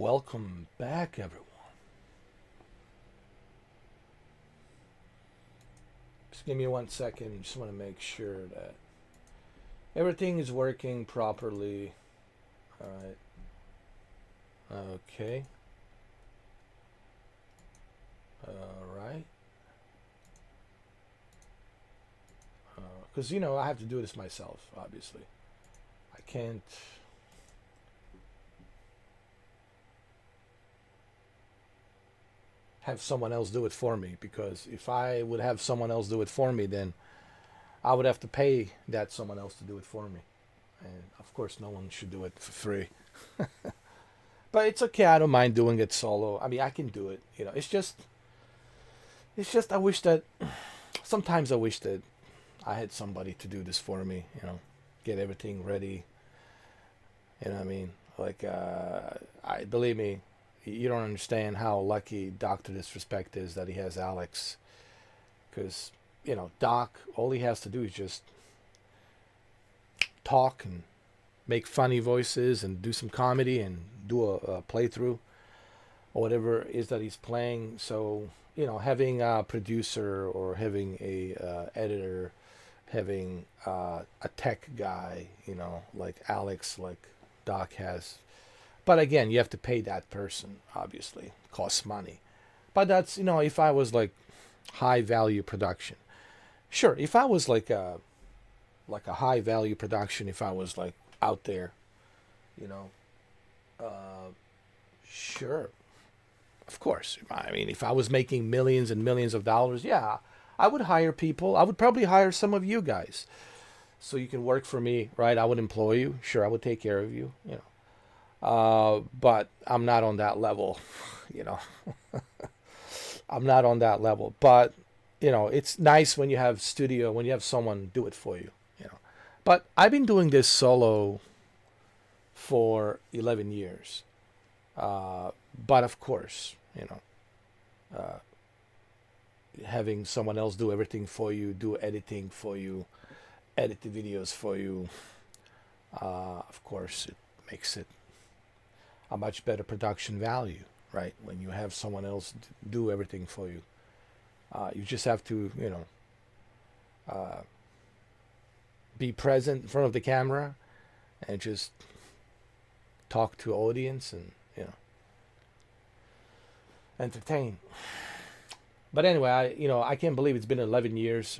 Welcome back, everyone. Just give me 1 second. Just want to make sure that everything is working properly. All right. Okay. All right. Because, I have to do this myself, obviously. I can't have someone else do it for me, because if I would have someone else do it for me, then I would have to pay that someone else to do it for me. And of course, no one should do it for free. But it's okay. I don't mind doing it solo. I mean, I can do it. It's just I wish that sometimes I wish that I had somebody to do this for me. Get everything ready. You know what I mean? Like, I believe me, you don't understand how lucky Doctor Disrespect is that he has Alex. Because Doc, all he has to do is just talk and make funny voices and do some comedy and do a playthrough or whatever it is that he's playing. So having a producer or having a editor, having a tech guy, like Alex, like Doc has. But again, you have to pay that person. Obviously, it costs money. But that's if I was like high value production, sure. If I was like a high value production, if I was like out there, you know, uh, sure, of course. I mean, if I was making millions and millions of dollars, yeah, I would hire people. I would probably hire some of you guys so you can work for me, right? I would employ you. Sure, I would take care of you. But I'm not on that level, you know. I'm not on that level. But it's nice when you have studio, when you have someone do it for you. But I've been doing this solo for 11 years. But of course, uh, having someone else do everything for you, do editing for you, edit the videos for you, of course, it makes it a much better production value, right? When you have someone else do everything for you. You just have to, uh, be present in front of the camera and just talk to audience and, entertain. But anyway, I can't believe it's been 11 years.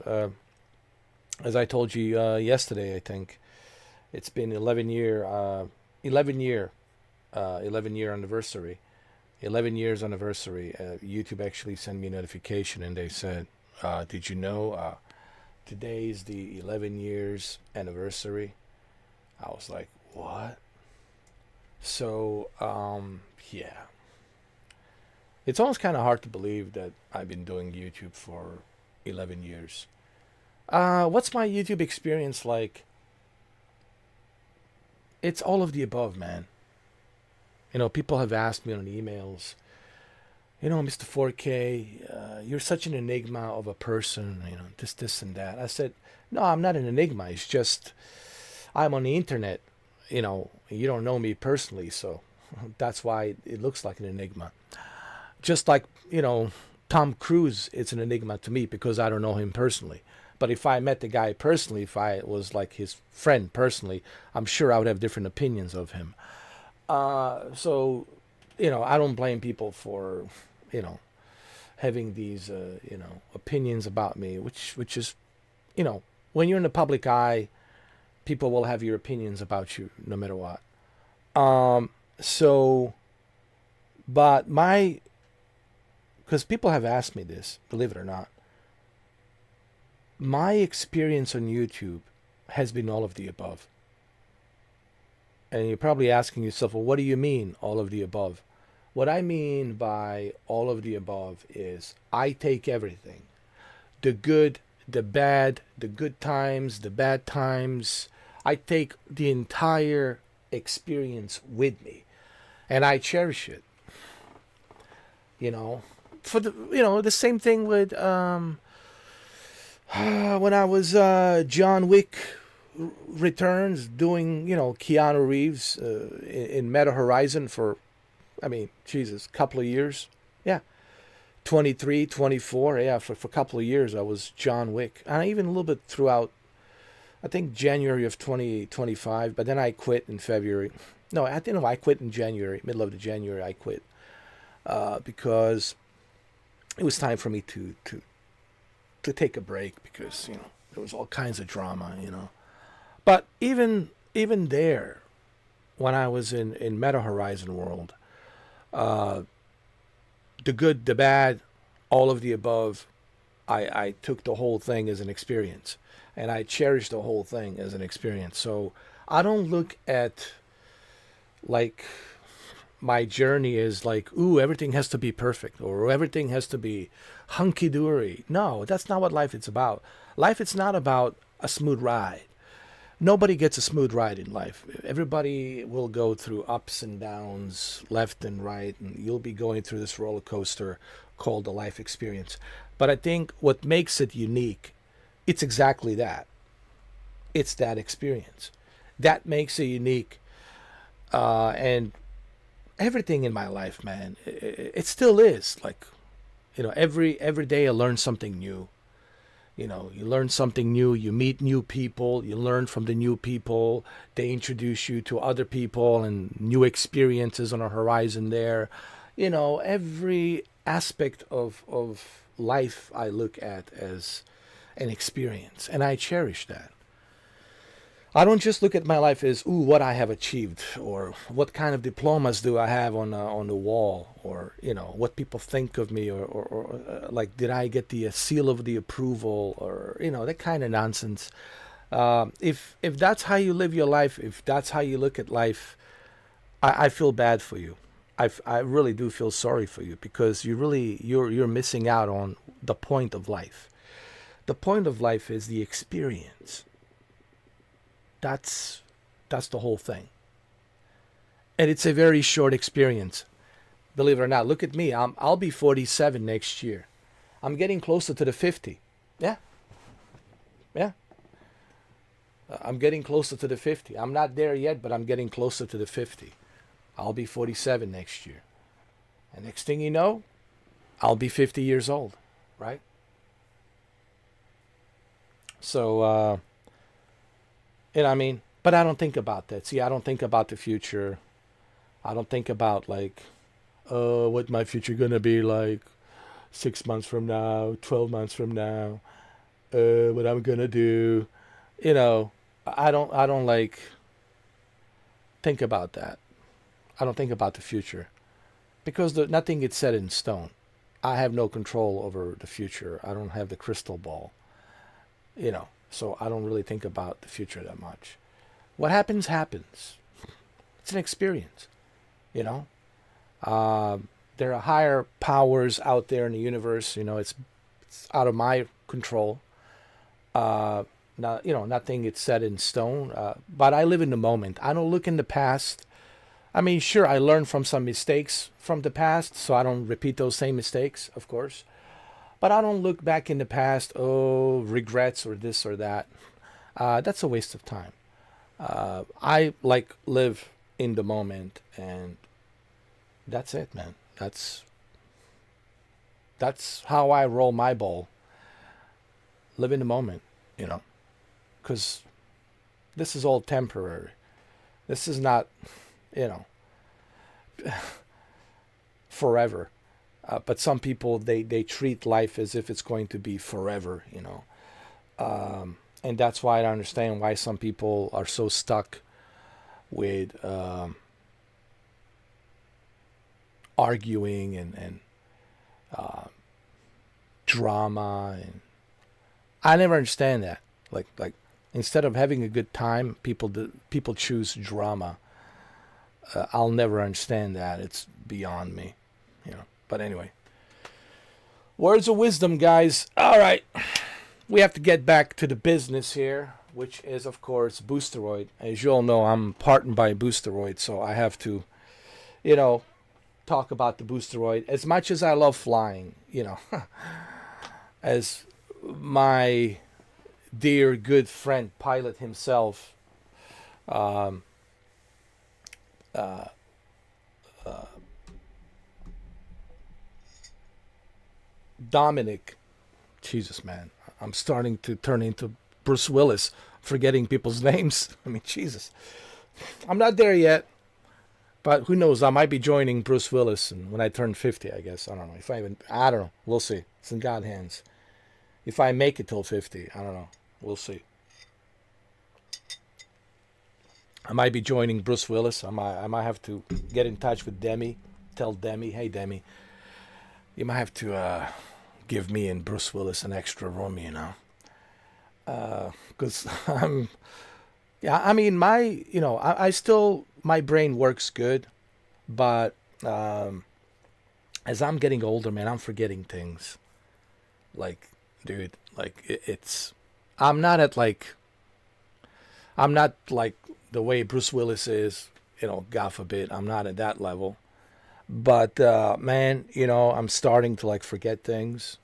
As I told you yesterday, I think it's been 11 year anniversary. 11 years anniversary. YouTube actually sent me a notification and they said, "Did you know today is the 11 years anniversary?" I was like, "What?" So yeah, it's almost kind of hard to believe that I've been doing YouTube for 11 years. What's my YouTube experience like? It's all of the above, man. People have asked me on emails, Mr. 4K, you're such an enigma of a person, this, and that. I said, no, I'm not an enigma. It's just I'm on the internet, you don't know me personally, so that's why it looks like an enigma. Just like, Tom Cruise, it's an enigma to me because I don't know him personally. But if I met the guy personally, if I was like his friend personally, I'm sure I would have different opinions of him. So, I don't blame people for, you know, having these, opinions about me, which is, when you're in the public eye, people will have your opinions about you no matter what. So, but because people have asked me this, believe it or not, my experience on YouTube has been all of the above. And you're probably asking yourself, well, what do you mean, all of the above? What I mean by all of the above is I take everything, the good, the bad, the good times, the bad times. I take the entire experience with me and I cherish it. For the same thing with when I was John Wick Returns doing Keanu Reeves in Meta Horizon for I mean, Jesus, couple of years. Yeah, 23, 24. Yeah, for a couple of years I was John Wick. And even a little bit throughout, I think January of 2025, but then I quit in February. No, I didn't know. I quit in January, middle of the January. I quit because it was time for me to take a break because there was all kinds of drama. But even there, when I was in Meta Horizon World, uh, the good, the bad, all of the above, I took the whole thing as an experience, and I cherish the whole thing as an experience. So I don't look at like my journey is like, ooh, everything has to be perfect or everything has to be hunky dory. No, that's not what life is about. Life is not about a smooth ride. Nobody gets a smooth ride in life. Everybody will go through ups and downs, left and right, and you'll be going through this roller coaster called the life experience. But I think what makes it unique, it's exactly that. It's that experience. That makes it unique. And everything in my life, man, it still is. Like, every day I learn something new. You learn something new, you meet new people, you learn from the new people, they introduce you to other people and new experiences on a horizon there. Every aspect of life I look at as an experience, and I cherish that. I don't just look at my life as, ooh, what I have achieved, or what kind of diplomas do I have on the wall, or what people think of me, or like, did I get the seal of the approval, or that kind of nonsense. If that's how you live your life, if that's how you look at life, I feel bad for you. I really do feel sorry for you because you're missing out on the point of life. The point of life is the experience. That's the whole thing. And it's a very short experience. Believe it or not, look at me. I'll be 47 next year. I'm getting closer to the 50. Yeah. Yeah. I'm getting closer to the 50. I'm not there yet, but I'm getting closer to the 50. I'll be 47 next year. And next thing you know, I'll be 50 years old, right? So I mean, but I don't think about that. See, I don't think about the future. I don't think about like, what my future gonna be like 6 months from now, 12 months from now, what I'm gonna do. You know, I don't like think about that. I don't think about the future because nothing gets set in stone. I have no control over the future. I don't have the crystal ball. So I don't really think about the future that much. What happens happens. It's an experience. You know, there are higher powers out there in the universe. It's out of my control. Nothing is set in stone. But I live in the moment. I don't look in the past. I mean, sure, I learned from some mistakes from the past, so I don't repeat those same mistakes, of course. But I don't look back in the past, regrets or this or that. That's a waste of time. I like live in the moment, and that's it, man. That's how I roll my ball. Live in the moment, you know, because this is all temporary. This is not, you know, forever. But some people they treat life as if it's going to be forever, you know. And that's why I understand why some people are so stuck with arguing and uh, drama, and I never understand that. Like instead of having a good time, people choose drama. I'll never understand that. It's beyond me, you know. But anyway, words of wisdom, guys. All right, we have to get back to the business here, which is, of course, Boosteroid. As you all know, I'm partnered by Boosteroid, so I have to, you know, talk about the Boosteroid. As much as I love flying, you know, as my dear good friend pilot himself Dominic. Jesus, man. I'm starting to turn into Bruce Willis, forgetting people's names. I mean, Jesus. I'm not there yet, but who knows? I might be joining Bruce Willis and when I turn 50, I guess. I don't know. I don't know. We'll see. It's in God's hands. If I make it till 50, I don't know. We'll see. I might be joining Bruce Willis. I might have to get in touch with Demi. Tell Demi, hey, Demi, you might have to give me and Bruce Willis an extra room, you know. Because yeah, I mean, I still, my brain works good, but as I'm getting older, man, I'm forgetting things. Like, dude, like I'm not at like, I'm not like the way Bruce Willis is, God forbid, I'm not at that level. But man, I'm starting to like forget things.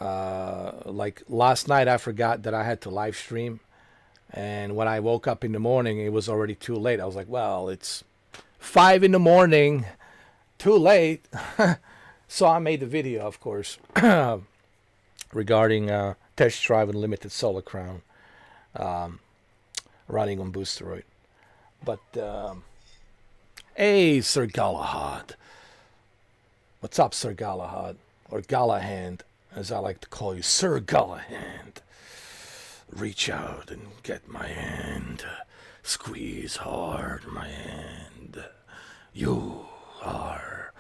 Like last night, I forgot that I had to live stream. And when I woke up in the morning, it was already too late. I was like, well, it's 5 in the morning, too late. So I made the video, of course, regarding test drive Unlimited Solar Crown running on Boosteroid. But, hey, Sir Galahad. What's up, Sir Galahad? Or Galahand, as I like to call you, Sir Galahand. Reach out and get my hand. Squeeze hard my hand. You are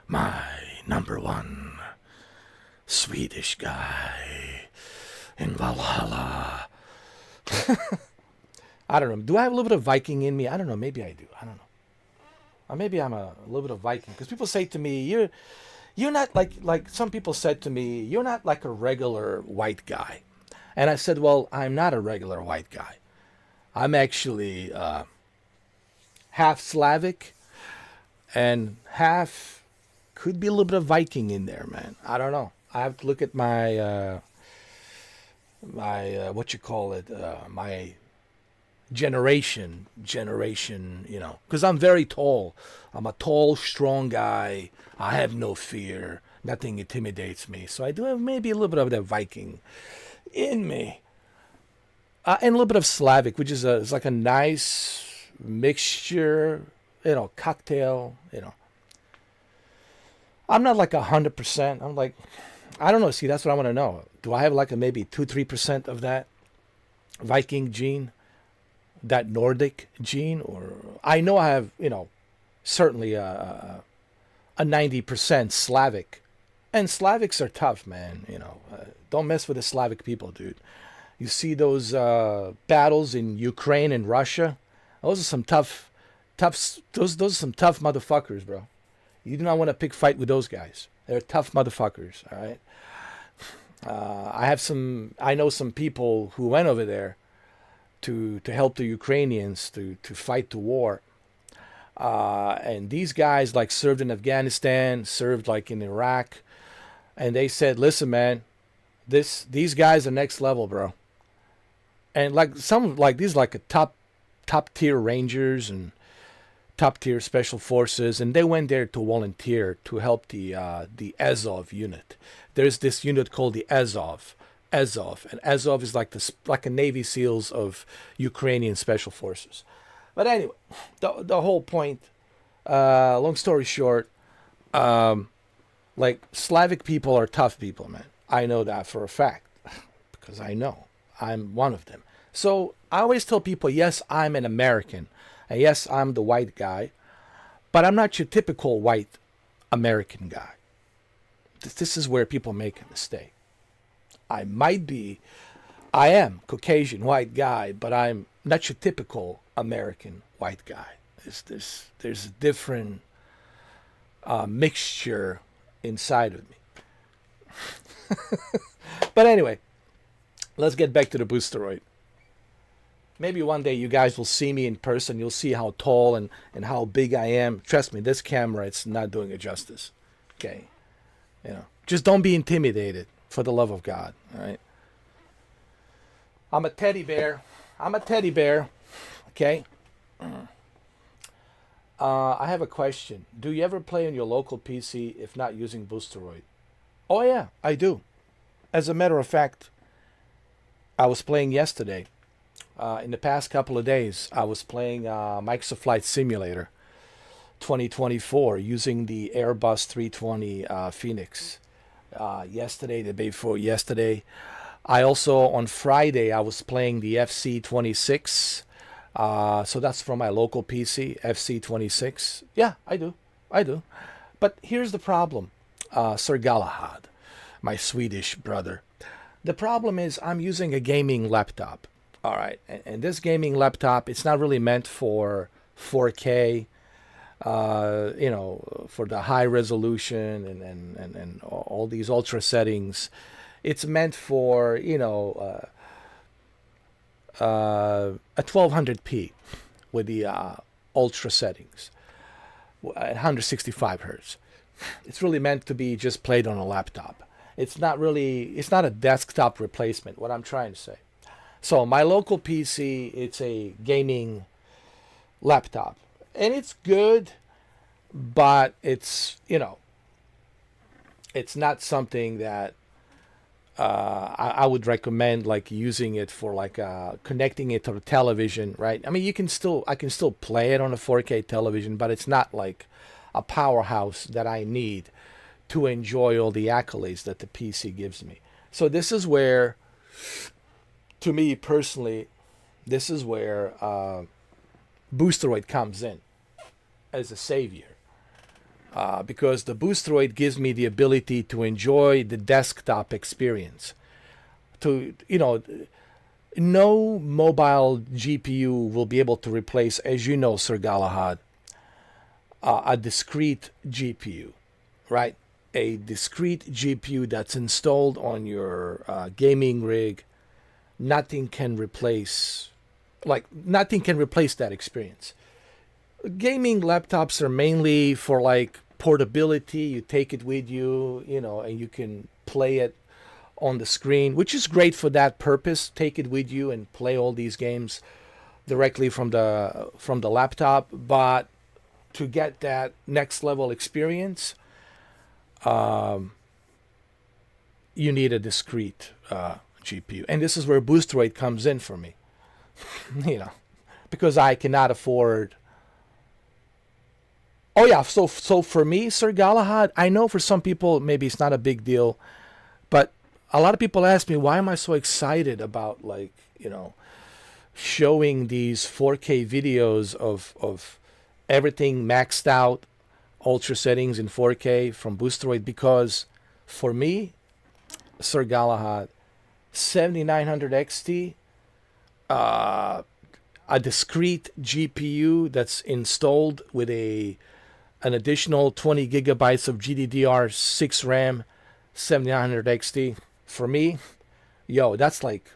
my number one Swedish guy in Valhalla. I don't know. Do I have a little bit of Viking in me? I don't know. Maybe I do. I don't know. Or maybe I'm a little bit of Viking. Because people say to me, you're not like some people said to me, you're not like a regular white guy. And I said, well, I'm not a regular white guy. I'm actually half Slavic and half, could be a little bit of Viking in there, man. I don't know. I have to look at my, my generation, because I'm very tall. I'm a tall, strong guy. I have no fear. Nothing intimidates me. So I do have maybe a little bit of that Viking in me, and a little bit of Slavic, which is it's like a nice mixture, cocktail. I'm not like 100%. I'm like, I don't know. See, that's what I want to know. Do I have like a maybe 2-3% of that Viking gene, that Nordic gene, or I know I have, certainly a 90% Slavic. And Slavics are tough, man. Don't mess with the Slavic people, dude. You see those battles in Ukraine and Russia? Those are some tough. Those are some tough motherfuckers, bro. You do not want to pick fight with those guys. They're tough motherfuckers. All right. I know some people who went over there to help the Ukrainians to fight the war. And these guys like served in Afghanistan, served like in Iraq. And they said, listen, man, these guys are next level, bro. And like some like these like a top tier Rangers and top tier special forces, and they went there to volunteer to help the Azov unit. There's this unit called the Azov, and Azov is like a Navy SEALs of Ukrainian special forces. But anyway, the whole point, long story short, like Slavic people are tough people, man. I know that for a fact because I know I'm one of them. So I always tell people, yes, I'm an American, and yes, I'm the white guy, but I'm not your typical white American guy. This is where people make a mistake. I am Caucasian white guy, but I'm not your typical American white guy. There's a different mixture inside of me. But anyway, let's get back to the Boosteroid. Maybe one day you guys will see me in person. You'll see how tall and how big I am. Trust me, this camera, it's not doing it justice. Okay? Just don't be intimidated, for the love of God. All right? I'm a teddy bear. Okay? I have a question. Do you ever play on your local PC if not using Boosteroid? Oh yeah, I do. As a matter of fact, I was playing yesterday. In the past couple of days, I was playing Microsoft Flight Simulator 2024 using the Airbus 320 Phoenix. Yesterday, the day before yesterday, I also on Friday I was playing the FC26. So that's from my local PC, FC26. Yeah, I do. But here's the problem, Sir Galahad, my Swedish brother. The problem is I'm using a gaming laptop. All right, and this gaming laptop, it's not really meant for 4K, for the high resolution and all these ultra settings. It's meant for, a 1200p with the ultra settings at 165 hertz. It's really meant to be just played on a laptop. It's not a desktop replacement, what I'm trying to say. So my local PC, it's a gaming laptop. And it's good, but it's not something that I would recommend like using it for like connecting it to the television, right? I mean, I can still play it on a 4K television, but it's not like a powerhouse that I need to enjoy all the accolades that the PC gives me. So this is where, to me personally, this is where Boosteroid comes in as a savior. Because the Boosteroid gives me the ability to enjoy the desktop experience. No mobile GPU will be able to replace, as you know, Sir Galahad, a discrete GPU, right? A discrete GPU that's installed on your gaming rig. Nothing can replace that experience. Gaming laptops are mainly for like portability. You take it with you, and you can play it on the screen, which is great for that purpose. Take it with you and play all these games directly from the laptop. But to get that next level experience, you need a discrete GPU, and this is where Boosteroid comes in for me. Because I cannot afford. Oh yeah, so for me, Sir Galahad, I know for some people maybe it's not a big deal, but a lot of people ask me why am I so excited about showing these 4K videos of everything maxed out, ultra settings in 4K from Boosteroid, because for me, Sir Galahad, 7900 XT, a discrete GPU that's installed with an additional 20 gigabytes of GDDR6 RAM, 7900 XT. For me, that's like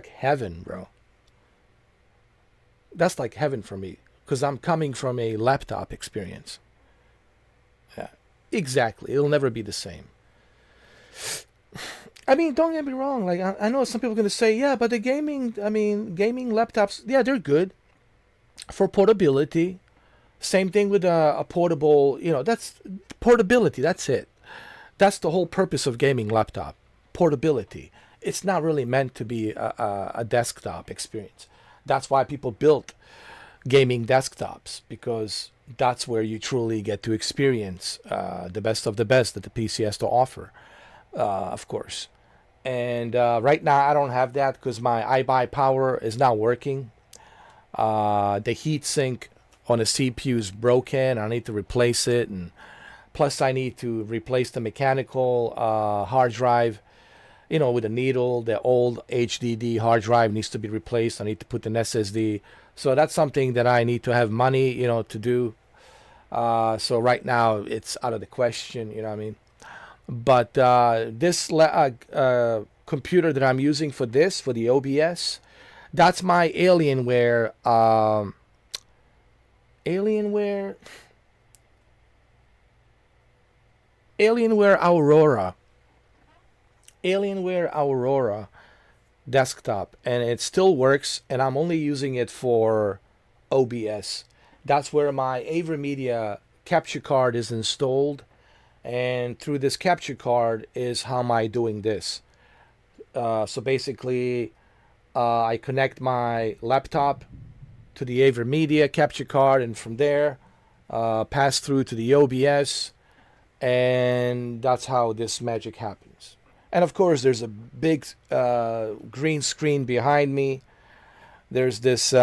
heaven, bro. That's like heaven for me because I'm coming from a laptop experience. Yeah, exactly. It'll never be the same. I mean, don't get me wrong. Like, I know some people are going to say, yeah, but gaming laptops, yeah, they're good for portability. Same thing with a portable, that's portability. That's it. That's the whole purpose of gaming laptop, portability. It's not really meant to be a desktop experience. That's why people built gaming desktops, because that's where you truly get to experience the best of the best that the PC has to offer, of course. And right now I don't have that because my iBuy power is not working. The heatsink on the CPU is broken. I need to replace it, and plus I need to replace the mechanical hard drive. With a needle, the old HDD hard drive needs to be replaced. I need to put an SSD. So that's something that I need to have money, to do. So right now it's out of the question, you know what I mean? But this computer that I'm using for the OBS, that's my Alienware, Alienware Aurora desktop, and it still works, and I'm only using it for OBS. That's where my AverMedia capture card is installed, And through this capture card is how am I doing this. So basically, I connect my laptop to the AverMedia capture card, and from there, pass through to the OBS, and that's how this magic happens. And of course, there's a big green screen behind me. There's this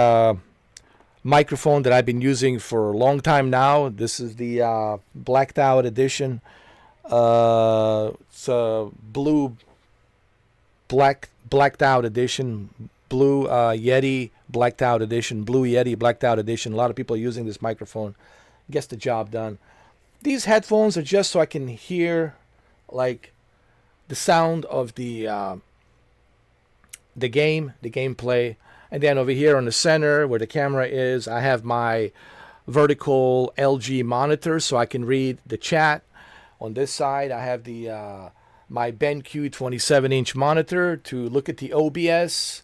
microphone that I've been using for a long time now. This is the blacked out edition. It's a blue blacked out edition, blue Yeti blacked out edition, blue Yeti blacked out edition. A lot of people are using this microphone. Gets the job done. These headphones are just so I can hear like the sound of the gameplay. And then over here on the center where the camera is, I have my vertical LG monitor so I can read the chat. On this side, I have the my BenQ 27-inch monitor to look at the OBS.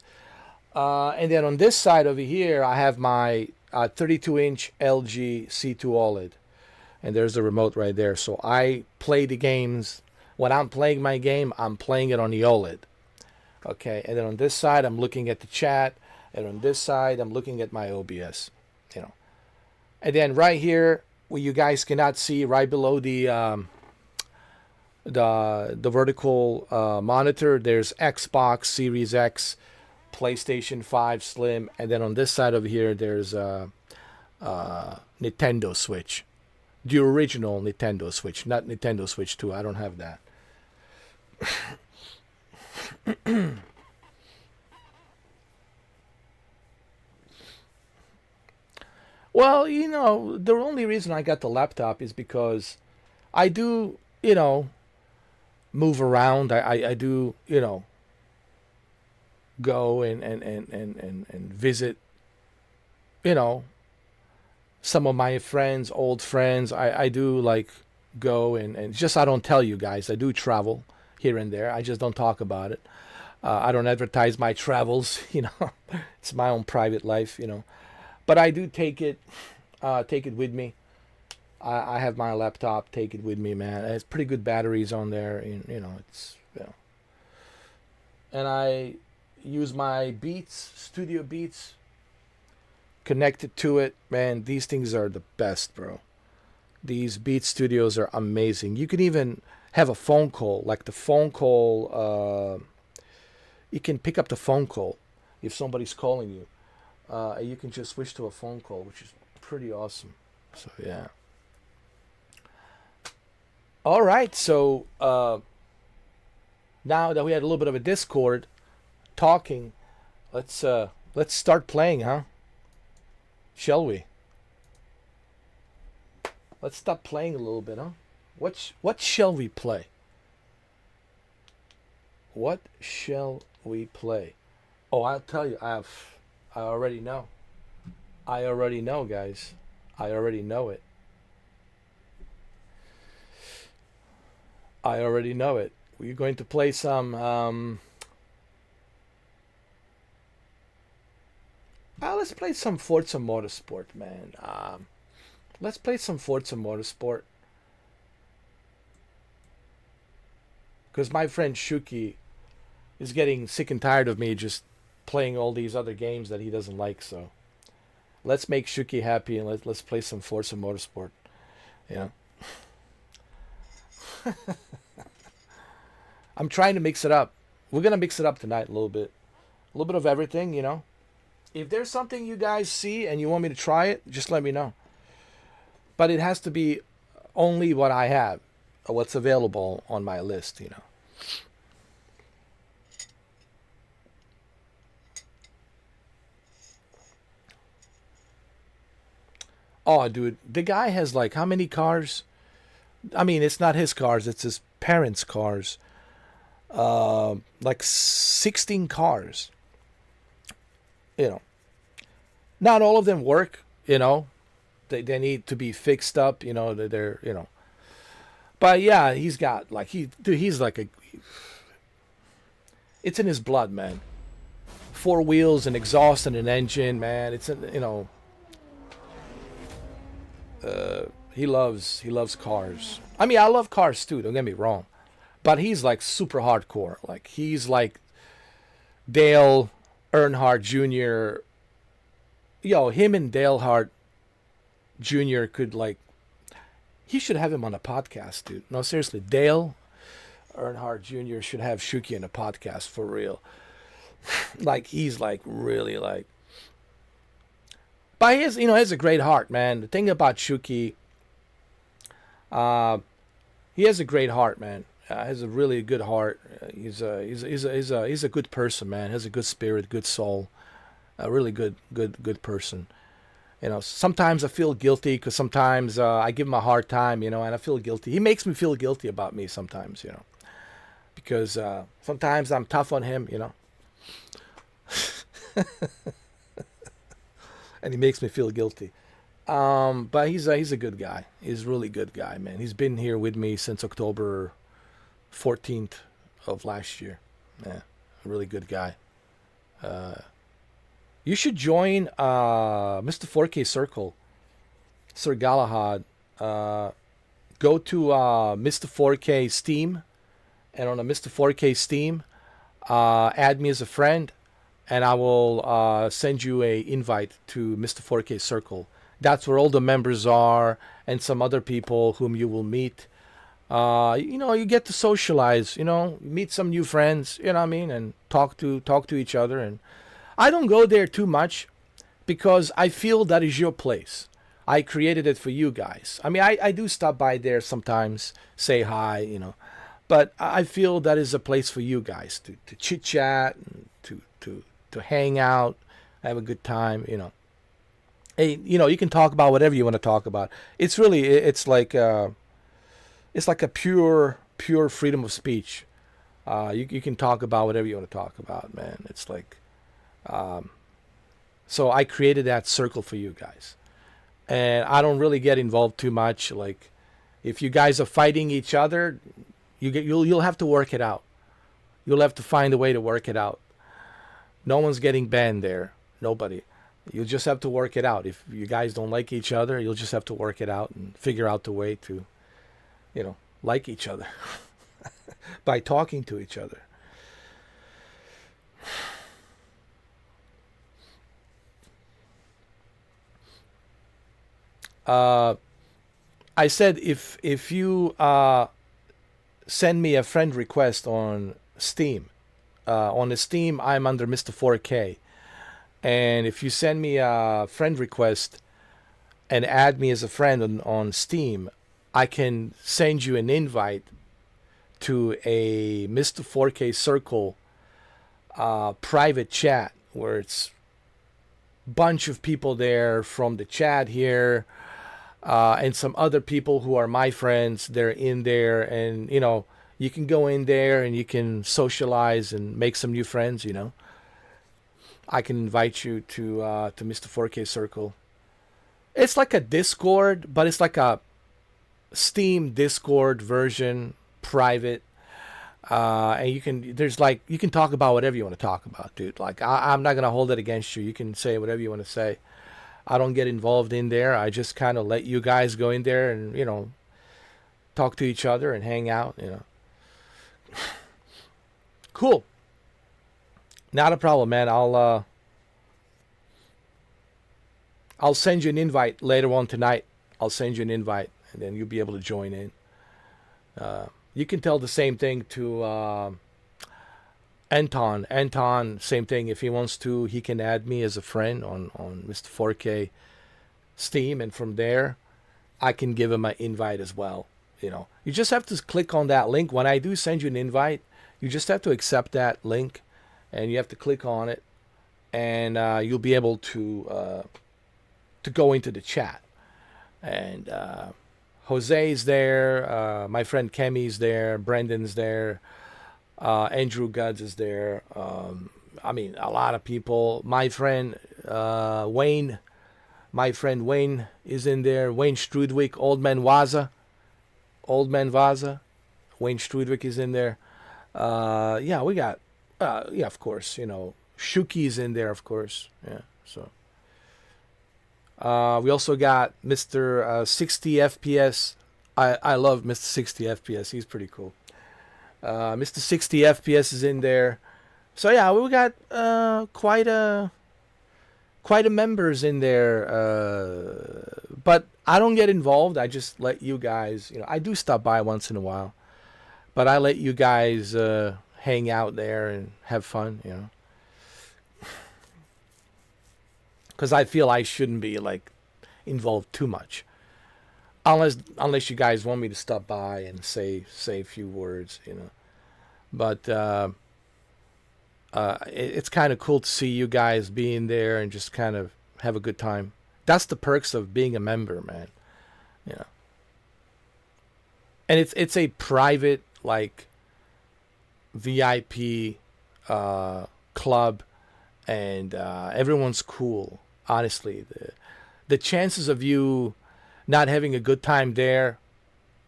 And then on this side over here, I have my 32-inch LG C2 OLED. And there's the remote right there. So I play the games. When I'm playing my game, I'm playing it on the OLED. Okay, and then on this side, I'm looking at the chat. And on this side, I'm looking at my OBS. You know. And then right here, where you guys cannot see, right below the vertical monitor, there's Xbox Series X, PlayStation 5 Slim, and then on this side over here, there's Nintendo Switch. The original Nintendo Switch, not Nintendo Switch 2. I don't have that. Well, you know, the only reason I got the laptop is because I do, you know, move around. I do, you know, go and visit, you know, some of my friends, old friends. I do like go and just I don't tell you guys. I do travel here and there. I just don't talk about it. I don't advertise my travels, you know. It's my own private life, you know. But I do take it with me. I have my laptop, take it with me, man. It has pretty good batteries on there, and, you know, it's, you know. And I use my Beats, Studio Beats, connected to it. Man, these things are the best, bro. These Beats Studios are amazing. You can even have a phone call, like the phone call, you can pick up the phone call if somebody's calling you. You can just switch to a phone call, which is pretty awesome. So, yeah. All right, so now that we had a little bit of a Discord talking, let's start playing, huh? Shall we? Let's stop playing a little bit, huh? What shall we play? What shall we play? Oh, I'll tell you, I already know. I already know, guys. I already know it. I already know it. We're going to play some let's play some Forza Motorsport, man. Let's play some Forza Motorsport. Because my friend Shuki is getting sick and tired of me just playing all these other games that he doesn't like, so let's make Shuki happy and let's play some Forza Motorsport. Yeah. I'm trying to mix it up. We're gonna mix it up tonight a little bit. A little bit of everything, you know. If there's something you guys see and you want me to try it, just let me know. But it has to be only what I have, or what's available on my list, you know. Oh, dude, the guy has like how many cars? I mean, it's not his cars, it's his parents' cars. Like 16 cars. You know, not all of them work, you know. They need to be fixed up, you know, they're, you know. But yeah, he's got like he's like it's in his blood, man. 4 wheels, an exhaust and an engine, man. It's, you know, He loves cars. I mean, I love cars too. Don't get me wrong, but he's like super hardcore. Like he's like Dale Earnhardt Jr. Yo, him and Dale Hart Jr. could like. He should have him on a podcast, dude. No, seriously, Dale Earnhardt Jr. should have Shuki on a podcast for real. Like he's like really like. But he has a great heart, man. The thing about Shuki, uh, he has a great heart, man. Has a really good heart. He's a good person, man. Has a good spirit, good soul. A really good person. Sometimes I feel guilty because sometimes I give him a hard time, and I feel guilty. He makes me feel guilty about me sometimes, because sometimes I'm tough on him, and he makes me feel guilty. But he's a good guy. He's a really good guy, man. He's been here with me since October 14th of last year. Yeah, a really good guy. Uh, you should join Mr. 4K Circle, Sir Galahad. Go to Mr. 4K Steam, and on the Mr. 4K Steam, add me as a friend, and I will send you a invite to Mr. 4K Circle. That's where all the members are and some other people whom you will meet. You get to socialize, meet some new friends, you know what I mean, and talk to each other. And I don't go there too much because I feel that is your place. I created it for you guys. I mean, I do stop by there sometimes, say hi, but I feel that is a place for you guys to chit chat, and to hang out, have a good time, Hey, you can talk about whatever you want to talk about. It's like a pure freedom of speech. You can talk about whatever you want to talk about, man. It's like, so I created that circle for you guys, and I don't really get involved too much. Like, if you guys are fighting each other, you'll have to work it out. You'll have to find a way to work it out. No one's getting banned there. Nobody. You'll just have to work it out. If you guys don't like each other, you'll just have to work it out and figure out the way to, like each other by talking to each other. I said if you send me a friend request on the Steam, I'm under Mr. 4K. And if you send me a friend request and add me as a friend on Steam, I can send you an invite to a Mr. 4K Circle private chat where it's bunch of people there from the chat here, and some other people who are my friends. They're in there, and you can go in there and you can socialize and make some new friends. I can invite you to Mr. 4K Circle. It's like a Discord, but it's like a Steam Discord version, private. And you can talk about whatever you want to talk about, dude. Like I'm not gonna hold it against you. You can say whatever you want to say. I don't get involved in there. I just kind of let you guys go in there and talk to each other and hang out. Cool. Not a problem, man. I'll send you an invite later on tonight. I'll send you an invite, and then you'll be able to join in. You can tell the same thing to Anton. Anton, same thing. If he wants to, he can add me as a friend on Mr. 4K Steam, and from there, I can give him an invite as well. You just have to click on that link. When I do send you an invite, you just have to accept that link, and you have to click on it, and you'll be able to go into the chat. And Jose's there, my friend Kemi's there, Brendan's there, Andrew Guds is there. I mean, a lot of people. My friend Wayne is in there. Wayne Strudwick, Old Man Vaza. Wayne Strudwick is in there. Yeah, we got, of course, Shuki's in there, of course. Yeah, so We also got Mr. 60 FPS. I love Mr. 60 FPS. He's pretty cool. Mr. 60 FPS is in there. So yeah, we got quite a members in there. But I don't get involved. I just let you guys. I do stop by once in a while, but I let you guys hang out there and have fun. Because I feel I shouldn't be like involved too much, unless you guys want me to stop by and say a few words. But it's kind of cool to see you guys being there and just kind of have a good time. That's the perks of being a member, man. You know, and it's a private like VIP club, and everyone's cool. Honestly, the chances of you not having a good time there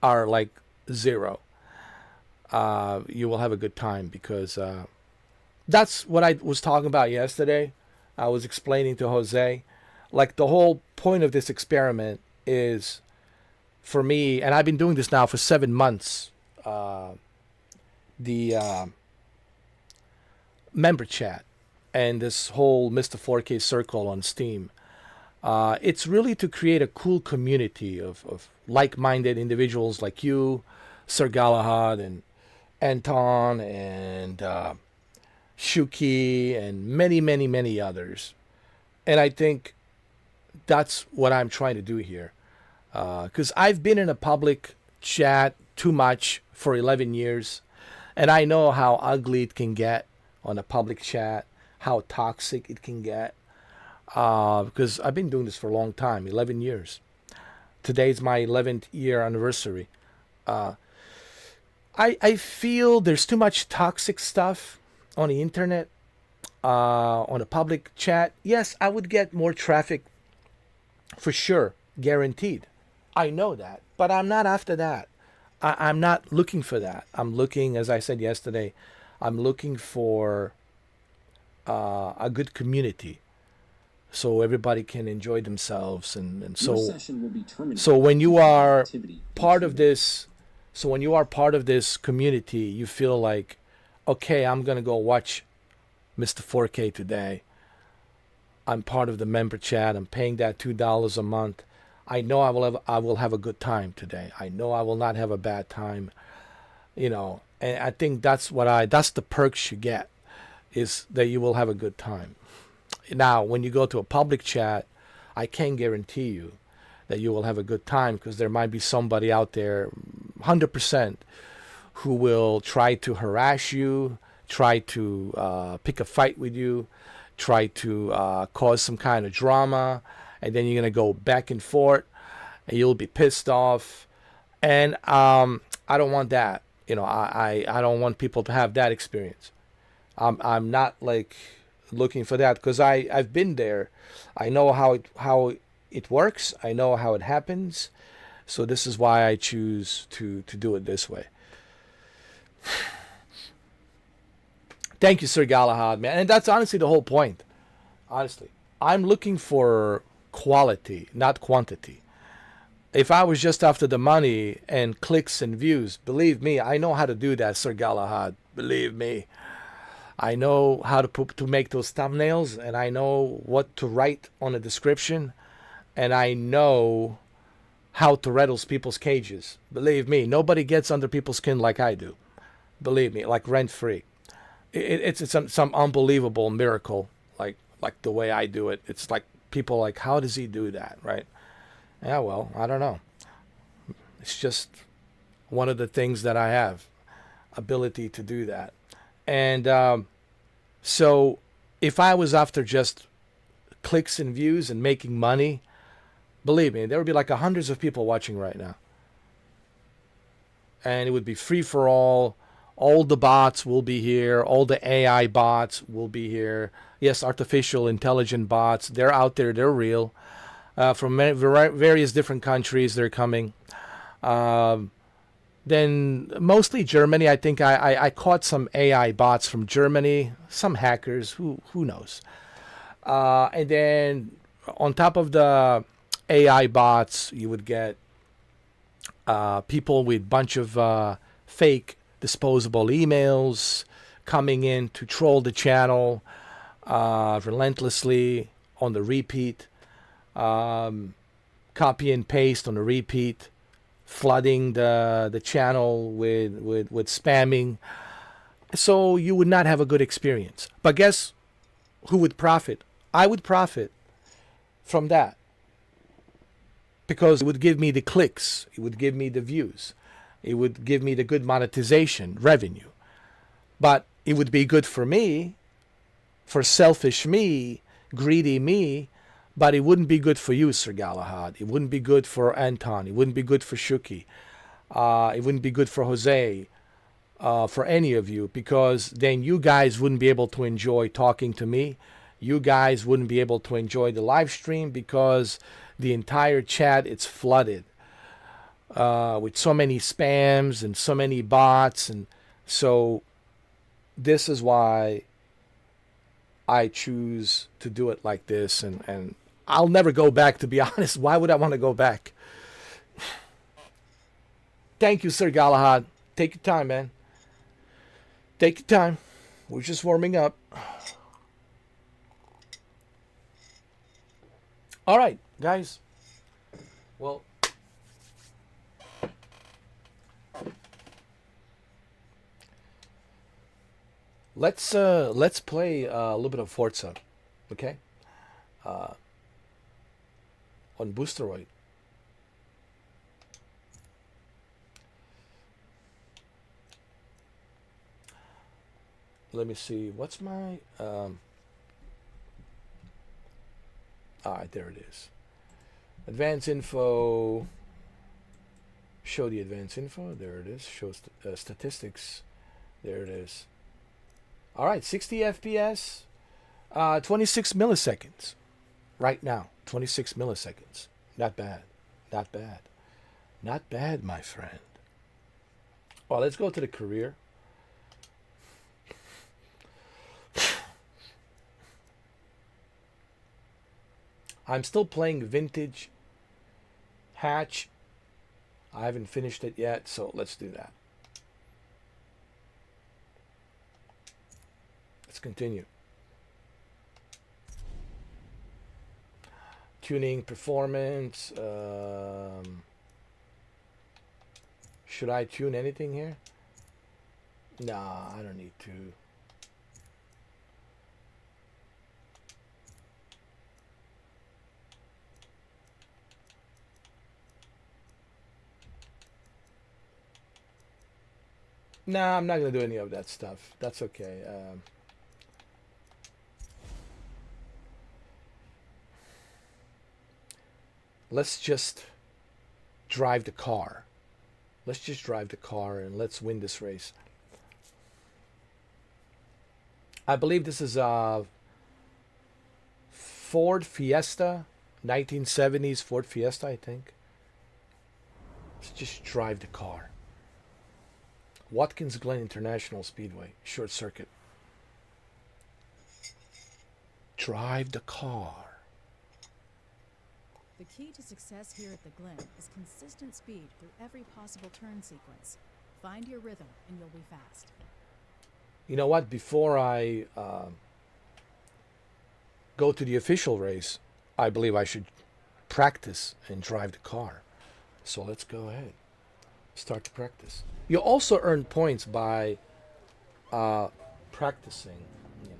are like zero. You will have a good time because that's what I was talking about yesterday. I was explaining to Jose, like the whole point of this experiment is for me, and I've been doing this now for 7 months. The member chat and this whole Mr. 4K circle on Steam. It's really to create a cool community of like-minded individuals like you, Sir Galahad, and Anton, and Shuki, and many, many, many others. And I think that's what I'm trying to do here. Because I've been in a public chat too much for 11 years, and I know how ugly it can get on a public chat, how toxic it can get. Because I've been doing this for a long time, 11 years. Today's my 11th year anniversary. I feel there's too much toxic stuff on the internet, on a public chat. Yes, I would get more traffic for sure, guaranteed. I know that, but I'm not after that. I'm not looking for that. I'm looking, as I said yesterday, I'm looking for a good community, so everybody can enjoy themselves, and so when you are part of this, community, you feel like, okay, I'm gonna go watch Mr. 4K today. I'm part of the member chat. I'm paying that $2 a month. I know I will have a good time today. I know I will not have a bad time. And I think that's the perks you get, is that you will have a good time. Now, when you go to a public chat, I can't guarantee you that you will have a good time, because there might be somebody out there, 100%, who will try to harass you, try to pick a fight with you, try to cause some kind of drama, and then you're going to go back and forth, and you'll be pissed off. And I don't want that. I don't want people to have that experience. I'm not like looking for that, because I've been there. I know how it works. I know how it happens. So this is why I choose to do it this way. Thank you, Sir Galahad, man. And that's honestly the whole point. Honestly, I'm looking for quality, not quantity. If I was just after the money and clicks and views, believe me, I know how to do that, Sir Galahad. Believe me. I know how to make those thumbnails, and I know what to write on the description, and I know how to rattle people's cages. Believe me, nobody gets under people's skin like I do. Believe me, like rent-free. It's some unbelievable miracle, like the way I do it. It's like people like, how does he do that, right? Yeah, well, I don't know. It's just one of the things that I have, ability to do that. And so if I was after just clicks and views and making money, believe me, there would be like hundreds of people watching right now. And it would be free for all. All the bots will be here. All the AI bots will be here. Yes, artificial intelligent bots. They're out there. They're real. From various different countries, they're coming. Then mostly Germany. I think I caught some AI bots from Germany. Some hackers. Who knows? And then on top of the AI bots, you would get people with bunch of fake disposable emails coming in to troll the channel relentlessly on the repeat, copy and paste on the repeat, flooding the channel with spamming. So you would not have a good experience. But guess who would profit? I would profit from that, because it would give me the clicks, it would give me the views, it would give me the good monetization revenue. But it would be good for me, for selfish me, greedy me, but it wouldn't be good for you, Sir Galahad. It wouldn't be good for Anton. It wouldn't be good for Shuki. It wouldn't be good for Jose, for any of you, because then you guys wouldn't be able to enjoy talking to me. You guys wouldn't be able to enjoy the live stream because the entire chat, it's flooded with so many spams and so many bots. And so this is why I choose to do it like this. And I'll never go back, to be honest. Why would I want to go back? Thank you, Sir Galahad. Take your time, man. Take your time. We're just warming up. All right, guys. Well, let's play a little bit of Forza, okay? On Boosteroid. Let me see. What's my there it is. Advanced info. Show the advanced info. There it is. Show statistics. There it is. All right, 60 FPS, 26 milliseconds. Right now, 26 milliseconds. Not bad. Not bad. Not bad, my friend. Well, let's go to the career. I'm still playing Vintage Hatch. I haven't finished it yet, so let's do that. Let's continue. Tuning, performance. Should I tune anything here? Nah, I don't need to. Nah, I'm not going to do any of that stuff. That's okay. Let's just drive the car. Let's just drive the car and let's win this race. I believe this is a Ford Fiesta, 1970s Ford Fiesta, I think. Let's just drive the car. Watkins Glen International Speedway, short circuit. Drive the car. The key to success here at the Glen is consistent speed through every possible turn sequence. Find your rhythm and you'll be fast. You know what? Before I go to the official race, I believe I should practice and drive the car. So let's go ahead. Start to practice. You also earn points by practicing, you know.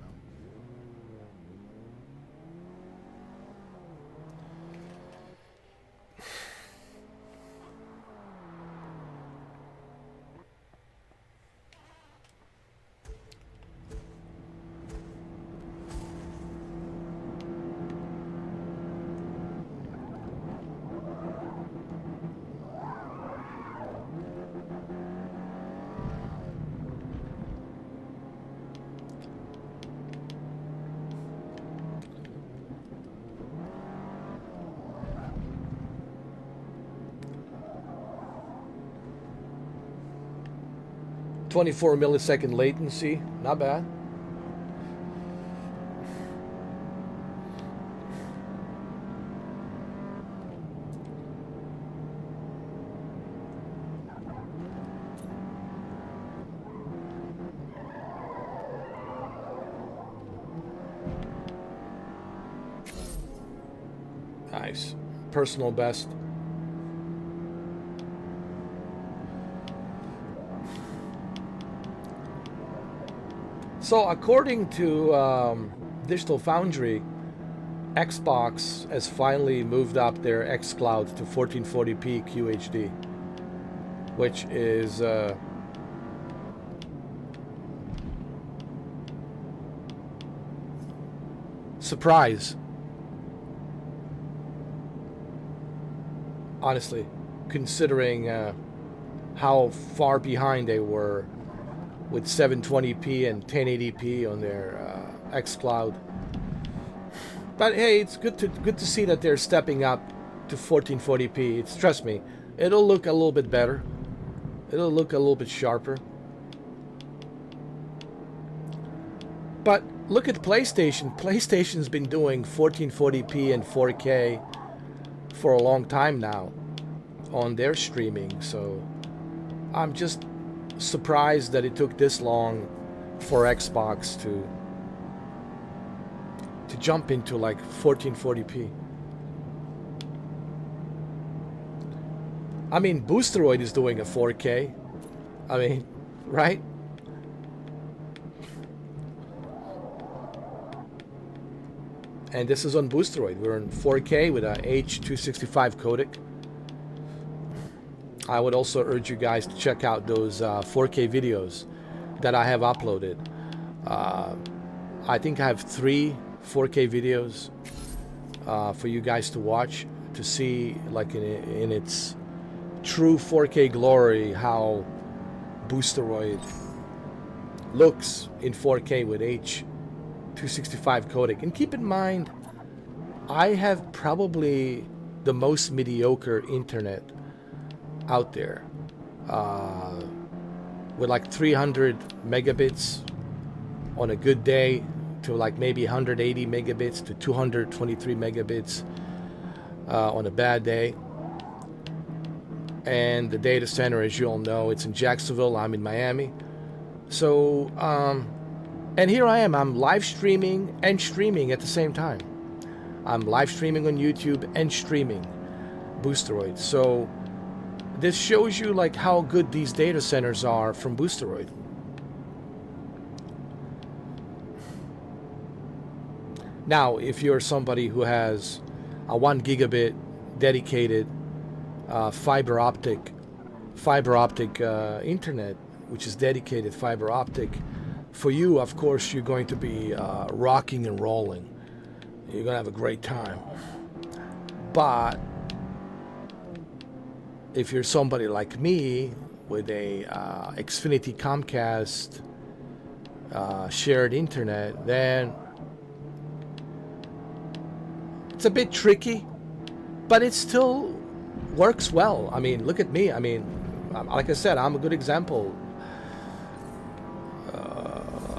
.24 millisecond latency, not bad. nice. Personal best. So according to Digital Foundry, Xbox has finally moved up their xCloud to 1440p QHD, which is surprise. Honestly, considering how far behind they were with 720p and 1080p on their xCloud. But hey, it's good to see that they're stepping up to 1440p. It's, trust me, it'll look a little bit better. It'll look a little bit sharper. But look at PlayStation. PlayStation's been doing 1440p and 4K for a long time now on their streaming. So I'm just surprised that it took this long for Xbox to jump into like 1440p. I mean, Boosteroid is doing a 4K. I mean, right? And this is on Boosteroid. We're in 4K with a H.265 codec. I would also urge you guys to check out those 4K videos that I have uploaded. I think I have 3 4K videos for you guys to watch to see, like in its true 4K glory, how Boosteroid looks in 4K with H.265 codec. And keep in mind, I have probably the most mediocre internet out there, with like 300 megabits on a good day to like maybe 180 megabits to 223 megabits on a bad day. And the data center, as you all know, it's in Jacksonville. I'm in Miami. So and here I am, I'm live streaming and streaming at the same time. I'm live streaming on YouTube and streaming Boosteroid. So this shows you like how good these data centers are from Boosteroid. Now, if you're somebody who has a 1 gigabit dedicated fiber optic internet, which is dedicated fiber optic, for you, of course, you're going to be rocking and rolling. You're going to have a great time. But if you're somebody like me with a Xfinity Comcast shared internet, then it's a bit tricky, but it still works well. I mean, look at me. I mean, like I said, I'm a good example.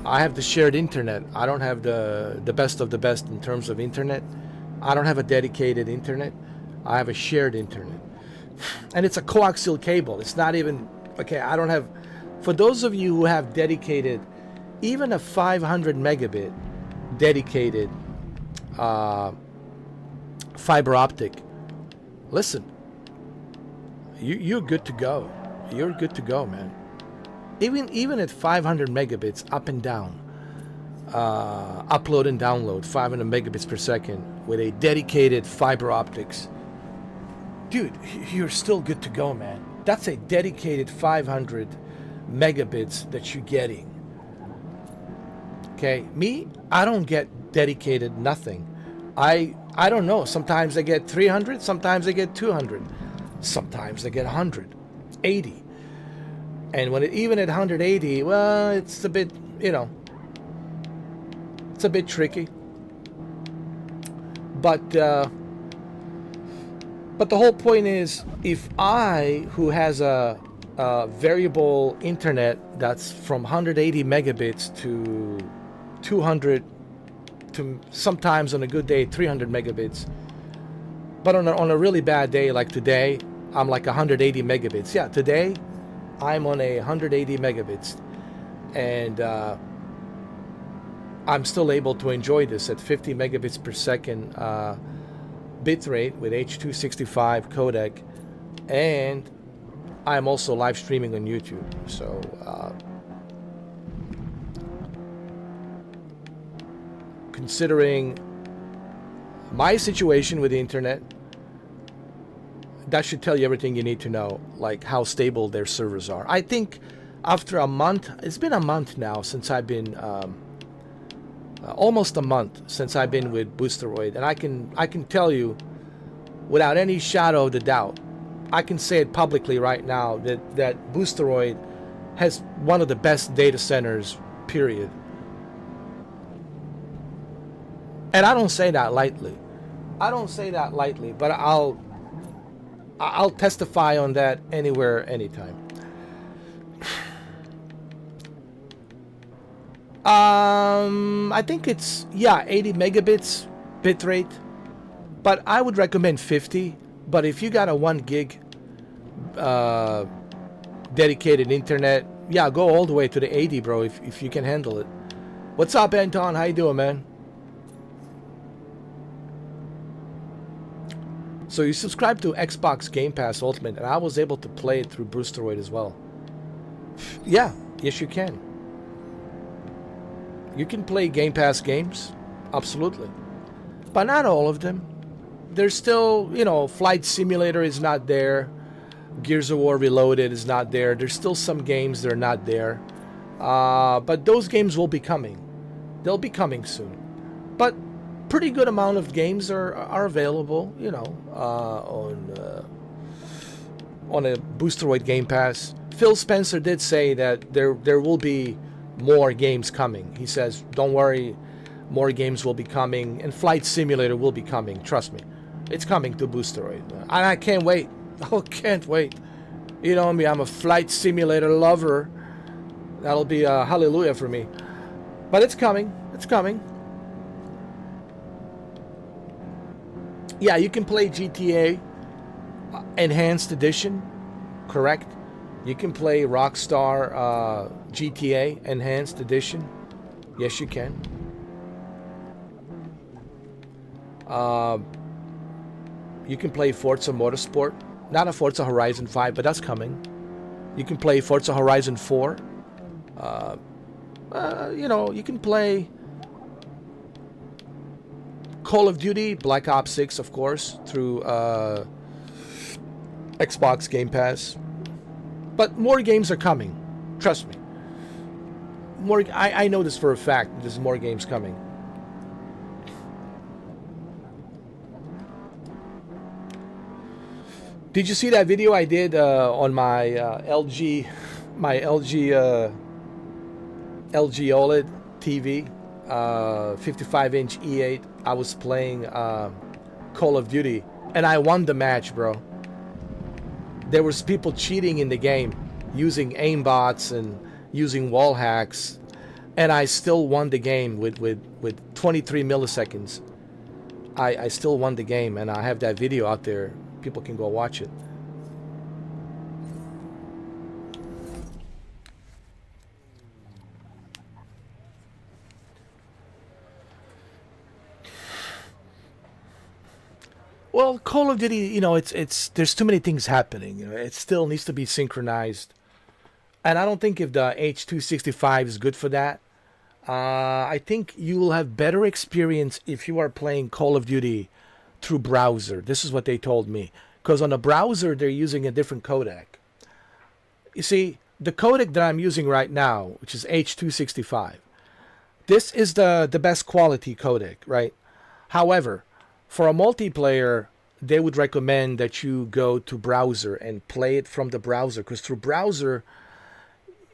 I have the shared internet. I don't have the best of the best in terms of internet. I don't have a dedicated internet. I have a shared internet. And it's a coaxial cable. It's not even, okay, I don't have, for those of you who have dedicated, even a 500 megabit dedicated fiber optic, listen, you're good to go. You're good to go, man. Even at 500 megabits up and down, upload and download 500 megabits per second with a dedicated fiber optics, dude, you're still good to go, man. That's a dedicated 500 megabits that you're getting. Okay, me, I don't get dedicated nothing. I don't know. Sometimes I get 300, sometimes I get 200, sometimes I get 100, 80. And when even at 180, well, it's a bit, you know, it's a bit tricky. But the whole point is, if I, who has a variable internet that's from 180 megabits to 200 to sometimes on a good day 300 megabits, but on a really bad day like today, I'm like 180 megabits. Yeah, today I'm on 180 megabits, and I'm still able to enjoy this at 50 megabits per second bitrate with H.265 codec, and I'm also live streaming on YouTube. So considering my situation with the internet, that should tell you everything you need to know, like how stable their servers are. I think after a month, it's been a month now since I've been, almost a month since I've been with Boosteroid, and I can tell you without any shadow of the doubt, I can say it publicly right now that Boosteroid has one of the best data centers, period. And I don't say that lightly. I don't say that lightly, but I'll testify on that anywhere, anytime. I think it's, yeah, 80 megabits bitrate, but I would recommend 50. But if you got a 1 gig dedicated internet, yeah, go all the way to the 80, bro, if you can handle it. What's up, Anton? How you doing, man? So you subscribe to Xbox Game Pass Ultimate, and I was able to play it through Boosteroid as well. Yeah, yes you can. You can play Game Pass games, absolutely. But not all of them. There's still, you know, Flight Simulator is not there. Gears of War Reloaded is not there. There's still some games that are not there. But those games will be coming. They'll be coming soon. But pretty good amount of games are available, you know, on a Boosteroid Game Pass. Phil Spencer did say that there will be more games coming. He says, don't worry, more games will be coming, and Flight Simulator will be coming. Trust me, it's coming to Boosteroid. And I can't wait. I can't wait. You know me, I'm a Flight Simulator lover. That'll be a hallelujah for me. But it's coming. It's coming. Yeah, you can play GTA Enhanced Edition, correct? You can play Rockstar GTA Enhanced Edition. Yes, you can. You can play Forza Motorsport. Not a Forza Horizon 5, but that's coming. You can play Forza Horizon 4. You know, you can play Call of Duty, Black Ops 6, of course, through Xbox Game Pass. But more games are coming. Trust me. I know this for a fact. There's more games coming. Did you see that video I did on my LG OLED TV, 55-inch E8? I was playing Call of Duty, and I won the match, bro. There was people cheating in the game, using aimbots and using wall hacks, and I still won the game with 23 milliseconds. I still won the game, and I have that video out there. People can go watch it. Well, Call of Duty, you know, it's there's too many things happening. You know, it still needs to be synchronized, and I don't think if the H.265 is good for that. I think you will have better experience if you are playing Call of Duty through browser. This is what they told me, because on the browser they're using a different codec. You see, the codec that I'm using right now, which is H.265, this is the best quality codec, right? However, for a multiplayer, they would recommend that you go to browser and play it from the browser, because through browser,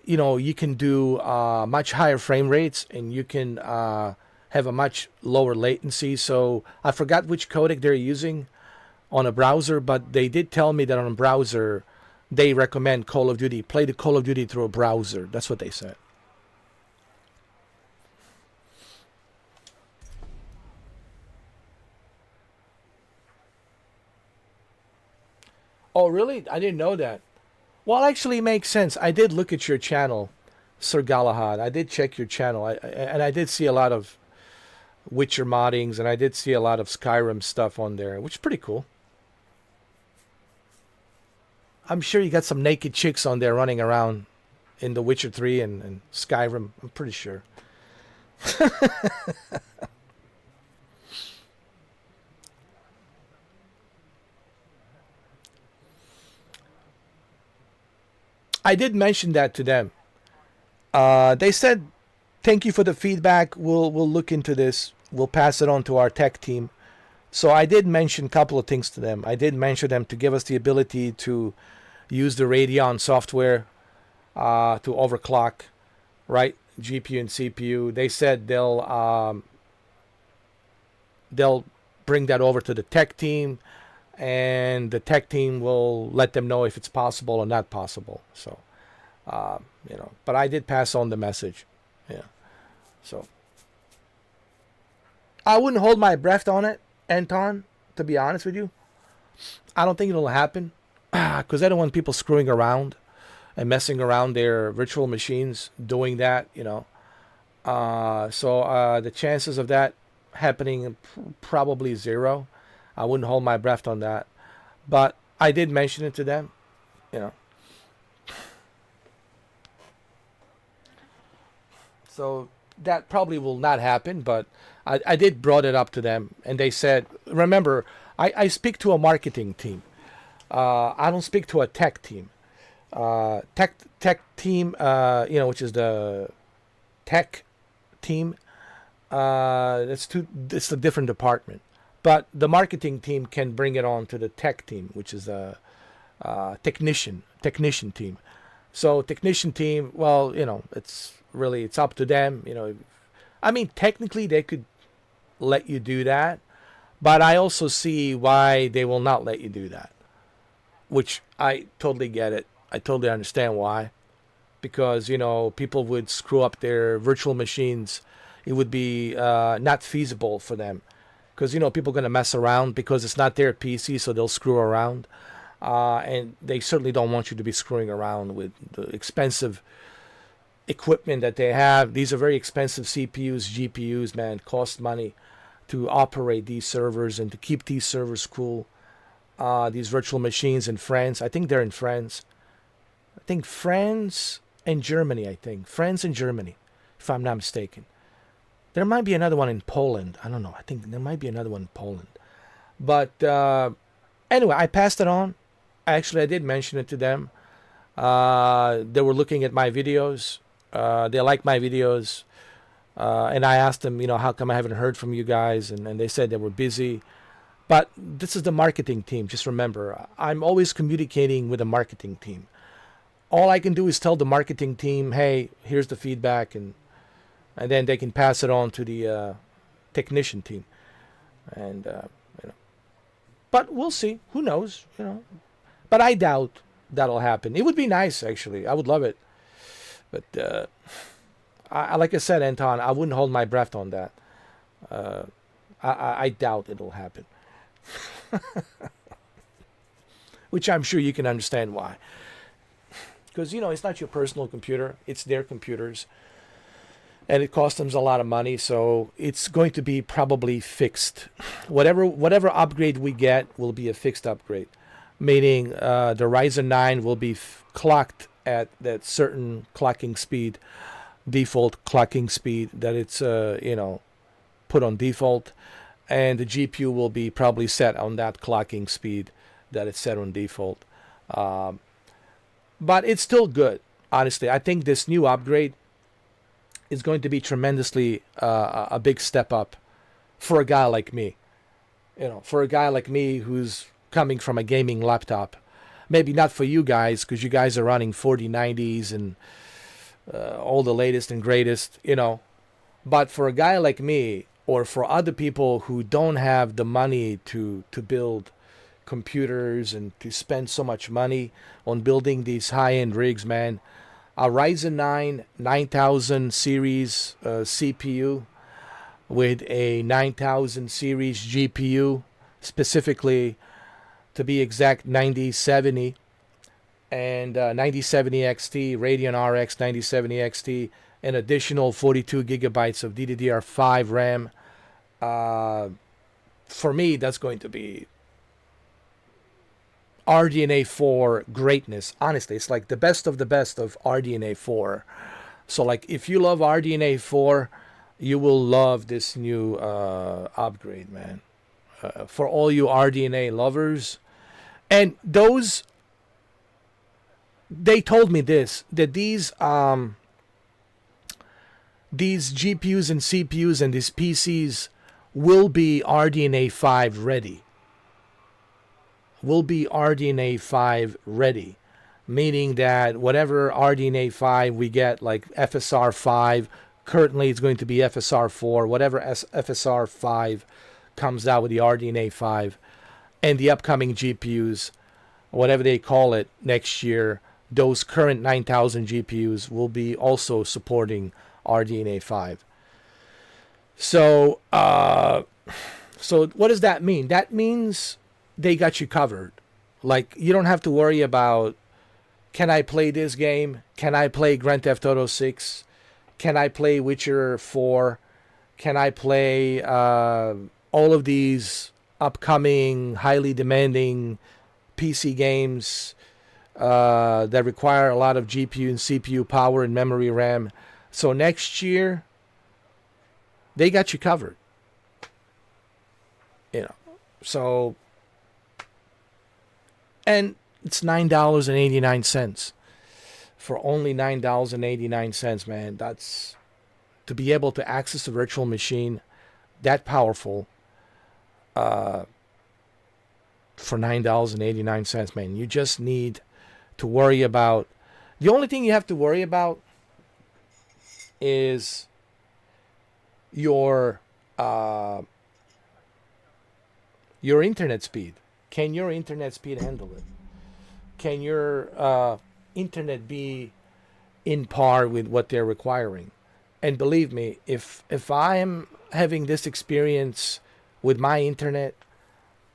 you know, you can do much higher frame rates, and you can have a much lower latency. So I forgot which codec they're using on a browser, but they did tell me that on a browser they recommend Call of Duty. Play the Call of Duty through a browser. That's what they said. Oh, really? I didn't know that. Well, actually, it makes sense. I did look at your channel, Sir Galahad. I did check your channel, and I did see a lot of Witcher moddings, and I did see a lot of Skyrim stuff on there, which is pretty cool. I'm sure you got some naked chicks on there running around in The Witcher 3 and Skyrim. I'm pretty sure. I did mention that to them. They said, "Thank you for the feedback. We'll look into this. We'll pass it on to our tech team." So I did mention a couple of things to them. I did mention them to give us the ability to use the Radeon software to overclock, right? GPU and CPU. They said they'll bring that over to the tech team, and the tech team will let them know if it's possible or not possible. So, but I did pass on the message. Yeah. So I wouldn't hold my breath on it, Anton, to be honest with you. I don't think it'll happen because I don't want people screwing around and messing around their virtual machines doing that, So the chances of that happening probably zero. I wouldn't hold my breath on that. But I did mention it to them, So that probably will not happen, but I did brought it up to them, and they said, remember, I speak to a marketing team. I don't speak to a tech team. Tech team, which is the tech team. It's a different department. But the marketing team can bring it on to the tech team, which is a technician team. So technician team, well, it's up to them. I mean, technically they could let you do that, but I also see why they will not let you do that, which I totally get it. I totally understand why, because people would screw up their virtual machines. It would be not feasible for them, because people are going to mess around because it's not their PC, so they'll screw around, and they certainly don't want you to be screwing around with the expensive equipment that they have. These are very expensive CPUs, GPUs, man. Cost money to operate these servers and to keep these servers cool. These virtual machines in France. I think they're in France. I think France and Germany. France and Germany, if I'm not mistaken. There might be another one in Poland. I don't know. I think there might be another one in Poland. But anyway, I passed it on. Actually, I did mention it to them. They were looking at my videos. They like my videos. And I asked them, how come I haven't heard from you guys? And they said they were busy. But this is the marketing team. Just remember, I'm always communicating with the marketing team. All I can do is tell the marketing team, hey, here's the feedback, and then they can pass it on to the technician team. And, but we'll see. Who knows, But I doubt that'll happen. It would be nice, actually. I would love it. But like I said, Anton, I wouldn't hold my breath on that. I doubt it'll happen. Which I'm sure you can understand why. Because, it's not your personal computer. It's their computers. And it costs them a lot of money. So it's going to be probably fixed. Whatever upgrade we get will be a fixed upgrade. Meaning the Ryzen 9 will be clocked at that certain clocking speed, default clocking speed that it's, put on default. And the GPU will be probably set on that clocking speed that it's set on default. But it's still good, honestly. I think this new upgrade is going to be tremendously a big step up for a guy like me. For a guy like me who's coming from a gaming laptop. Maybe not for you guys, because you guys are running 4090s and all the latest and greatest, But for a guy like me, or for other people who don't have the money to build computers and to spend so much money on building these high-end rigs, man, a Ryzen 9 9000 series CPU with a 9000 series GPU, specifically, to be exact, 9070 and 9070 XT, Radeon RX 9070 XT, an additional 42 gigabytes of DDR5 RAM, For me, that's going to be RDNA 4 greatness. Honestly, it's like the best of RDNA 4. So like if you love RDNA 4, you will love this new upgrade, man. For all you RDNA lovers, and those, they told me this, that these GPUs and CPUs and these PCs will be RDNA 5 ready. Will be RDNA 5 ready, meaning that whatever RDNA 5 we get, like FSR 5, currently it's going to be FSR 4, whatever FSR 5 comes out with the RDNA 5, and the upcoming GPUs, whatever they call it next year, those current 9000 GPUs will be also supporting RDNA 5. So, so what does that mean? That means they got you covered. Like, you don't have to worry about, can I play this game? Can I play Grand Theft Auto 6? Can I play Witcher 4? Can I play all of these upcoming, highly demanding PC games that require a lot of GPU and CPU power and memory RAM? So next year, they got you covered. You know, so, and it's $9.89 for only $9.89, man. That's, to be able to access a virtual machine that powerful for $9.89, man. You just need to worry about, the only thing you have to worry about is your internet speed. Can your internet speed handle it? Can your internet be in par with what they're requiring? And believe me, if I'm having this experience with my internet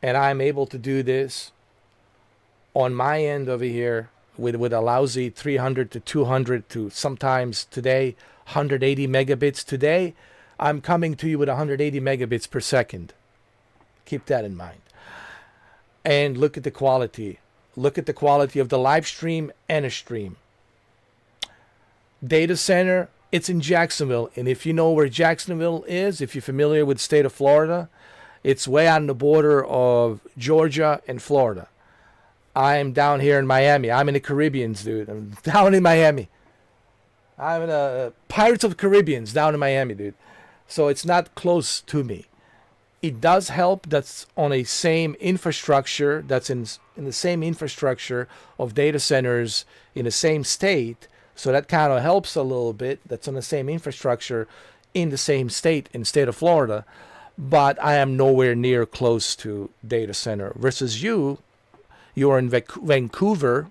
and I'm able to do this on my end over here with a lousy 300 to 200 to sometimes today 180 megabits today, I'm coming to you with 180 megabits per second. Keep that in mind. And look at the quality. Look at the quality of the live stream and a stream. Data center, it's in Jacksonville. And if you know where Jacksonville is, if you're familiar with the state of Florida, it's way on the border of Georgia and Florida. I'm down here in Miami. I'm in the Caribbean, dude. I'm down in Miami. I'm in a Pirates of the Caribbean down in Miami, dude. So it's not close to me. It does help that's on a same infrastructure, that's in the same infrastructure of data centers in the same state. So that kind of helps a little bit. That's on the same infrastructure in the same state, in the state of Florida. But I am nowhere near close to data center. Versus you are in Vancouver,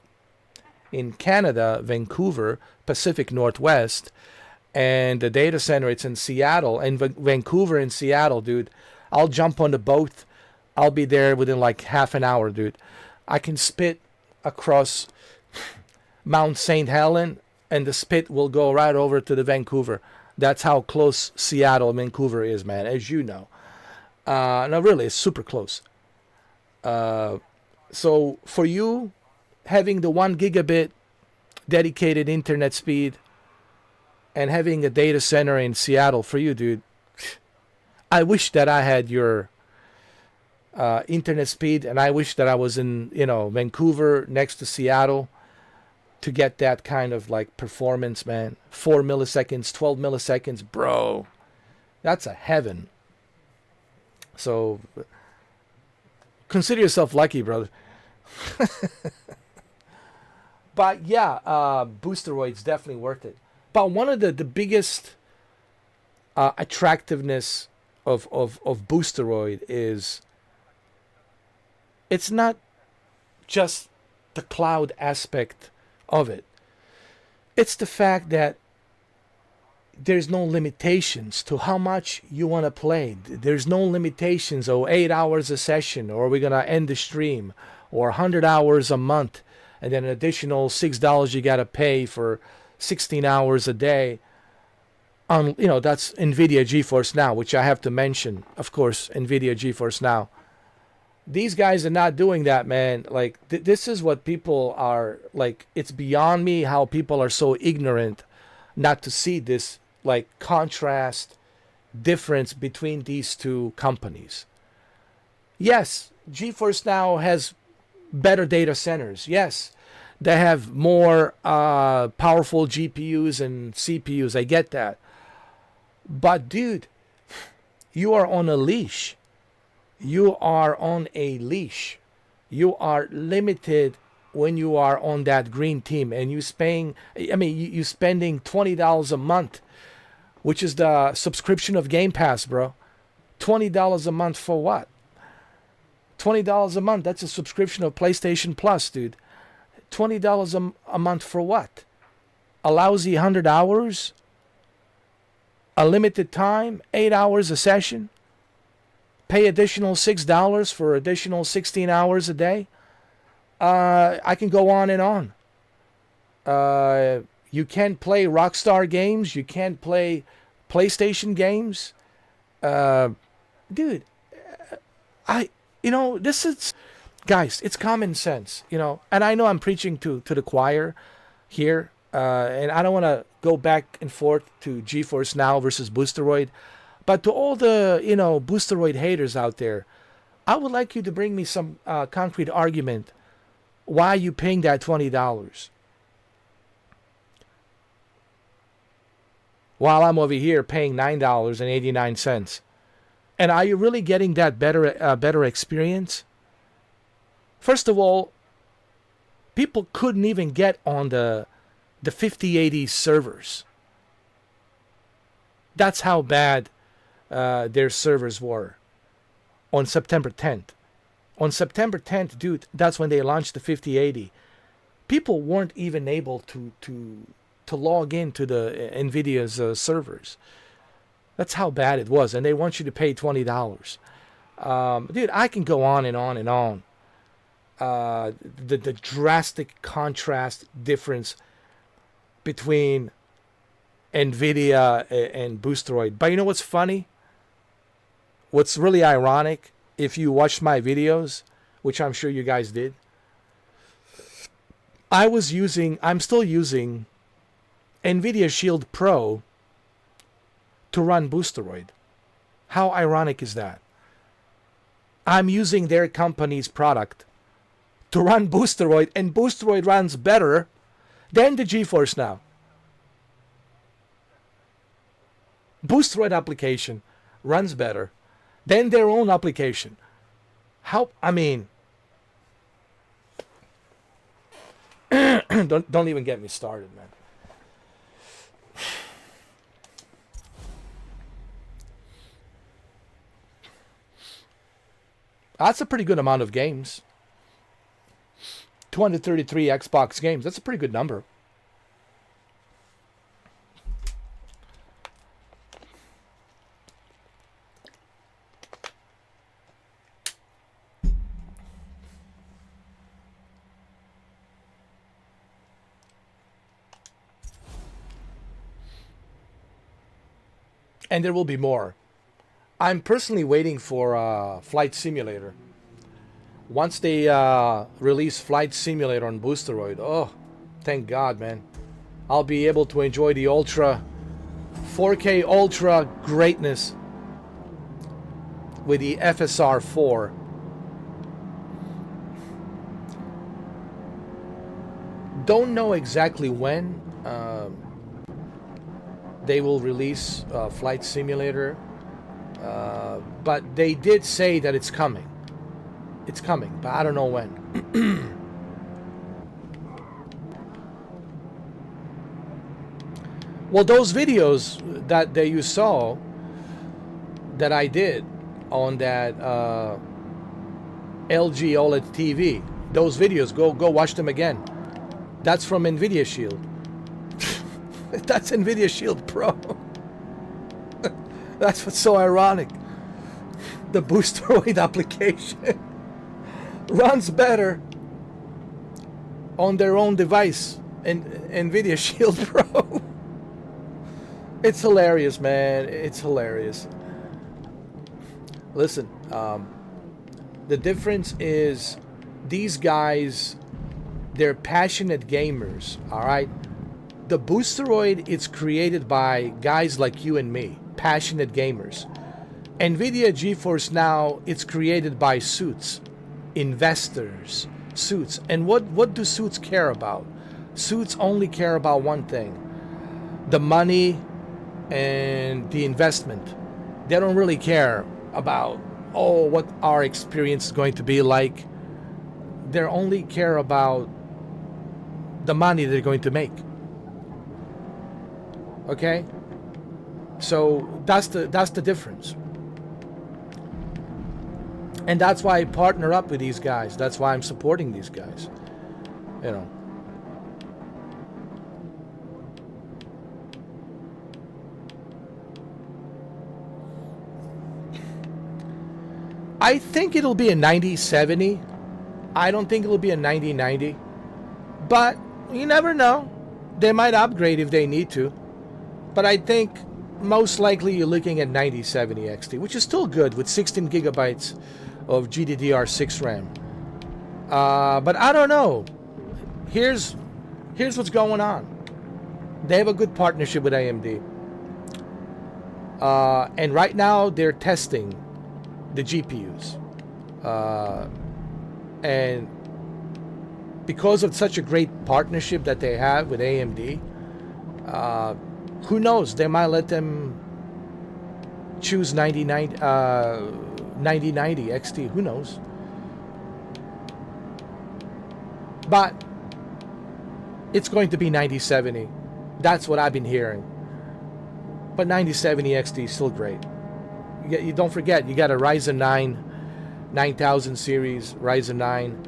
in Canada, Vancouver, Pacific Northwest. And the data center, it's in Seattle. And Vancouver and Seattle, dude, I'll jump on the boat. I'll be there within like half an hour, dude. I can spit across Mount St. Helens, and the spit will go right over to the Vancouver. That's how close Seattle and Vancouver is, man, as you know. No, really, it's super close. So for you, having the 1 gigabit dedicated internet speed and having a data center in Seattle, for you, dude, I wish that I had your internet speed, and I wish that I was in, Vancouver next to Seattle to get that kind of like performance, man. 4 milliseconds, 12 milliseconds, bro. That's a heaven. So consider yourself lucky, brother. But yeah, Boosteroid's definitely worth it. But one of the biggest attractiveness of Boosteroid is it's not just the cloud aspect of it. It's the fact that there's no limitations to how much you want to play. There's no limitations, 8 hours a session, or we're going to end the stream, or 100 hours a month, and then an additional $6 you got to pay for 16 hours a day. on, that's NVIDIA GeForce Now, which I have to mention, of course, NVIDIA GeForce Now. These guys are not doing that, man. Like, this is what people are, like, it's beyond me how people are so ignorant not to see this, like, contrast difference between these two companies. Yes, GeForce Now has better data centers. Yes, they have more powerful GPUs and CPUs. I get that. But, dude, you are on a leash. You are on a leash. You are limited when you are on that green team, and you spending $20 a month, which is the subscription of Game Pass, bro. $20 a month for what? $20 a month, that's a subscription of PlayStation Plus, dude. $20 a month for what? A lousy 100 hours? A limited time? 8 hours a session? Pay additional $6 for additional 16 hours a day? I can go on and on. You can't play Rockstar games. You can't play PlayStation games. Dude, this is, guys, it's common sense, and I know I'm preaching to the choir here, and I don't want to go back and forth to GeForce Now versus Boosteroid, but to all the, Boosteroid haters out there, I would like you to bring me some concrete argument. Why are you paying that $20? While I'm over here paying $9.89. And are you really getting that better experience? First of all, people couldn't even get on the 5080 servers. That's how bad their servers were on September 10th. On September 10th, dude, that's when they launched the 5080. People weren't even able to log into the NVIDIA's servers. That's how bad it was, and they want you to pay $20. Dude, I can go on and on and on. The drastic contrast difference between NVIDIA and Boosteroid. But you know what's funny? What's really ironic, if you watched my videos, which I'm sure you guys did, I'm still using NVIDIA Shield Pro to run Boosteroid. How ironic is that? I'm using their company's product to run Boosteroid, and Boosteroid runs better than the GeForce Now. Boosteroid application runs better than their own application. Don't even get me started, man. That's a pretty good amount of games. 233 Xbox games. That's a pretty good number. And there will be more. I'm personally waiting for Flight Simulator. Once they release Flight Simulator on Boosteroid, oh, thank God, man. I'll be able to enjoy the 4K Ultra greatness with the FSR 4. Don't know exactly when they will release Flight Simulator, but they did say that it's coming. It's coming, but I don't know when. Well, those videos that you saw that I did on that LG OLED TV, those videos, go watch them again. That's from NVIDIA Shield. That's NVIDIA Shield Pro. That's what's so ironic. The Boosteroid application runs better on their own device, NVIDIA Shield Pro. It's hilarious, man. It's hilarious. Listen, the difference is these guys, they're passionate gamers, all right? The Boosteroid is created by guys like you and me, passionate gamers. NVIDIA GeForce Now, it's created by suits, investors, suits. And what do suits care about? Suits only care about one thing: the money and the investment. They don't really care about, oh, what our experience is going to be like. They only care about the money they're going to make. Okay? So that's the difference. And that's why I partner up with these guys. That's why I'm supporting these guys. You know. I think it'll be a 9070. I don't think it'll be a 9090. But you never know. They might upgrade if they need to. But I think most likely you're looking at 9070 XT, which is still good with 16 gigabytes of GDDR6 RAM. But I don't know. Here's what's going on. They have a good partnership with AMD. And right now they're testing the GPUs. And because of such a great partnership that they have with AMD, who knows? They might let them choose 9090 XT. Who knows? But it's going to be 9070. That's what I've been hearing. But 9070 XT is still great. You don't forget, you got a Ryzen 9 9000 series, Ryzen 9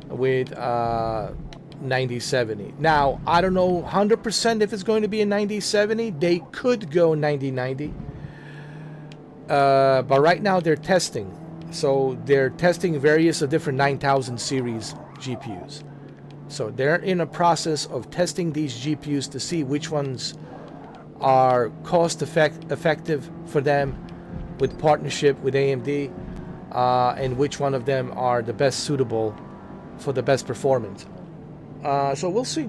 with 9070. Now, I don't know 100% if it's going to be a 9070. They could go 9090. But right now they're testing. So they're testing various different 9000 series GPUs. So they're in a process of testing these GPUs to see which ones are cost effective for them with partnership with AMD, and which one of them are the best suitable for the best performance. So we'll see.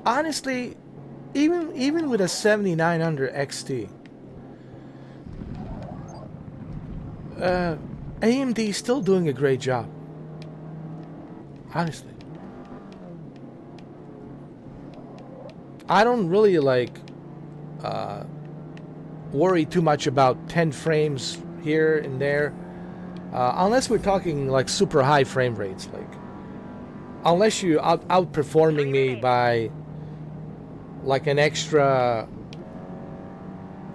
Honestly, even with a 7900 XT, AMD is still doing a great job. Honestly, I don't really worry too much about 10 frames here and there, unless we're talking like super high frame rates, unless you outperforming me by like an extra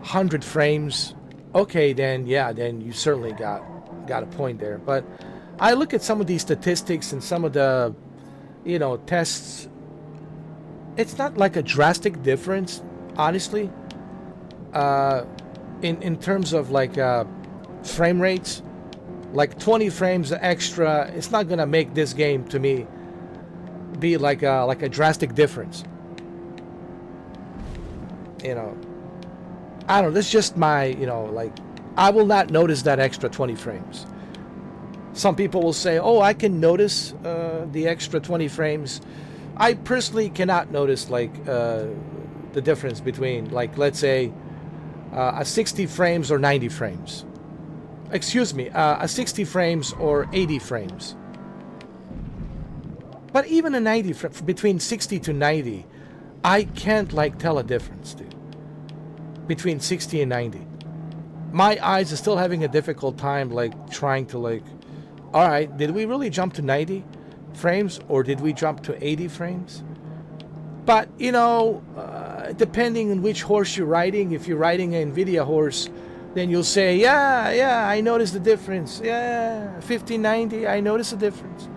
100 frames. Okay, then yeah, then you certainly got a point there. But I look at some of these statistics and some of the tests. It's not like a drastic difference, honestly, in terms of frame rates. Like 20 frames extra, it's not gonna make this game to me be like a drastic difference. I don't know, that's just my, I will not notice that extra 20 frames. Some people will say, oh, I can notice the extra 20 frames. I personally cannot notice the difference between, let's say, a 60 frames or 90 frames. Excuse me, a 60 frames or 80 frames. But even a 90, between 60 to 90, I can't tell a difference, dude. Between 60 and 90. My eyes are still having a difficult time trying to all right, did we really jump to 90 frames or did we jump to 80 frames? But depending on which horse you're riding, if you're riding an NVIDIA horse, then you'll say, yeah, I noticed the difference. Yeah, 1590, I noticed the difference.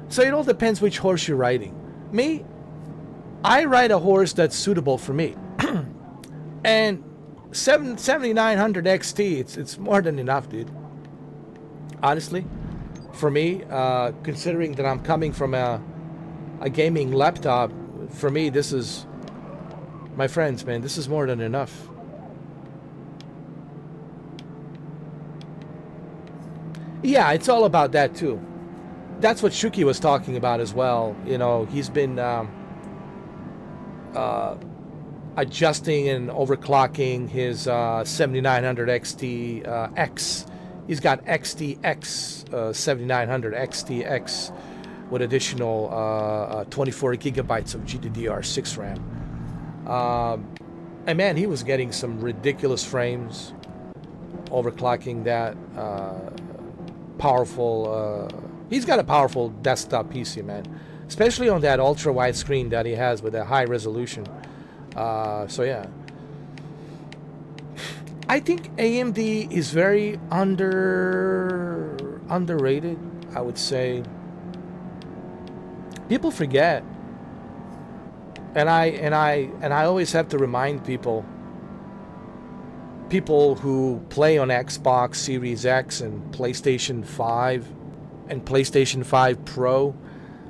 So it all depends which horse you're riding. Me, I ride a horse that's suitable for me. And 7900 XT, it's more than enough, dude. Honestly, for me, considering that I'm coming from a gaming laptop. For me, this is, my friends, man, this is more than enough. Yeah, it's all about that too. That's what Shuki was talking about as well. You know, he's been adjusting and overclocking his 7900 XT X. He's got XTX 7900 XTX with additional 24 gigabytes of GDDR6 RAM. And man, he was getting some ridiculous frames, overclocking that. Powerful. He's got a powerful desktop PC, man, especially on that ultra wide screen that he has with a high resolution. So yeah, I think AMD is very underrated. I would say people forget, and I always have to remind people who play on Xbox Series X and PlayStation 5 and PlayStation 5 Pro.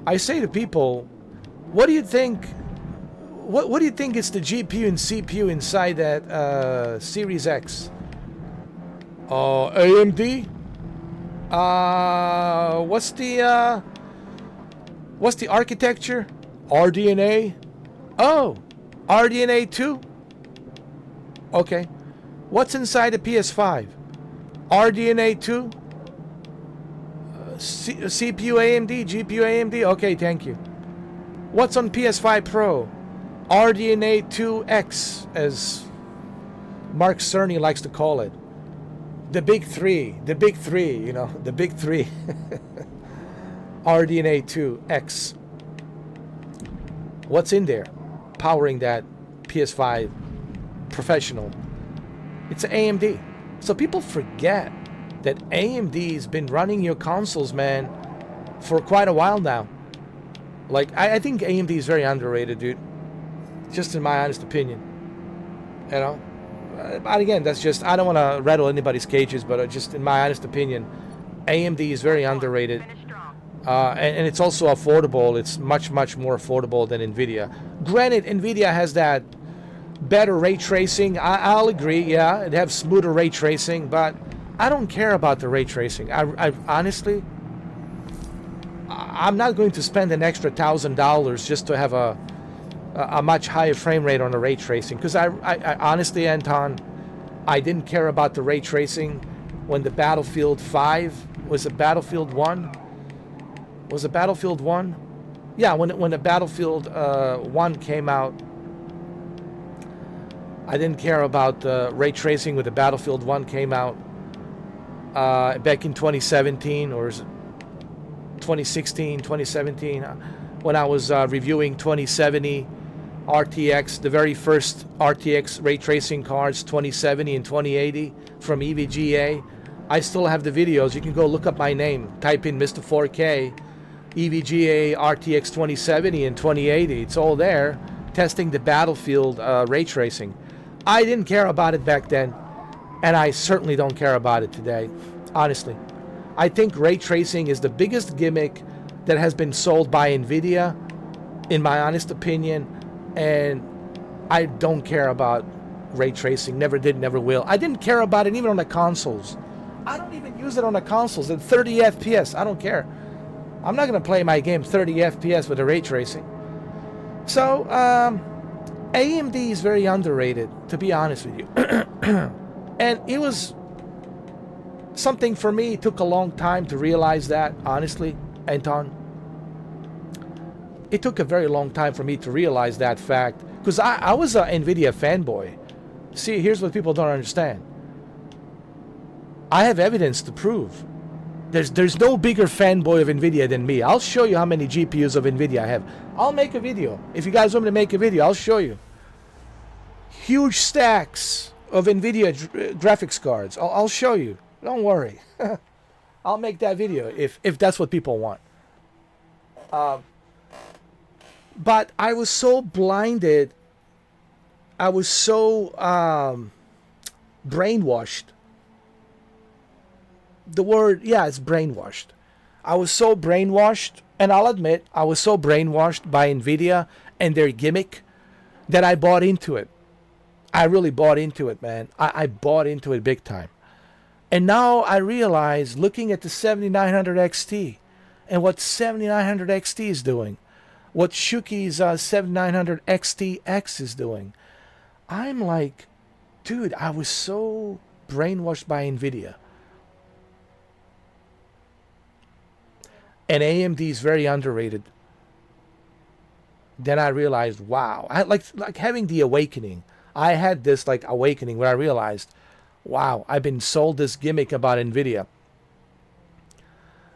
I say to people, what do you think? What do you think is the GPU and CPU inside that Series X? AMD. What's the architecture? RDNA. Oh, RDNA 2. Okay. What's inside the PS5? RDNA 2? CPU AMD, GPU AMD? Okay, thank you. What's on PS5 Pro? RDNA 2X, as Mark Cerny likes to call it. The big three, you know, the big three. RDNA 2X. What's in there powering that PS5 professional? It's AMD. So people forget that AMD's been running your consoles, man, for quite a while now. Like, I think AMD is very underrated, dude. Just in my honest opinion. You know? But again, that's just, I don't want to rattle anybody's cages, but just in my honest opinion, AMD is very underrated. And it's also affordable. It's much, much more affordable than NVIDIA. Granted, NVIDIA has that better ray tracing. I'll agree, yeah, it has smoother ray tracing, but I don't care about the ray tracing. I honestly, I'm not going to spend an extra $1,000 just to have a much higher frame rate on the ray tracing. Because I honestly, Anton, I didn't care about the ray tracing when the Battlefield 5 was a Battlefield 1. Was it Battlefield 1? Yeah, when the Battlefield 1 came out, I didn't care about ray tracing when the Battlefield 1 came out back in 2017, or is it 2016, 2017, when I was reviewing 2070 RTX, the very first RTX ray tracing cards, 2070 and 2080 from EVGA. I still have the videos. You can go look up my name, type in Mr. 4K, EVGA RTX 2070 and 2080. It's all there, testing the Battlefield ray tracing. I didn't care about it back then, and I certainly don't care about it today, honestly. I think ray tracing is the biggest gimmick that has been sold by NVIDIA, in my honest opinion, and I don't care about ray tracing. Never did, never will. I didn't care about it even on the consoles. I don't even use it on the consoles at 30 FPS. I don't care. I'm not going to play my game 30 FPS with the ray tracing. So, AMD is very underrated, to be honest with you. And it was something for me. It took a long time to realize that, honestly, Anton. It took a very long time for me to realize that fact, because I was an NVIDIA fanboy. See, here's what people don't understand. I have evidence to prove. There's no bigger fanboy of NVIDIA than me. I'll show you how many GPUs of NVIDIA I have. I'll make a video. If you guys want me to make a video, I'll show you. Huge stacks of NVIDIA graphics cards. I'll show you. Don't worry. I'll make that video if that's what people want. But I was so blinded. I was so brainwashed. The word, yeah, it's brainwashed. I was so brainwashed, and I'll admit, I was so brainwashed by NVIDIA and their gimmick that I bought into it. I really bought into it, man. I bought into it big time. And now I realize, looking at the 7900 XT and what 7900 XT is doing, what Shuki's 7900 XTX is doing, I'm like, dude, I was so brainwashed by NVIDIA. And AMD is very underrated. Then I realized, wow, I like having the awakening. I had this like awakening where I realized, wow, I've been sold this gimmick about NVIDIA.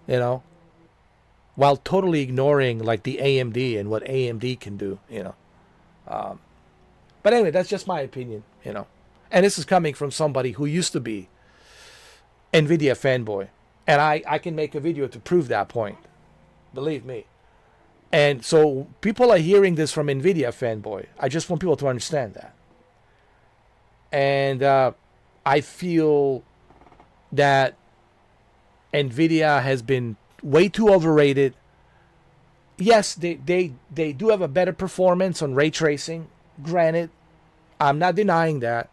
You know, while totally ignoring like the AMD and what AMD can do, you know. But anyway, that's just my opinion, you know. And this is coming from somebody who used to be NVIDIA fanboy. And I can make a video to prove that point. Believe me. And so people are hearing this from NVIDIA fanboy. I just want people to understand that. And I feel that NVIDIA has been way too overrated. Yes, they do have a better performance on ray tracing. Granted, I'm not denying that.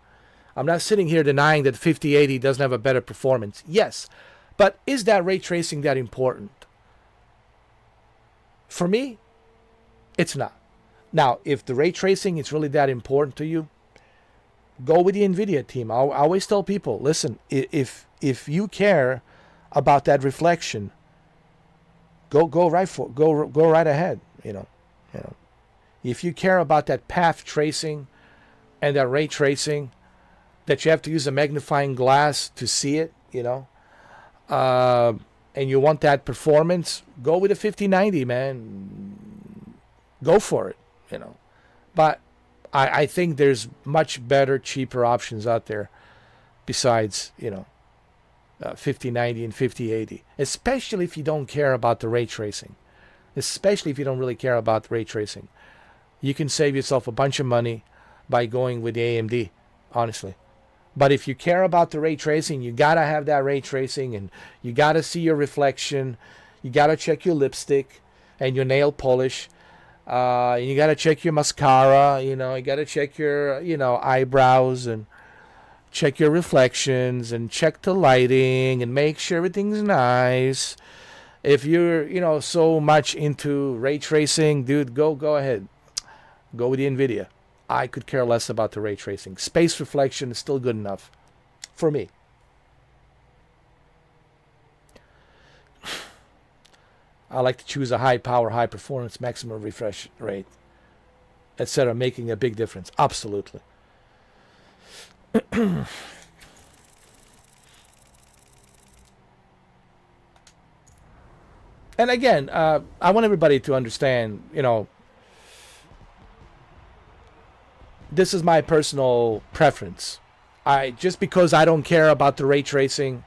I'm not sitting here denying that 5080 doesn't have a better performance. Yes, but is that ray tracing that important? For me, it's not. Now, if the ray tracing is really that important to you, go with the NVIDIA team. I always tell people, listen, if you care about that reflection, go right ahead. You know. If you care about that path tracing and that ray tracing, that you have to use a magnifying glass to see it, you know, and you want that performance, go with a 5090, man. Go for it, you know. But I think there's much better, cheaper options out there besides, you know, 5090 and 5080, especially if you don't care about the ray tracing. Especially if you don't really care about the ray tracing. You can save yourself a bunch of money by going with the AMD, honestly. But if you care about the ray tracing, you got to have that ray tracing, and you got to see your reflection. You got to check your lipstick and your nail polish. You got to check your mascara, you know, you got to check your, you know, eyebrows, and check your reflections, and check the lighting, and make sure everything's nice. If you're, you know, so much into ray tracing, dude, go ahead. Go with the NVIDIA. I could care less about the ray tracing. Space reflection is still good enough for me. I like to choose a high power, high performance, maximum refresh rate, etc., making a big difference. Absolutely. And again, I want everybody to understand, you know, this is my personal preference. Just because I don't care about the ray tracing,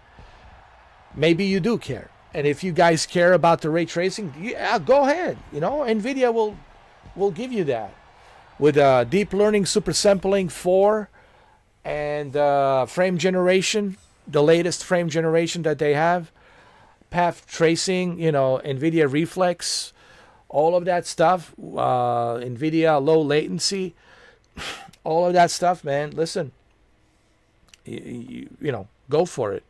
maybe you do care. And if you guys care about the ray tracing, yeah, go ahead. You know, NVIDIA will give you that with deep learning super sampling 4 and frame generation, the latest frame generation that they have, path tracing, you know, NVIDIA reflex, all of that stuff, NVIDIA low latency, all of that stuff, man. Listen, you know, go for it.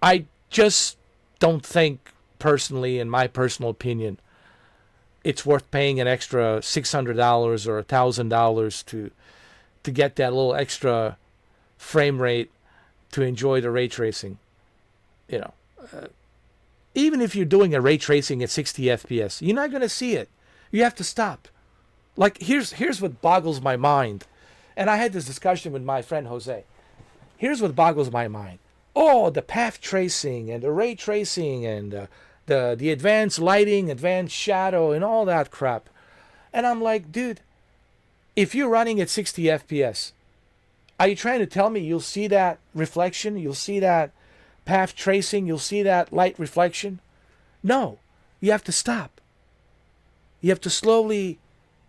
I just don't think, personally, in my personal opinion, it's worth paying an extra $600 or $1,000 to get that little extra frame rate to enjoy the ray tracing. You know, even if you're doing a ray tracing at 60 FPS, you're not going to see it. You have to stop. Like, here's what boggles my mind. And I had this discussion with my friend Jose. Here's what boggles my mind. Oh, the path tracing and the ray tracing and the advanced lighting, advanced shadow, and all that crap. And I'm like, dude, if you're running at 60 FPS, are you trying to tell me you'll see that reflection? You'll see that path tracing? You'll see that light reflection? No, you have to stop. You have to slowly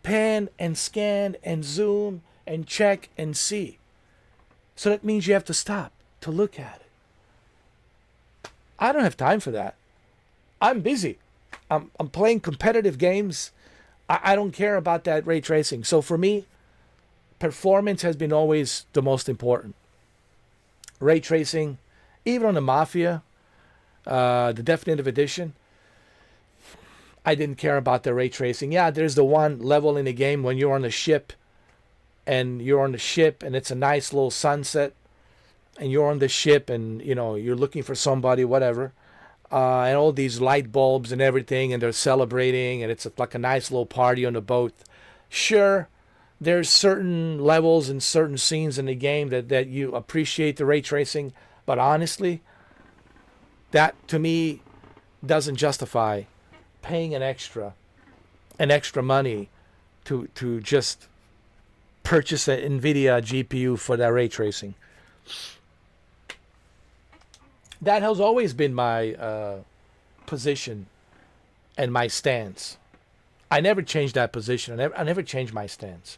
pan and scan and zoom and check and see. So that means you have to stop to look at it. I don't have time for that. I'm busy. I'm playing competitive games. I don't care about that ray tracing. So for me, performance has been always the most important. Ray tracing, even on the Mafia, the definitive edition, I didn't care about the ray tracing. Yeah, there's the one level in the game when you're on the ship, and it's a nice little sunset, and you're on the ship, and you're looking for somebody, whatever, and all these light bulbs and everything, and they're celebrating, and it's like a nice little party on the boat. Sure, there's certain levels and certain scenes in the game that you appreciate the ray tracing, but honestly, that to me doesn't justify paying an extra money to just purchase an NVIDIA GPU for that ray tracing. That has always been my position and my stance. I never changed that position. I never changed my stance.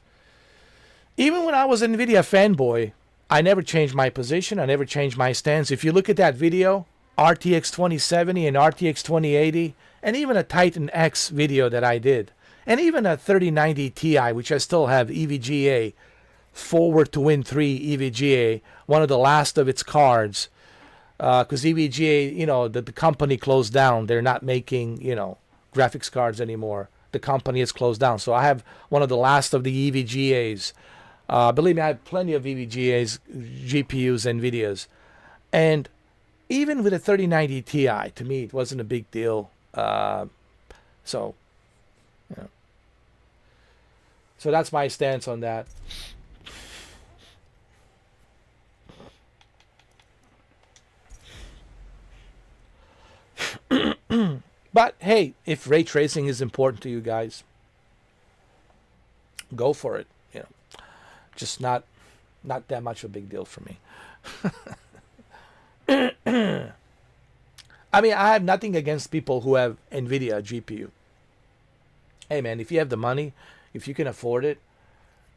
Even when I was an NVIDIA fanboy, I never changed my position. I never changed my stance. If you look at that video, RTX 2070 and RTX 2080, and even a Titan X video that I did, and even a 3090 Ti, which I still have EVGA, Forward to Win 3 EVGA, one of the last of its cards, because EVGA, the company closed down. They're not making, graphics cards anymore. The company is closed down. So I have one of the last of the EVGAs. Believe me, I have plenty of EVGAs, GPUs, NVIDIAs. And even with a 3090 Ti, to me, it wasn't a big deal. So that's my stance on that. But hey, if ray tracing is important to you guys, go for it. Just not that much of a big deal for me. I mean, I have nothing against people who have NVIDIA GPU. Hey man, if you have the money, if you can afford it,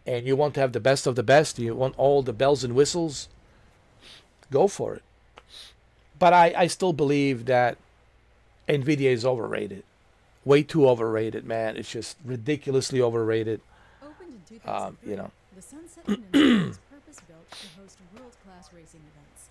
and you want to have the best of the best, you want all the bells and whistles, go for it. But I still believe that NVIDIA is overrated. Way too overrated, man. It's just ridiculously overrated. Opened in 2003, the Sunset Inn is purpose-built to host world-class racing events.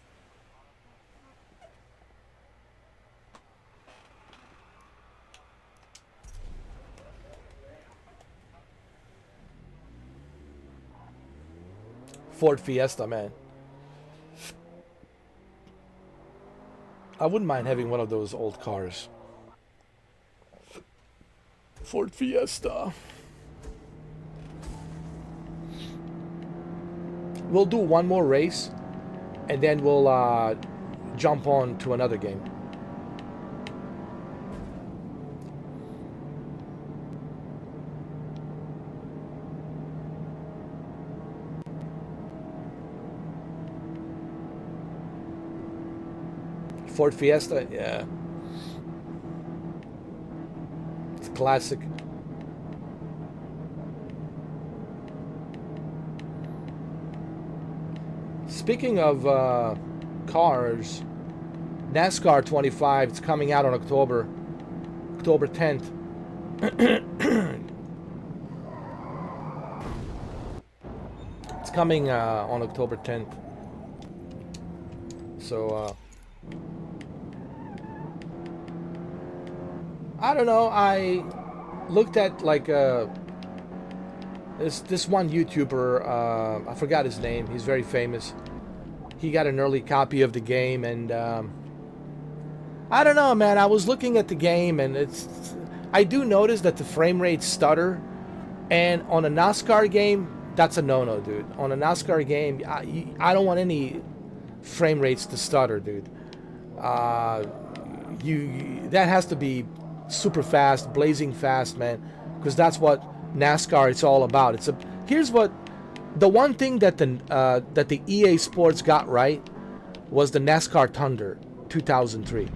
Ford Fiesta, man. I wouldn't mind having one of those old cars. Ford Fiesta. We'll do one more race, and then we'll jump on to another game. Ford Fiesta, yeah. It's classic. Speaking of cars, NASCAR 25, it's coming out on October 10th. It's coming on October 10th. So, I don't know. I looked at like this one YouTuber. I forgot his name. He's very famous. He got an early copy of the game, and I don't know, man. I was looking at the game, and I do notice that the frame rates stutter, and on a NASCAR game, that's a no-no, dude. On a NASCAR game, I don't want any frame rates to stutter, dude. That has to be super fast, blazing fast, man, because that's what NASCAR is all about. Here's what the one thing that the EA Sports got right was the NASCAR Thunder 2003. Do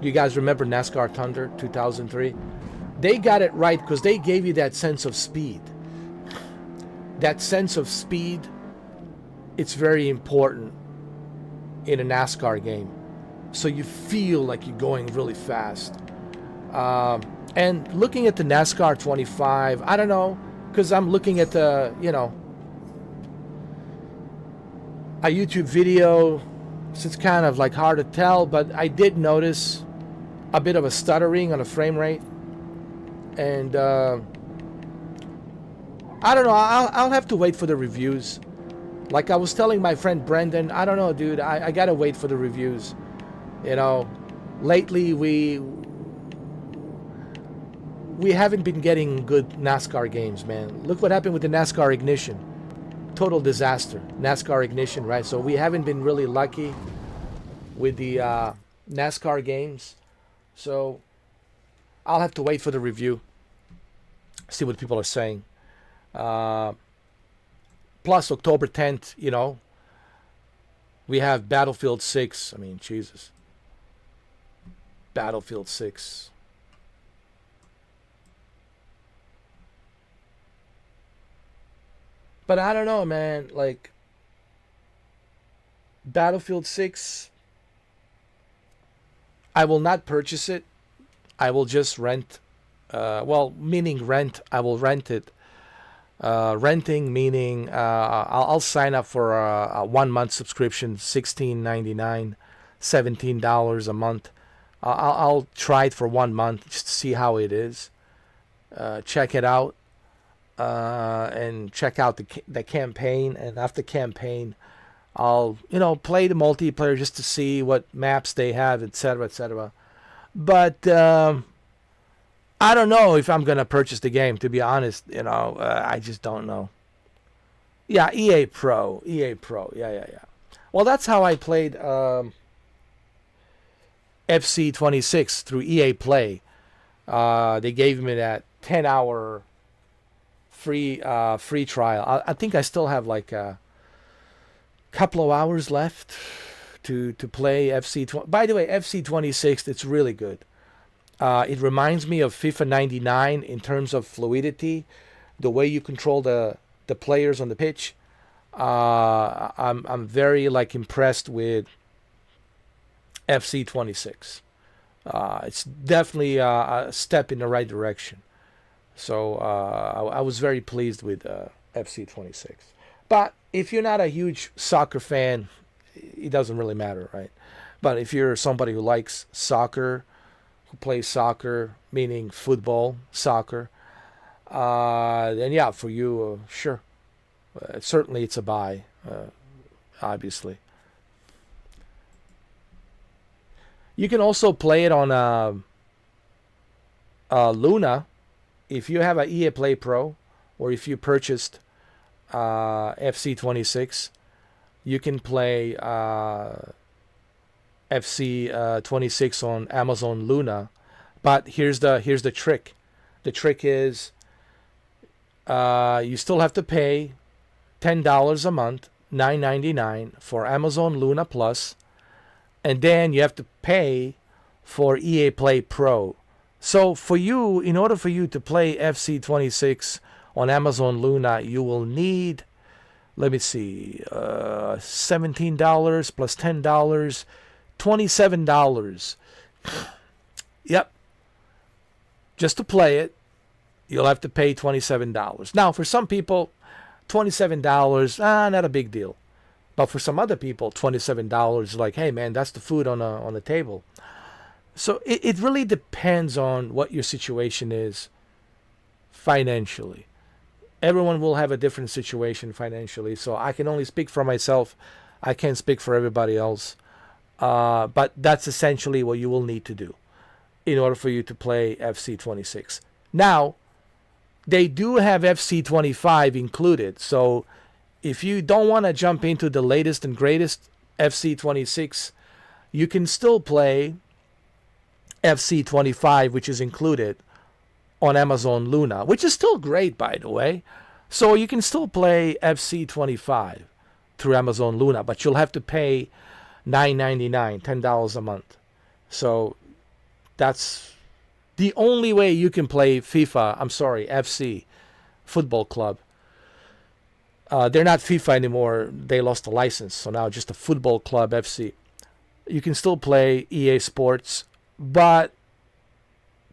you guys remember NASCAR Thunder 2003? They got it right because they gave you that sense of speed. That sense of speed, it's very important in a NASCAR game. so you feel like you're going really fast. And looking at the NASCAR 25, I don't know, because I'm looking at the, a YouTube video, so it's kind of like hard to tell, but I did notice a bit of a stuttering on the frame rate. And I don't know, I'll have to wait for the reviews. Like I was telling my friend Brendan, I don't know, dude, I gotta wait for the reviews. Lately we haven't been getting good NASCAR games, man. Look what happened with the NASCAR Ignition. Total disaster. NASCAR Ignition, right? So we haven't been really lucky with the NASCAR games. So I'll have to wait for the review. See what people are saying. Plus October 10th, we have Battlefield 6. I mean, Jesus. Battlefield 6. But I don't know, man. Like, Battlefield 6, I will not purchase it. I will just rent. Meaning rent. I will rent it. Renting meaning I'll sign up for a 1 month subscription, $16.99, $17 a month. I'll try it for 1 month just to see how it is. Check it out. And check out the campaign, and after campaign I'll play the multiplayer just to see what maps they have, etc., etc. But I don't know if I'm gonna purchase the game, to be honest. I just don't know. Yeah, EA Pro, yeah. Well, that's how I played FC26 through EA Play. They gave me that 10-hour free trial. I think I still have like a couple of hours left to play FC20. By the way, FC26, it's really good. It reminds me of FIFA 99 in terms of fluidity, the way you control the players on the pitch. I'm very impressed with FC26. It's definitely a step in the right direction. So I was very pleased with FC26. But if you're not a huge soccer fan, it doesn't really matter, right? But if you're somebody who likes soccer, who plays soccer, meaning football, soccer, then yeah, for you, sure. Certainly it's a buy, obviously. You can also play it on Luna. If you have a EA Play Pro, or if you purchased FC26, you can play FC26 on Amazon Luna. But here's the trick. The trick is you still have to pay $10 a month, $9.99 for Amazon Luna Plus, and then you have to pay for EA Play Pro. So for you, in order for you to play FC26 on Amazon Luna, you will need, let me see, $17 plus $10, $27. Yep. Just to play it, you'll have to pay $27. Now, for some people, $27, not a big deal. But for some other people, $27 is like, hey man, that's the food on the table. So it really depends on what your situation is financially. Everyone will have a different situation financially. So I can only speak for myself. I can't speak for everybody else. But that's essentially what you will need to do in order for you to play FC26. Now, they do have FC25 included. So if you don't want to jump into the latest and greatest FC26, you can still play FC25, which is included on Amazon Luna, which is still great, by the way. So you can still play FC25 through Amazon Luna, but you'll have to pay $9.99, $10 a month. So that's the only way you can play FC Football Club. They're not FIFA anymore. They lost the license, so now just a Football Club FC. You can still play EA Sports, but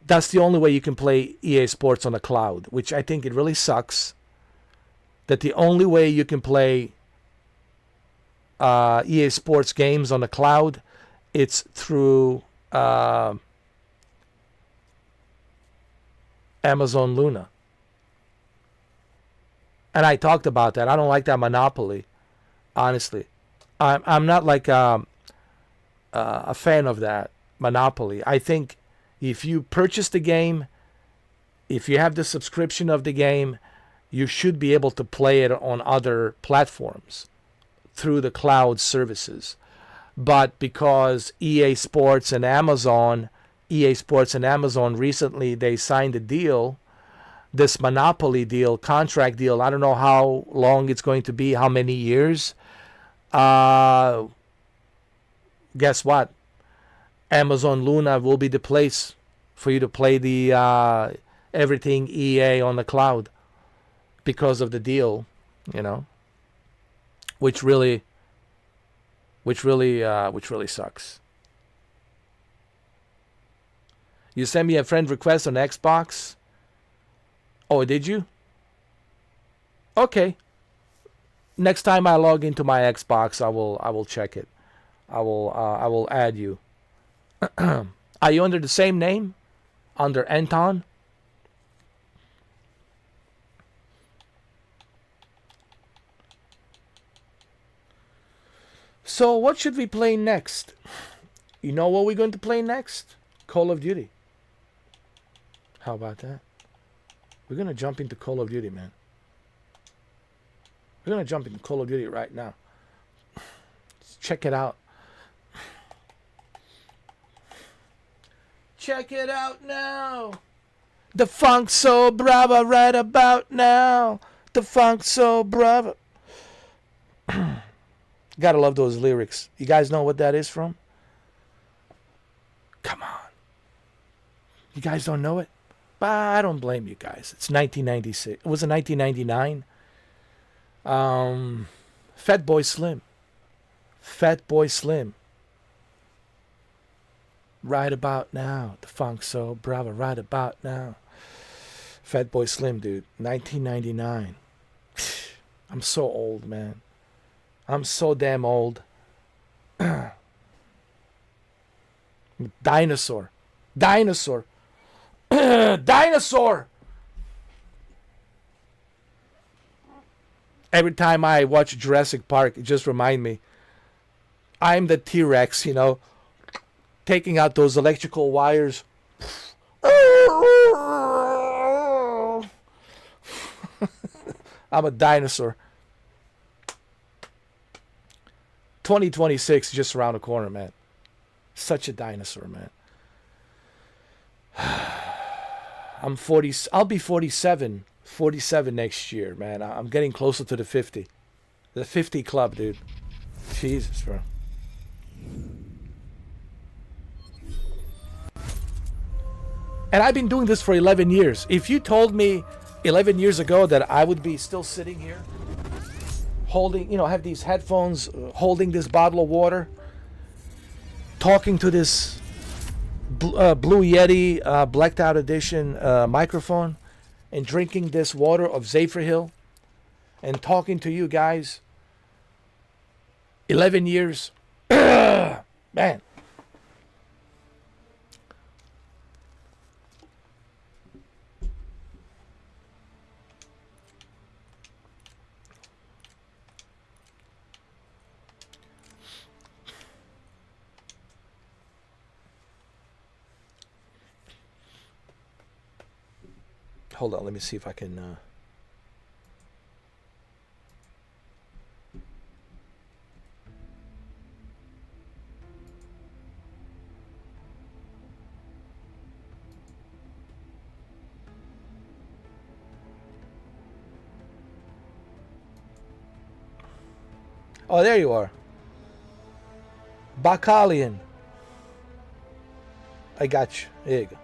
that's the only way you can play EA Sports on the cloud, which I think it really sucks. That the only way you can play EA Sports games on the cloud, it's through Amazon Luna. And I talked about that. I don't like that monopoly, honestly. I'm not like a fan of that monopoly. I think if you purchase the game, if you have the subscription of the game, you should be able to play it on other platforms through the cloud services. But because EA Sports and Amazon recently, they signed a deal, this monopoly deal, contract deal. I don't know how long it's going to be, how many years. Guess what? Amazon Luna will be the place for you to play the everything EA on the cloud because of the deal, which really sucks. You sent me a friend request on Xbox. Oh, did you? Okay. Next time I log into my Xbox, I will check it. I will add you. Are you under the same name? Under Anton? So what should we play next? You know what we're going to play next? Call of Duty. How about that? We're going to jump into Call of Duty, man. We're going to jump into Call of Duty right now. Let's check it out. Check it out now. The Funk So Brava right about now. The Funk So Brava. Gotta love those lyrics. You guys know what that is from? Come on. You guys don't know it? But I don't blame you guys. It's 1996. Was it 1999? Fatboy Slim. Fatboy Slim. Right about now. The Funk So Brava right about now. Fatboy Slim, dude. 1999. I'm so old, man. I'm so damn old. Dinosaur. Dinosaur. Dinosaur! Every time I watch Jurassic Park, it just reminds me. I'm the T-Rex, taking out those electrical wires. I'm a dinosaur. 2026 just around the corner, man. Such a dinosaur, man. I'm 40. I'll be 47 next year, man. I'm getting closer to the 50. The 50 club, dude. Jesus, bro. And I've been doing this for 11 years. If you told me 11 years ago that I would be still sitting here holding, have these headphones, holding this bottle of water, talking to this Blue Yeti blacked out edition microphone, and drinking this water of Zephyr Hill, and talking to you guys, 11 years, man. Hold on, let me see if I can... Oh, there you are. Bacalian. I got you. There you go.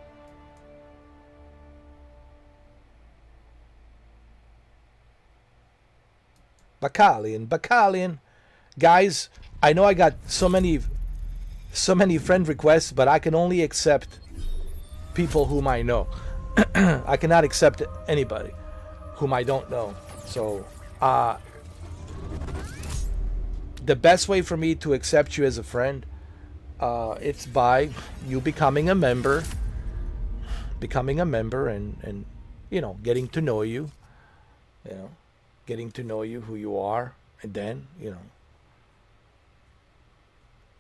Bacalian. Guys, I know I got so many so many friend requests, but I can only accept people whom I know. I cannot accept anybody whom I don't know. So, the best way for me to accept you as a friend, it's by you becoming a member, and getting to know you, you know, getting to know you who you are, and then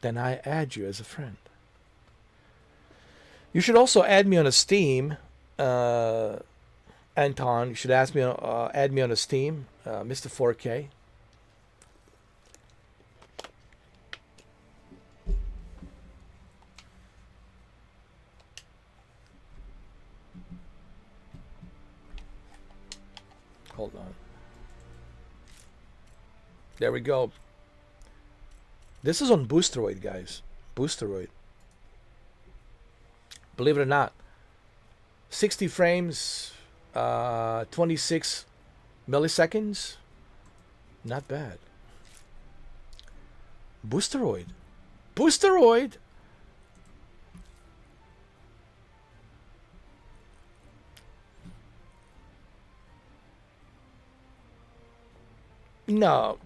then I add you as a friend. You should also add me on a Steam, Anton. You should add me on a Steam, Mr. 4K. Hold on. There we go. This is on Boosteroid, guys. Boosteroid. Believe it or not, 60 frames, 26 milliseconds. Not bad. Boosteroid. Boosteroid. No.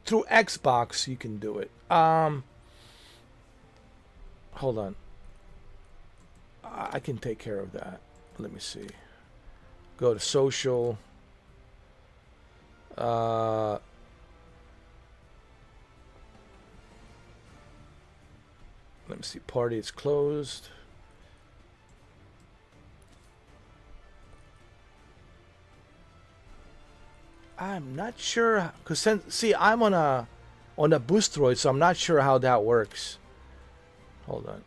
Through Xbox you can do it. Hold on. I can take care of that. Let me see. Go to social. Let me see. Party is closed. I'm not sure, cause see, I'm on a Boosteroid, so I'm not sure how that works. Hold on.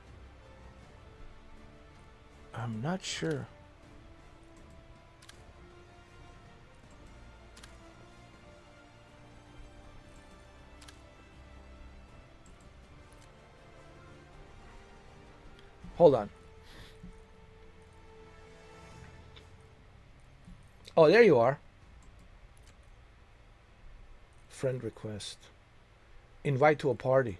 I'm not sure. Hold on. Oh, there you are. Friend request. Invite to a party.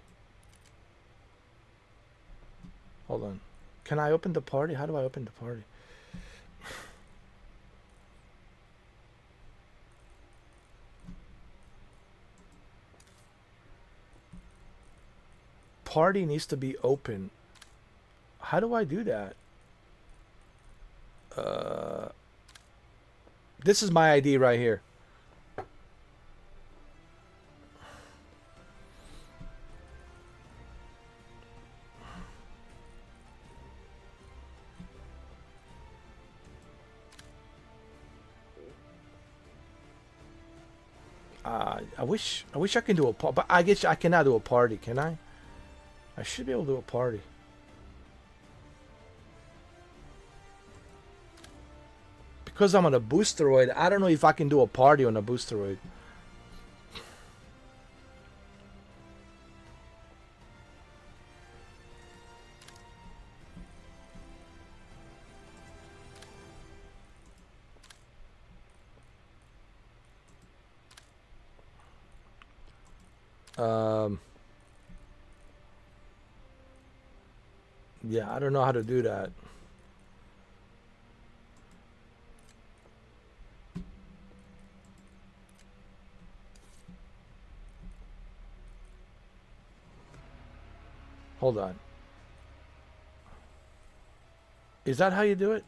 Hold on. Can I open the party? How do I open the party? Party needs to be open. How do I do that? This is my ID right here. I wish I can do a party, but I guess I cannot do a party, can I? I should be able to do a party. Because I'm on a Boosteroid, I don't know if I can do a party on a Boosteroid. Yeah, I don't know how to do that. Hold on. Is that how you do it?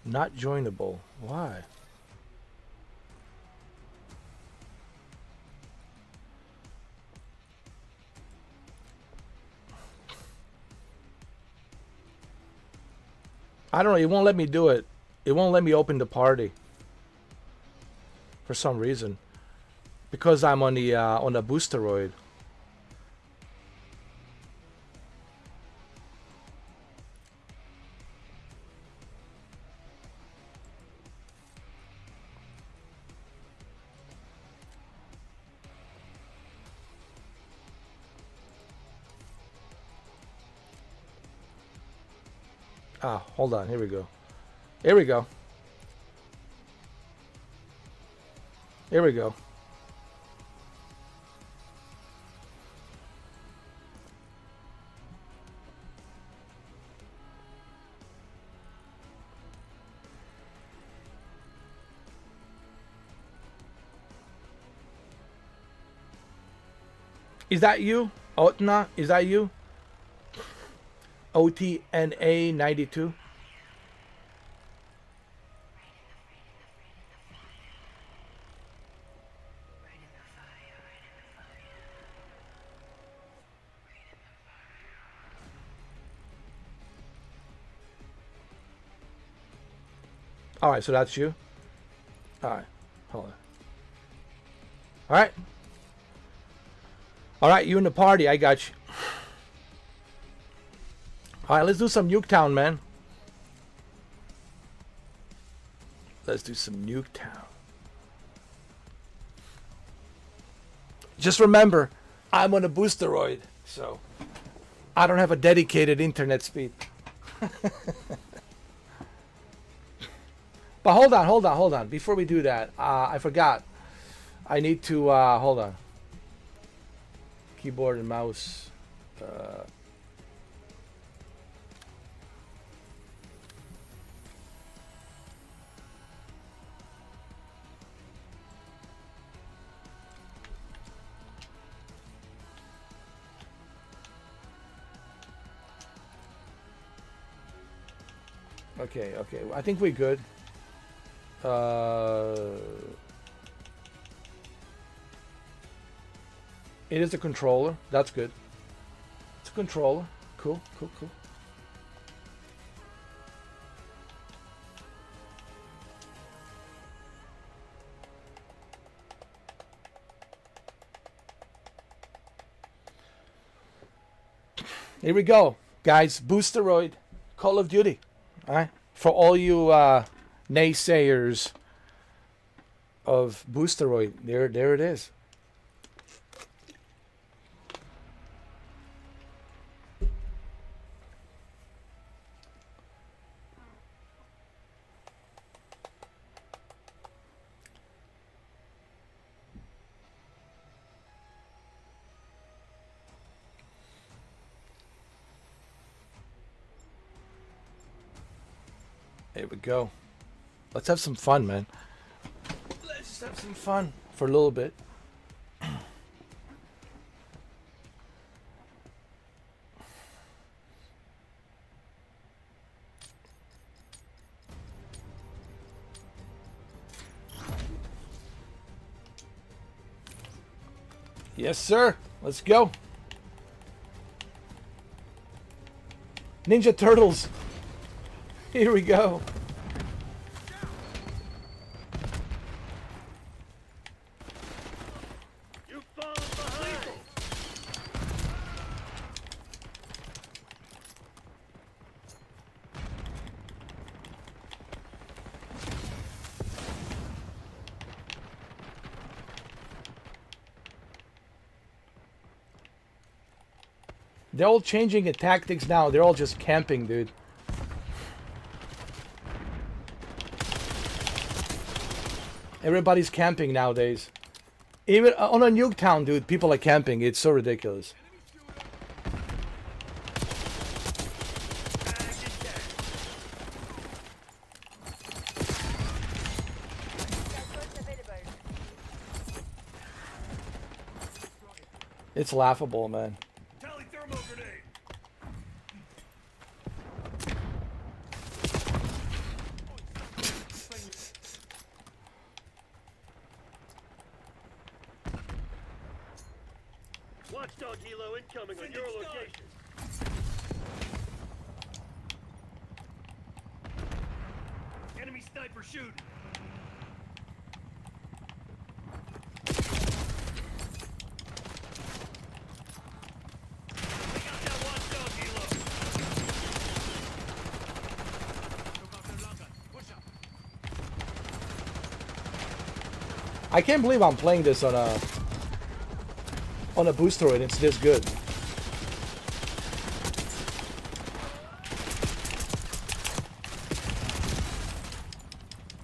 Not joinable. Why? I don't know. It won't let me do it. It won't let me open the party. For some reason. Because I'm on the Boosteroid. Ah, hold on. Here we go. Here we go. Here we go. Is that you? Otna? Is that you? OTNA 92? Alright, so that's you? Alright, hold on. Alright. Alright, you in the party, I got you. Alright, let's do some Nuketown, man. Let's do some Nuketown. Just remember, I'm on a Boosteroid, so I don't have a dedicated internet speed. But hold on. Before we do that, I forgot. I need to, hold on. Keyboard and mouse. Okay, I think we're good. It is a controller. That's good. It's a controller. Cool. Here we go, guys. Boosteroid, Call of Duty. All right, for all you naysayers of Boosteroid, there it is. There we go. Let's have some fun, man. Let's just have some fun for a little bit. Yes, sir. Let's go. Ninja Turtles. Here we go. You've fallen behind. They're all changing the tactics now. They're all just camping, dude. Everybody's camping nowadays. Even on a Nuketown, dude, people are camping. It's so ridiculous. It's laughable, man. Tally thermal grenade. Watchdog helo incoming on your location. Enemy sniper shoot. Take out that watchdog helo. I can't believe I'm playing this on a Boosteroid. It's this good.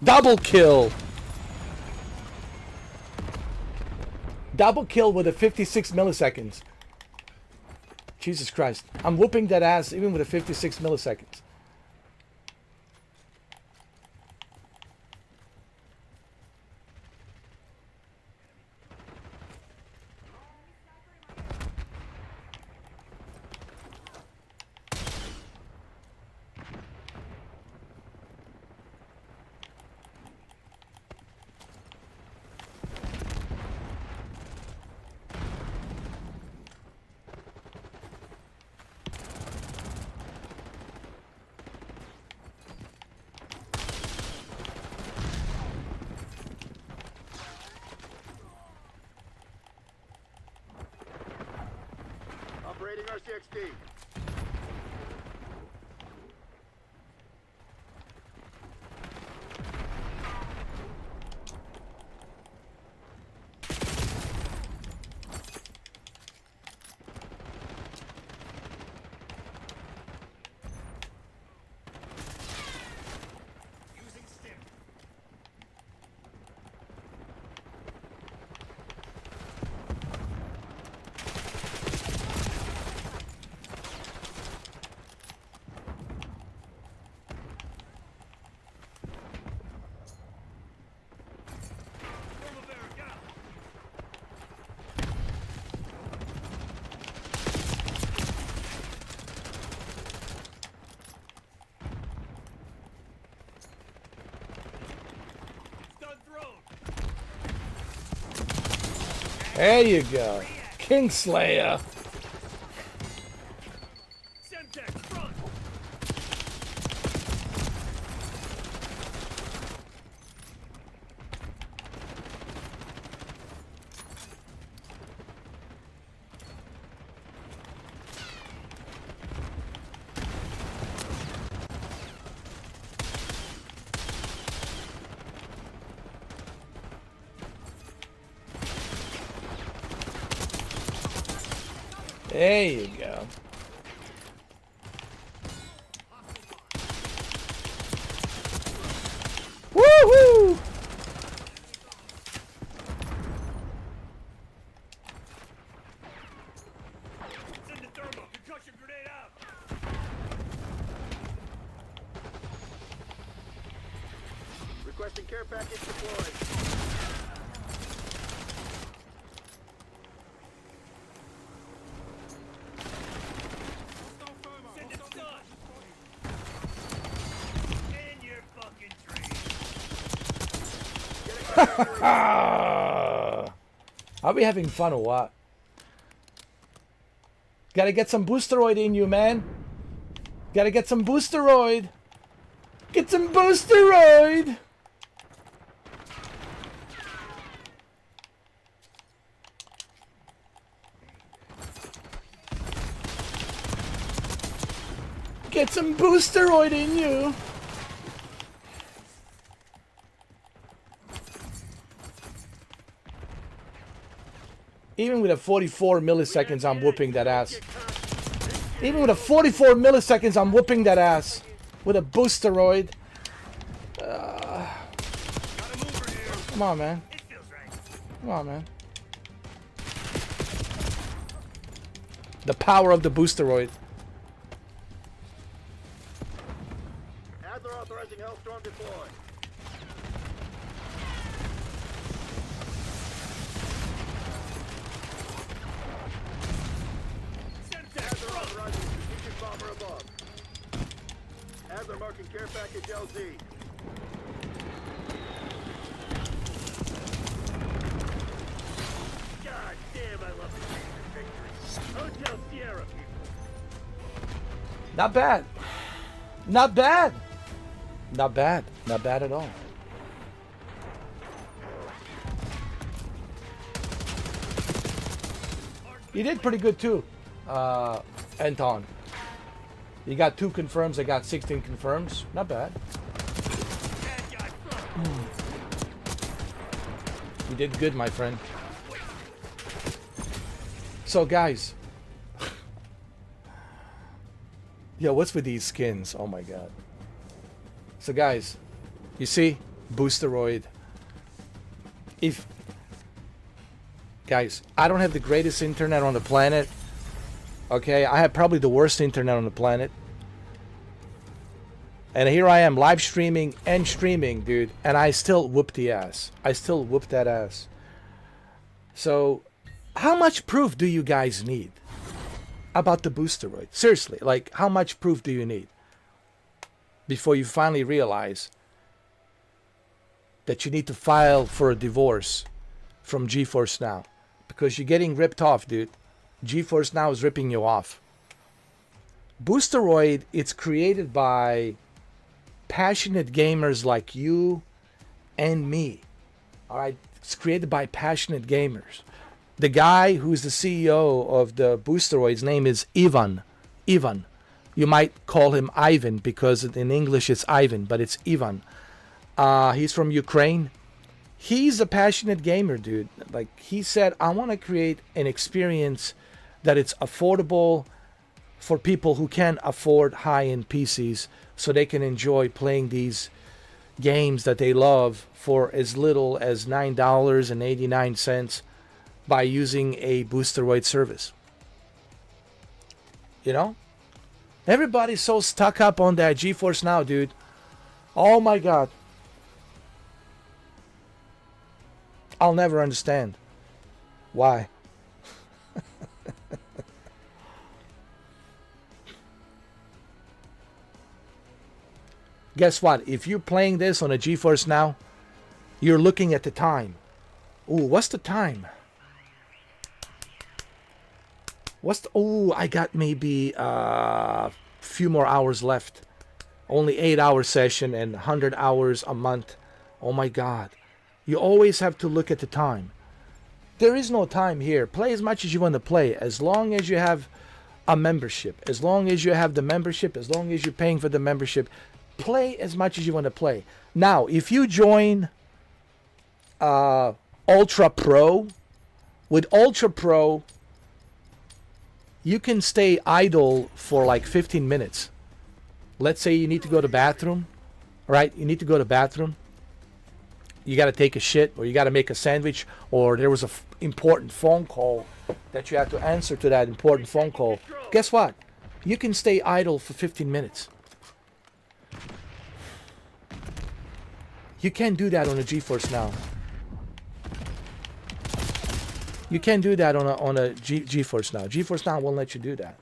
Double kill. Double kill with a 56 milliseconds. Jesus Christ. I'm whooping that ass even with a 56 milliseconds. Operating RCXD. Using stim. There you go. Kingslayer. Semtex front. There you go. Woohoo! Send the thermal. Concussion grenade out. Requesting care package deployed. Send it stun. In your fucking dreams. Are we having fun or what? Gotta get some Boosteroid in you, man. Gotta get some Boosteroid. Get some Boosteroid. Get some Boosteroid in you. Even with a 44 milliseconds, I'm whooping that ass. Even with a 44 milliseconds, I'm whooping that ass. With a Boosteroid. Come on, man. Come on, man. The power of the Boosteroid. Adler authorizing Hellstorm deploy. Adler authorizing strategic bomber above. Adler marking care package LZ. God damn, I love this victory. Hotel Sierra, people. Not bad. Not bad. Not bad. Not bad at all. You did pretty good too, Anton. You got 2 confirms, I got 16 confirms. Not bad. You did good, my friend. So guys. Yo, what's with these skins? Oh my god. So guys, you see, Boosteroid. If guys, I don't have the greatest internet on the planet. Okay, I have probably the worst internet on the planet. And here I am live streaming and streaming, dude, and I still whoop the ass. I still whoop that ass. So, how much proof do you guys need about the Boosteroid? Seriously, like, how much proof do you need before you finally realize that you need to file for a divorce from GeForce Now? Because you're getting ripped off, dude. GeForce Now is ripping you off. Boosteroid, it's created by passionate gamers like you and me. All right, it's created by passionate gamers. The guy who's the CEO of the Boosteroid's name is Ivan. Ivan. You might call him Ivan because in English it's Ivan, but it's Ivan. He's from Ukraine. He's a passionate gamer, dude. Like, he said, I want to create an experience that it's affordable for people who can afford high-end PCs, so they can enjoy playing these games that they love for as little as $9.89 by using a Boosteroid service. You know? Everybody's so stuck up on that GeForce Now, dude. Oh my God. I'll never understand why. Guess what? If you're playing this on a GeForce Now, you're looking at the time. Ooh, what's the time? Ooh, I got maybe a few more hours left. Only 8-hour session and 100 hours a month. Oh my God. You always have to look at the time. There is no time here. Play as much as you want to play, as long as you have a membership. As long as you have the membership, as long as you're paying for the membership, play as much as you want to play. Now, if you join Ultra Pro, with Ultra Pro, you can stay idle for like 15 minutes. Let's say you need to go to the bathroom, right? You need to go to the bathroom. You got to take a shit, or you got to make a sandwich, or there was an important phone call that you have to answer to that important phone call. Guess what? You can stay idle for 15 minutes. You can't do that on a GeForce Now. You can't do that on a GeForce Now. GeForce Now won't let you do that.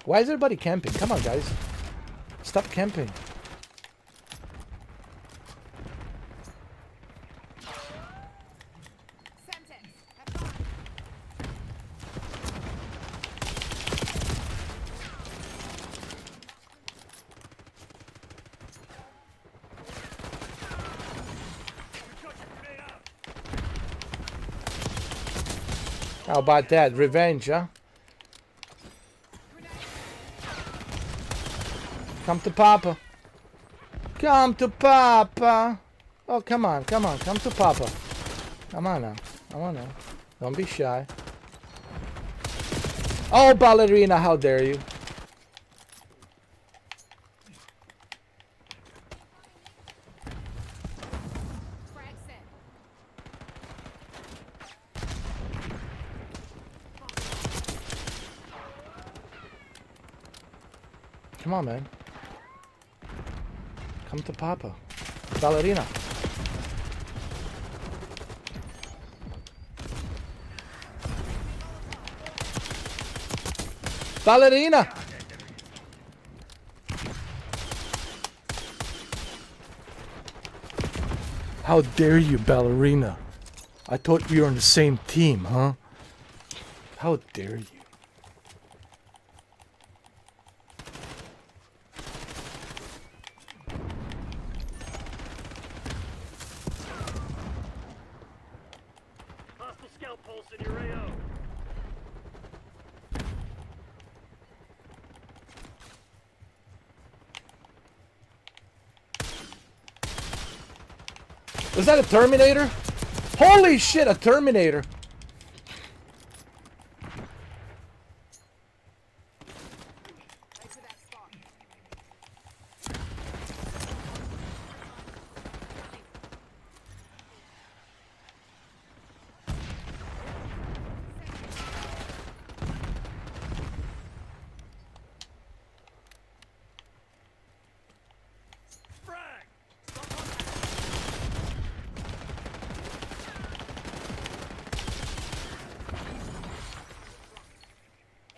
Why is everybody camping? Come on, guys. Stop camping. How about that? Revenge, huh? Come to Papa. Come to Papa. Oh, come on, come on. Come to Papa. Come on now. Come on now. Don't be shy. Oh, ballerina, how dare you. Come on, man. Come to Papa. Ballerina. Ballerina! How dare you, ballerina? I thought we were on the same team, huh? How dare you? Hostile scout pulse in your AO. Was that a Terminator? Holy shit, a Terminator.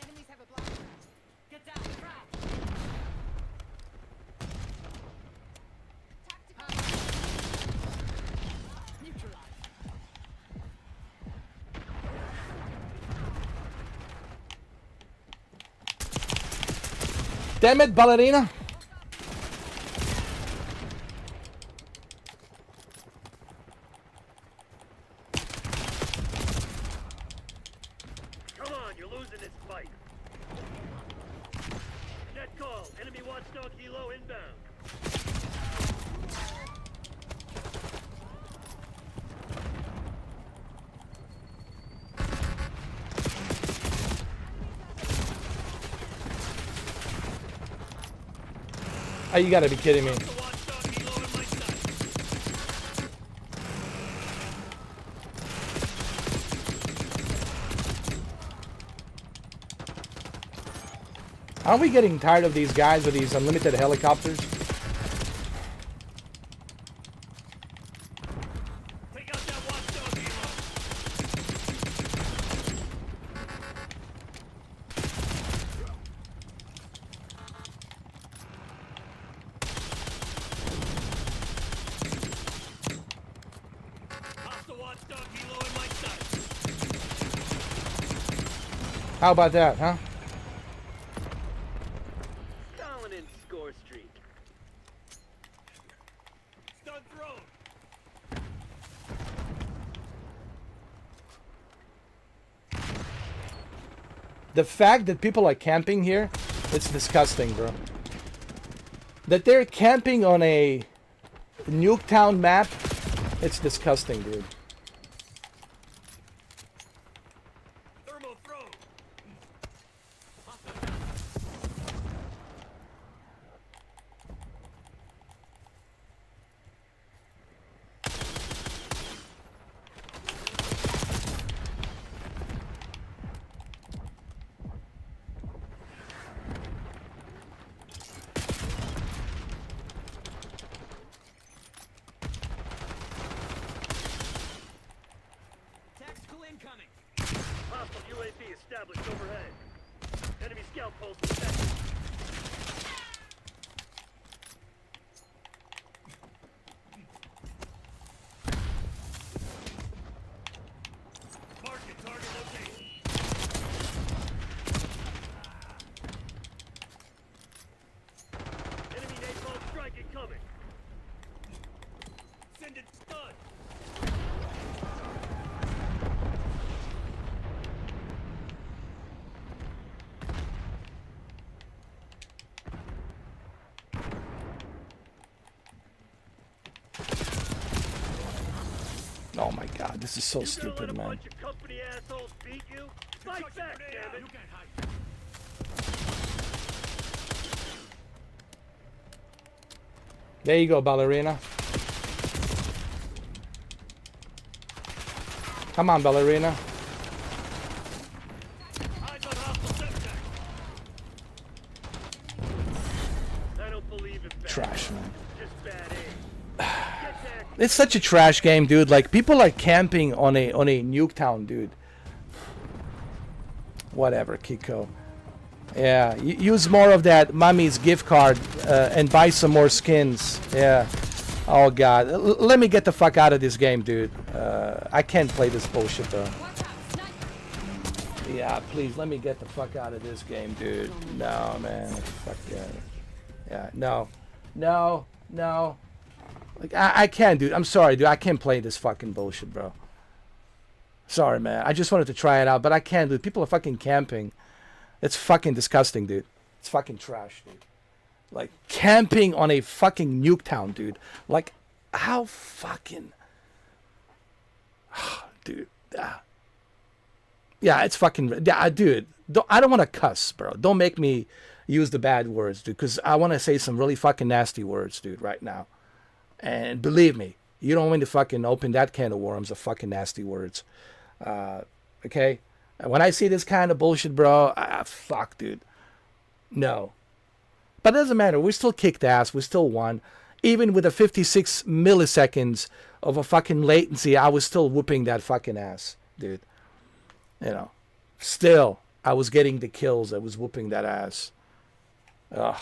Enemies have a block. Get down, frag. Tactical. Neutralized. Damn it, ballerina. Come on, you're losing this fight. Net call. Enemy watchdog helo inbound. Oh, you gotta be kidding me. The watchdog helo in my sight. Aren't we getting tired of these guys with these unlimited helicopters? Take out that watchdog helo. Hostile watchdog helo in my sight. How about that, huh? Stalin in score streak. Stun thrown. The fact that people are camping here, it's disgusting, bro. That they're camping on a Nuketown map, it's disgusting, dude. Thermal thrown. Tactical incoming. Hostile UAV established overhead. Enemy scout pulse detected. Market target location. Enemy napalm strike incoming. Send it stun. Oh my god, this is so You gonna let stupid, a man. bunch of company assholes beat you? Fight back, damn it! You can't hide. There you go, ballerina. Come on, ballerina. Eyes on hostile septic. I don't believe in bad. Trash, man. Just bad aim. Get back. It's such a trash game, dude. Like, people are camping on a Nuketown, dude. Whatever, Kiko. Yeah, use more of that mommy's gift card and buy some more skins. Yeah. Oh god, let me get the fuck out of this game, dude. I can't play this bullshit though. Watch out, sniper. Yeah, please let me get the fuck out of this game, dude. No, man. Fuck yeah. Yeah, no. No, no. Like, I can't, dude. I'm sorry, dude. I can't play this fucking bullshit, bro. Sorry, man. I just wanted to try it out, but I can't, dude. People are fucking camping. It's fucking disgusting, dude. It's fucking trash, dude. Like, camping on a fucking Nuketown, dude. Like, how Dude. Yeah, it's fucking. Yeah, dude. I don't want to cuss, bro. Don't make me use the bad words, dude, because I want to say some really fucking nasty words, dude, right now. And believe me, you don't want to fucking open that can of worms of fucking nasty words. Okay? When I see this kind of bullshit, bro, fuck, dude. No. But it doesn't matter. We still kicked ass. We still won. Even with a 56 milliseconds of a fucking latency, I was still whooping that fucking ass, dude. You know. Still, I was getting the kills. I was whooping that ass. Ugh.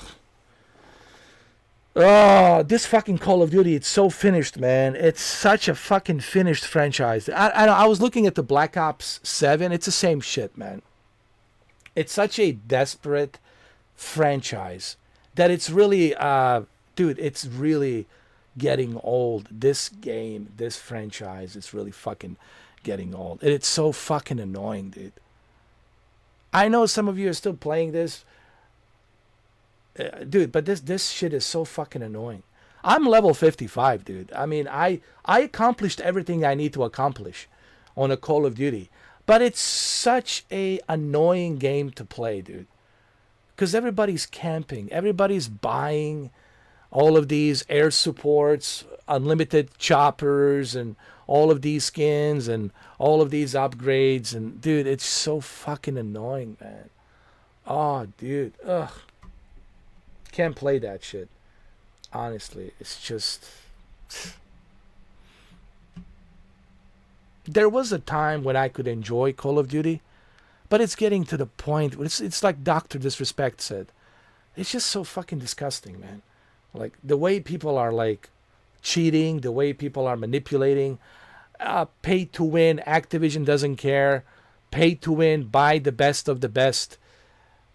Oh, this fucking Call of Duty, it's so finished, man. It's such a fucking finished franchise. I was looking at the Black Ops 7. It's the same shit, man. It's such a desperate franchise that it's really, dude, it's really getting old. This game, this franchise, it's really fucking getting old. And it's so fucking annoying, dude. I know some of you are still playing this. Dude, but this shit is so fucking annoying. I'm level 55, dude. I mean, I accomplished everything I need to accomplish on a Call of Duty. But it's such a annoying game to play, dude. Because everybody's camping. Everybody's buying all of these air supports, unlimited choppers, and all of these skins, and all of these upgrades. And, dude, it's so fucking annoying, man. Oh, dude. Ugh. Can't play that shit. Honestly, it's just. There was a time when I could enjoy Call of Duty, but it's getting to the point where it's like Dr. Disrespect said. It's just so fucking disgusting, man. Like the way people are like cheating, the way people are manipulating, pay to win. Activision doesn't care. Pay to win. Buy the best of the best.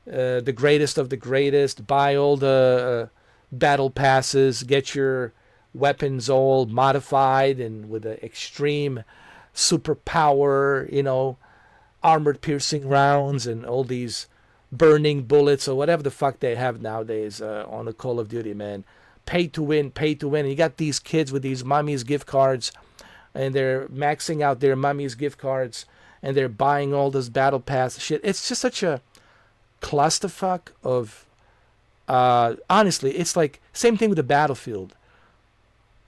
The greatest of the greatest, buy all the battle passes, get your weapons all modified and with the extreme superpower, you know, armored piercing rounds and all these burning bullets or whatever the fuck they have nowadays on the Call of Duty, man. Pay to win, pay to win. And you got these kids with these Mummy's gift cards and they're maxing out their Mummy's gift cards and they're buying all this battle pass shit. It's just such a clusterfuck of honestly, it's like same thing with the Battlefield.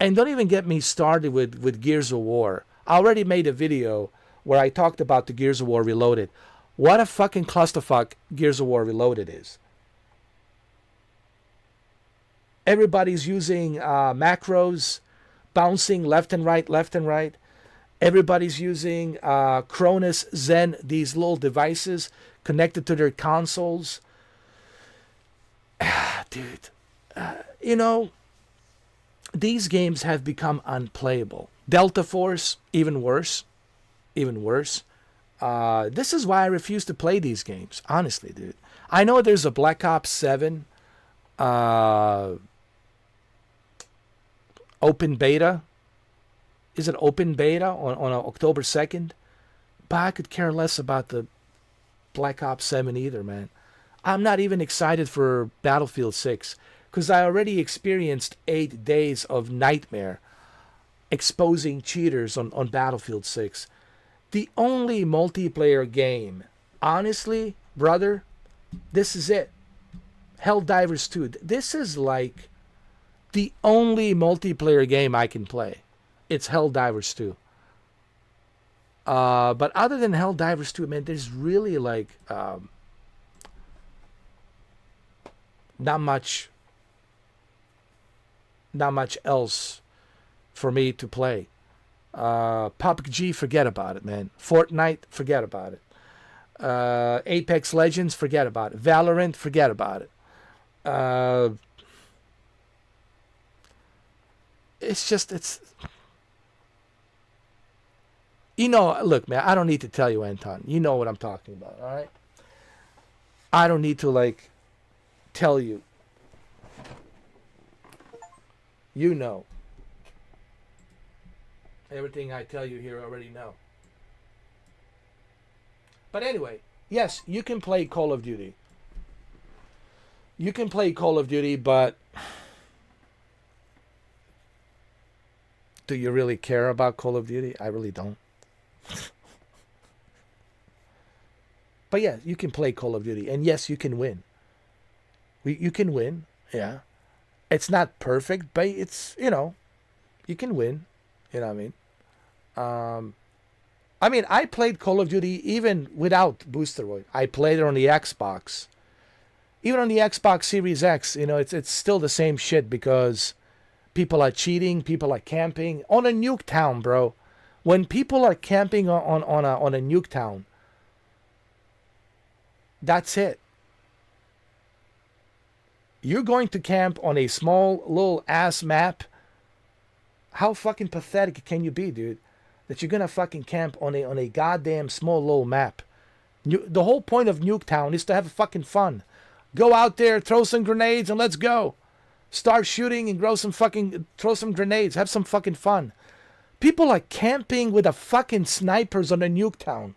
And don't even get me started with Gears of War. I already made a video where I talked about the Gears of War Reloaded. What a fucking clusterfuck Gears of War Reloaded is. Everybody's using macros, bouncing left and right, left and right. Everybody's using Cronus, Zen, these little devices connected to their consoles. Dude, you know, these games have become unplayable. Delta Force, even worse. Even worse. This is why I refuse to play these games, honestly, dude. I know there's a Black Ops 7 open beta. Is it open beta on October 2nd? But I could care less about the Black Ops 7 either, man. I'm not even excited for Battlefield 6 because I already experienced 8 days of nightmare exposing cheaters on Battlefield 6. The only multiplayer game, honestly, brother, this is it. Helldivers 2. This is like the only multiplayer game I can play. It's Helldivers 2. But other than Helldivers 2, man, there's really like not much else for me to play. PUBG, forget about it, man. Fortnite, forget about it. Apex Legends, forget about it. Valorant, forget about it. It's you know, look, man, I don't need to tell you, Anton. You know what I'm talking about, all right? I don't need to, like, tell you. You know. Everything I tell you here, I already know. But anyway, yes, you can play Call of Duty. You can play Call of Duty, but do you really care about Call of Duty? I really don't. But yeah, you can play Call of Duty, and yes, you can win. You can win, yeah. It's not perfect, but it's, you can win. You know what I mean? I played Call of Duty even without Boosteroid. I played it on the Xbox. Even on the Xbox Series X, it's still the same shit because people are cheating, people are camping on a nuke town, bro. When people are camping on a nuke town, that's it. You're going to camp on a small little ass map. How fucking pathetic can you be, dude? That you're gonna fucking camp on a goddamn small little map. The whole point of Nuketown is to have fucking fun. Go out there, throw some grenades, and let's go. Start shooting and throw some grenades. Have some fucking fun. People are camping with the fucking snipers on a Nuketown.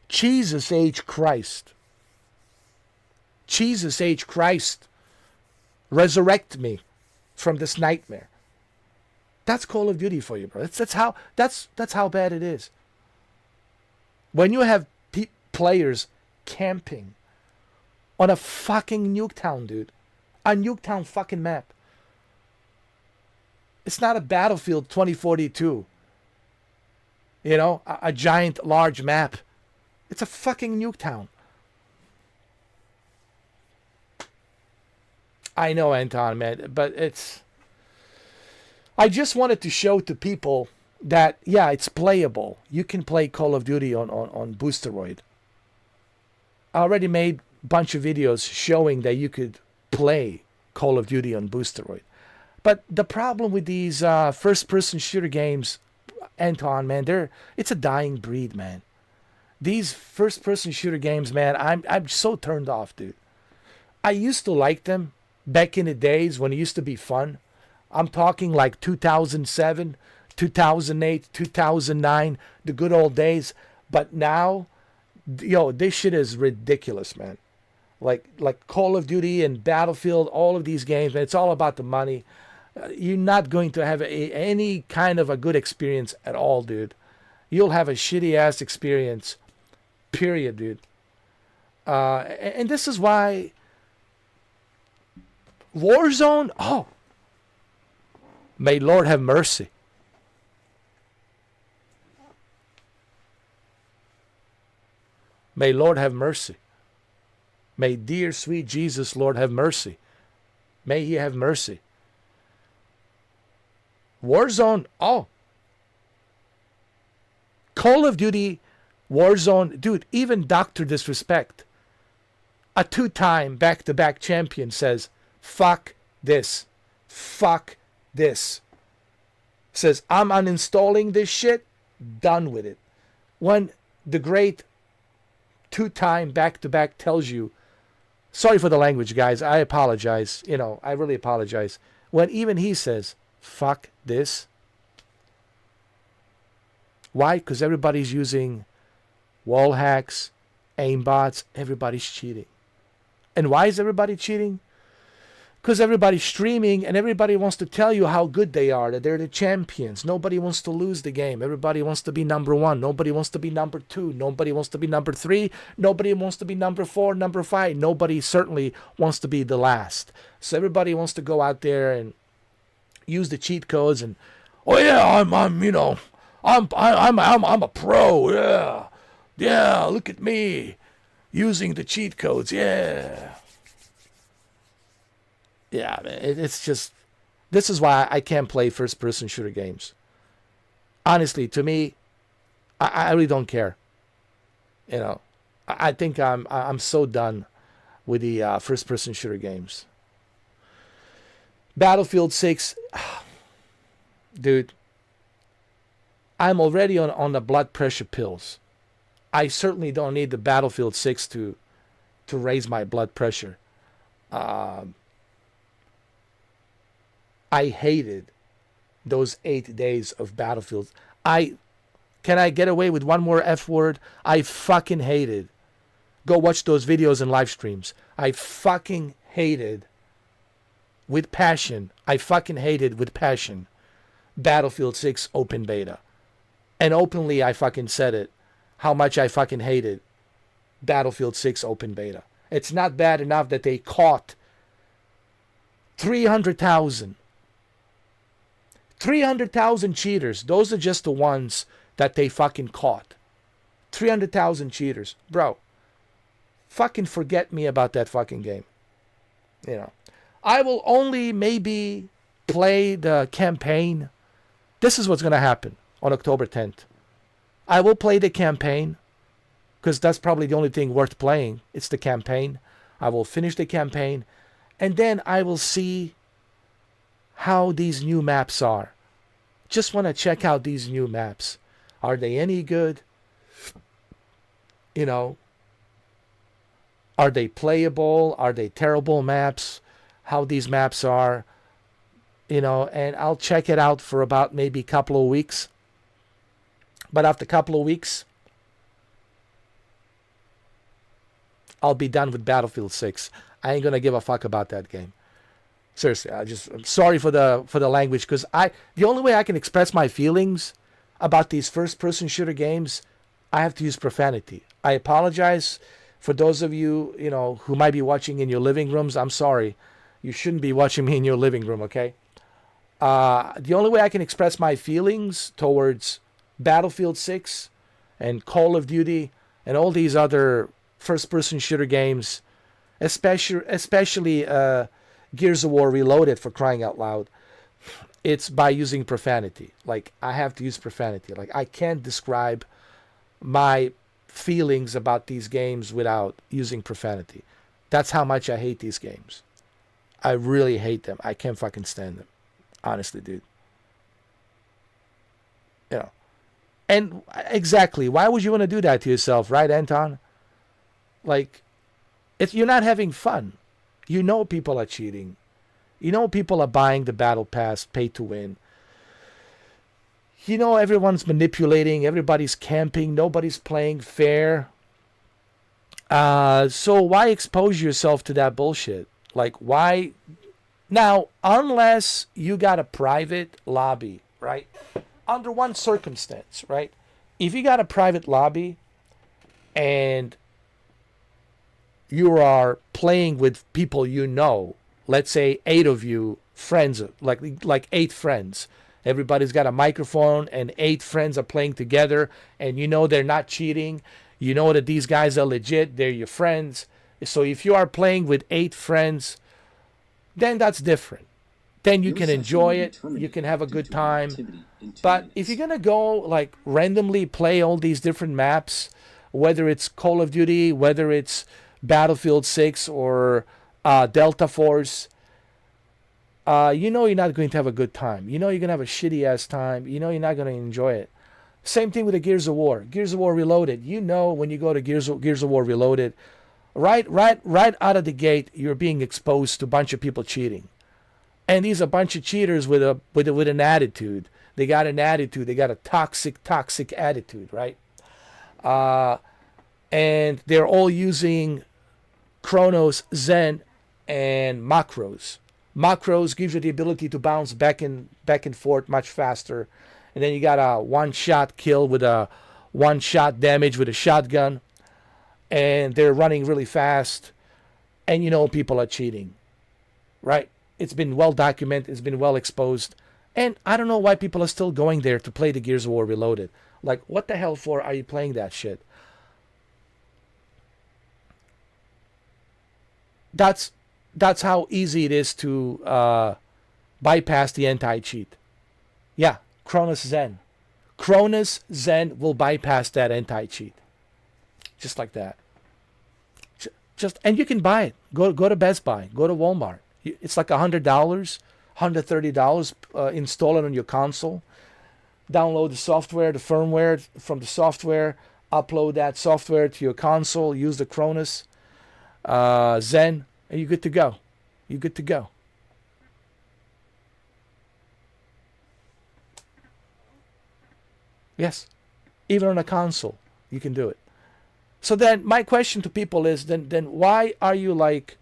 Jesus H. Christ. Jesus H. Christ. Resurrect me from this nightmare. That's Call of Duty for you, bro. That's how bad it is. When you have players camping on a fucking Nuketown, dude. A Nuketown fucking map. It's not a Battlefield 2042. A giant, large map. It's a fucking Nuketown. I know, Anton, man, but I just wanted to show to people that, yeah, it's playable. You can play Call of Duty on Boosteroid. I already made a bunch of videos showing that you could play Call of Duty on Boosteroid. But the problem with these first-person shooter games, Anton, man, it's a dying breed, man. These first-person shooter games, man, I'm so turned off, dude. I used to like them back in the days when it used to be fun. I'm talking like 2007, 2008, 2009, the good old days. But now, this shit is ridiculous, man. Like Call of Duty and Battlefield, all of these games, man, it's all about the money. You're not going to have any kind of a good experience at all, dude. You'll have a shitty-ass experience, period, dude. And this is why Warzone, may Lord have mercy. May Lord have mercy. May dear sweet Jesus, Lord, have mercy. May he have mercy. Warzone, Call of Duty, Warzone, dude, even Dr. Disrespect, a 2-time back-to-back champion, says, fuck this. Fuck this. Says, I'm uninstalling this shit. Done with it. When the great 2-time back-to-back tells you, sorry for the language, guys. I apologize. I really apologize. When even he says, fuck this. Why? Because everybody's using wall hacks, aimbots. Everybody's cheating. And why is everybody cheating? Because everybody's streaming and everybody wants to tell you how good they are, that they're the champions. Nobody wants to lose the game. Everybody wants to be number 1. Nobody wants to be number 2. Nobody wants to be number 3. Nobody wants to be number 4, number 5. Nobody certainly wants to be the last. So everybody wants to go out there and use the cheat codes and, I'm a pro. Yeah, look at me using the cheat codes. Yeah, man, it's just, this is why I can't play first-person shooter games. Honestly, to me, I really don't care. I think I'm so done with the first-person shooter games. Battlefield 6, dude, I'm already on the blood pressure pills. I certainly don't need the Battlefield 6 to raise my blood pressure. I hated those 8 days of Battlefield. Can I get away with one more F word? I fucking hated. Go watch those videos and live streams. I fucking hated with passion. Battlefield 6 open beta. And openly I fucking said it, how much I fucking hated Battlefield 6 open beta. It's not bad enough that they caught 300,000 cheaters. Those are just the ones that they fucking caught. 300,000 cheaters. Bro, fucking forget me about that fucking game. You know, I will only maybe play the campaign. This is what's going to happen on October 10th. I will play the campaign because that's probably the only thing worth playing. It's the campaign. I will finish the campaign and then I will see how these new maps are. Just want to check out these new maps. Are they any good? You know, are they playable? Are they terrible maps? How these maps are, you know, and I'll check it out for about maybe a couple of weeks. But after a couple of weeks, I'll be done with Battlefield 6. I ain't gonna give a fuck about that game. Seriously, I'm sorry for the language, because the only way I can express my feelings about these first-person shooter games, I have to use profanity. I apologize for those of you, you know, who might be watching in your living rooms. I'm sorry. You shouldn't be watching me in your living room, okay? The only way I can express my feelings towards Battlefield 6 and Call of Duty and all these other first-person shooter games, especially Gears of War Reloaded, for crying out loud, it's by using profanity. Like, I have to use profanity. Like, I can't describe my feelings about these games without using profanity. That's how much I hate these games. I really hate them. I can't fucking stand them. Honestly, dude. You know. And exactly, why would you want to do that to yourself, right, Anton? Like, you're not having fun. You know people are cheating. You know people are buying the battle pass, pay to win. You know everyone's manipulating, everybody's camping, nobody's playing fair. So why expose yourself to that bullshit? Like, why? Now, unless you got a private lobby, right? Under one circumstance, right? If you got a private lobby and you are playing with people you know, let's say 8 of you friends, like 8 friends. Everybody's got a microphone and 8 friends are playing together, and you know they're not cheating. You know that these guys are legit. They're your friends. So if you are playing with 8 friends, then that's different. Then you can enjoy it. You can have a good time. But if you're going to go like randomly play all these different maps, whether it's Call of Duty, whether it's Battlefield 6 or Delta Force, you know you're not going to have a good time. You know you're going to have a shitty ass time. You know you're not going to enjoy it. Same thing with the Gears of War. Gears of War Reloaded. You know when you go to Gears of War Reloaded, right out of the gate, you're being exposed to a bunch of people cheating. And these are a bunch of cheaters with an attitude. They got an attitude. They got a toxic attitude, right? And they're all using Chronos, Zen, and macros. Macros gives you the ability to bounce back and forth much faster. And then you got a one-shot kill with a one-shot damage with a shotgun. And they're running really fast. And you know people are cheating. Right? It's been well documented. It's been well exposed. And I don't know why people are still going there to play the Gears of War Reloaded. Like, what the hell for are you playing that shit? That's how easy it is to bypass the anti-cheat. Yeah, Cronus Zen. Cronus Zen will bypass that anti-cheat. Just like that. And you can buy it. Go to Best Buy. Go to Walmart. It's like $100, $130. Install it on your console. Download the software, the firmware from the software. Upload that software to your console. Use the Cronus Zen, and you're good to go. You're good to go. Yes, even on a console, you can do it. So then, my question to people is, then why are you like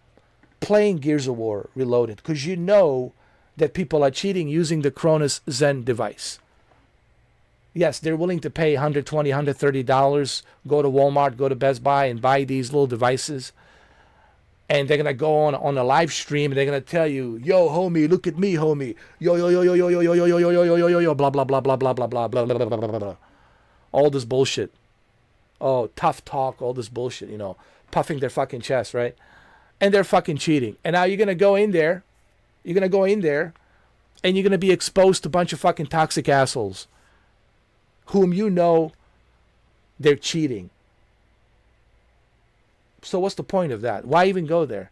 playing Gears of War Reloaded? Because you know that people are cheating using the Cronus Zen device. Yes, they're willing to pay $120, $130, go to Walmart, go to Best Buy, and buy these little devices. And they're going to go on a live stream, and they're going to tell you, yo, homie, look at me, homie. Yo, yo, yo, yo, yo, yo, yo, yo, yo, yo, yo, yo, yo, yo, blah, blah, blah, blah, blah, blah, blah, blah, blah, blah, blah, blah, blah. All this bullshit. Oh, tough talk, all this bullshit, puffing their fucking chest, right? And they're fucking cheating. And now you're going to go in there, and you're going to be exposed to a bunch of fucking toxic assholes whom they're cheating. So what's the point of that? Why even go there?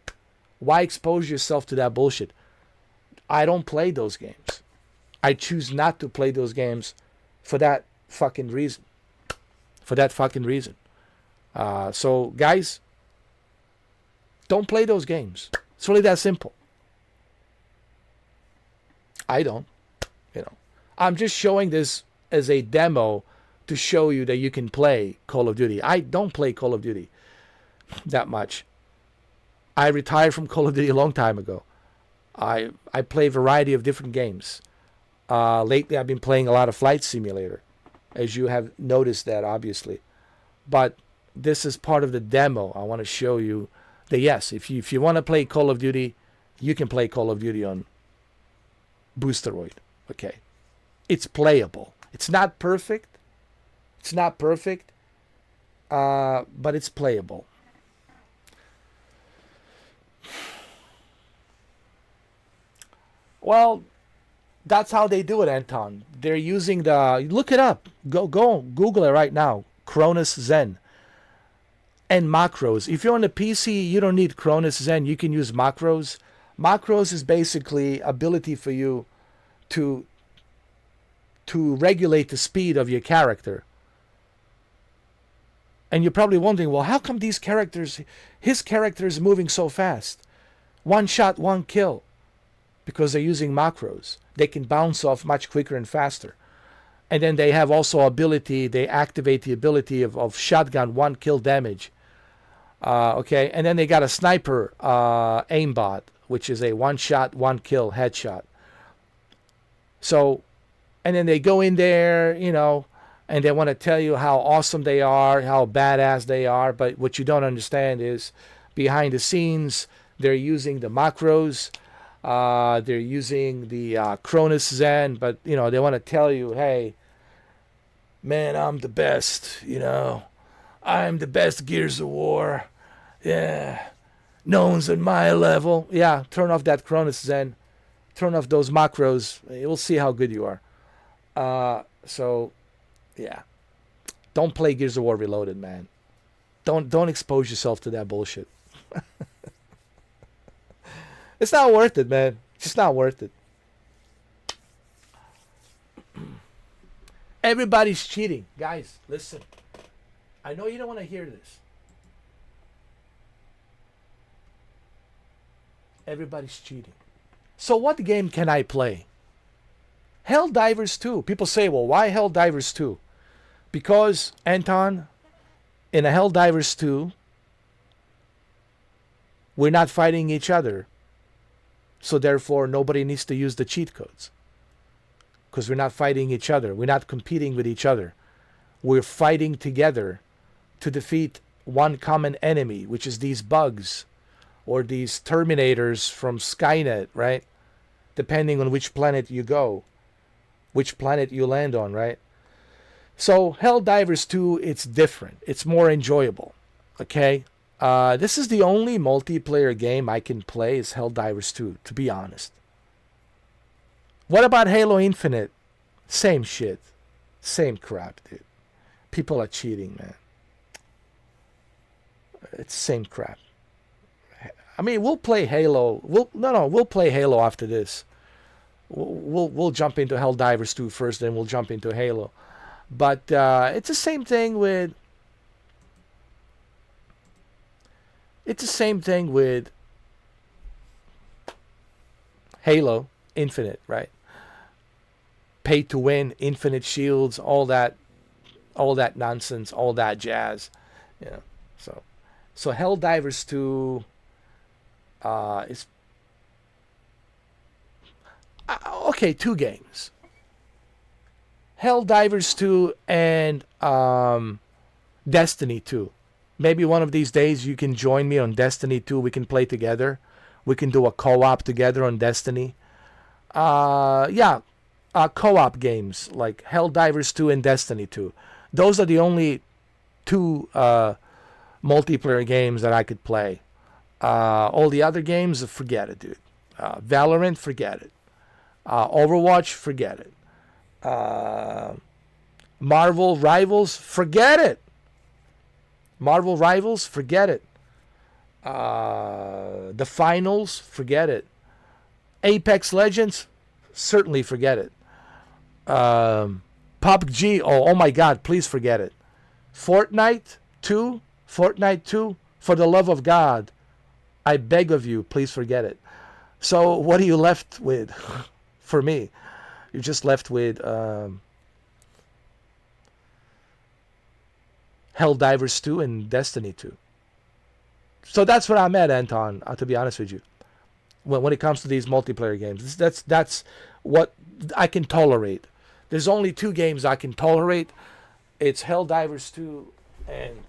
Why expose yourself to that bullshit? I don't play those games. I choose not to play those games for that fucking reason. So guys, don't play those games. It's really that simple. I don't. I'm just showing this as a demo to show you that you can play Call of Duty. I don't play Call of Duty that much. I retired from Call of Duty a long time ago. I play a variety of different games. Lately, I've been playing a lot of Flight Simulator, as you have noticed that, obviously. But this is part of the demo. I want to show you that, yes, if you want to play Call of Duty, you can play Call of Duty on Boosteroid. Okay. It's playable. It's not perfect. But it's playable. Well, that's how they do it, Anton. They're using look it up. Go Google it right now. Cronus Zen. And macros. If you're on the PC, you don't need Cronus Zen. You can use macros. Macros is basically ability for you to regulate the speed of your character. And you're probably wondering, well, how come his character is moving so fast? One shot, one kill. Because they're using macros. They can bounce off much quicker and faster. And then they have also they activate the ability of shotgun, one kill damage. Okay, and then they got a sniper aimbot, which is a one shot, one kill headshot. So, and then they go in there, and they want to tell you how awesome they are, how badass they are. But what you don't understand is behind the scenes, they're using the macros. They're using the Cronus Zen. But, they want to tell you, hey, man, I'm the best, I'm the best Gears of War. Yeah. No one's at my level. Yeah, turn off that Cronus Zen. Turn off those macros. We'll see how good you are. So, yeah. Don't play Gears of War Reloaded, man. Don't expose yourself to that bullshit. It's not worth it, man. It's just not worth it. Everybody's cheating. Guys, listen. I know you don't want to hear this. Everybody's cheating. So what game can I play? Helldivers 2. People say, well, why Helldivers 2? Because, Anton, in a Helldivers 2, we're not fighting each other. So therefore, nobody needs to use the cheat codes. Because we're not fighting each other. We're not competing with each other. We're fighting together to defeat one common enemy, which is these bugs or these Terminators from Skynet, right? Depending on which planet you go, which planet you land on, right? So Helldivers 2, it's different. It's more enjoyable, okay? This is the only multiplayer game I can play is Helldivers 2, to be honest. What about Halo Infinite? Same shit. Same crap, dude. People are cheating, man. It's same crap. I mean, we'll play Halo. We'll play Halo after this. We'll jump into Helldivers 2 first, then we'll jump into Halo. But it's the same thing with... It's the same thing with Halo Infinite, right? Pay to win, infinite shields, all that nonsense, all that jazz. So Helldivers 2 is... Okay, two games. Helldivers 2 and Destiny 2. Maybe one of these days you can join me on Destiny 2. We can play together. We can do a co-op together on Destiny. Co-op games like Helldivers 2 and Destiny 2. Those are the only two multiplayer games that I could play. All the other games, forget it, dude. Valorant, forget it. Overwatch, forget it. Marvel Rivals, forget it. Marvel Rivals, forget it. The Finals, forget it. Apex Legends, certainly forget it. PUBG, oh my God, please forget it. Fortnite 2, for the love of God, I beg of you, please forget it. So what are you left with? For me, you're just left with Helldivers 2 and Destiny 2. So that's where I'm at, Anton, to be honest with you. When it comes to these multiplayer games, that's what I can tolerate. There's only two games I can tolerate. It's Helldivers 2 and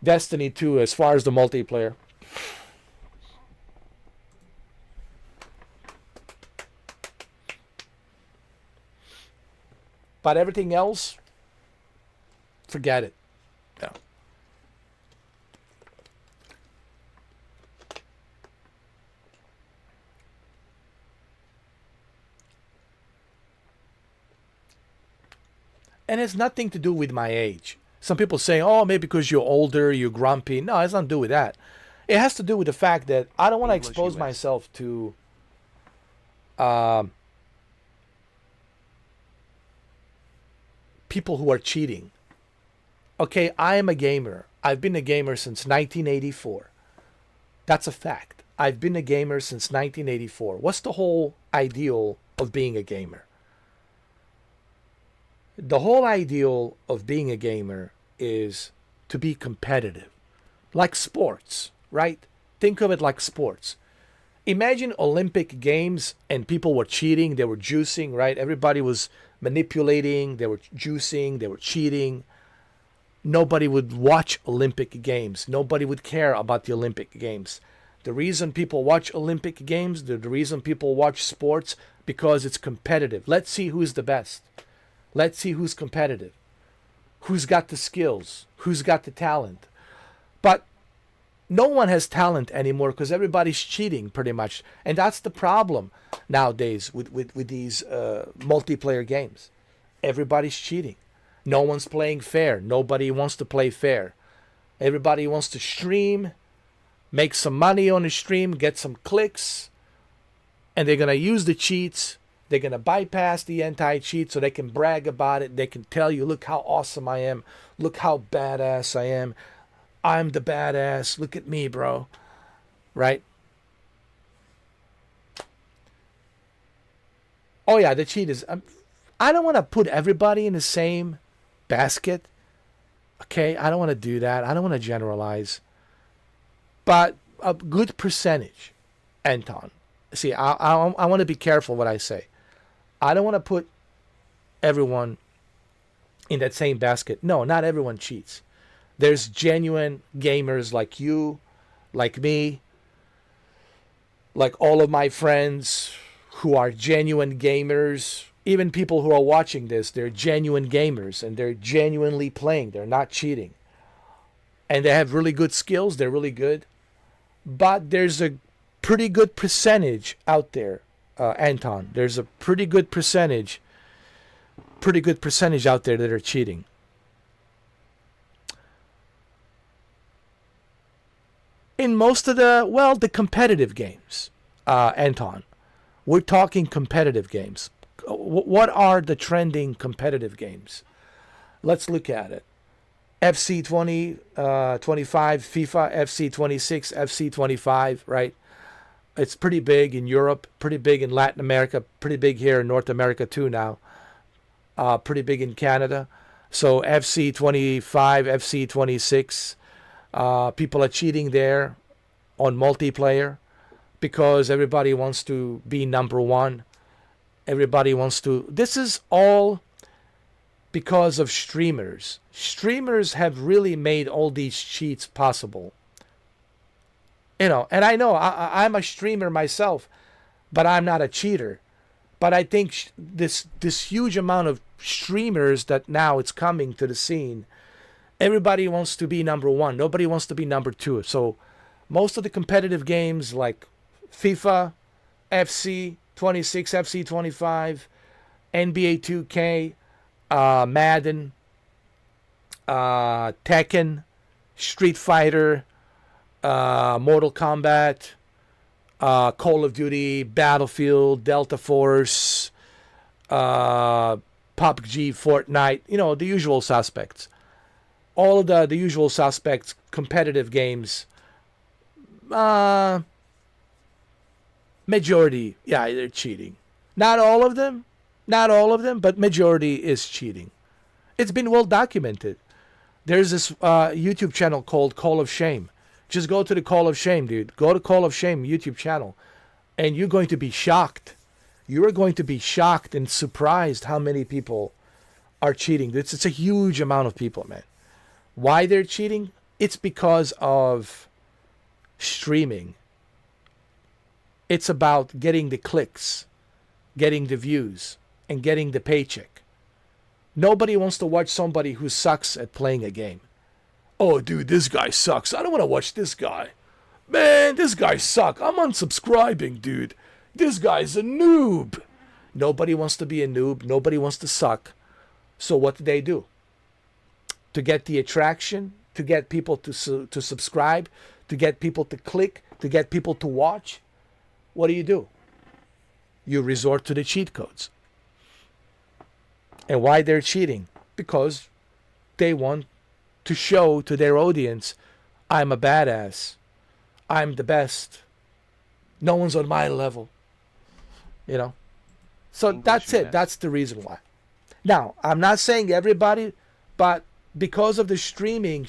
Destiny 2 as far as the multiplayer. But everything else, forget it. No. And it's nothing to do with my age. Some people say, oh, maybe because you're older, you're grumpy. No, it's nothing to do with that. It has to do with the fact that I don't want to expose myself to people who are cheating. Okay, I am a gamer. I've been a gamer since 1984. That's a fact. I've been a gamer since 1984. What's the whole ideal of being a gamer? The whole ideal of being a gamer is to be competitive. Like sports, right? Think of it like sports. Imagine Olympic Games and people were cheating, they were juicing, right? Everybody was manipulating, they were juicing, they were cheating. Nobody would watch Olympic Games. Nobody would care about the Olympic Games. The reason people watch Olympic Games, the reason people watch sports, because it's competitive. Let's see who's the best. Let's see who's competitive. Who's got the skills? Who's got the talent? But no one has talent anymore because everybody's cheating pretty much. And that's the problem nowadays with these multiplayer games. Everybody's cheating. No one's playing fair. Nobody wants to play fair. Everybody wants to stream, make some money on the stream, get some clicks, and they're going to use the cheats. They're going to bypass the anti-cheat so they can brag about it. They can tell you, look how awesome I am. Look how badass I am. I'm the badass. Look at me, bro. Right? Oh, yeah, the cheat is... I don't want to put everybody in the same basket. Okay? I don't want to do that. I don't want to generalize. But a good percentage, Anton. See, I want to be careful what I say. I don't want to put everyone in that same basket. No, not everyone cheats. There's genuine gamers like you, like me, like all of my friends who are genuine gamers. Even people who are watching this, they're genuine gamers and they're genuinely playing. They're not cheating. And they have really good skills. They're really good. But there's a pretty good percentage out there, Anton. There's a pretty good percentage out there that are cheating. In most of the competitive games, Anton, we're talking competitive games. What are the trending competitive games? Let's look at it. FC 20, 25, FIFA, FC 26, FC 25, right? It's pretty big in Europe, pretty big in Latin America, pretty big here in North America too now. Pretty big in Canada. So FC 25, FC 26, people are cheating there on multiplayer because everybody wants to be number one. Everybody wants to. This is all because of streamers. Streamers have really made all these cheats possible. You know, and I know I'm a streamer myself, but I'm not a cheater. But I think this huge amount of streamers that now it's coming to the scene, everybody wants to be number one. Nobody wants to be number two. So most of the competitive games like FIFA, FC 26, FC 25, NBA 2K, Madden, Tekken, Street Fighter, Mortal Kombat, Call of Duty, Battlefield, Delta Force, PUBG, Fortnite, you know, the usual suspects. All of the usual suspects, competitive games, majority, yeah, they're cheating. Not all of them, but majority is cheating. It's been well documented. There's this YouTube channel called Call of Shame. Just go to the Call of Shame, dude. Go to Call of Shame YouTube channel, and you're going to be shocked. You are going to be shocked and surprised how many people are cheating. It's a huge amount of people, man. Why they're cheating? It's because of streaming. It's about getting the clicks, getting the views, and getting the paycheck. Nobody wants to watch somebody who sucks at playing a game. Oh, dude, this guy sucks. I don't want to watch this guy. Man, this guy sucks. I'm unsubscribing, dude. This guy's a noob. Nobody wants to be a noob. Nobody wants to suck. So what do? To get the attraction, to get people to subscribe, to get people to click, to get people to watch, what do? You resort to the cheat codes. And why they're cheating? Because they want to show to their audience, I'm a badass. I'm the best. No one's on my level. You know? So English that's it. mess. That's the reason why. Now, I'm not saying everybody, but because of the streaming,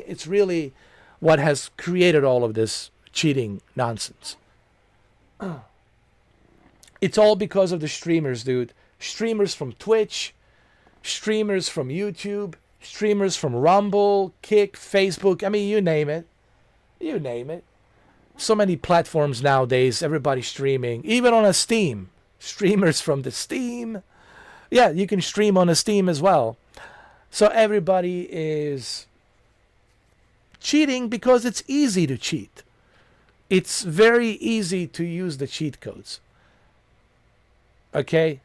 it's really what has created all of this cheating nonsense. It's all because of the streamers, dude. Streamers from Twitch, streamers from YouTube, streamers from Rumble, Kick, Facebook. I mean, you name it. You name it. So many platforms nowadays, everybody streaming. Even on a Steam. Streamers from the Steam. Yeah, you can stream on a Steam as well. So everybody is cheating because it's easy to cheat. It's very easy to use the cheat codes. Okay?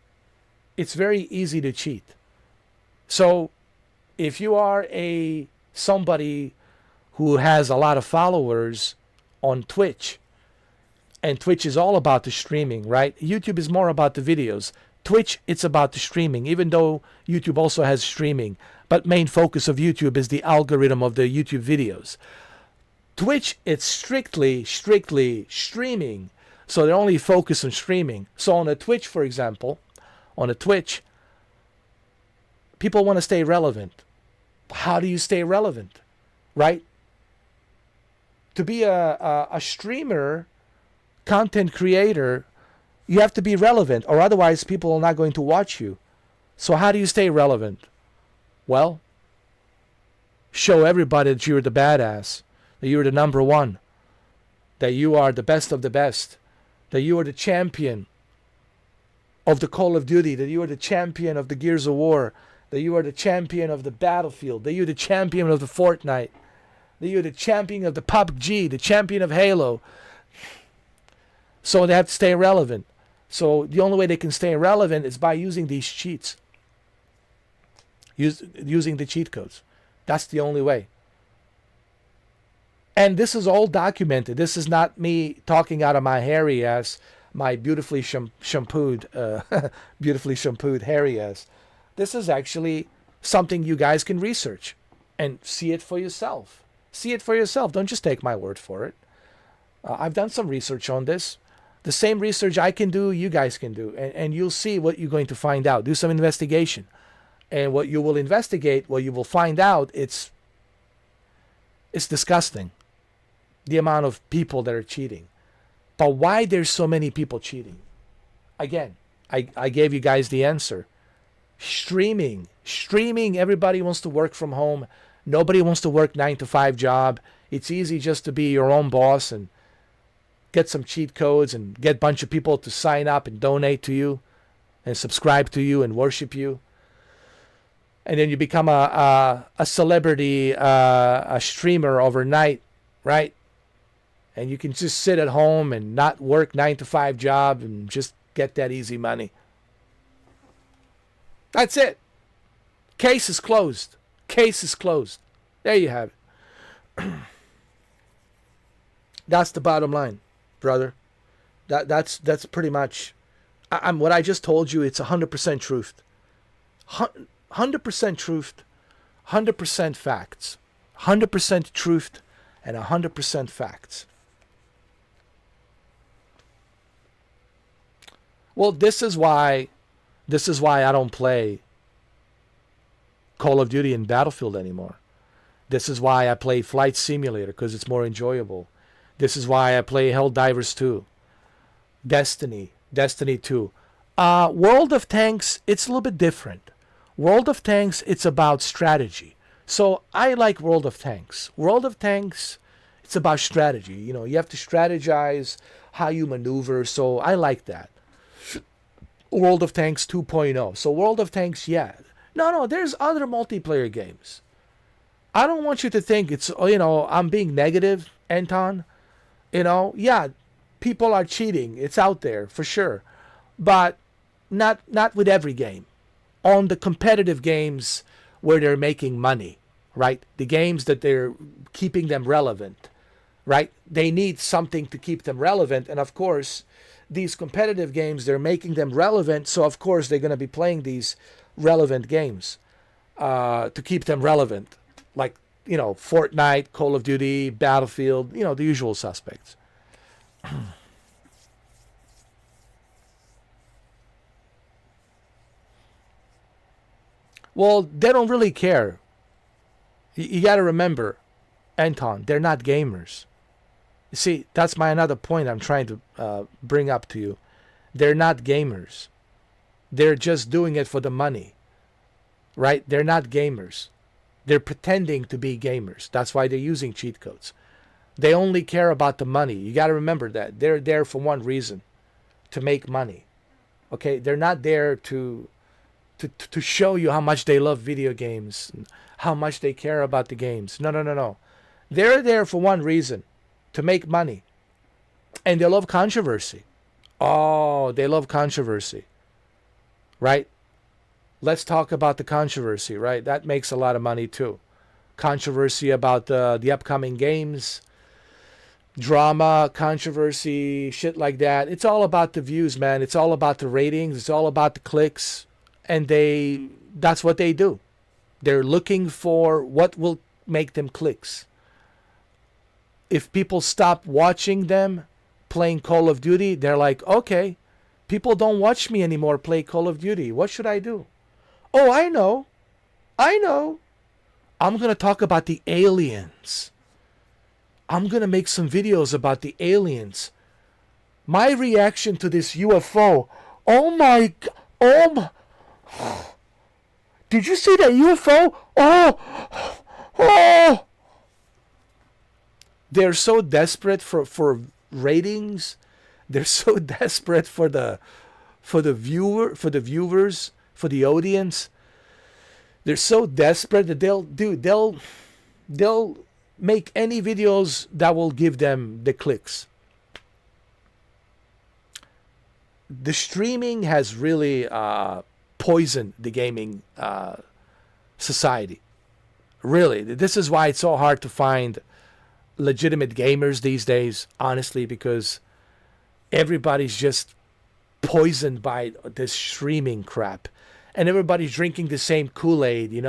It's very easy to cheat. So if you are somebody who has a lot of followers on Twitch, and Twitch is all about the streaming, right? YouTube is more about the videos. Twitch, it's about the streaming, even though YouTube also has streaming. But main focus of YouTube is the algorithm of the YouTube videos. Twitch, it's strictly streaming. So they only focus on streaming. So on a Twitch, for example, people want to stay relevant. How do you stay relevant? Right? To be a streamer, content creator, you have to be relevant, or otherwise people are not going to watch you. So how do you stay relevant? Well, show everybody that you're the badass, that you're the number one, that you are the best of the best, that you are the champion of the Call of Duty, that you are the champion of the Gears of War, that you are the champion of the Battlefield, that you're the champion of the Fortnite, that you're the champion of the PUBG, the champion of Halo. So they have to stay relevant. So the only way they can stay relevant is by using these cheats. Using the cheat codes. That's the only way. And this is all documented. This is not me talking out of my hairy ass, my beautifully shampooed hairy ass. This is actually something you guys can research and see it for yourself. See it for yourself. Don't just take my word for it. I've done some research on this. The same research I can do, you guys can do. And you'll see what you're going to find out. Do some investigation. And what you will investigate, what you will find out, it's disgusting. The amount of people that are cheating. But why there's so many people cheating? Again, I gave you guys the answer. Streaming. Streaming, everybody wants to work from home. Nobody wants to work 9 to 5 job. It's easy just to be your own boss and get some cheat codes and get a bunch of people to sign up and donate to you and subscribe to you and worship you. And then you become a celebrity, a streamer overnight, right? And you can just sit at home and not work 9 to 5 job and just get that easy money. That's it. Case is closed. Case is closed. There you have it. That's the bottom line, brother. That's pretty much. I'm what I just told you. It's 100% truth. 100% truth. 100% facts. 100% truth and 100% facts. Well, this is why I don't play Call of Duty and Battlefield anymore. This is why I play Flight Simulator, because it's more enjoyable. This is why I play Helldivers 2. Destiny 2. World of Tanks, it's a little bit different. World of Tanks, it's about strategy. So I like World of Tanks. World of Tanks, it's about strategy. You know, you have to strategize how you maneuver. So I like that. World of Tanks 2.0. So World of Tanks, yeah. No, there's other multiplayer games. I don't want you to think it's, I'm being negative, Anton. Yeah, people are cheating. It's out there for sure. But not with every game. On the competitive games where they're making money, right? The games that they're keeping them relevant, right? They need something to keep them relevant. And of course, these competitive games, they're making them relevant. So of course, they're going to be playing these relevant games to keep them relevant. Like, Fortnite, Call of Duty, Battlefield, the usual suspects. Well, they don't really care. You got to remember, Anton, they're not gamers. You see, that's another point I'm trying to bring up to you. They're not gamers. They're just doing it for the money, right? They're not gamers. They're pretending to be gamers. That's why they're using cheat codes. They only care about the money. You got to remember that. They're there for one reason, to make money. Okay? They're not there to show you how much they love video games, how much they care about the games. No. They're there for one reason, to make money. And they love controversy. Oh, they love controversy. Right? Let's talk about the controversy, right? That makes a lot of money too. Controversy about the upcoming games, drama, controversy, shit like that. It's all about the views, man. It's all about the ratings. It's all about the clicks. And that's what they do. They're looking for what will make them clicks. If people stop watching them playing Call of Duty, they're like, okay, people don't watch me anymore play Call of Duty. What should I do? Oh, I know. I'm going to talk about the aliens. I'm going to make some videos about the aliens. My reaction to this UFO. Oh my. Did you see that UFO? Oh. They're so desperate for ratings. They're so desperate for the viewers, for the audience. They're so desperate that they'll make any videos that will give them the clicks. The streaming has really poisoned the gaming society. Really, this is why it's so hard to find legitimate gamers these days, honestly, because everybody's just poisoned by this streaming crap. And everybody's drinking the same Kool-Aid,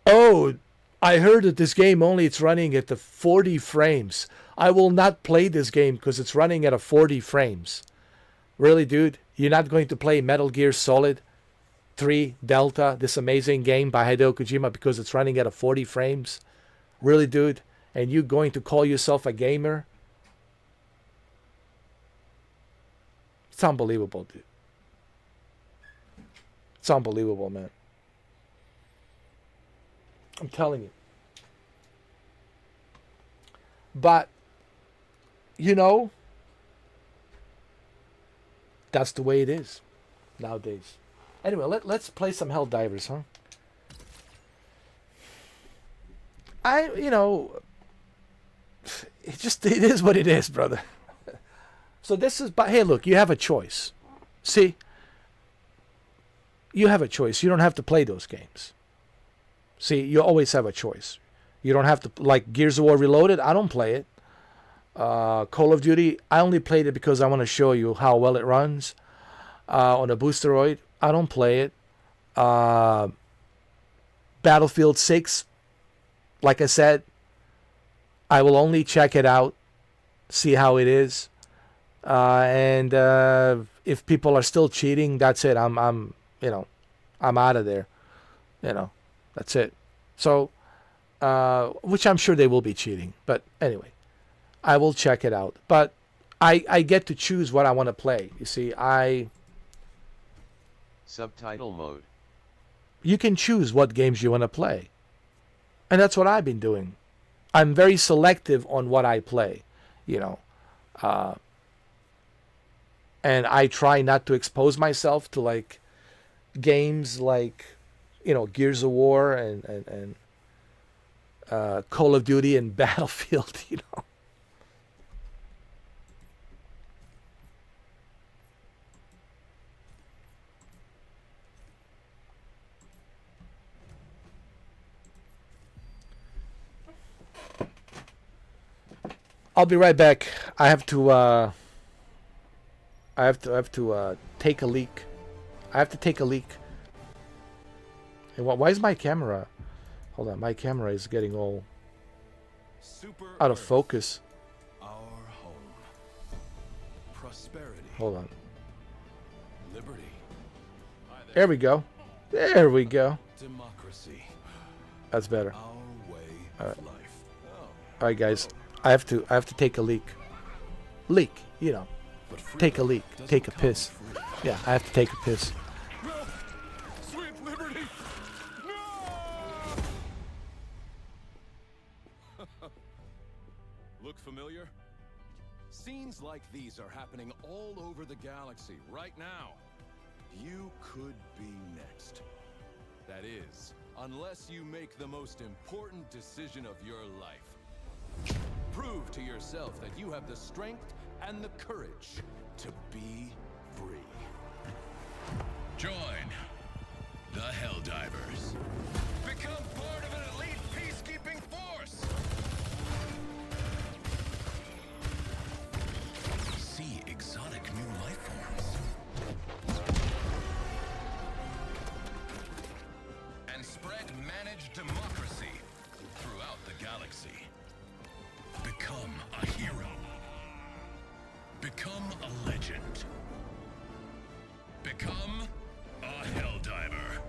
Oh, I heard that this game it's running at the 40 frames. I will not play this game because it's running at a 40 frames. Really, dude? You're not going to play Metal Gear Solid 3 Delta, this amazing game by Hideo Kojima, because it's running at a 40 frames? Really, dude? And you going to call yourself a gamer? It's unbelievable, dude. It's unbelievable, man. I'm telling you. But, you know, that's the way it is nowadays. Anyway, let's play some Helldivers, huh? You know, it is what it is, brother. So this is, but hey, look, you have a choice. See? You have a choice. You don't have to play those games. See, you always have a choice. You don't have to, like Gears of War Reloaded, I don't play it. Call of Duty, I only played it because I want to show you how well it runs. On a Boosteroid, I don't play it. Battlefield 6, like I said, I will only check it out, see how it is. And if people are still cheating, that's it. I'm out of there. That's it. So, which I'm sure they will be cheating. But anyway, I will check it out. But I get to choose what I want to play. You see, Subtitle mode. You can choose what games you want to play. And that's what I've been doing. I'm very selective on what I play, and I try not to expose myself to like games like, Gears of War and Call of Duty and Battlefield, I'll be right back. I have to take a leak. I have to take a leak. And why is my camera? Hold on, my camera is getting all out of focus. Our home. Prosperity. Hold on. Liberty. There we go. There we go. Democracy. That's better. Our way All of right. life. All right, guys. I have to take a leak. Leak, But take a leak. doesn't Take a come piss. free. Yeah, I have to take a piss. No! Sweet liberty! No! Look familiar? Scenes like these are happening all over the galaxy right now. You could be next. That is, unless you make the most important decision of your life. Prove to yourself that you have the strength and the courage to be free. Join the Helldivers. Become part of an elite peacekeeping force. See exotic new life forms. And spread managed democracy throughout the galaxy. Become a hero. Become a legend. Become a Helldiver.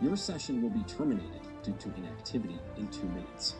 Your session will be terminated due to inactivity in 2 minutes.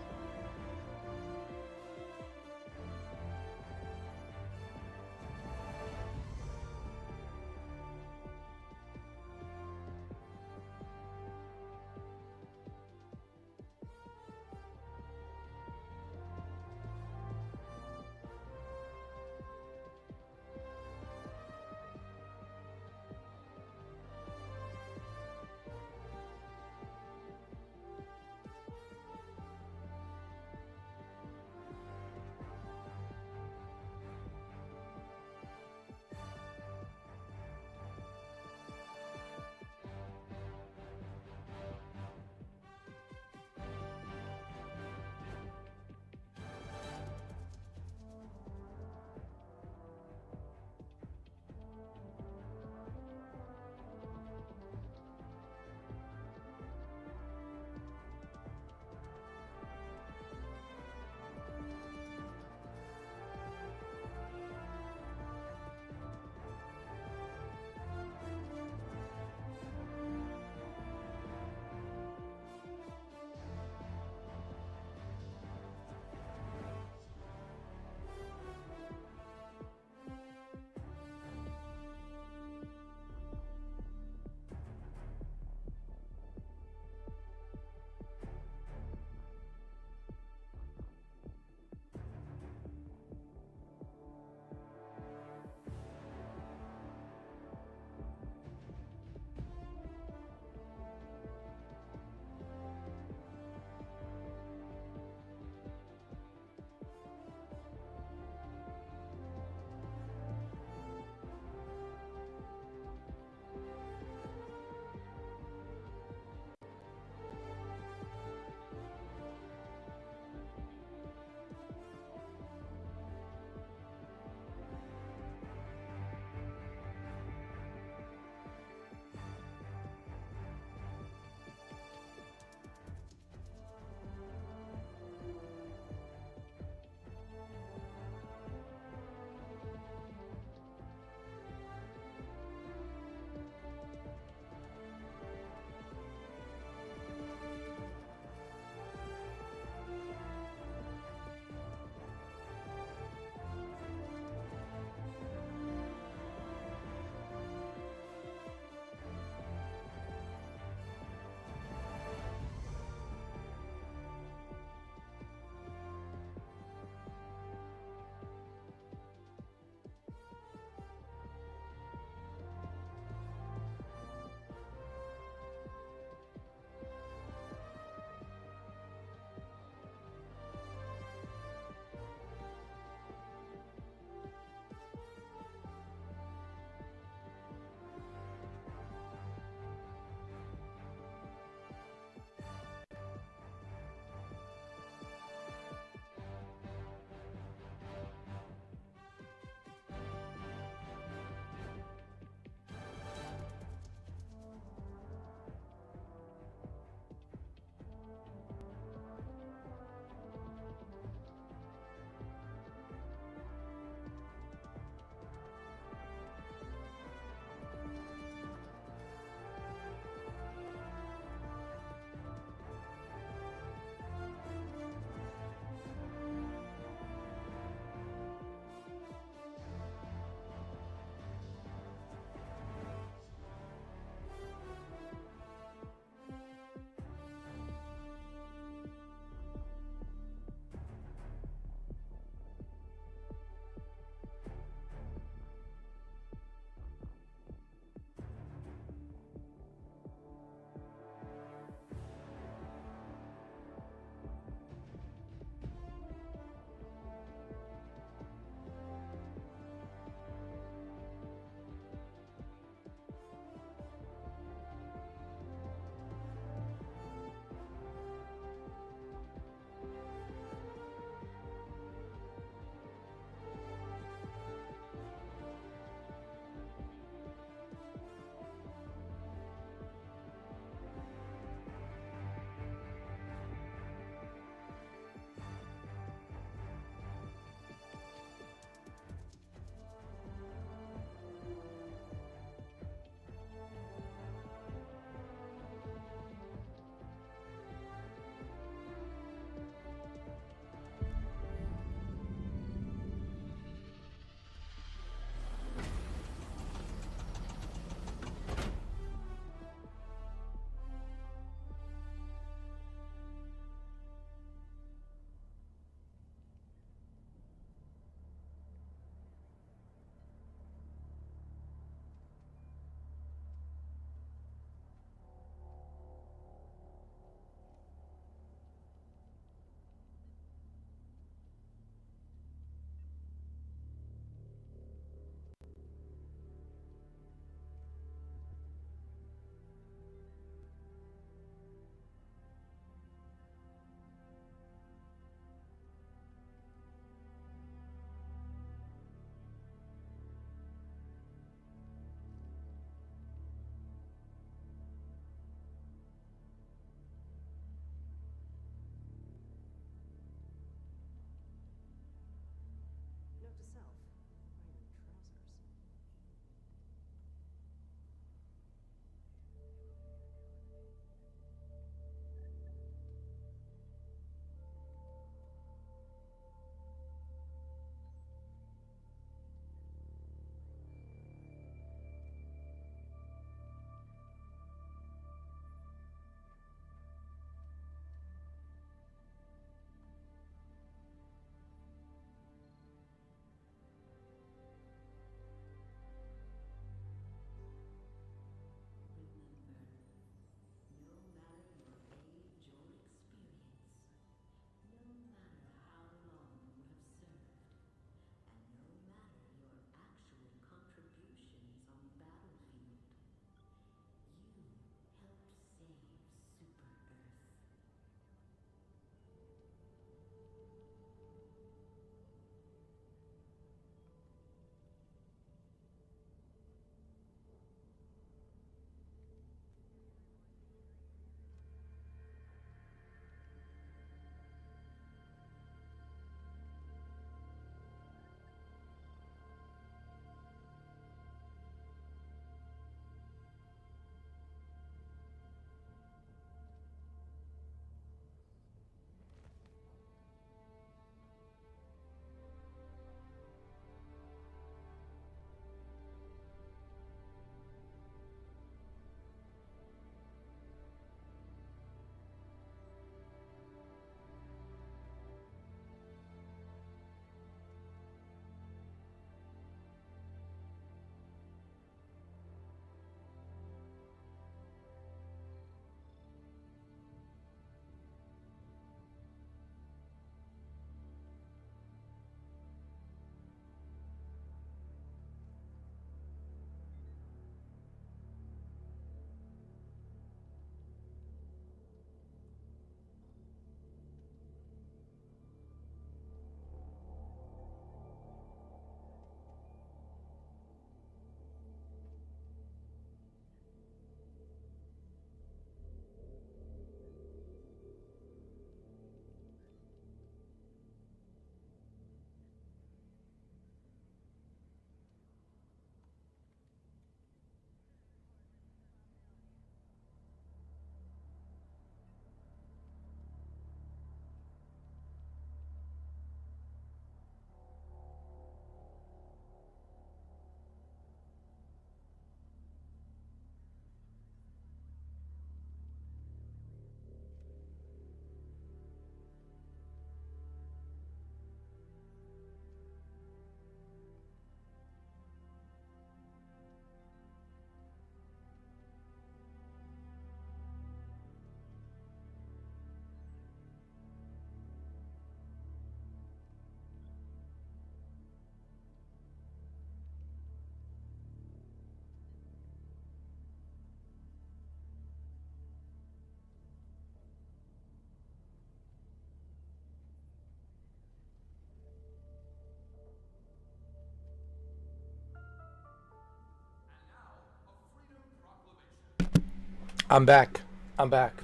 I'm back. I'm back.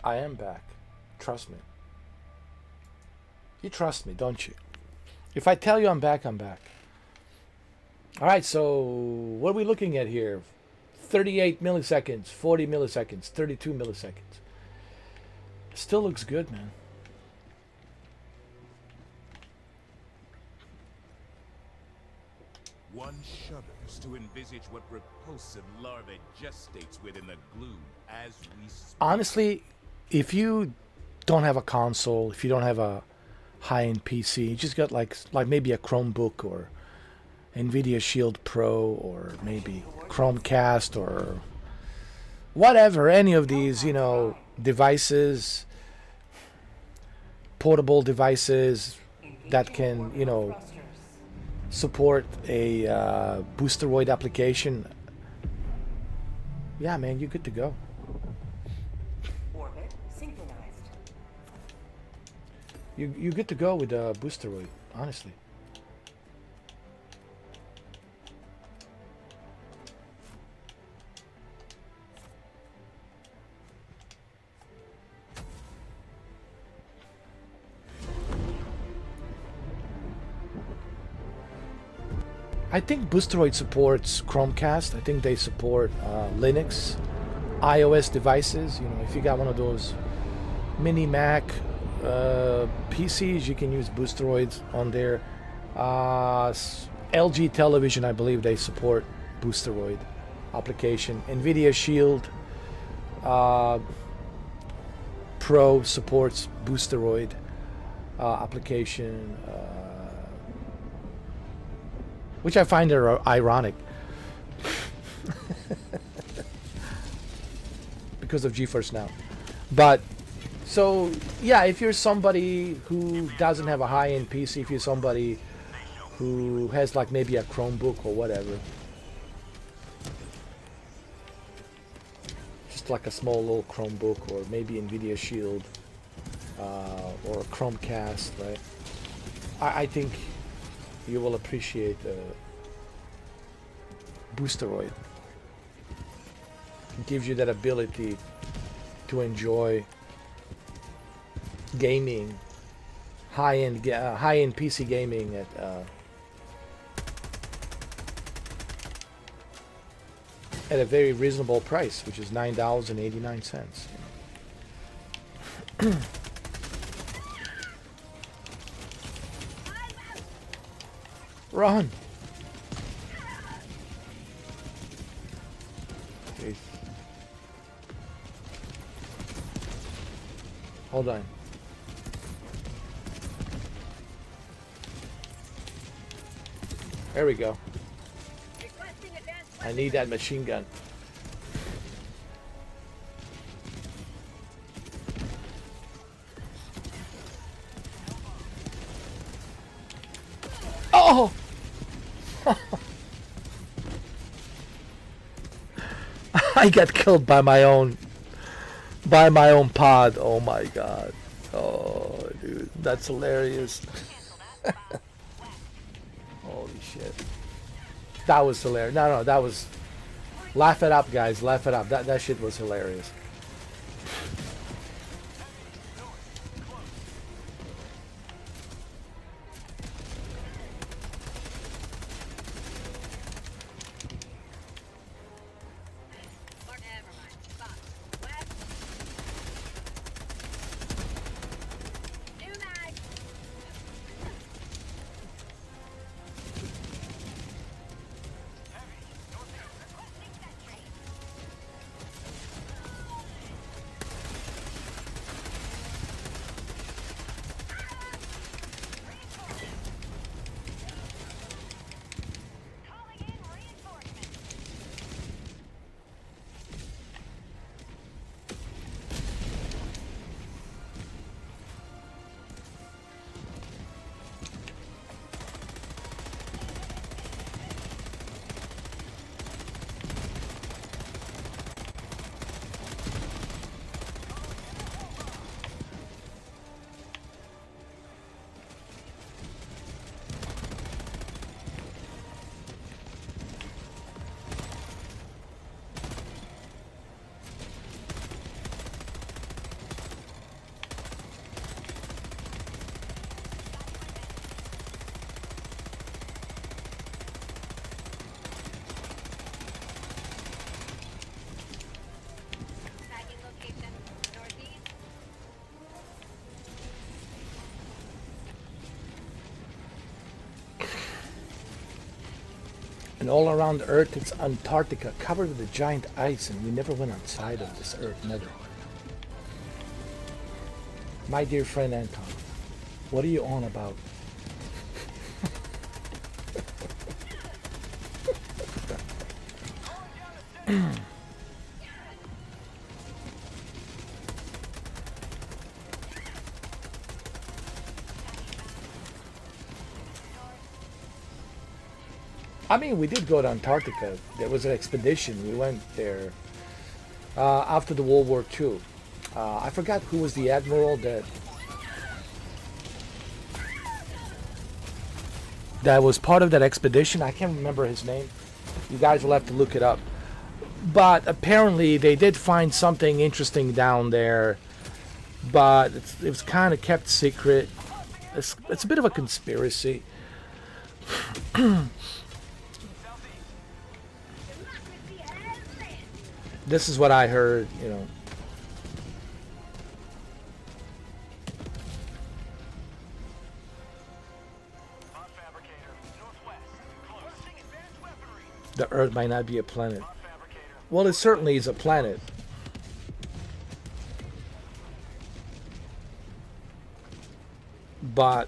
I am back. Trust me. You trust me, don't you? If I tell you I'm back, I'm back. All right, so what are we looking at here? 38 milliseconds, 40 milliseconds, 32 milliseconds. Still looks good, man. One shudders to envisage what repulsive larvae gestates within the gloom as we speak. Honestly, if you don't have a console, if you don't have a high-end PC, you just got like maybe a Chromebook or NVIDIA Shield Pro or maybe Chromecast or whatever, any of these, you know, devices, portable devices that can, you know, support a Boosteroid application. Yeah, man, you're good to go. Orbit synchronized. You're good to go with Boosteroid, honestly. I think Boosteroid supports Chromecast. I think they support Linux, iOS devices. You know, if you got one of those mini Mac PCs, you can use Boosteroids on there. LG Television, I believe they support Boosteroid application. NVIDIA Shield Pro supports Boosteroid application. Which I find ironic because of GeForce Now. But so yeah, if you're somebody who doesn't have a high-end PC, if you're somebody who has like maybe a Chromebook or whatever, just like a small little Chromebook or maybe NVIDIA Shield or a Chromecast, right? I think you will appreciate Boosteroid. It gives you that ability to enjoy gaming, high-end PC gaming at a very reasonable price, which is $9.89. Run! Jeez. Hold on. There we go. I need that machine gun. Oh! I got killed by my own pod. Oh my god. Oh dude, that's hilarious. Holy shit. That was hilarious. No, that was, laugh it up guys, laugh it up. That shit was hilarious. And all around Earth, it's Antarctica, covered with a giant ice, and we never went outside of this Earth, never. My dear friend Anton, what are you on about? I mean, we did go to Antarctica. There was an expedition. We went there after the World War II. I forgot who was the admiral that was part of that expedition. I can't remember his name. You guys will have to look it up. But apparently they did find something interesting down there, but it was kind of kept secret. It's a bit of a conspiracy. This is what I heard, you know. The Earth might not be a planet. Well, it certainly is a planet. But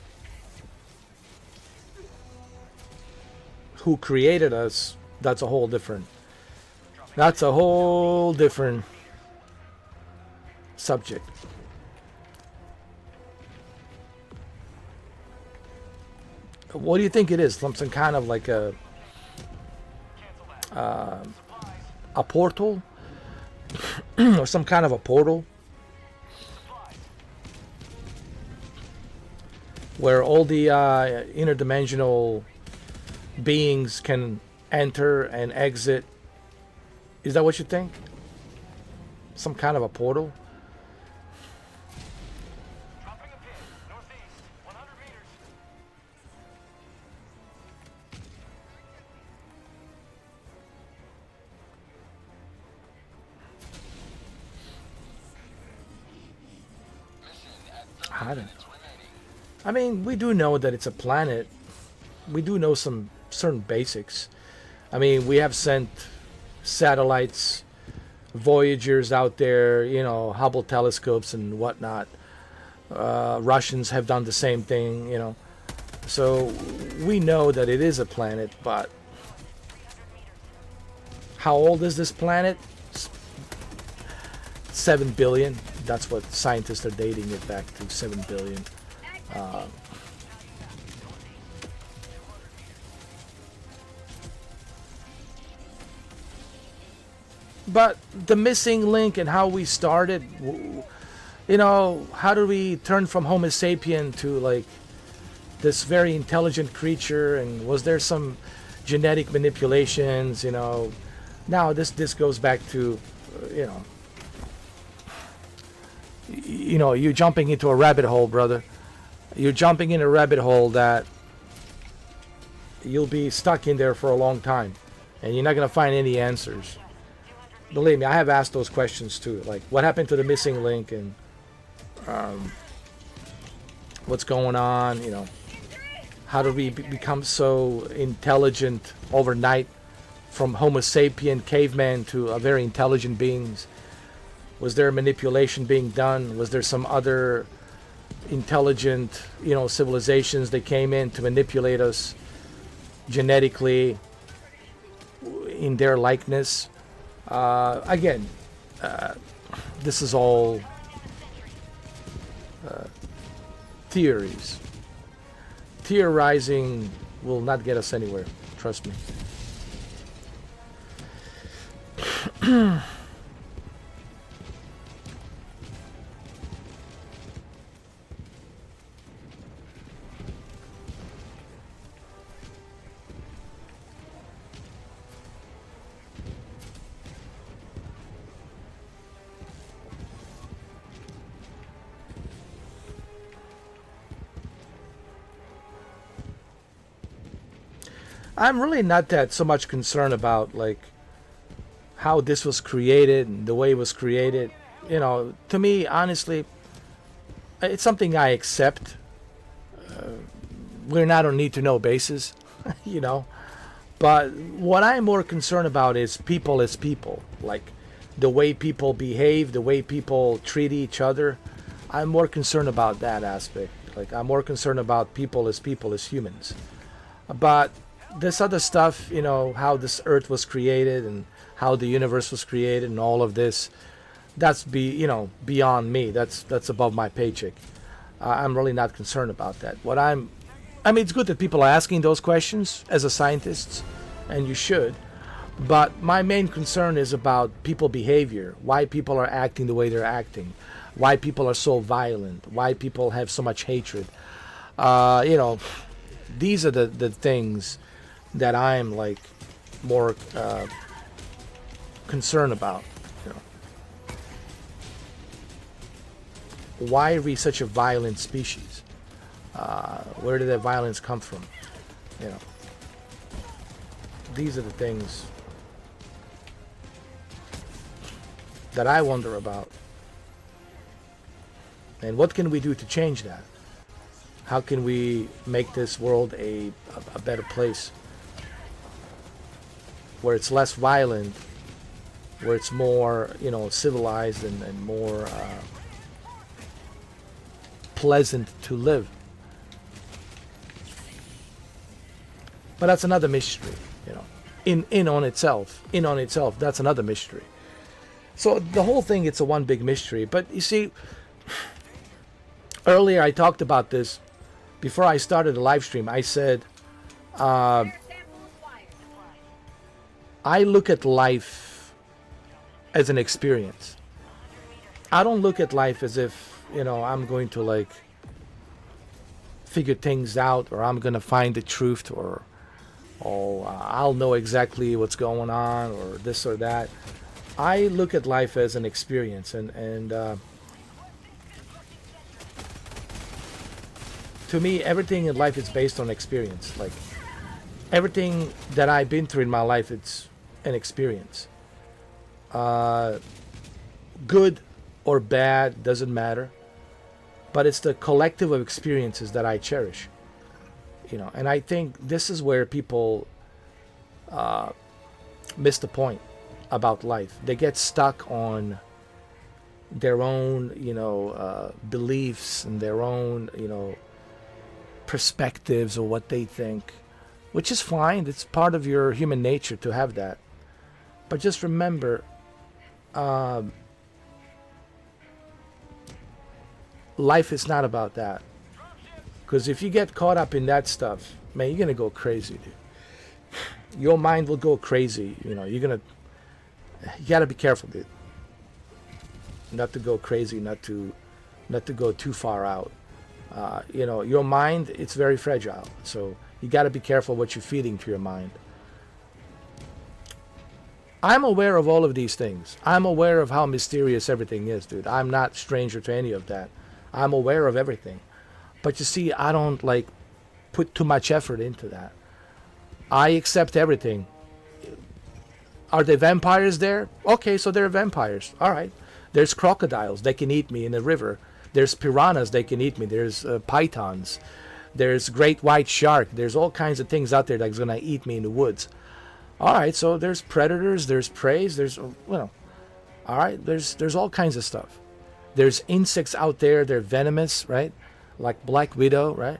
who created us, that's a whole different subject. What do you think it is? Some kind of like a portal? Or some kind of a portal? Where all the interdimensional beings can enter and exit. Is that what you think? Some kind of a portal? I mean, we do know that it's a planet. We do know some certain basics. I mean, we have sent satellites, Voyagers out there, you know, Hubble telescopes and whatnot. Russians have done the same thing, you know. So we know that it is a planet, but how old is this planet? 7 billion. That's what scientists are dating it back to, 7 billion. But the missing link and how we started, you know, how do we turn from Homo sapien to like this very intelligent creature? And was there some genetic manipulations, you know? Now this goes back to, you know, you're jumping into a rabbit hole, brother. You're jumping in a rabbit hole that you'll be stuck in there for a long time, and you're not going to find any answers. Believe me, I have asked those questions too. Like, what happened to the missing link, and what's going on? You know, how did we become so intelligent overnight from Homo sapien caveman to a very intelligent beings? Was there manipulation being done? Was there some other intelligent, you know, civilizations that came in to manipulate us genetically in their likeness? Again, this is all theories. Theorizing will not get us anywhere. Trust me. I'm really not that so much concerned about like how this was created and the way it was created. You know, to me, honestly, it's something I accept. We're not on need to know basis, you know. But what I'm more concerned about is people as people, like the way people behave, the way people treat each other. I'm more concerned about that aspect. Like I'm more concerned about people as humans. But this other stuff, you know, how this earth was created and how the universe was created and all of this, that's beyond me. That's above my paycheck. I'm really not concerned about that. I mean, it's good that people are asking those questions as a scientist, and you should. But my main concern is about people behavior, why people are acting the way they're acting, why people are so violent, why people have so much hatred. These are the things that I'm like more concerned about. Why are we such a violent species? Where did that violence come from? These are the things that I wonder about. And what can we do to change that? How can we make this world a better place? Where it's less violent, where it's more, civilized and more pleasant to live. But that's another mystery, in on itself, that's another mystery. So the whole thing, it's a one big mystery. But you see, earlier I talked about this before I started the live stream. I said, I look at life as an experience. I don't look at life as if, I'm going to like figure things out, or I'm going to find the truth, or I'll know exactly what's going on, or this or that. I look at life as an experience, and to me, everything in life is based on experience. Like everything that I've been through in my life, it's an experience. Good or bad, doesn't matter. But it's the collective of experiences that I cherish. And I think this is where people miss the point about life. They get stuck on their own, beliefs and their own, perspectives or what they think, which is fine. It's part of your human nature to have that. But just remember, life is not about that. Because if you get caught up in that stuff, man, you're gonna go crazy, dude. Your mind will go crazy. You gotta be careful, dude. Not to go crazy, not to go too far out. Your mind, it's very fragile. So you gotta be careful what you're feeding to your mind. I'm aware of all of these things. I'm aware of how mysterious everything is, dude. I'm not stranger to any of that. I'm aware of everything. But you see, I don't like put too much effort into that. I accept everything. Are there vampires there? Okay, so there are vampires. All right. There's crocodiles. They can eat me in the river. There's piranhas. They can eat me. There's pythons. There's great white shark. There's all kinds of things out there that's going to eat me in the woods. All right, so there's predators. There's prey. There's, all right, there's all kinds of stuff. There's insects out there. They're venomous, right? Like Black Widow, right?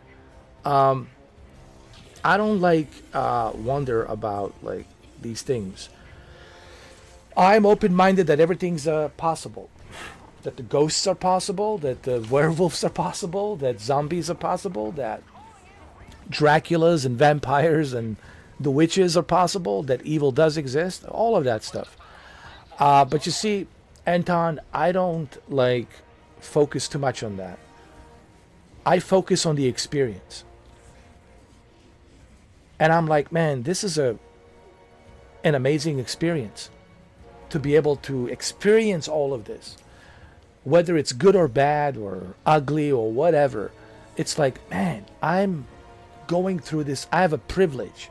I don't wonder about like these things. I'm open-minded that everything's possible. That the ghosts are possible, that the werewolves are possible, that zombies are possible, that Draculas and vampires and the witches are possible, that evil does exist, all of that stuff. But you see, Anton, I don't focus too much on that. I focus on the experience. And I'm like, man, this is an amazing experience. To be able to experience all of this. Whether it's good or bad or ugly or whatever. It's like, man, I'm going through this. I have a privilege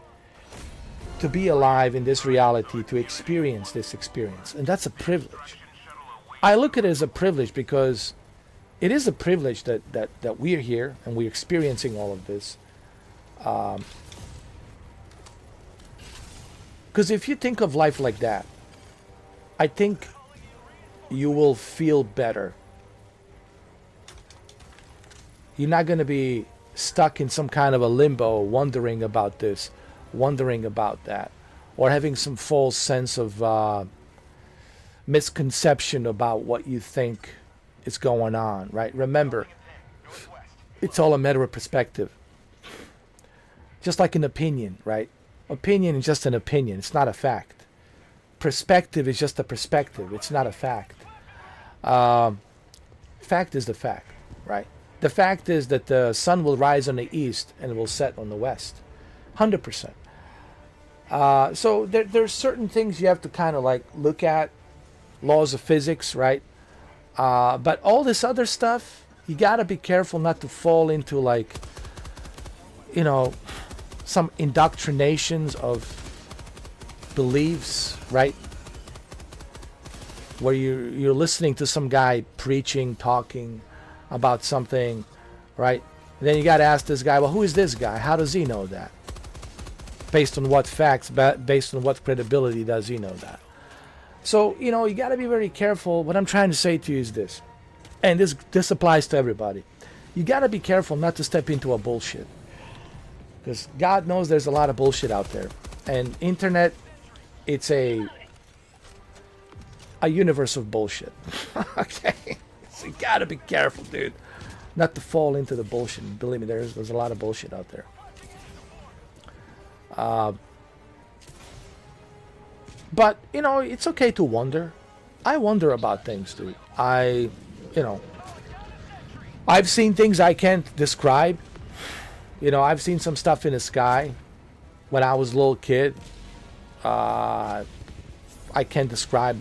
to be alive in this reality, to experience this experience. And that's a privilege. I look at it as a privilege because it is a privilege that we're here and we're experiencing all of this. Because if you think of life like that, I think you will feel better. You're not going to be stuck in some kind of a limbo, wondering about this, wondering about that, or having some false sense of misconception about what you think is going on, right? Remember, it's all a matter of perspective. Just like an opinion, right? Opinion is just an opinion. It's not a fact. Perspective is just a perspective. It's not a fact. Fact is the fact, right? The fact is that the sun will rise on the east and it will set on the west. 100%. So there's certain things you have to kind of like look at. Laws of physics, right? But all this other stuff, you got to be careful not to fall into like, you know, some indoctrinations of beliefs, right? Where you're listening to some guy preaching, talking about something, right? And then you got to ask this guy, well, who is this guy? How does he know that? Based on what facts, based on what credibility does he know that? So, you know, you got to be very careful. What I'm trying to say to you is this, and this applies to everybody. You got to be careful not to step into a bullshit. Because God knows there's a lot of bullshit out there. And internet, it's a universe of bullshit. Okay? So you got to be careful, dude. Not to fall into the bullshit. Believe me, there's a lot of bullshit out there. But, you know, it's okay to wonder. I wonder about things, dude. I've seen things I can't describe. You know, I've seen some stuff in the sky when I was a little kid. I can't describe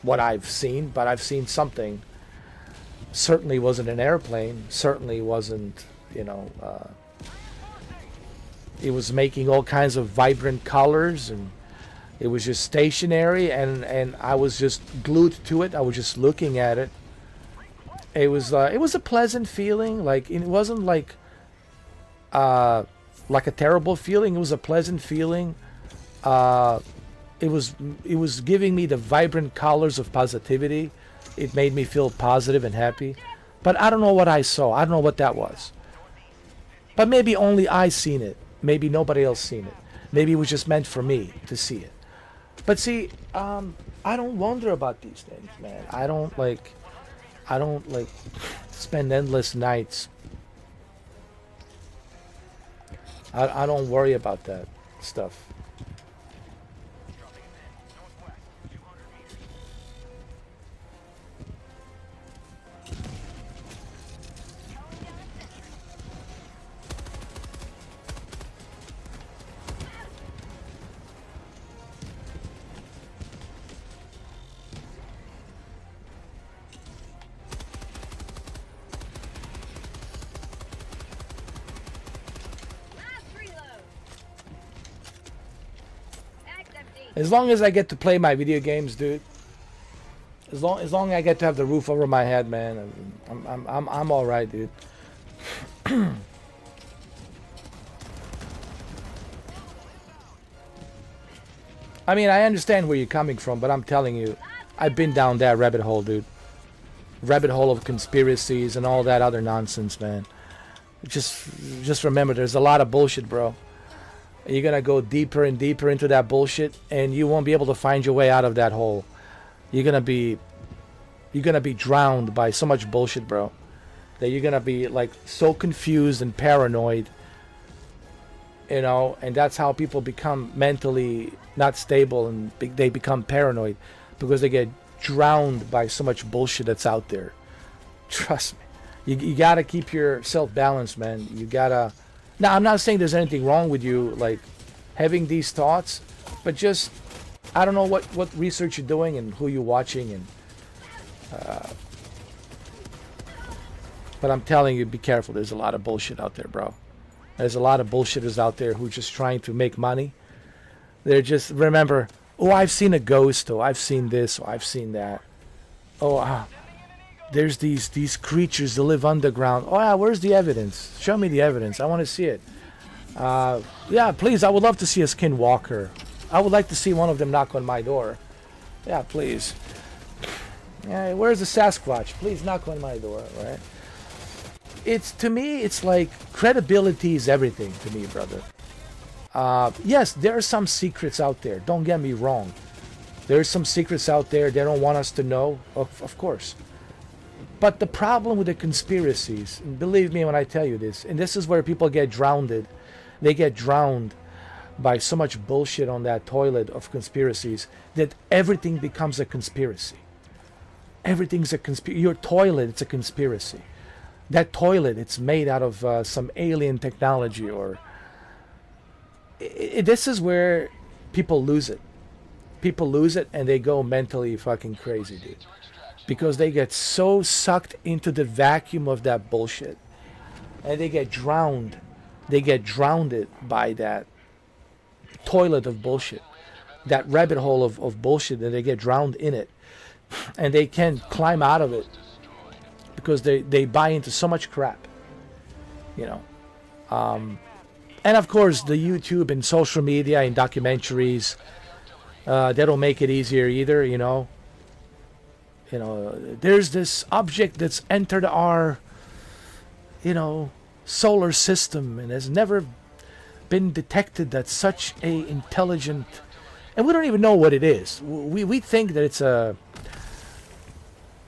what I've seen, but I've seen something. Certainly wasn't an airplane. Certainly wasn't, you know, it was making all kinds of vibrant colors, and it was just stationary, and I was just glued to it. I was just looking at it. It was a pleasant feeling. Like, it wasn't like a terrible feeling. It was a pleasant feeling. It was giving me the vibrant colors of positivity. It made me feel positive and happy. But I don't know what I saw. I don't know what that was. But maybe only I seen it. Maybe nobody else seen it. Maybe it was just meant for me to see it. But see, I don't wonder about these things, man. I don't like spend endless nights. I don't worry about that stuff. As long as I get to play my video games, dude. As long as I get to have the roof over my head, man, I'm all right, dude. I mean, I understand where you're coming from, but I'm telling you, I've been down that rabbit hole, dude. Rabbit hole of conspiracies and all that other nonsense, man. Just remember, there's a lot of bullshit, bro. You're gonna go deeper and deeper into that bullshit, and you won't be able to find your way out of that hole. You're gonna be drowned by so much bullshit, bro, that you're gonna be like so confused and paranoid, you know. And that's how people become mentally not stable, and they become paranoid because they get drowned by so much bullshit that's out there. Trust me, you gotta keep yourself balanced, man. You gotta. Now, I'm not saying there's anything wrong with you, like, having these thoughts, but just, I don't know what research you're doing and who you're watching, and, but I'm telling you, be careful. There's a lot of bullshit out there, bro. There's a lot of bullshitters out there who are just trying to make money. They're just, remember, oh, I've seen a ghost, oh, I've seen this, oh, I've seen that. Oh, there's these creatures that live underground. Oh yeah, where's the evidence? Show me the evidence. I want to see it. Yeah, please, I would love to see a skinwalker. I would like to see one of them knock on my door. Yeah, please. Yeah, where's the Sasquatch? Please knock on my door, right? It's, to me, it's like credibility is everything to me, brother. Yes, there are some secrets out there. Don't get me wrong. There's some secrets out there they don't want us to know, of course. But the problem with the conspiracies, and believe me when I tell you this, and this is where people get drowned. They get drowned by so much bullshit on that toilet of conspiracies that everything becomes a conspiracy. Everything's a conspiracy. Your toilet, it's a conspiracy. That toilet, it's made out of some alien technology, or... this is where people lose it. People lose it and they go mentally fucking crazy, dude. Because they get so sucked into the vacuum of that bullshit. And they get drowned. They get drowned by that toilet of bullshit. That rabbit hole of bullshit, and they get drowned in it. And they can't climb out of it. Because they buy into so much crap. You know. And of course, the YouTube and social media and documentaries, they don't make it easier either, you know. You know, there's this object that's entered our, you know, solar system and has never been detected that's such a intelligent, and we don't even know what it is. We think that it's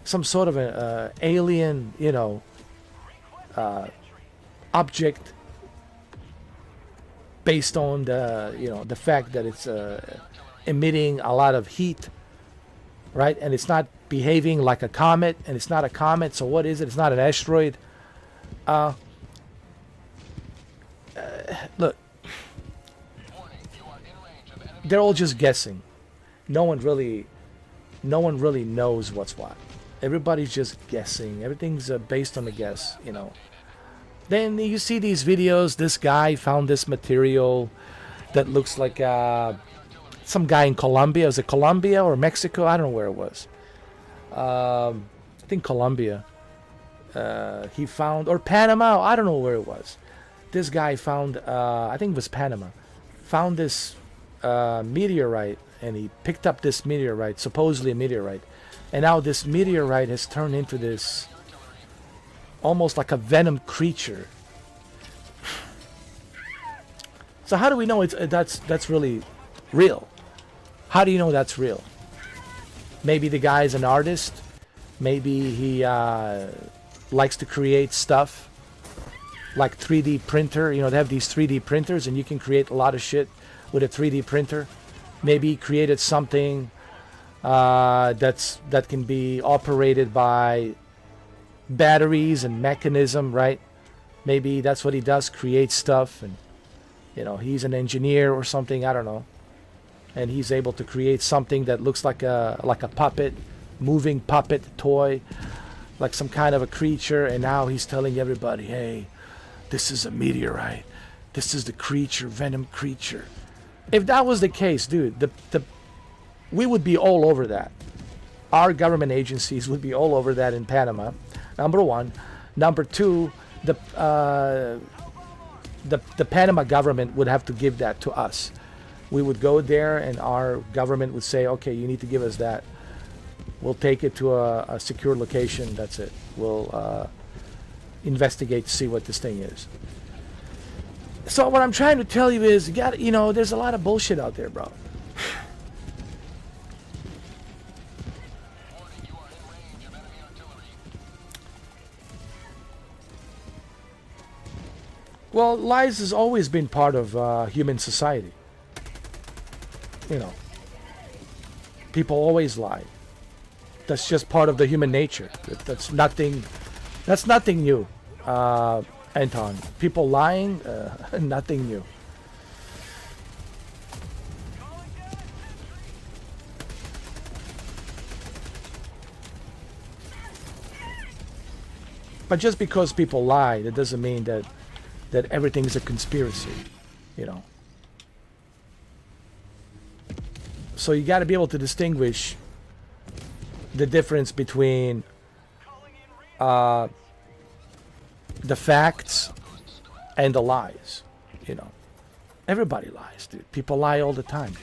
some sort of a alien, you know, object based on the, you know, the fact that it's emitting a lot of heat, right? And it's not behaving like a comet, and it's not a comet, so what is it? It's not an asteroid. Look, they're all just guessing. No one really knows what's what. Everybody's just guessing. Everything's based on a guess, you know. Then you see these videos. This guy found this material that looks like some guy in Colombia. Was it Colombia or Mexico? I don't know where it was. I think Colombia. He found, or Panama. I don't know where it was. This guy found, I think it was Panama, found this meteorite, and he picked up this meteorite, supposedly a meteorite, and now this meteorite has turned into this almost like a venom creature. So how do we know that's really real? How do you know that's real? Maybe the guy's an artist. Maybe he likes to create stuff like 3D printer. You know, they have these 3D printers, and you can create a lot of shit with a 3D printer. Maybe he created something that can be operated by batteries and mechanism, right? Maybe that's what he does, create stuff, and you know, he's an engineer or something, I don't know. And he's able to create something that looks like a puppet, moving puppet toy, like some kind of a creature, and now he's telling everybody, hey, this is a meteorite. This is the creature, venom creature. If that was the case, dude, we would be all over that. Our government agencies would be all over that in Panama. Number one. Number two, the Panama government would have to give that to us. We would go there, and our government would say, okay, you need to give us that. We'll take it to a secure location. That's it. We'll investigate to see what this thing is. So what I'm trying to tell you is, you know, there's a lot of bullshit out there, bro. Well, lies has always been part of human society. You know, people always lie. That's just part of the human nature. That's nothing new, Anton. People lying, nothing new. But just because people lie, that doesn't mean that everything's a conspiracy, you know. So you got to be able to distinguish the difference between the facts and the lies. You know, everybody lies, dude. People lie all the time, dude.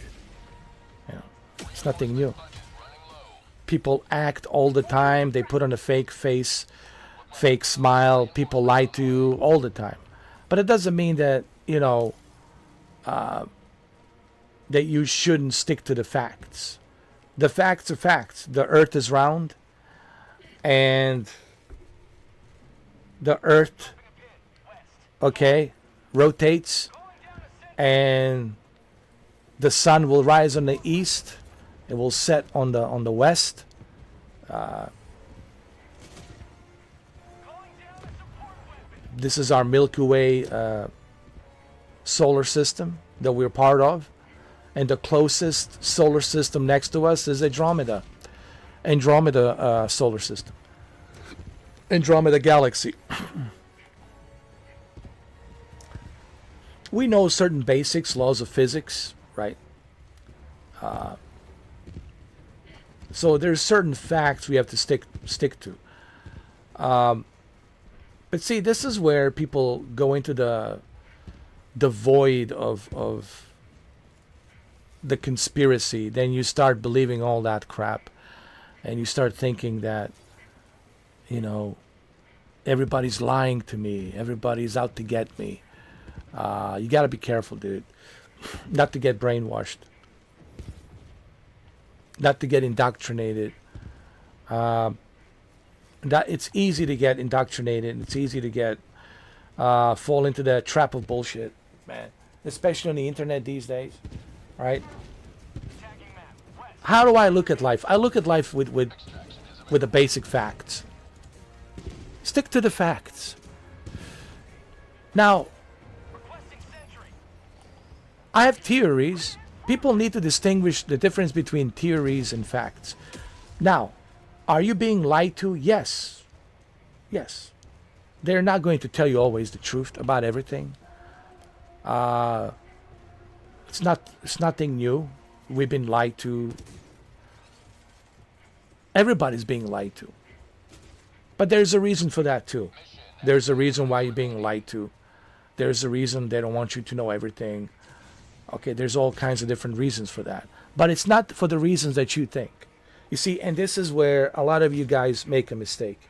You know, it's nothing new. People act all the time. They put on a fake face, fake smile. People lie to you all the time. But it doesn't mean that, you know, that you shouldn't stick to the facts. The facts are facts. The earth is round, and the earth, okay, rotates, and the sun will rise on the east, it will set on the west. This is our Milky Way solar system that we're part of. And the closest solar system next to us is Andromeda solar system. Andromeda galaxy. We know certain basics, laws of physics, right? So there's certain facts we have to stick to. But see, this is where people go into the void of the conspiracy. Then you start believing all that crap, and you start thinking that, you know, everybody's lying to me, everybody's out to get me. You got to be careful, dude, not to get brainwashed, not to get indoctrinated. That it's easy to get indoctrinated. It's easy to get fall into the trap of bullshit, man, especially on the internet these days. Right? How do I look at life? I look at life with the basic facts. Stick to the facts. Now, I have theories. People need to distinguish the difference between theories and facts. Now, are you being lied to? Yes. Yes. They're not going to tell you always the truth about everything. It's nothing new. We've been lied to. Everybody's being lied to. But there's a reason for that too. There's a reason why you're being lied to. There's a reason they don't want you to know everything. Okay, there's all kinds of different reasons for that. But it's not for the reasons that you think. You see, and this is where a lot of you guys make a mistake.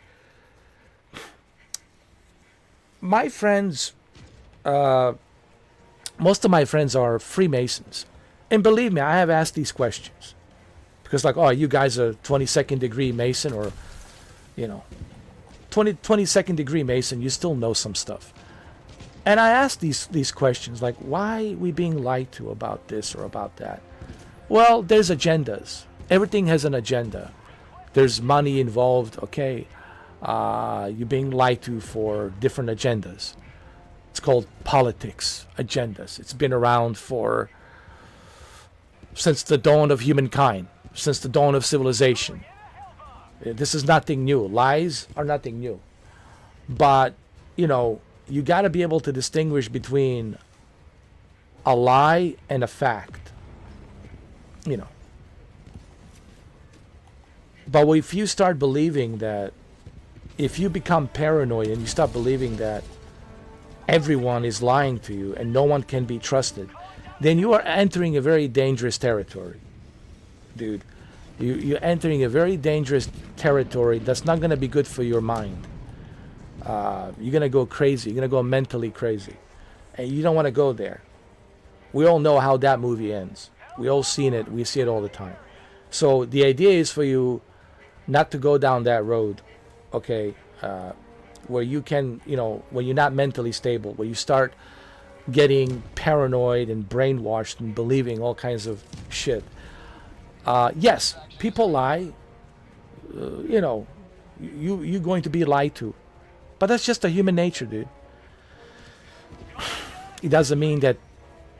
My friends, most of my friends are Freemasons. And believe me, I have asked these questions. Because like, oh, you guys are 22nd degree Mason, or, you know, 22nd degree Mason, you still know some stuff. And I asked these questions, like, why are we being lied to about this or about that? Well, there's agendas. Everything has an agenda. There's money involved, okay. You're being lied to for different agendas. It's called politics, agendas. It's been around since the dawn of humankind, since the dawn of civilization. This is nothing new. Lies are nothing new. But, you know, you got to be able to distinguish between a lie and a fact. You know. But if you start believing that, if you become paranoid and you start believing that everyone is lying to you and no one can be trusted, then you are entering a very dangerous territory, dude. You're entering a very dangerous territory that's not going to be good for your mind. You're going to go crazy. You're going to go mentally crazy. And you don't want to go there. We all know how that movie ends. We all seen it. We see it all the time. So the idea is for you not to go down that road, okay, where you can, you know, when you're not mentally stable, where you start getting paranoid and brainwashed and believing all kinds of shit. Yes, people lie. You know, you're going to be lied to. But that's just a human nature, dude. It doesn't mean that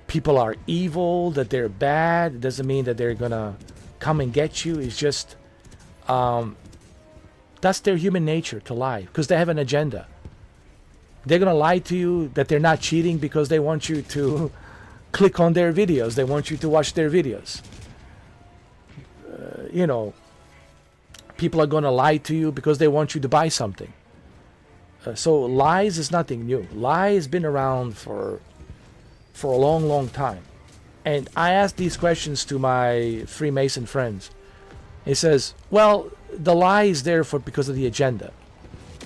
people are evil, that they're bad. It doesn't mean that they're going to come and get you. It's just, that's their human nature, to lie, because they have an agenda. They're going to lie to you that they're not cheating because they want you to click on their videos. They want you to watch their videos. You know, people are going to lie to you because they want you to buy something. So lies is nothing new. Lie has been around for for a long, long time. And I asked these questions to my Freemason friends. He says, well, the lie is there because of the agenda.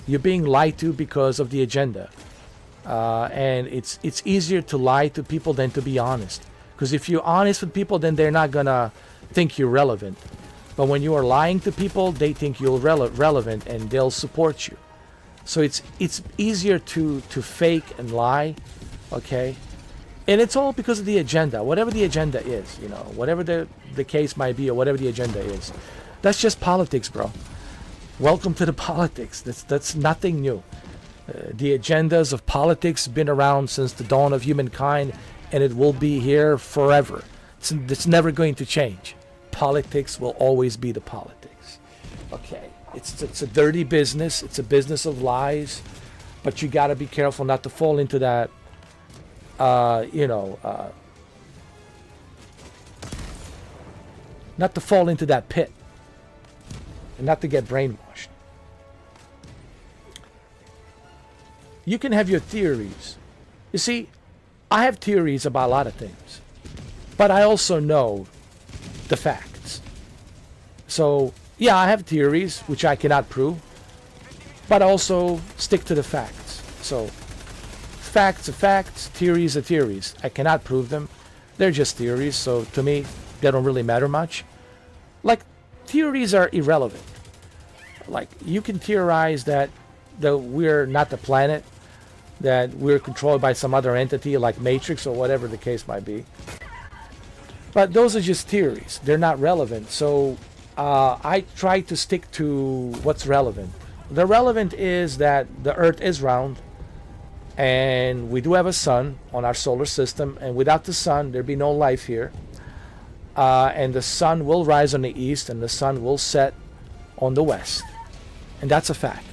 You're being lied to because of the agenda. And it's easier to lie to people than to be honest. Because if you're honest with people, then they're not going to think you're relevant. But when you are lying to people, they think you're relevant and they'll support you. So it's easier to fake and lie, okay? And it's all because of the agenda. Whatever the agenda is, you know, whatever the case might be or whatever the agenda is. That's just politics, bro. Welcome to the politics. That's nothing new. The agendas of politics been around since the dawn of humankind, and it will be here forever. It's never going to change. Politics will always be the politics. Okay, it's a dirty business. It's a business of lies, but you got to be careful not to fall into that. Not to fall into that pit, and not to get brainwashed. You can have your theories. You see, I have theories about a lot of things, but I also know the facts. So, yeah, I have theories which I cannot prove, but I also stick to the facts. So, facts are facts, theories are theories. I cannot prove them. They're just theories, so to me, they don't really matter much. Like, theories are irrelevant. Like, you can theorize that we're not the planet, that we're controlled by some other entity like Matrix or whatever the case might be. But those are just theories. They're not relevant. So I try to stick to what's relevant. The relevant is that the Earth is round, and we do have a sun on our solar system, and without the sun, there'd be no life here. And the sun will rise on the east, and the sun will set on the west. And that's a fact.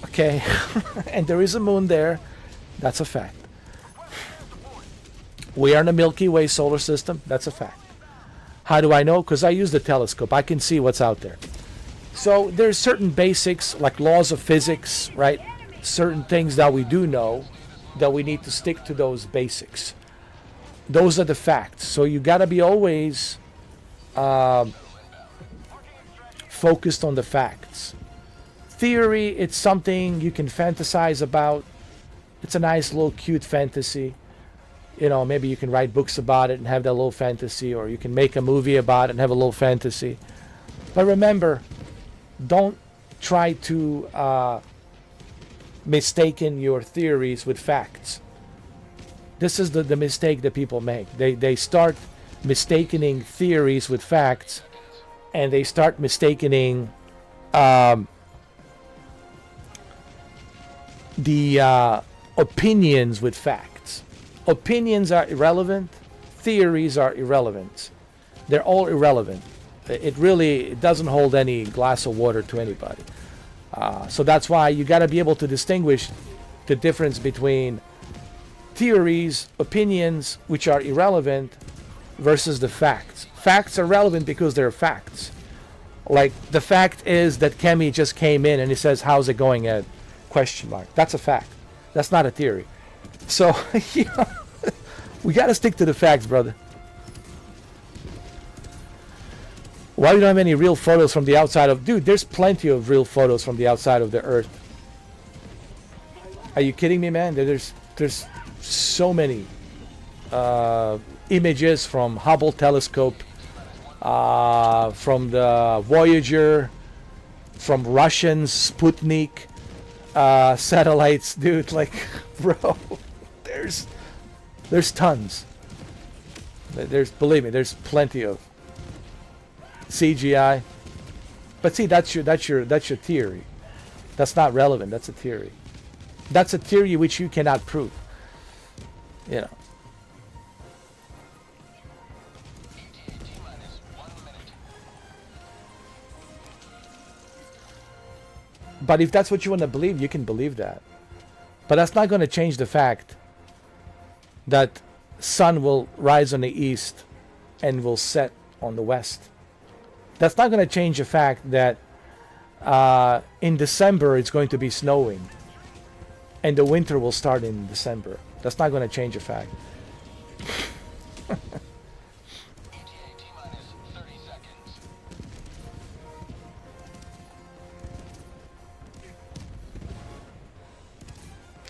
Okay? And there is a moon there. That's a fact. We are in the Milky Way solar system. That's a fact. How do I know? Because I use the telescope. I can see what's out there. So there's certain basics, like laws of physics, right? Certain things that we do know, that we need to stick to those basics. Those are the facts. So you got to be always focused on the facts. Theory, it's something you can fantasize about. It's a nice little cute fantasy. You know, maybe you can write books about it and have that little fantasy, or you can make a movie about it and have a little fantasy. But remember, don't try to mistaken your theories with facts. This is the mistake that people make. They start mistaking theories with facts, and they start mistaking the opinions with facts. Opinions are irrelevant. Theories are irrelevant. They're all irrelevant. It doesn't hold any glass of water to anybody. So that's why you got to be able to distinguish the difference between theories, opinions, which are irrelevant, versus the facts. Facts are relevant because they're facts. Like, the fact is that Kemi just came in and he says, "How's it going, Ed?" ? That's a fact. That's not a theory. So, we got to stick to the facts, brother. Why we don't have any real photos from the outside of... Dude, there's plenty of real photos from the outside of the Earth. Are you kidding me, man? There's so many images from Hubble telescope, from the Voyager, from Russian Sputnik satellites, dude. Like, bro, there's tons. Believe me, there's plenty of CGI. But see, that's your theory. That's not relevant. That's a theory. That's a theory which you cannot prove. You know. But if that's what you want to believe, you can believe that. But that's not going to change the fact that sun will rise on the east and will set on the west. That's not going to change the fact that in December it's going to be snowing and the winter will start in December. That's not going to change the fact.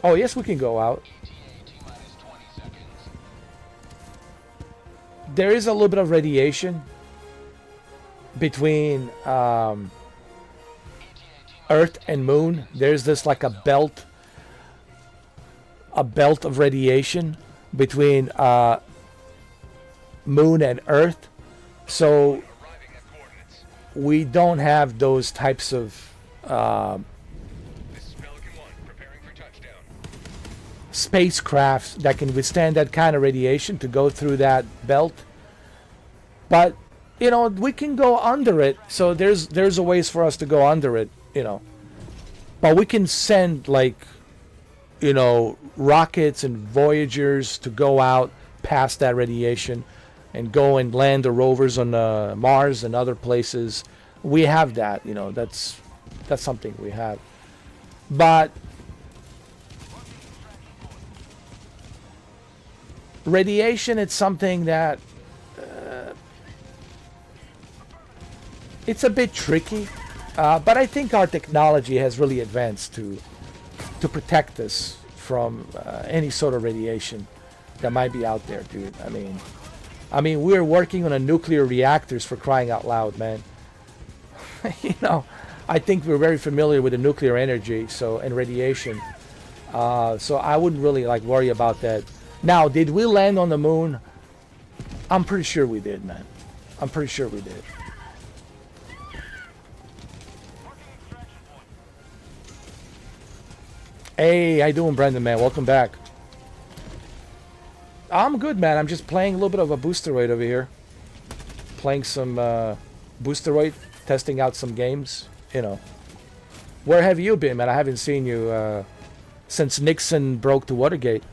Oh, yes, we can go out. There is a little bit of radiation between Earth and Moon. There's this like a belt of radiation between Moon and Earth. So we don't have those types of spacecraft that can withstand that kind of radiation to go through that belt. But you know, we can go under it. So there's a ways for us to go under it, you know. But we can send, like, you know, rockets and Voyagers to go out past that radiation and go and land the rovers on Mars and other places. We have that, you know. That's something we have. But radiation, it's something that it's a bit tricky, but I think our technology has really advanced to protect us from any sort of radiation that might be out there, dude. I mean, we're working on a nuclear reactors, for crying out loud, man. You know, I think we're very familiar with the nuclear energy, and radiation. So I wouldn't really like worry about that. Now, did we land on the moon? I'm pretty sure we did, man. I'm pretty sure we did. Hey, how you doing, Brendan, man? Welcome back. I'm good, man. I'm just playing a little bit of a Boosteroid over here. Playing some Boosteroid, testing out some games, you know. Where have you been, man? I haven't seen you since Nixon broke the Watergate.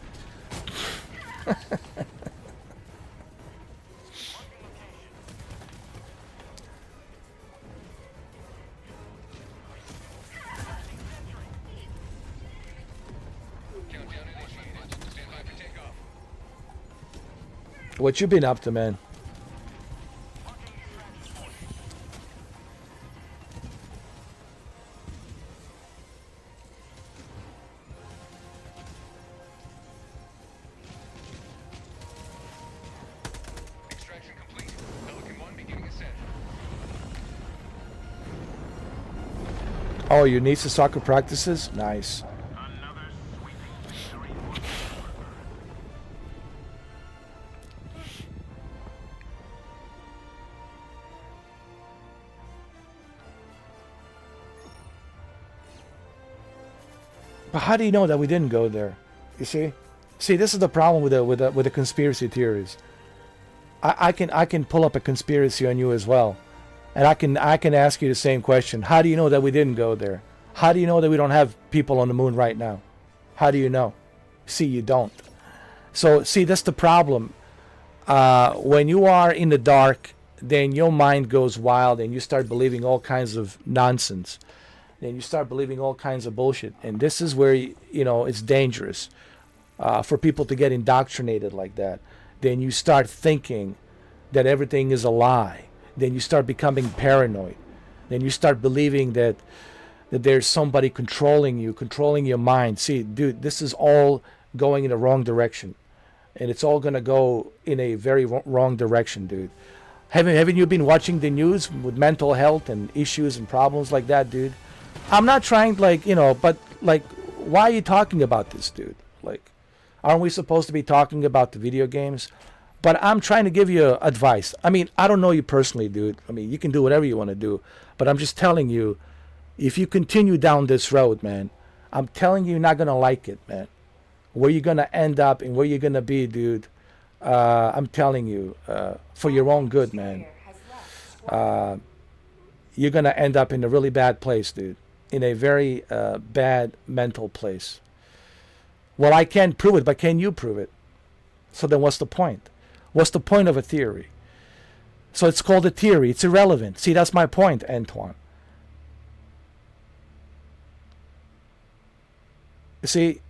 What you been up to, man? Extraction complete. Pelican 1 beginning ascent. Oh, you need some soccer practices? Nice. But how do you know that we didn't go there? You see, this is the problem with the conspiracy theories. I can pull up a conspiracy on you as well, and I can ask you the same question. How do you know that we didn't go there? How do you know that we don't have people on the moon right now? How do you know? See, you don't. So see, that's the problem. When you are in the dark, then your mind goes wild and you start believing all kinds of nonsense. Then you start believing all kinds of bullshit, and this is where you know it's dangerous for people to get indoctrinated like that. Then you start thinking that everything is a lie. Then you start becoming paranoid. Then you start believing that there's somebody controlling you, controlling your mind. See, dude, this is all going in the wrong direction, and it's all gonna go in a very wrong direction, dude. Haven't you been watching the news with mental health and issues and problems like that, dude? I'm not trying, like, you know, but, like, why are you talking about this, dude? Like, aren't we supposed to be talking about the video games? But I'm trying to give you advice. I mean, I don't know you personally, dude. I mean, you can do whatever you want to do. But I'm just telling you, if you continue down this road, man, I'm telling you, you're not going to like it, man. Where you're going to end up and where you're going to be, dude, I'm telling you, for your own good, man. You're going to end up in a really bad place, dude. In a very bad mental place. Well, I can't prove it, but can you prove it? So then what's the point? What's the point of a theory? So it's called a theory. It's irrelevant. See, that's my point, Antoine. You see?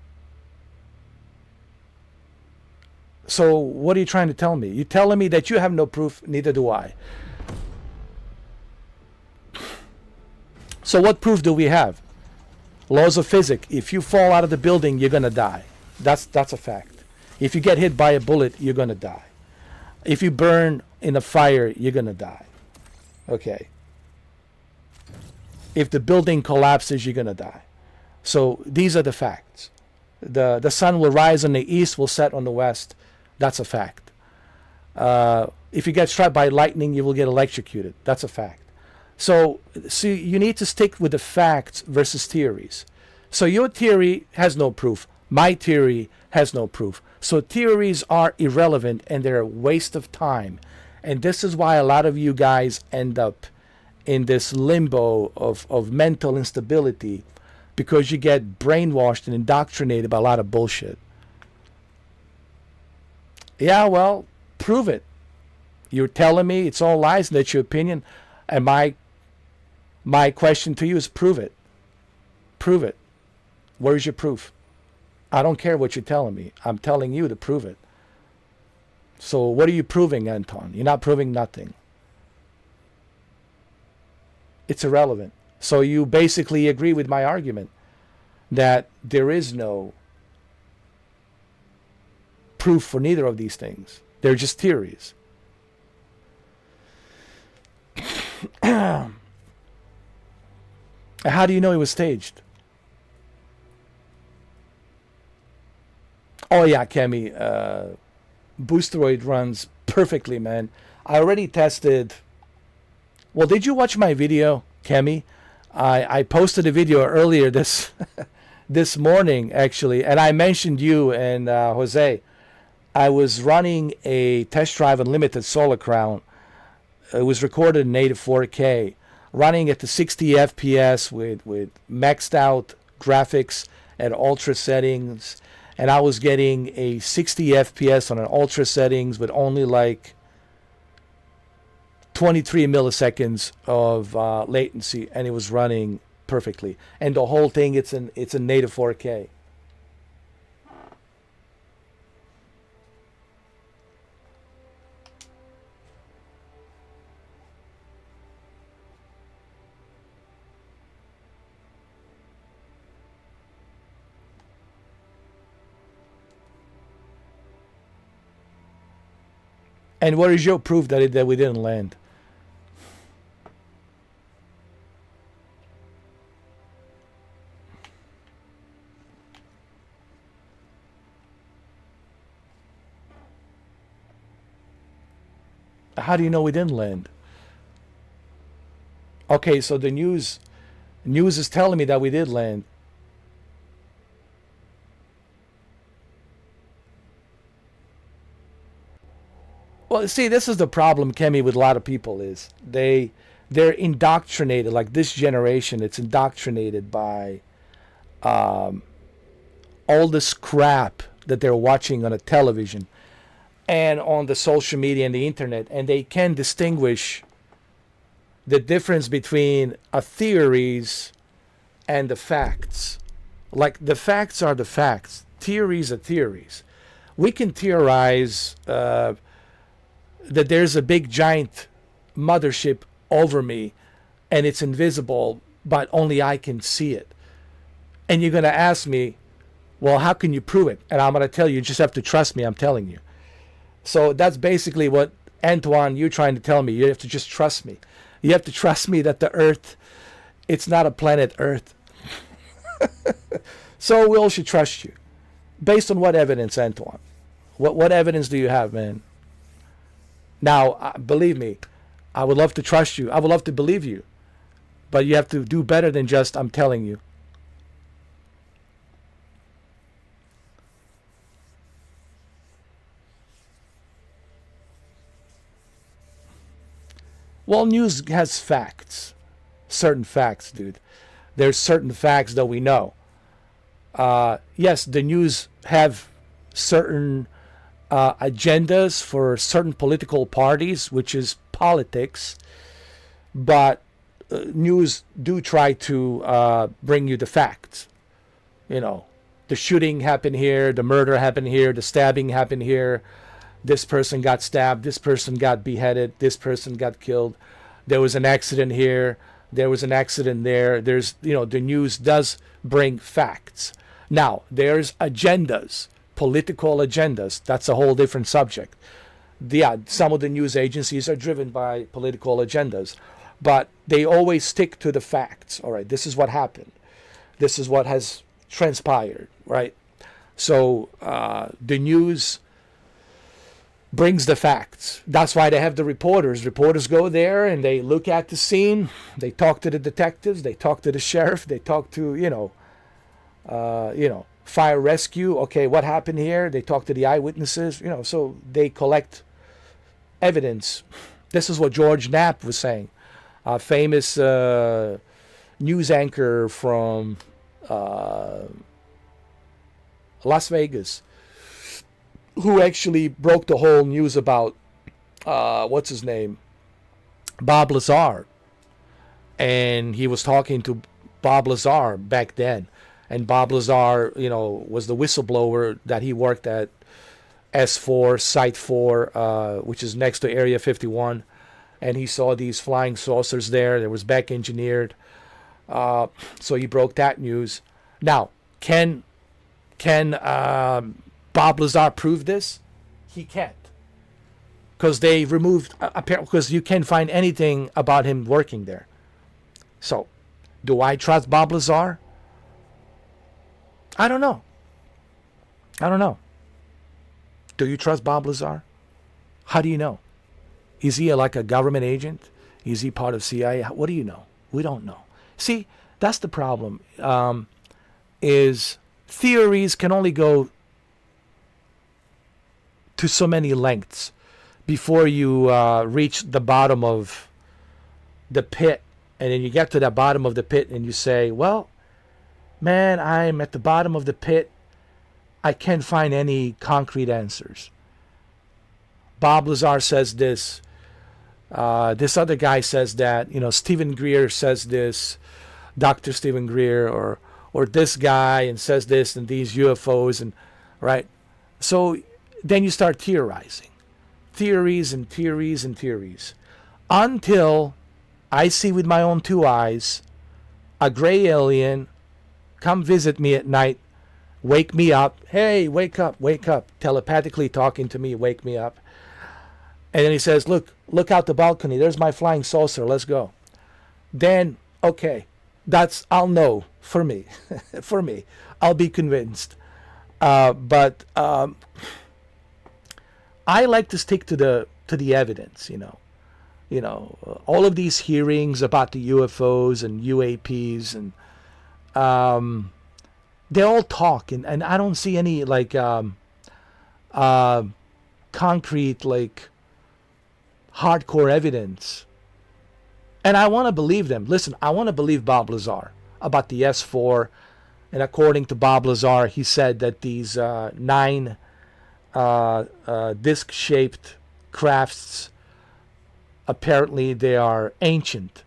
So what are you trying to tell me? You're telling me that you have no proof, neither do I. So what proof do we have? Laws of physics. If you fall out of the building, you're gonna die. That's a fact. If you get hit by a bullet, you're gonna die. If you burn in a fire, you're gonna die. Okay. If the building collapses, you're gonna die. So these are the facts. The sun will rise on the east, will set on the west. That's a fact. If you get struck by lightning, you will get electrocuted. That's a fact. So, see, you need to stick with the facts versus theories. So your theory has no proof. My theory has no proof. So theories are irrelevant and they're a waste of time. And this is why a lot of you guys end up in this limbo of mental instability, because you get brainwashed and indoctrinated by a lot of bullshit. Yeah, well, prove it. You're telling me it's all lies and that's your opinion. And my question to you is prove it. Prove it. Where's your proof? I don't care what you're telling me. I'm telling you to prove it. So what are you proving, Anton? You're not proving nothing. It's irrelevant. So you basically agree with my argument that there is no proof for neither of these things. They're just theories. How do you know it was staged? Oh yeah, Kemi. Boosteroid runs perfectly, man. I already tested. Well, did you watch my video, Kemi? I posted a video earlier this this morning, actually, and I mentioned you and Jose. I was running a test drive unlimited solar crown. It was recorded in native 4K, running at the 60 FPS with maxed out graphics at ultra settings, and I was getting a 60 FPS on an ultra settings with only like 23 milliseconds of latency, and it was running perfectly. And the whole thing, it's a native 4K. And what is your proof that we didn't land? How do you know we didn't land? Okay, so the news is telling me that we did land. Well, see, this is the problem, Kemi, with a lot of people is they're indoctrinated, like this generation, it's indoctrinated by all this crap that they're watching on a television and on the social media and the internet, and they can distinguish the difference between theories and the facts. Like, the facts are the facts. Theories are theories. We can theorize that there's a big giant mothership over me and it's invisible, but only I can see it. And you're going to ask me, well, how can you prove it? And I'm going to tell you, you just have to trust me, I'm telling you. So that's basically what, Antoine, you're trying to tell me. You have to just trust me. You have to trust me that the Earth, it's not a planet Earth. So we all should trust you. Based on what evidence, Antoine? What evidence do you have, man? Now, believe me, I would love to trust you. I would love to believe you. But you have to do better than just, I'm telling you. Well, news has facts. Certain facts, dude. There's certain facts that we know. Yes, the news have certain agendas for certain political parties, which is politics, but news do try to bring you the facts. You know, the shooting happened here, the murder happened here, the stabbing happened here, this person got stabbed, this person got beheaded, this person got killed, there was an accident here, there was an accident there. There's, the news does bring facts. Now, there's agendas, political agendas. That's a whole different subject. Yeah, some of the news agencies are driven by political agendas, but they always stick to the facts. All right, this is what happened. This is what has transpired, right? So the news brings the facts. That's why they have the reporters. Reporters go there and they look at the scene. They talk to the detectives. They talk to the sheriff. They talk to, fire rescue. Okay, what happened here? They talk to the eyewitnesses. So they collect evidence. This is what George Knapp was saying, a famous news anchor from Las Vegas, who actually broke the whole news about what's his name, Bob Lazar. And he was talking to Bob Lazar back then, and Bob Lazar, was the whistleblower that he worked at S4 Site 4, which is next to Area 51, and he saw these flying saucers there. They was back engineered, so he broke that news. Now, can Bob Lazar prove this? He can't, because they removed, because you can't find anything about him working there. So, do I trust Bob Lazar? I don't know. Do you trust Bob Lazar? How do you know? Is he like a government agent? Is he part of CIA? What do you know? We don't know. See, that's the problem. Is theories can only go to so many lengths before you reach the bottom of the pit. And then you get to the bottom of the pit and you say, well, man, I'm at the bottom of the pit. I can't find any concrete answers. Bob Lazar says this. This other guy says that. Stephen Greer says this. Dr. Stephen Greer or this guy and says this and these UFOs and right. So then you start theorizing. Theories and theories and theories. Until I see with my own two eyes a gray alien come visit me at night, wake me up. Hey, wake up, telepathically talking to me, wake me up. And then he says, look out the balcony. There's my flying saucer. Let's go. Then, okay, I'll know for me. For me. I'll be convinced. But I like to stick to the evidence, all of these hearings about the UFOs and UAPs and they all talk and I don't see any concrete hardcore evidence. And I want to believe them. Listen, I want to believe Bob Lazar about the S4. And according to Bob Lazar, he said that these 9 disc-shaped crafts, apparently they are ancient.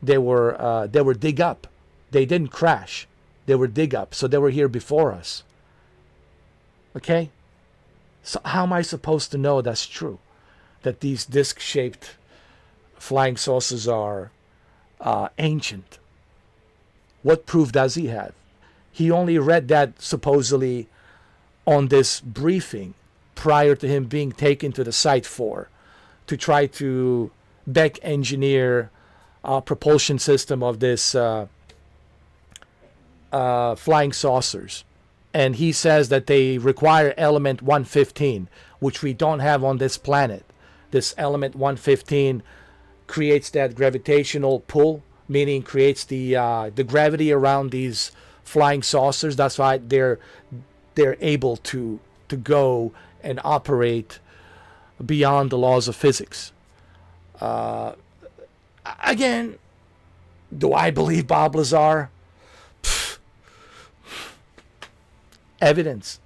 They were dig up. They didn't crash. They were dig up. So they were here before us. Okay? So how am I supposed to know that's true? That these disc-shaped flying saucers are ancient? What proof does he have? He only read that supposedly on this briefing prior to him being taken to the Site 4 to try to back engineer a propulsion system of this flying saucers. And he says that they require element 115, which we don't have on this planet. This element 115 creates that gravitational pull, meaning creates the gravity around these flying saucers. That's why they're able to go and operate beyond the laws of physics. Again, do I believe Bob Lazar? Evidence.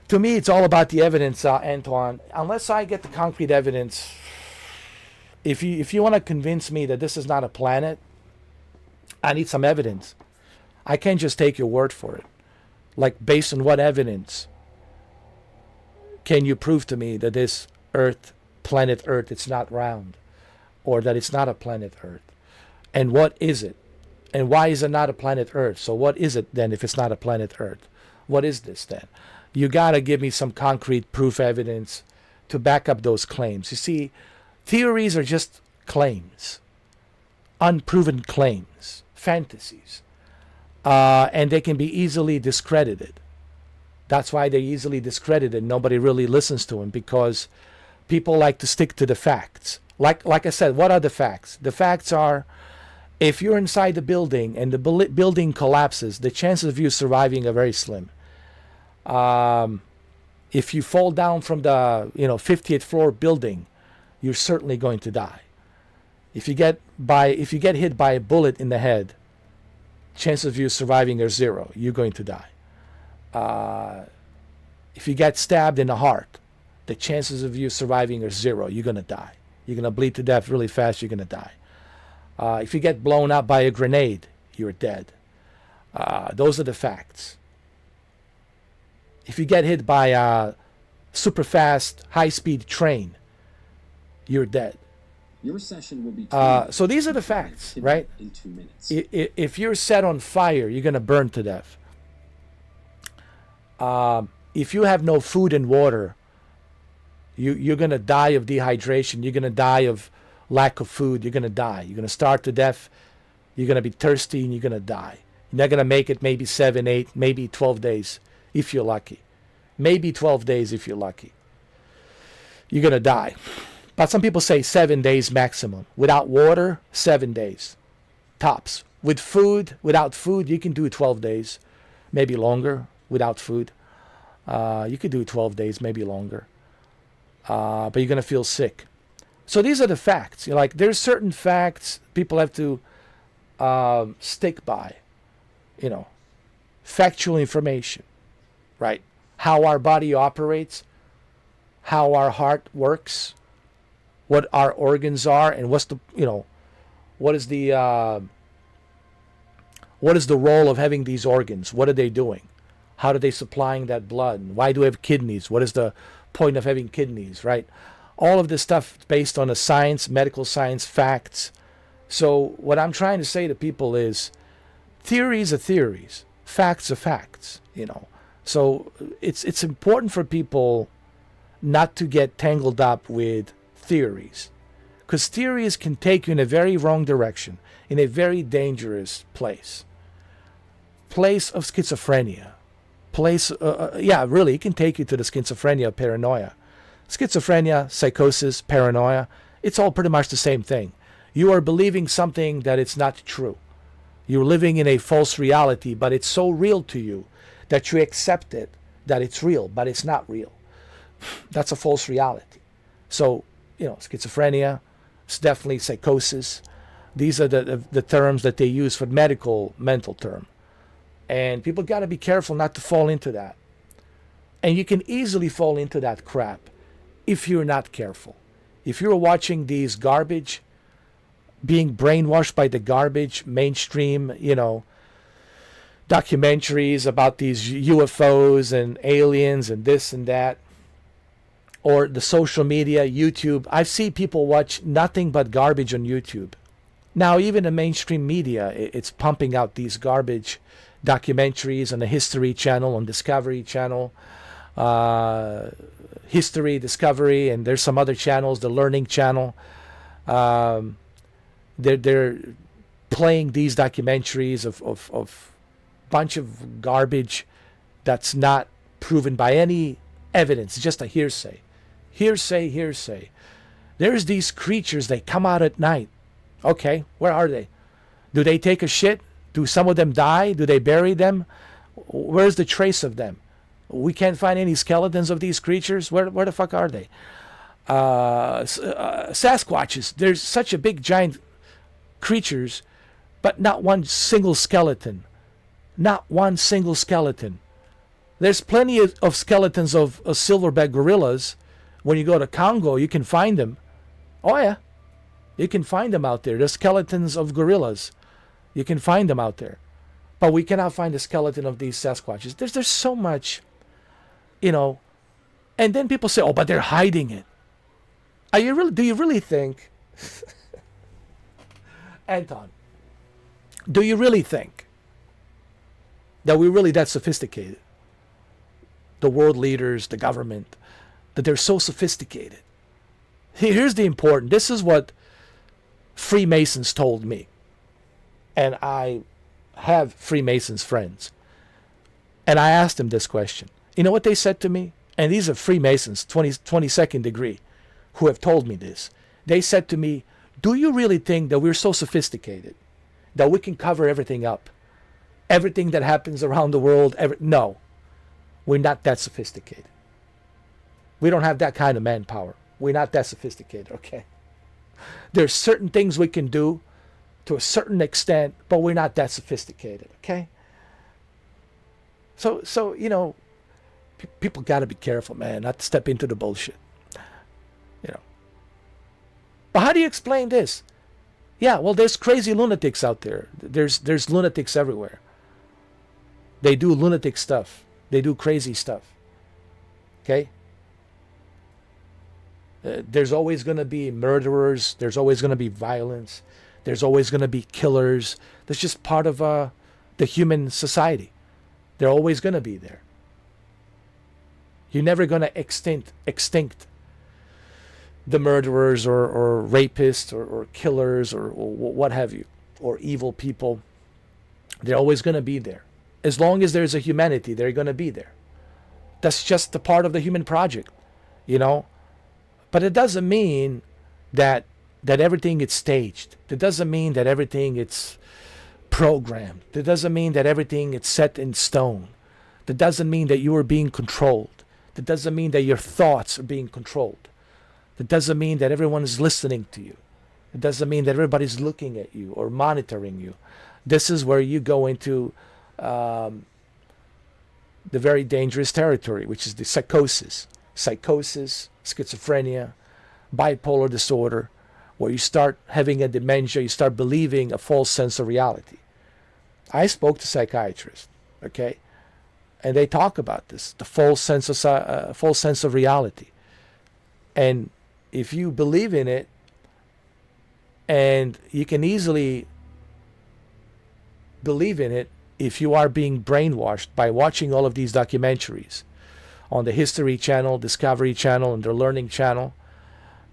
To me, it's all about the evidence, Antoine. Unless I get the concrete evidence, if you want to convince me that this is not a planet, I need some evidence. I can't just take your word for it. Based on what evidence can you prove to me that this Earth planet Earth, it's not round, or that it's not a planet Earth. And what is it? And why is it not a planet Earth? So what is it then if it's not a planet Earth? What is this then? You got to give me some concrete proof evidence to back up those claims. You see, theories are just claims, unproven claims, fantasies. And they can be easily discredited. That's why they're easily discredited. Nobody really listens to them because people like to stick to the facts. Like I said, what are the facts? The facts are, if you're inside the building and the building collapses, the chances of you surviving are very slim. If you fall down from the 50th floor building, you're certainly going to die. If you get hit by a bullet in the head, chances of you surviving are 0. You're going to die. If you get stabbed in the heart, the chances of you surviving are 0. You're going to die. You're going to bleed to death really fast. You're going to die. If you get blown up by a grenade, you're dead. Those are the facts. If you get hit by a super fast, high-speed train, you're dead. Your session will be so these are the facts, right? in 2 minutes. If you're set on fire, you're going to burn to death. If you have no food and water, you're going to die of dehydration. You're going to die of lack of food. You're going to die. You're going to starve to death. You're going to be thirsty and you're going to die. You're not going to make it maybe 7, 8, maybe 12 days if you're lucky. Maybe 12 days if you're lucky. You're going to die. But some people say 7 days maximum. Without water, 7 days. Tops. With food, without food, you can do 12 days. Maybe longer without food. You could do 12 days, maybe longer. But you're going to feel sick. So these are the facts. You're like, there's certain facts people have to stick by. Factual information. Right? How our body operates. How our heart works. What our organs are, and what is the role of having these organs? What are they doing? How are they supplying that blood? Why do we have kidneys? What is the point of having kidneys, right? All of this stuff based on the science, medical science, facts. So what I'm trying to say to people is, theories are theories, facts are facts, So it's important for people not to get tangled up with theories, because theories can take you in a very wrong direction, in a very dangerous place of schizophrenia, really, it can take you to the schizophrenia, paranoia. Schizophrenia, psychosis, paranoia, it's all pretty much the same thing. You are believing something that it's not true. You're living in a false reality, but it's so real to you that you accept it, that it's real, but it's not real. That's a false reality. So schizophrenia, it's definitely psychosis. These are the terms that they use for mental term. And people got to be careful not to fall into that. And you can easily fall into that crap if you're not careful. If you're watching these garbage, being brainwashed by the garbage, mainstream, documentaries about these UFOs and aliens and this and that, or the social media, YouTube. I've seen people watch nothing but garbage on YouTube. Now, even the mainstream media, it's pumping out these garbage documentaries on the History Channel, on Discovery Channel, History, Discovery, and there's some other channels, the Learning Channel. They're playing these documentaries of bunch of garbage that's not proven by any evidence, just a hearsay. Hearsay. There's these creatures, they come out at night. Okay, where are they? Do they take a shit? Do some of them die? Do they bury them? Where's the trace of them? We can't find any skeletons of these creatures. Where the fuck are they? Sasquatches. There's such a big giant creatures, but not one single skeleton. Not one single skeleton. There's plenty of skeletons of silverback gorillas. When you go to Congo, you can find them. Oh yeah, you can find them out there. There's skeletons of gorillas. You can find them out there. But we cannot find the skeleton of these Sasquatches. There's so much, And then people say, oh, but they're hiding it. Do you really think, Anton, do you really think that we're really that sophisticated? The world leaders, the government, that they're so sophisticated. Here's the important. This is what Freemasons told me. And I have Freemasons friends. And I asked them this question. You know what they said to me? And these are Freemasons, 22nd degree, who have told me this. They said to me, do you really think that we're so sophisticated that we can cover everything up? Everything that happens around the world? No, we're not that sophisticated. We don't have that kind of manpower. We're not that sophisticated, okay? There's certain things we can do to a certain extent, but we're not that sophisticated, okay? So you know, people got to be careful, man, not to step into the bullshit. You know. But how do you explain this? Yeah, well, there's crazy lunatics out there. There's lunatics everywhere. They do lunatic stuff. They do crazy stuff. Okay? There's always going to be murderers. There's always going to be violence. There's always going to be killers. That's just part of the human society. They're always going to be there. You're never going to extinct the murderers or rapists or killers or what have you, or evil people. They're always going to be there. As long as there's a humanity, they're going to be there. That's just the part of the human project, you know. But it doesn't mean that everything is staged. It doesn't mean that everything is programmed. It doesn't mean that everything is set in stone. That doesn't mean that you are being controlled. That doesn't mean that your thoughts are being controlled. That doesn't mean that everyone is listening to you. It doesn't mean that everybody's looking at you or monitoring you. This is where you go into the very dangerous territory, which is the psychosis, schizophrenia, bipolar disorder, where you start having a dementia, you start believing a false sense of reality. I spoke to psychiatrists, okay, and they talk about this, the false sense of reality. And if you believe in it, and you can easily believe in it if you are being brainwashed by watching all of these documentaries on the History Channel, Discovery Channel, and their Learning Channel,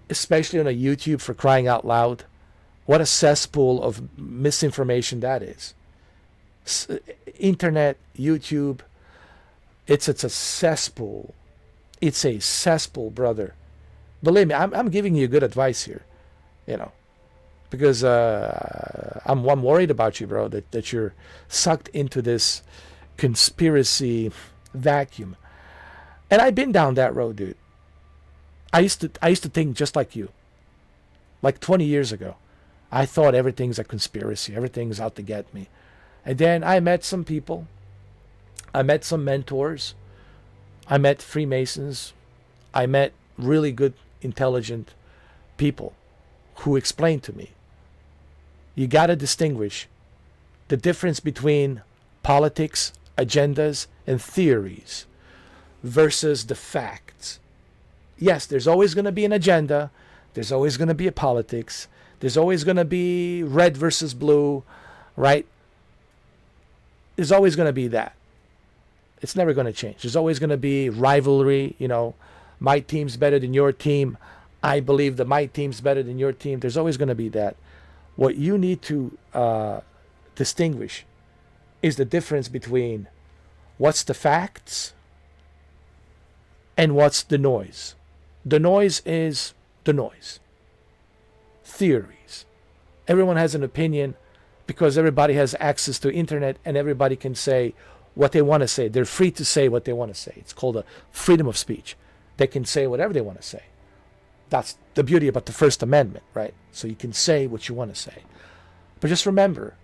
especially on a YouTube, for crying out loud. What a cesspool of misinformation that is. Internet, YouTube, it's a cesspool. It's a cesspool, brother. Believe me, I'm giving you good advice here, you know, because I'm worried about you, bro, that you're sucked into this conspiracy vacuum. And I've been down that road, dude. I used to think just like you. Like 20 years ago. I thought everything's a conspiracy. Everything's out to get me. And then I met some people. I met some mentors. I met Freemasons. I met really good, intelligent people who explained to me, you got to distinguish the difference between politics, agendas, and theories versus the facts. Yes, there's always going to be an agenda. There's always going to be a politics. There's always going to be red versus blue, right? There's always going to be that. It's never going to change. There's always going to be rivalry, you know. My team's better than your team. I believe that my team's better than your team. There's always going to be that. What you need to distinguish is the difference between what's the facts and what's the noise. The noise is the noise. Theories. Everyone has an opinion because everybody has access to internet and everybody can say what they want to say. They're free to say what they want to say. It's called a freedom of speech. They can say whatever they want to say. That's the beauty about the First Amendment, right? So you can say what you want to say. But just remember,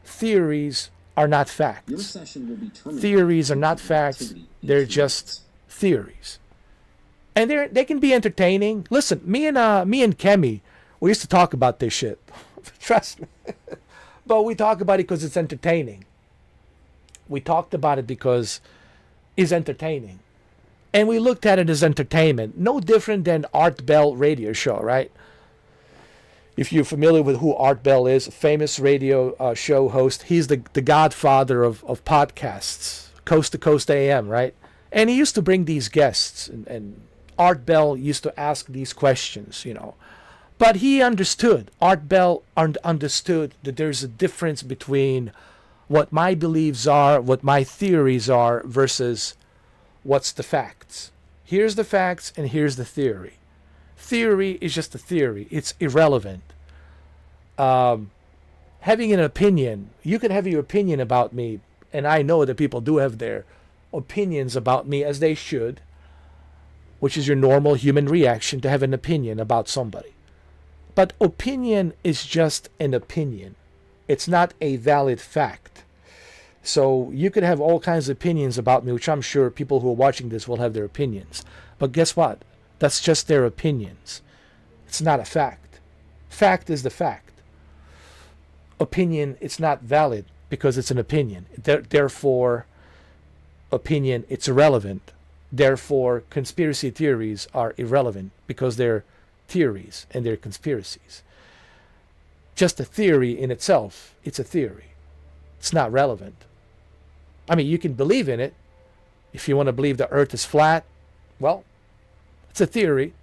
theories are not facts. Your session will be terminated. Theories are not facts. They're just theories. And they can be entertaining. Listen, me and Kemi, we used to talk about this shit. Trust me. But we talk about it because it's entertaining. We talked about it because it's entertaining. And we looked at it as entertainment, no different than Art Bell radio show, right? If you're familiar with who Art Bell is, a famous radio show host, he's the godfather of podcasts, Coast to Coast AM, right? And he used to bring these guests, and Art Bell used to ask these questions, you know. But he understood, Art Bell understood that there's a difference between what my beliefs are, what my theories are, versus what's the facts. Here's the facts and here's the theory. Theory is just a theory. It's irrelevant. Having an opinion, you can have your opinion about me, and I know that people do have their opinions about me, as they should, which is your normal human reaction to have an opinion about somebody. But opinion is just an opinion. It's not a valid fact. So you could have all kinds of opinions about me, which I'm sure people who are watching this will have their opinions. But guess what? That's just their opinions. It's not a fact. Fact is the fact. Opinion, it's not valid because it's an opinion. Therefore, opinion, it's irrelevant. Therefore, conspiracy theories are irrelevant because they're theories and they're conspiracies. Just a theory in itself, it's a theory. It's not relevant. I mean, you can believe in it. If you want to believe the earth is flat, well, it's a theory.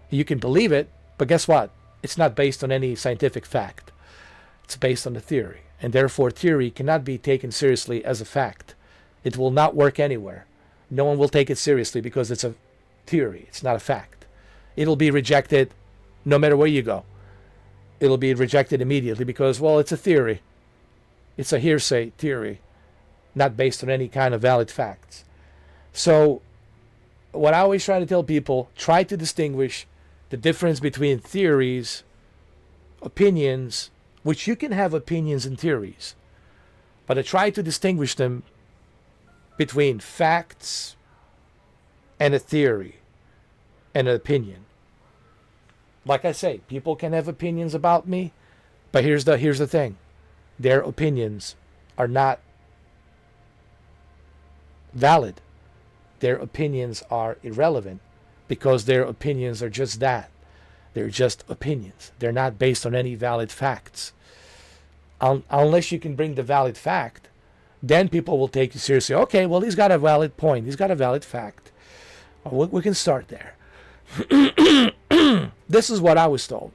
You can believe it, but guess what? It's not based on any scientific fact. It's based on a theory. And therefore, theory cannot be taken seriously as a fact. It will not work anywhere. No one will take it seriously because it's a theory. It's not a fact. It'll be rejected no matter where you go. It'll be rejected immediately because, well, it's a theory. It's a hearsay theory, not based on any kind of valid facts. So what I always try to tell people, try to distinguish the difference between theories, opinions, which you can have opinions and theories, but I try to distinguish them between facts and a theory and an opinion. Like I say, people can have opinions about me, but here's the thing. Their opinions are not valid. Their opinions are irrelevant because their opinions are just that. They're just opinions. They're not based on any valid facts. Unless you can bring the valid fact, then people will take you seriously. Okay, well, he's got a valid point. He's got a valid fact. Well, we can start there. This is what I was told.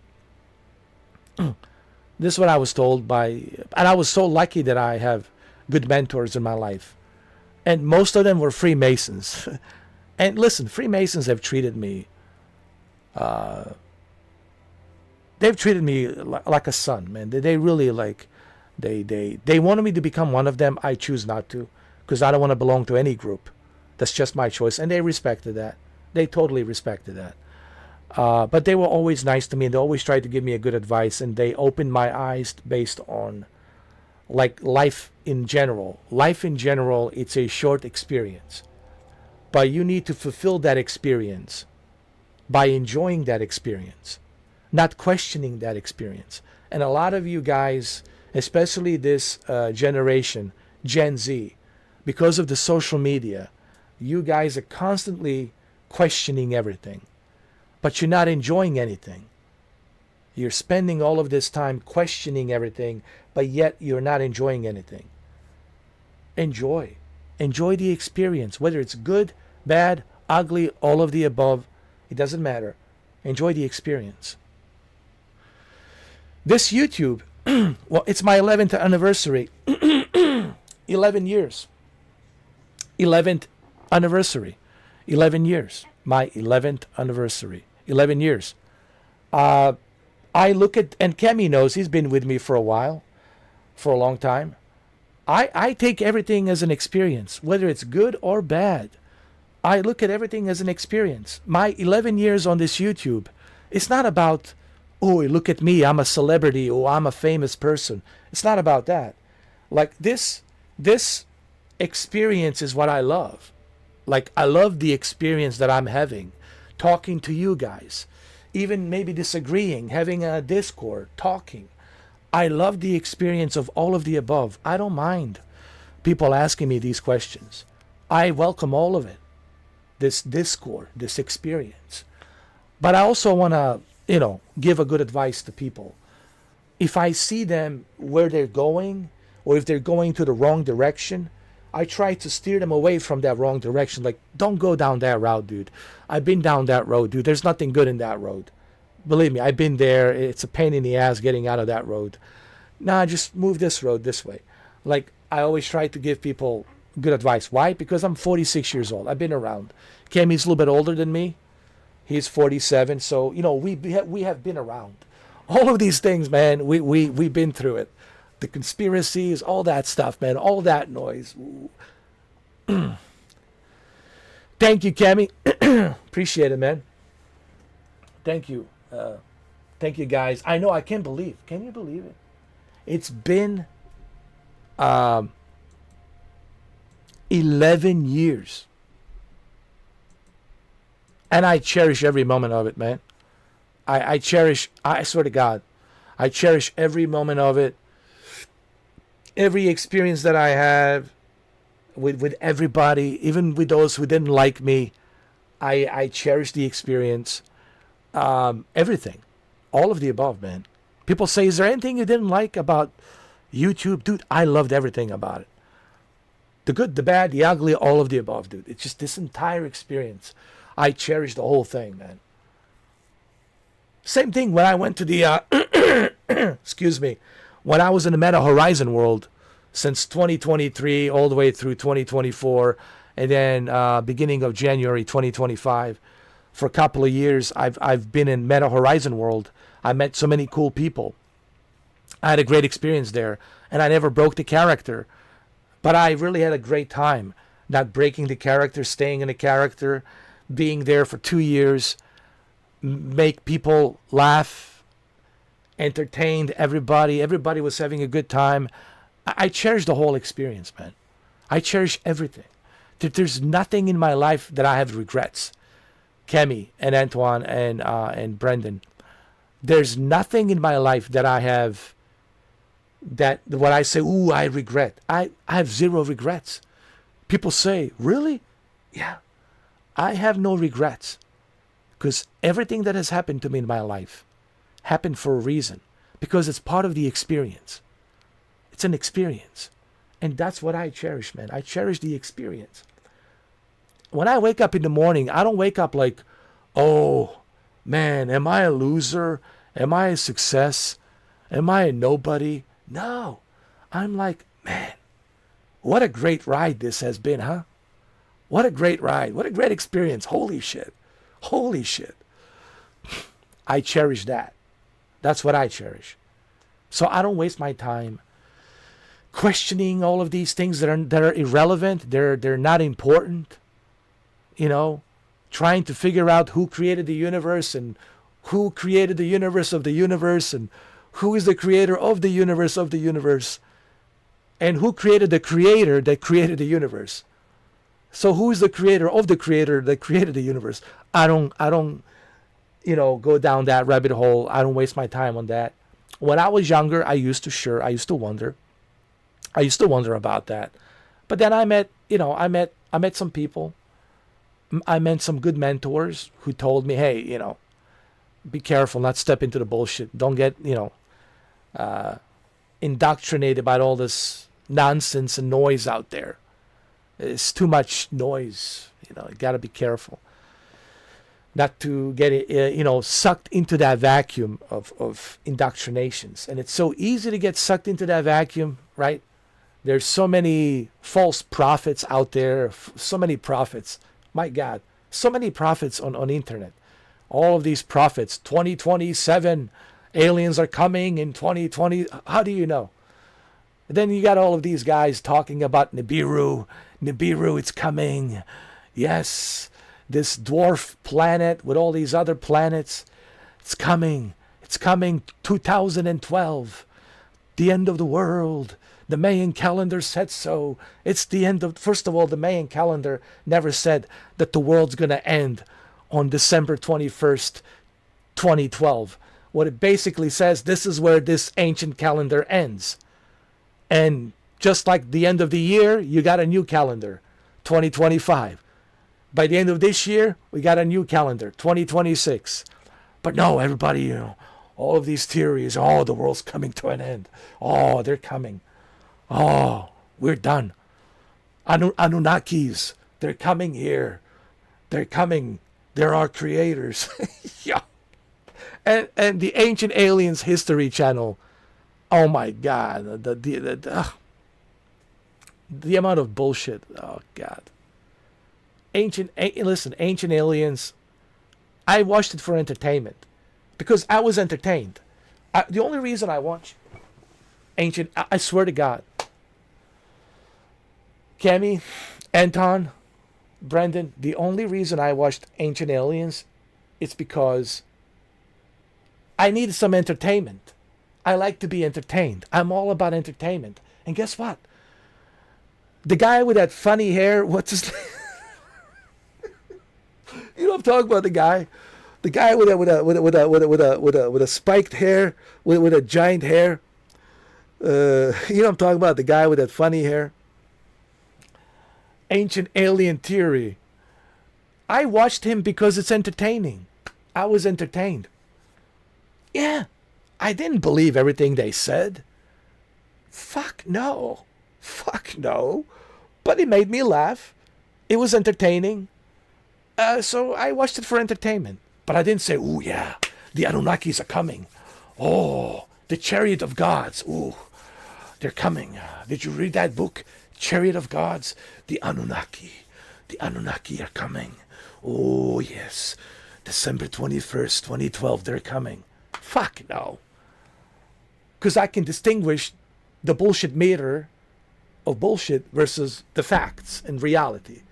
This is what I was told by, and I was so lucky that I have good mentors in my life. And most of them were Freemasons. And listen, Freemasons have treated me, they've treated me like a son, man. They really they wanted me to become one of them. I choose not to, because I don't want to belong to any group. That's just my choice. And they respected that. They totally respected that. But they were always nice to me, and they always tried to give me a good advice, and they opened my eyes based on like life in general. Life in general, it's a short experience. But you need to fulfill that experience by enjoying that experience, not questioning that experience. And a lot of you guys, especially this generation, Gen Z, because of the social media, you guys are constantly questioning everything. But you're not enjoying anything. You're spending all of this time questioning everything, but yet you're not enjoying anything. Enjoy. Enjoy the experience, whether it's good, bad, ugly, all of the above. It doesn't matter. Enjoy the experience. This YouTube, well, it's my 11th anniversary. 11 years. 11th anniversary. 11 years. My 11th anniversary. 11 years. I look at, and Kemi knows, he's been with me for a while, for a long time. I take everything as an experience, whether it's good or bad. I look at everything as an experience. My 11 years on this YouTube, it's not about, oh, look at me, I'm a celebrity, or I'm a famous person. It's not about that. Like this experience is what I love. Like, I love the experience that I'm having, talking to you guys, even maybe disagreeing, having a Discord, talking. I love the experience of all of the above. I don't mind people asking me these questions. I welcome all of it. This discord, this experience. But I also want to, give a good advice to people. If I see them where they're going, or if they're going to the wrong direction, I try to steer them away from that wrong direction. Like, don't go down that route, dude. I've been down that road, dude. There's nothing good in that road. Believe me, I've been there. It's a pain in the ass getting out of that road. Nah, just move this road this way. Like, I always try to give people good advice. Why? Because I'm 46 years old. I've been around. Kemi's a little bit older than me. He's 47. So, we have been around. All of these things, man, we've been through it. The conspiracies, all that stuff, man, all that noise. Thank you, Kemi. Appreciate it, man. Thank you. Thank you, guys. I know, I can't believe. Can you believe it? It's been 11 years. And I cherish every moment of it, man. I swear to God, I cherish every moment of it. Every experience that I have with everybody, even with those who didn't like me, I cherish the experience. Everything. All of the above, man. People say, is there anything you didn't like about YouTube? Dude, I loved everything about it. The good, the bad, the ugly, all of the above, dude. It's just this entire experience. I cherish the whole thing, man. Same thing when I went to the, excuse me, when I was in the Meta Horizon world since 2023 all the way through 2024, and then beginning of January 2025, for a couple of years, I've been in Meta Horizon world. I met so many cool people. I had a great experience there, and I never broke the character. But I really had a great time, not breaking the character, staying in the character, being there for 2 years, make people laugh, entertained everybody. Everybody was having a good time. I cherish the whole experience, man. I cherish everything. There's nothing in my life that I have regrets. Kemi and Antoine and Brendan. There's nothing in my life that I have that what I say, ooh, I regret. I have zero regrets. People say, really? Yeah. I have no regrets. Because everything that has happened to me in my life happened for a reason. Because it's part of the experience. It's an experience. And that's what I cherish, man. I cherish the experience. When I wake up in the morning, I don't wake up like, oh, man, am I a loser? Am I a success? Am I a nobody? No. I'm like, man, what a great ride this has been, huh? What a great ride. What a great experience. Holy shit. Holy shit. I cherish that. That's what I cherish. So I don't waste my time questioning all of these things that are irrelevant. They're not important. Trying to figure out who created the universe and who created the universe of the universe and who is the creator of the universe and who created the creator that created the universe. So who is the creator of the creator that created the universe? I don't go down that rabbit hole. I don't waste my time on that. When I was younger, I used to wonder. I used to wonder about that. But then I met some people. I met some good mentors who told me, hey, be careful, not step into the bullshit. Don't get, indoctrinated by all this nonsense and noise out there. It's too much noise. You got to be careful not to get, sucked into that vacuum of indoctrinations. And it's so easy to get sucked into that vacuum, right? There's so many false prophets out there, so many prophets. My God, so many prophets on internet. All of these prophets, 2027, aliens are coming in 2020. How do you know? And then you got all of these guys talking about Nibiru. Nibiru, it's coming. Yes, this dwarf planet with all these other planets. It's coming. It's coming 2012. The end of the world. The Mayan calendar said so. It's the end of... First of all, the Mayan calendar never said that the world's going to end on December 21st, 2012. What it basically says, this is where this ancient calendar ends. And just like the end of the year, you got a new calendar. 2025. By the end of this year, we got a new calendar, 2026. But no, everybody, all of these theories, oh, the world's coming to an end. Oh, they're coming. Oh, we're done. Anunnakis, they're coming here. They're coming. They're our creators. Yeah. And the Ancient Aliens History Channel, oh my God, the amount of bullshit. Oh God. Ancient Aliens. I watched it for entertainment because I was entertained. The only reason I watch I swear to God, Kemi, Anton, Brendan, the only reason I watched Ancient Aliens, it's because I needed some entertainment. I like to be entertained. I'm all about entertainment. And guess what? The guy with that funny hair, what's his name? You know what I'm talking about? The guy with a spiked hair, with a giant hair. You know what I'm talking about? The guy with that funny hair. Ancient Alien Theory. I watched him because it's entertaining. I was entertained. Yeah, I didn't believe everything they said. Fuck no. But it made me laugh. It was entertaining. So I watched it for entertainment. But I didn't say, ooh, yeah, the Anunnakis are coming. Oh, the Chariot of Gods. Ooh, they're coming. Did you read that book? Chariot of Gods? The Anunnaki are coming. Oh, yes. December 21st, 2012, they're coming. Fuck no. Because I can distinguish the bullshit meter of bullshit versus the facts and reality.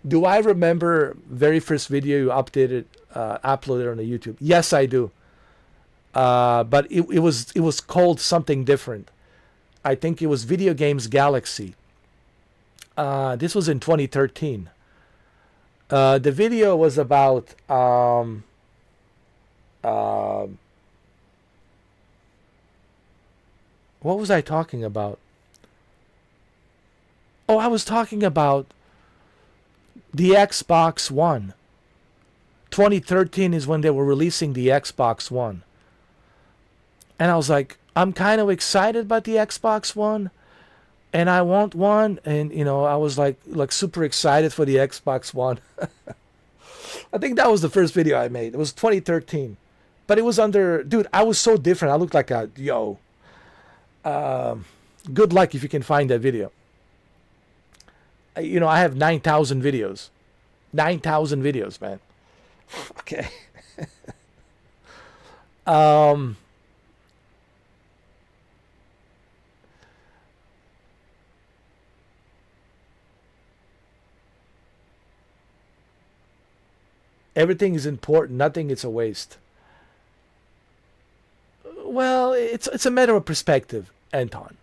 Do I remember very first video you uploaded on the YouTube? Yes, I do. But it was called something different. I think it was Video Games Galaxy. This was in 2013. The video was about what was I talking about? Oh, I was talking about the Xbox One. 2013 is when they were releasing the Xbox One. And I was like, I'm kind of excited about the Xbox One. And I want one. And, I was like super excited for the Xbox One. I think that was the first video I made. It was 2013. But it was dude, I was so different. I looked like good luck if you can find that video. I have 9,000 videos. 9,000 videos, man. Okay. Everything is important. Nothing is a waste. Well, it's a matter of perspective, Anton.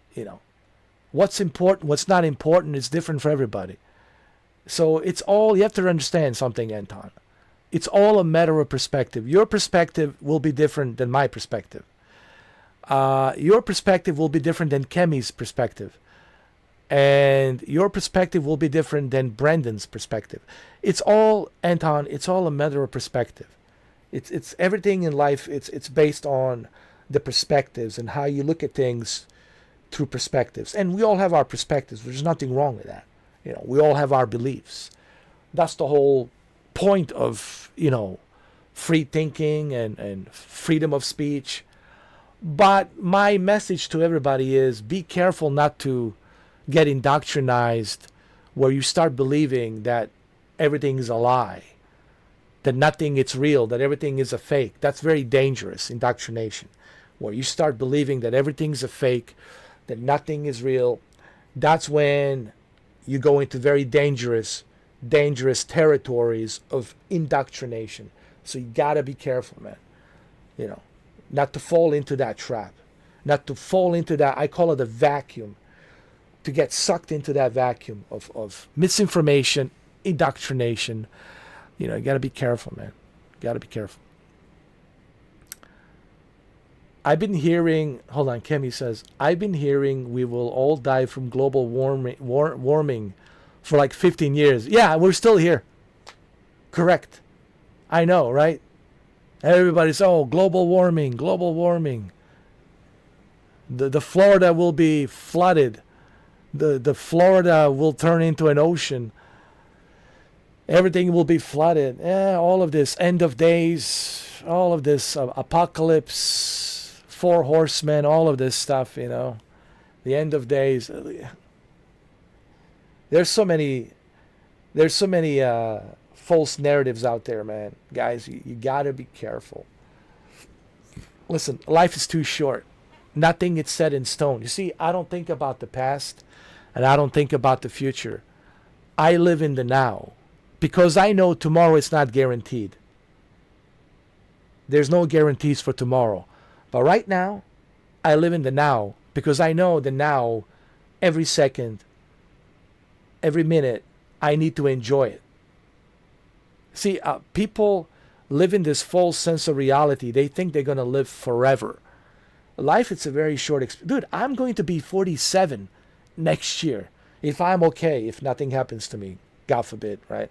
What's important, what's not important is different for everybody. So you have to understand something, Anton. It's all a matter of perspective. Your perspective will be different than my perspective. Your perspective will be different than Kemi's perspective. And your perspective will be different than Brendan's perspective. It's all, Anton, it's all a matter of perspective. It's everything in life, it's based on the perspectives and how you look at things through perspectives. And we all have our perspectives. There's nothing wrong with that. We all have our beliefs. That's the whole point of, free thinking and freedom of speech. But my message to everybody is be careful not to get indoctrinized where you start believing that everything is a lie, that nothing is real, that everything is a fake. That's very dangerous, indoctrination. Where you start believing that everything's a fake, that nothing is real. That's when you go into very dangerous territories of indoctrination. So you gotta be careful, man. Not to fall into that trap, not to fall into that, I call it a vacuum, to get sucked into that vacuum of misinformation, indoctrination. You gotta be careful, man. Gotta be careful. I've been hearing, hold on, Kemi says, I've been hearing we will all die from global warming for like 15 years. Yeah, we're still here. Correct. I know, right? Everybody's, oh, global warming, global warming. The Florida will be flooded. The Florida will turn into an ocean. Everything will be flooded. All of this, end of days, all of this apocalypse, four horsemen, all of this stuff, you know. The end of days. There's so many false narratives out there, man. Guys, you gotta be careful. Listen, life is too short. Nothing is set in stone. You see, I don't think about the past and I don't think about the future. I live in the now because I know tomorrow is not guaranteed. There's no guarantees for tomorrow. But right now, I live in the now because I know the now, every second, every minute, I need to enjoy it. See, people live in this false sense of reality. They think they're going to live forever. Life, it's a very short experience. Dude, I'm going to be 47 next year. If I'm okay, if nothing happens to me, God forbid, right?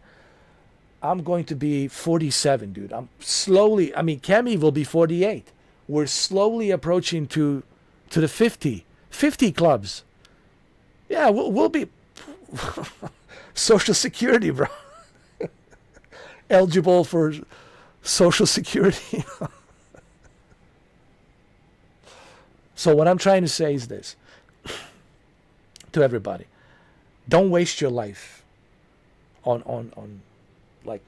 I'm going to be 47, dude. I'm slowly, Cami will be 48. We're slowly approaching to the 50 clubs. Yeah, we'll be Social Security, bro. Eligible for Social Security. So what I'm trying to say is this to everybody. Don't waste your life on like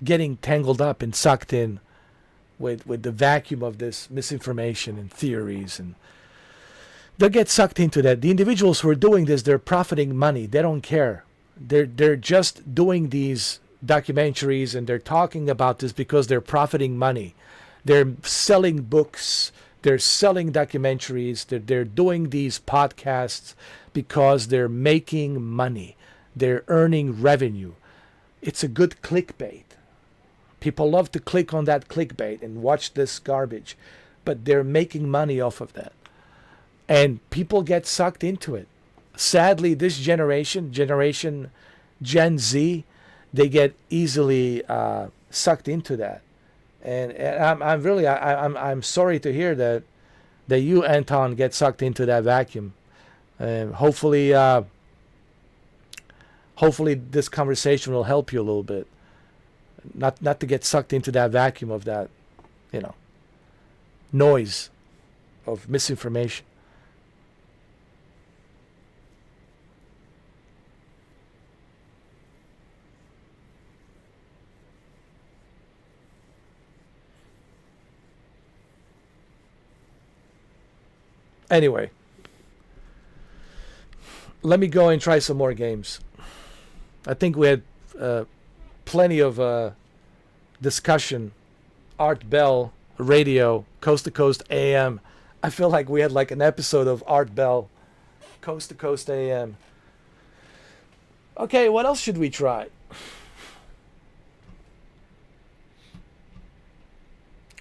getting tangled up and sucked in with the vacuum of this misinformation and theories, and they'll get sucked into that. The individuals who are doing this, they're profiting money. They don't care. They're just doing these documentaries and they're talking about this because they're profiting money. They're selling books. They're selling documentaries. They're doing these podcasts because they're making money. They're earning revenue. It's a good clickbait. People love to click on that clickbait and watch this garbage, but they're making money off of that. And people get sucked into it. Sadly, this generation Gen Z, they get easily sucked into that. And I'm sorry to hear that you, Anton, get sucked into that vacuum. Hopefully this conversation will help you a little bit. Not to get sucked into that vacuum of that, noise of misinformation. Anyway, let me go and try some more games. I think we had plenty of discussion. Art Bell Radio, Coast to Coast AM. I feel like we had like an episode of Art Bell, Coast to Coast AM. Okay, what else should we try?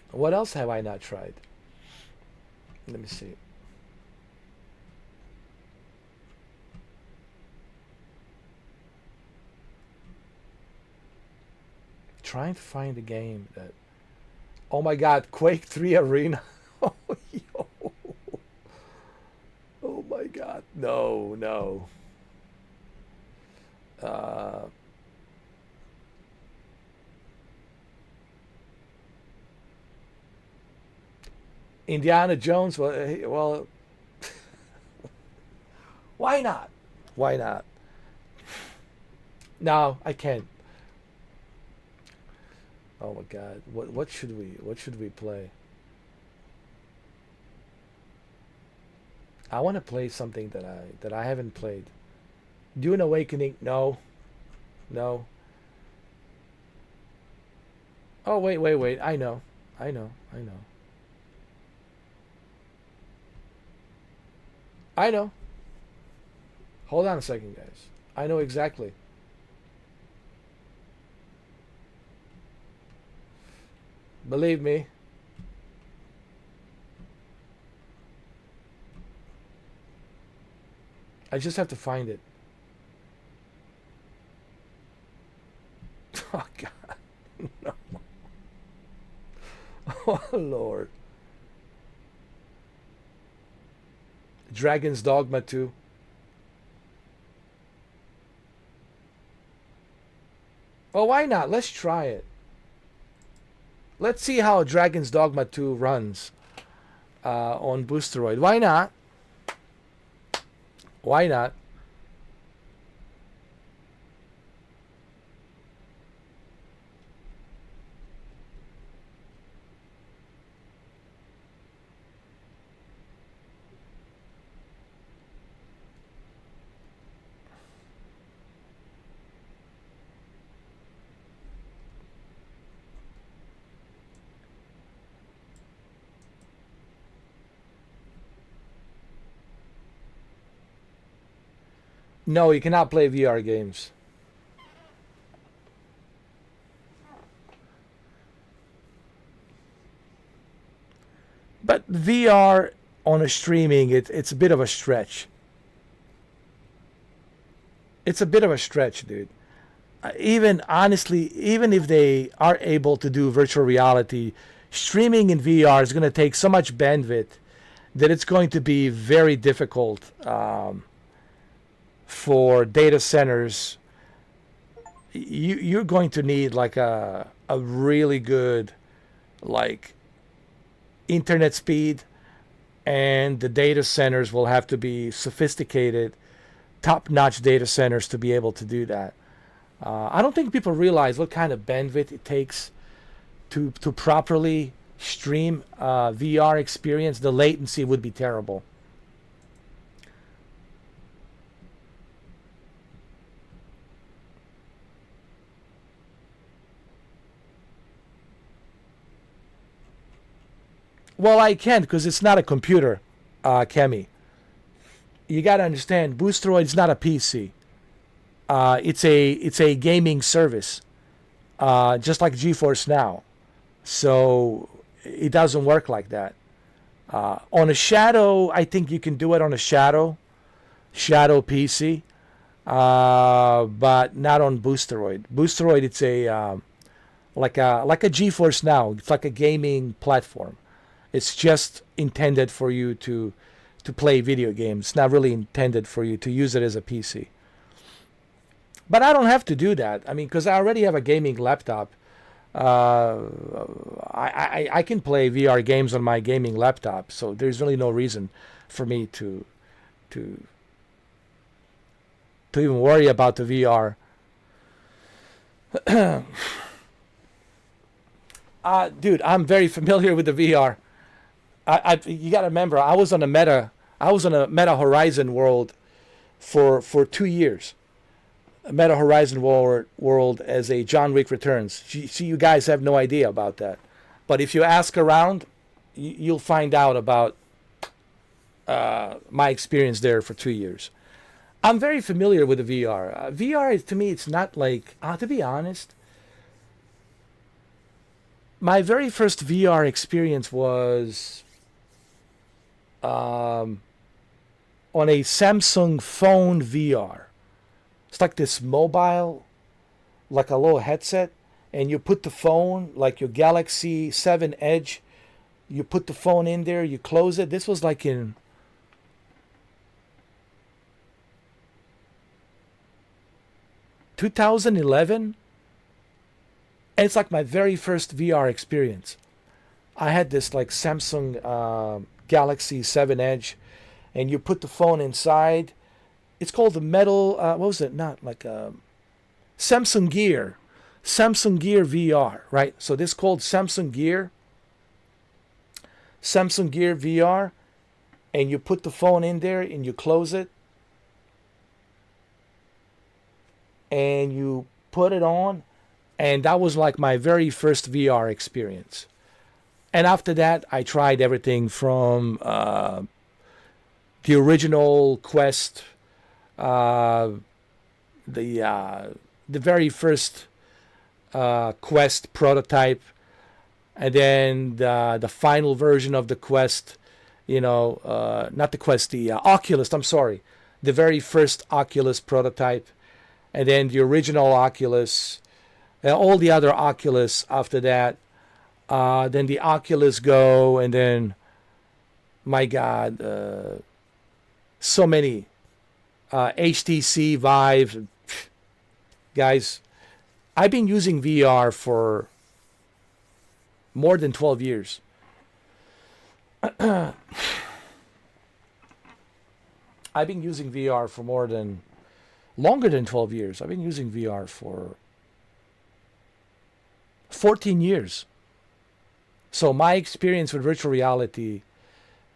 What else have I not tried? Let me see. Trying to find a game that... Oh my God, Quake 3 Arena. Oh, yo. Oh my God. No. Indiana Jones. Well, why not? Why not? No, I can't. Oh my God! What should we play? I want to play something that I haven't played. Dune Awakening? No. Oh wait! I know. Hold on a second, guys. I know exactly. Believe me, I just have to find it. Oh God, no. Oh Lord. Dragon's Dogma 2. Well, why not? Let's try it. Let's see how Dragon's Dogma 2 runs on Boosteroid. Why not? Why not? No, you cannot play VR games. But VR on a streaming, it's a bit of a stretch. It's a bit of a stretch, dude. Even honestly, even if they are able to do virtual reality, streaming in VR is going to take so much bandwidth that it's going to be very difficult for data centers. You're going to need like a really good like internet speed, and the data centers will have to be sophisticated, top-notch data centers to be able to do that. I don't think people realize what kind of bandwidth it takes to properly stream VR experience. The latency would be terrible. Well, I can't because it's not a computer, Kemi. You got to understand, Boosteroid is not a PC. It's a gaming service, just like GeForce Now. So it doesn't work like that. On a Shadow, I think you can do it on a Shadow PC, but not on Boosteroid. Boosteroid, it's a like a GeForce Now. It's like a gaming platform. It's just intended for you to play video games. It's not really intended for you to use it as a PC. But I don't have to do that. I mean, because I already have a gaming laptop. I can play VR games on my gaming laptop, so there's really no reason for me to even worry about the VR. Dude, I'm very familiar with the VR. You got to remember, I was on a Meta Horizon world for 2 years. Meta Horizon world as a John Wick Returns. See, you guys have no idea about that, but if you ask around, you'll find out about my experience there for 2 years. I'm very familiar with the VR. VR to me, it's not like to be honest. My very first VR experience was on a Samsung phone VR. It's like this mobile, like a little headset, and you put the phone, like your Galaxy 7 Edge, you put the phone in there, you close it. This was like in 2011, and it's like my very first VR experience. I had this like Samsung Galaxy 7 Edge, and you put the phone inside. It's called the metal. What was it? Not like Samsung Gear VR, right? So this is called Samsung Gear VR, and you put the phone in there and you close it, and you put it on, and that was like my very first VR experience. And after that, I tried everything from the original Quest, the very first Quest prototype, and then the final version of the Quest. Not the Quest, the Oculus. I'm sorry, the very first Oculus prototype, and then the original Oculus, and all the other Oculus after that. Then the Oculus Go, and then, my God, so many. HTC Vive. Guys, I've been using VR for more than 12 years. I've been using VR for longer than 12 years. I've been using VR for 14 years. So my experience with virtual reality,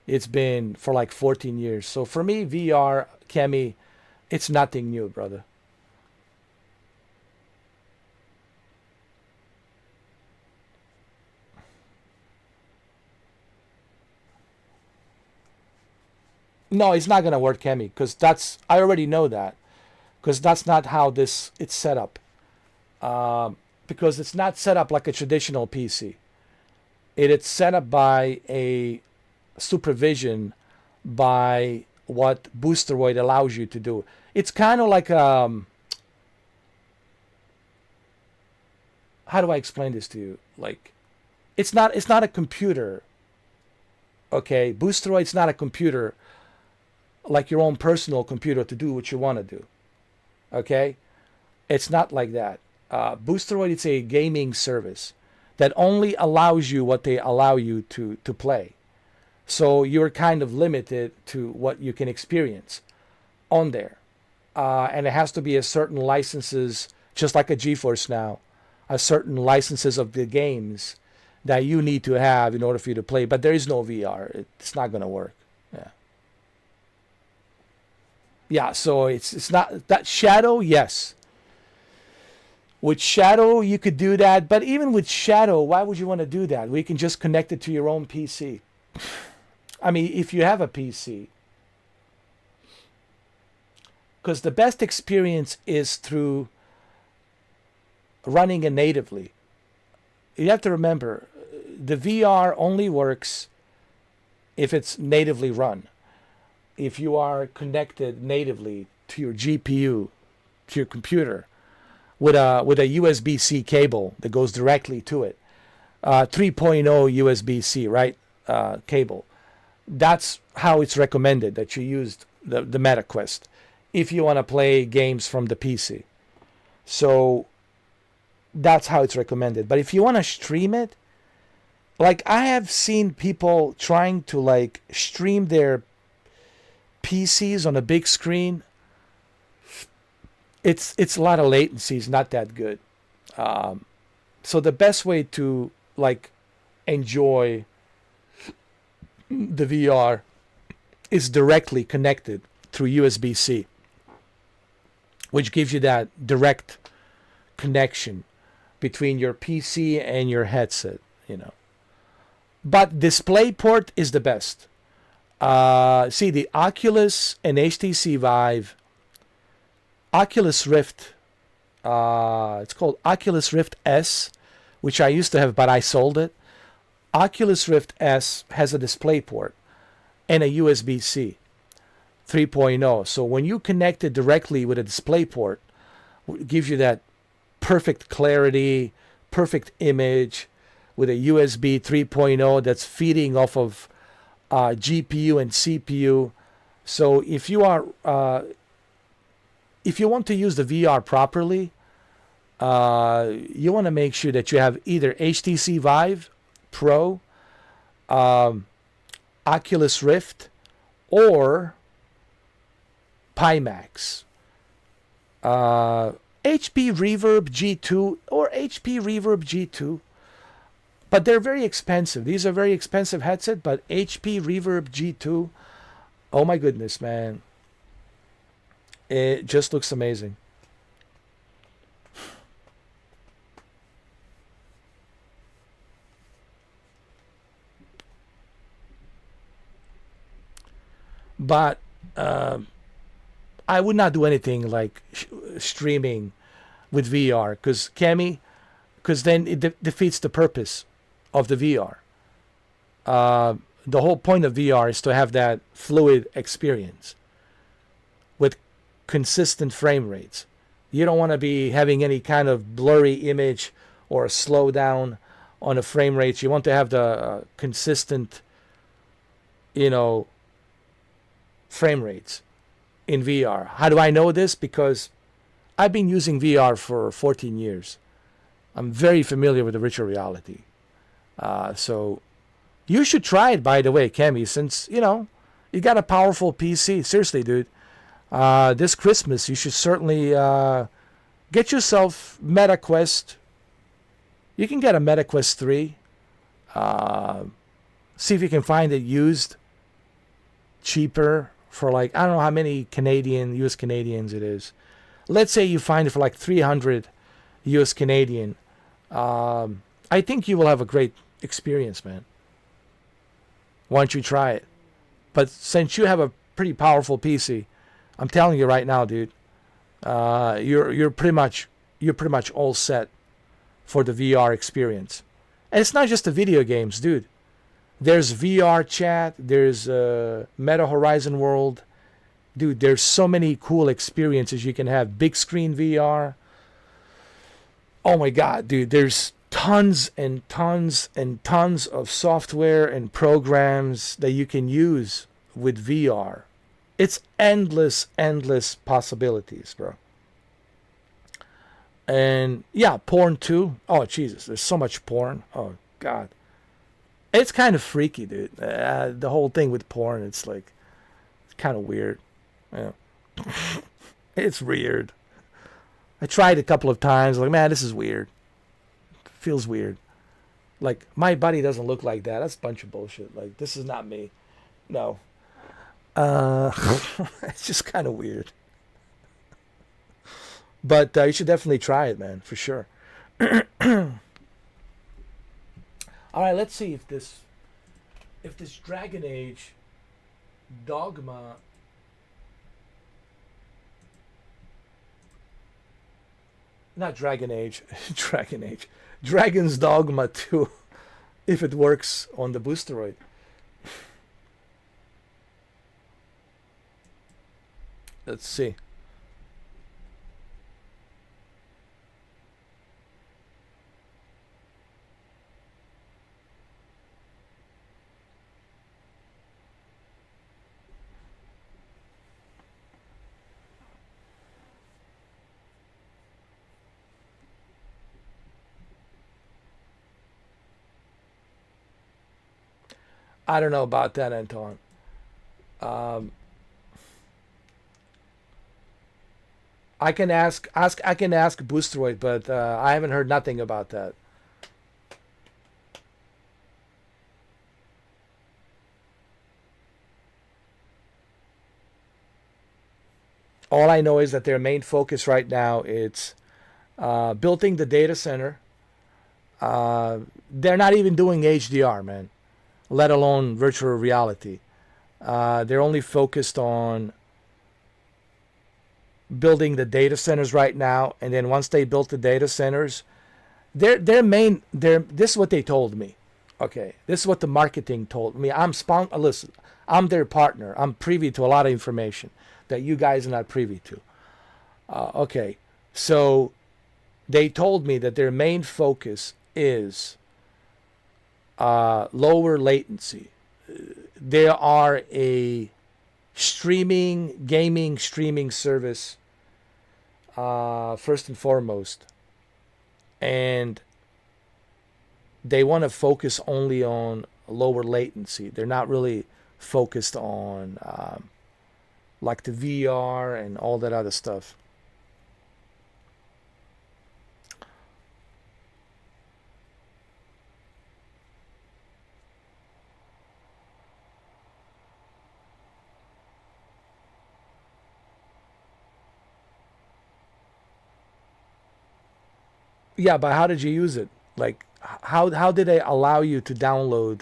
it's been for like 14 years. So for me, VR, Kemi, it's nothing new, brother. No, it's not gonna work, Kemi, because I already know that, because that's not how it's set up. Because it's not set up like a traditional PC. It's set up by a supervision by what Boosteroid allows you to do. It's kind of like how do I explain this to you? Like, it's not a computer. Okay, Boosteroid's not a computer like your own personal computer to do what you want to do. Okay, it's not like that. Boosteroid, it's a gaming service that only allows you what they allow you to play. So you're kind of limited to what you can experience on there. And it has to be a certain licenses, just like a GeForce now, a certain licenses of the games that you need to have in order for you to play. But there is no VR. It's not going to work. Yeah. Yeah, so it's not that Shadow, yes. With Shadow, you could do that, but even with Shadow, why would you want to do that? We can just connect it to your own PC. I mean, if you have a PC. Because the best experience is through running it natively. You have to remember, the VR only works if it's natively run. If you are connected natively to your GPU, to your computer, with a USB-C cable that goes directly to it, 3.0 USB-C, right? Cable. That's how it's recommended that you use the MetaQuest if you want to play games from the PC. So that's how it's recommended. But if you want to stream it, like I have seen people trying to like stream their PCs on a big screen. It's a lot of latency. It's not that good. So the best way to like enjoy the VR is directly connected through USB-C, which gives you that direct connection between your PC and your headset, you know. But DisplayPort is the best. See, the Oculus and HTC Vive, Oculus Rift, it's called Oculus Rift S, which I used to have, but I sold it. Oculus Rift S has a DisplayPort and a USB-C 3.0. So when you connect it directly with a DisplayPort, it gives you that perfect clarity, perfect image with a USB 3.0 that's feeding off of GPU and CPU. So if you are if you want to use the VR properly, you want to make sure that you have either HTC Vive Pro, Oculus Rift, or Pimax. HP Reverb G2 or HP Reverb G2. But they're very expensive. These are very expensive headsets, but HP Reverb G2, oh my goodness, man. It just looks amazing. But I would not do anything like streaming with VR, because then it defeats the purpose of the VR. The whole point of VR is to have that fluid experience. with consistent frame rates. You don't want to be having any kind of blurry image or a slowdown on the frame rates. You want to have the consistent, frame rates in VR. How do I know this? Because I've been using VR for 14 years. I'm very familiar with the virtual reality. So you should try it, by the way, Kemi, since, you got a powerful PC. Seriously, dude. This Christmas, you should certainly get yourself MetaQuest. You can get a MetaQuest 3. See if you can find it used cheaper for like, I don't know how many US Canadians it is. Let's say you find it for like 300 US Canadian. I think you will have a great experience, man. Why don't you try it? But since you have a pretty powerful PC, I'm telling you right now, dude, you're pretty much all set for the VR experience. And it's not just the video games, dude. There's VR chat. There's Meta Horizon World. Dude, there's so many cool experiences you can have. Big screen VR. Oh my God, dude. There's tons and tons and tons of software and programs that you can use with VR. It's endless possibilities, bro. And yeah, porn too. Oh, Jesus, there's so much porn. Oh, God. It's kind of freaky, dude. The whole thing with porn, it's like, it's kind of weird. Yeah. It's weird. I tried a couple of times. Like, man, this is weird. It feels weird. Like, my buddy doesn't look like that. That's a bunch of bullshit. Like, this is not me. No. It's just kind of weird. But you should definitely try it, man, for sure. All right, let's see if this Dragon Age Dogma not Dragon Age, Dragon's Dogma 2, if it works on the Boosteroid. Let's see. I don't know about that, Anton. I can ask Boosteroid, but I haven't heard nothing about that. All I know is that their main focus right now is building the data center. They're not even doing HDR, man, let alone virtual reality. They're only focused on building the data centers right now, and then once they built the data centers, this is what they told me. Okay, this is what the marketing told me. Listen, I'm their partner. I'm privy to a lot of information that you guys are not privy to. Okay, so they told me that their main focus is lower latency. They are a gaming streaming service, first and foremost, and they want to focus only on lower latency. They're not really focused on like the VR and all that other stuff. Yeah, but how did you use it? Like, how did they allow you to download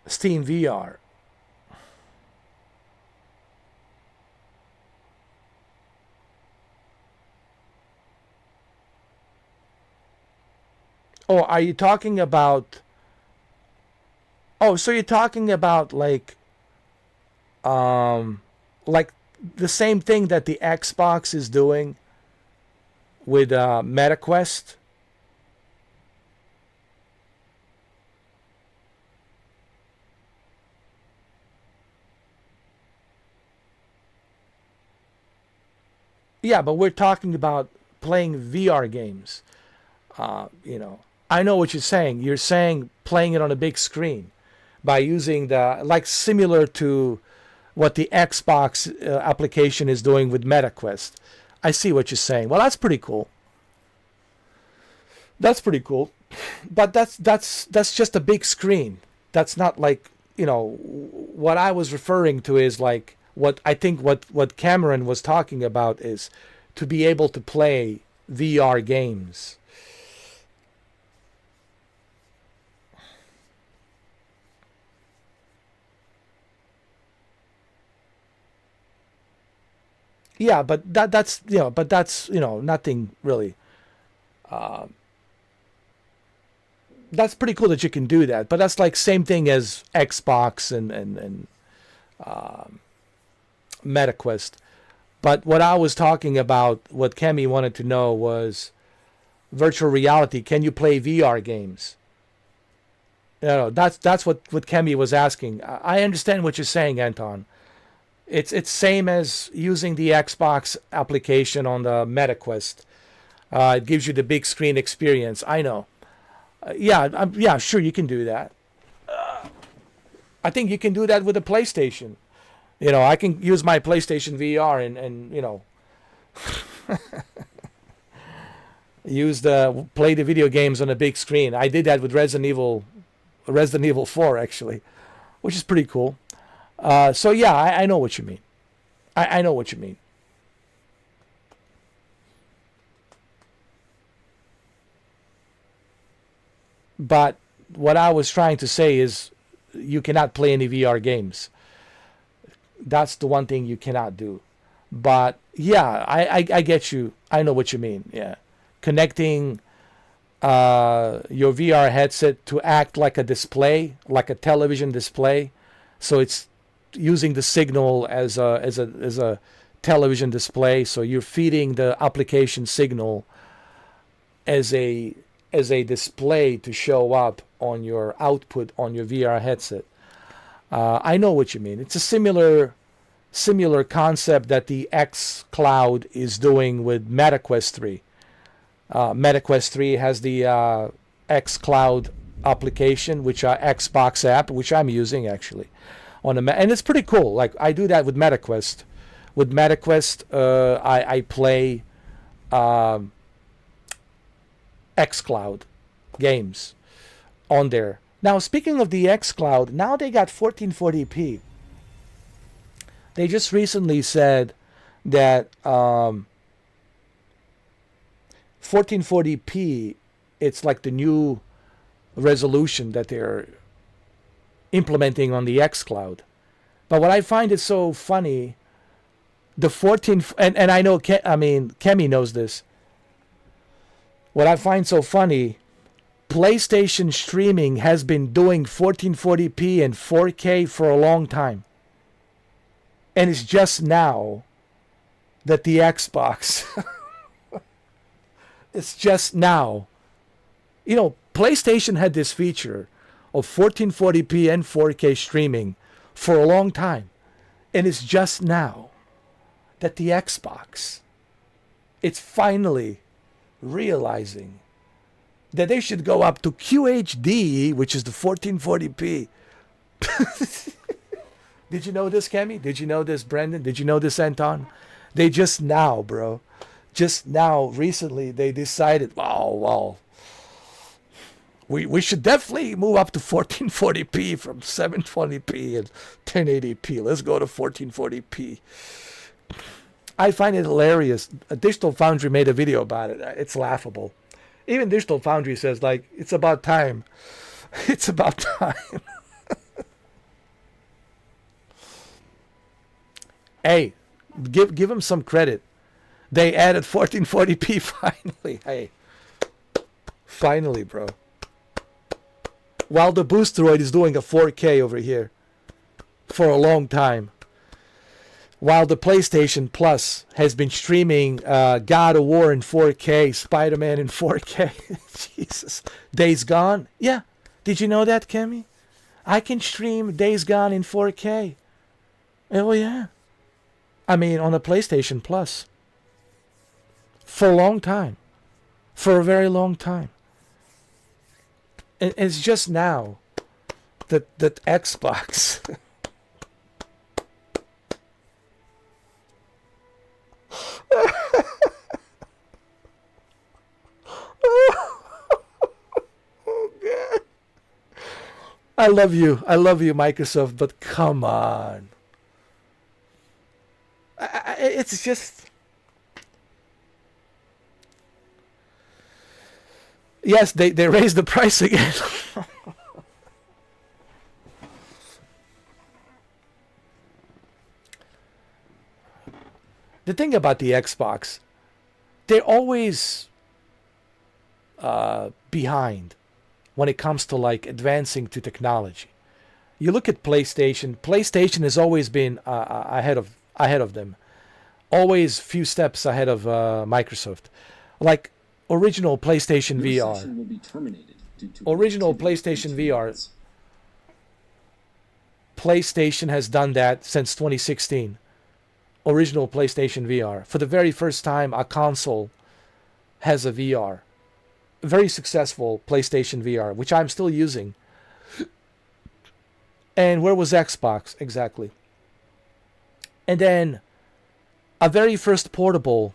Steam VR? Oh, are you talking about... Oh, so you're talking about, like, like the same thing that the Xbox is doing with MetaQuest. Yeah, but we're talking about playing VR games. You know, I know what you're saying. You're saying playing it on a big screen by using the, like, similar to what the Xbox application is doing with MetaQuest. I see what you're saying. Well, that's pretty cool. That's pretty cool. But that's just a big screen. That's not like, you know, what I was referring to is like what I think what Cameron was talking about is to be able to play VR games. Yeah, but that's you know, but that's, you know, nothing really. That's pretty cool that you can do that. But that's like same thing as Xbox and MetaQuest. But what I was talking about, what Kemi wanted to know was virtual reality. Can you play VR games? You know, that's what Kemi was asking. I understand what you're saying, Anton. It's same as using the Xbox application on the MetaQuest. It gives you the big screen experience. I know. Yeah, sure, you can do that. I think you can do that with a PlayStation. You know, I can use my PlayStation VR and you know, play the video games on a big screen. I did that with Resident Evil 4 actually, which is pretty cool. So yeah, I know what you mean. I know what you mean. But what I was trying to say is you cannot play any VR games. That's the one thing you cannot do. But yeah, I get you. I know what you mean. Yeah. Connecting your VR headset to act like a display, like a television display. So it's using the signal as a television display. So you're feeding the application signal as a display to show up on your output on your VR headset. I know what you mean. It's a similar concept that the X Cloud is doing with MetaQuest 3. MetaQuest 3 has the X Cloud application, which are Xbox app, which I'm using actually and it's pretty cool. Like I do that with MetaQuest. With MetaQuest, I play xCloud games on there. Now, speaking of the xCloud, now they got 1440p. They just recently said that 1440p, it's like the new resolution that they're implementing on the xCloud. But what I find is so funny, the 14, and I know, Kemi knows this. What I find so funny, PlayStation streaming has been doing 1440p and 4K for a long time. And it's just now that the Xbox, it's just now. You know, PlayStation had this feature of 1440p and 4K streaming for a long time. And it's just now that the Xbox, it's finally realizing that they should go up to QHD, which is the 1440p. Did you know this, Kemi? Did you know this, Brendan? Did you know this, Anton? They just now, bro. Just now, recently, they decided, well, we should definitely move up to 1440p from 720p and 1080p. Let's go to 1440p. I find it hilarious. Digital Foundry made a video about it. It's laughable. Even Digital Foundry says, like, it's about time. It's about time. Hey, give them some credit. They added 1440p finally. Hey, finally, bro. While the Boosteroid is doing a 4K over here for a long time. while the PlayStation Plus has been streaming God of War in 4K, Spider-Man in 4K. Jesus. Days Gone? Yeah. Did you know that, Kemi? I can stream Days Gone in 4K. Oh, yeah. I mean, on the PlayStation Plus. For a long time. For a very long time. And it's just now that Xbox... Oh, God. I love you, Microsoft, but come on. It's just... Yes, they raised the price again. The thing about the Xbox, they're always behind when it comes to like advancing to technology. You look at PlayStation. PlayStation has always been ahead of them, always few steps ahead of Microsoft. Like original PlayStation Your VR. session will be terminated due to Original inactivity PlayStation in 2 VR. minutes. PlayStation has done that since 2016. Original PlayStation VR. For the very first time, a console has a VR. Very successful PlayStation VR, which I'm still using. And where was Xbox? Exactly. And then a very first portable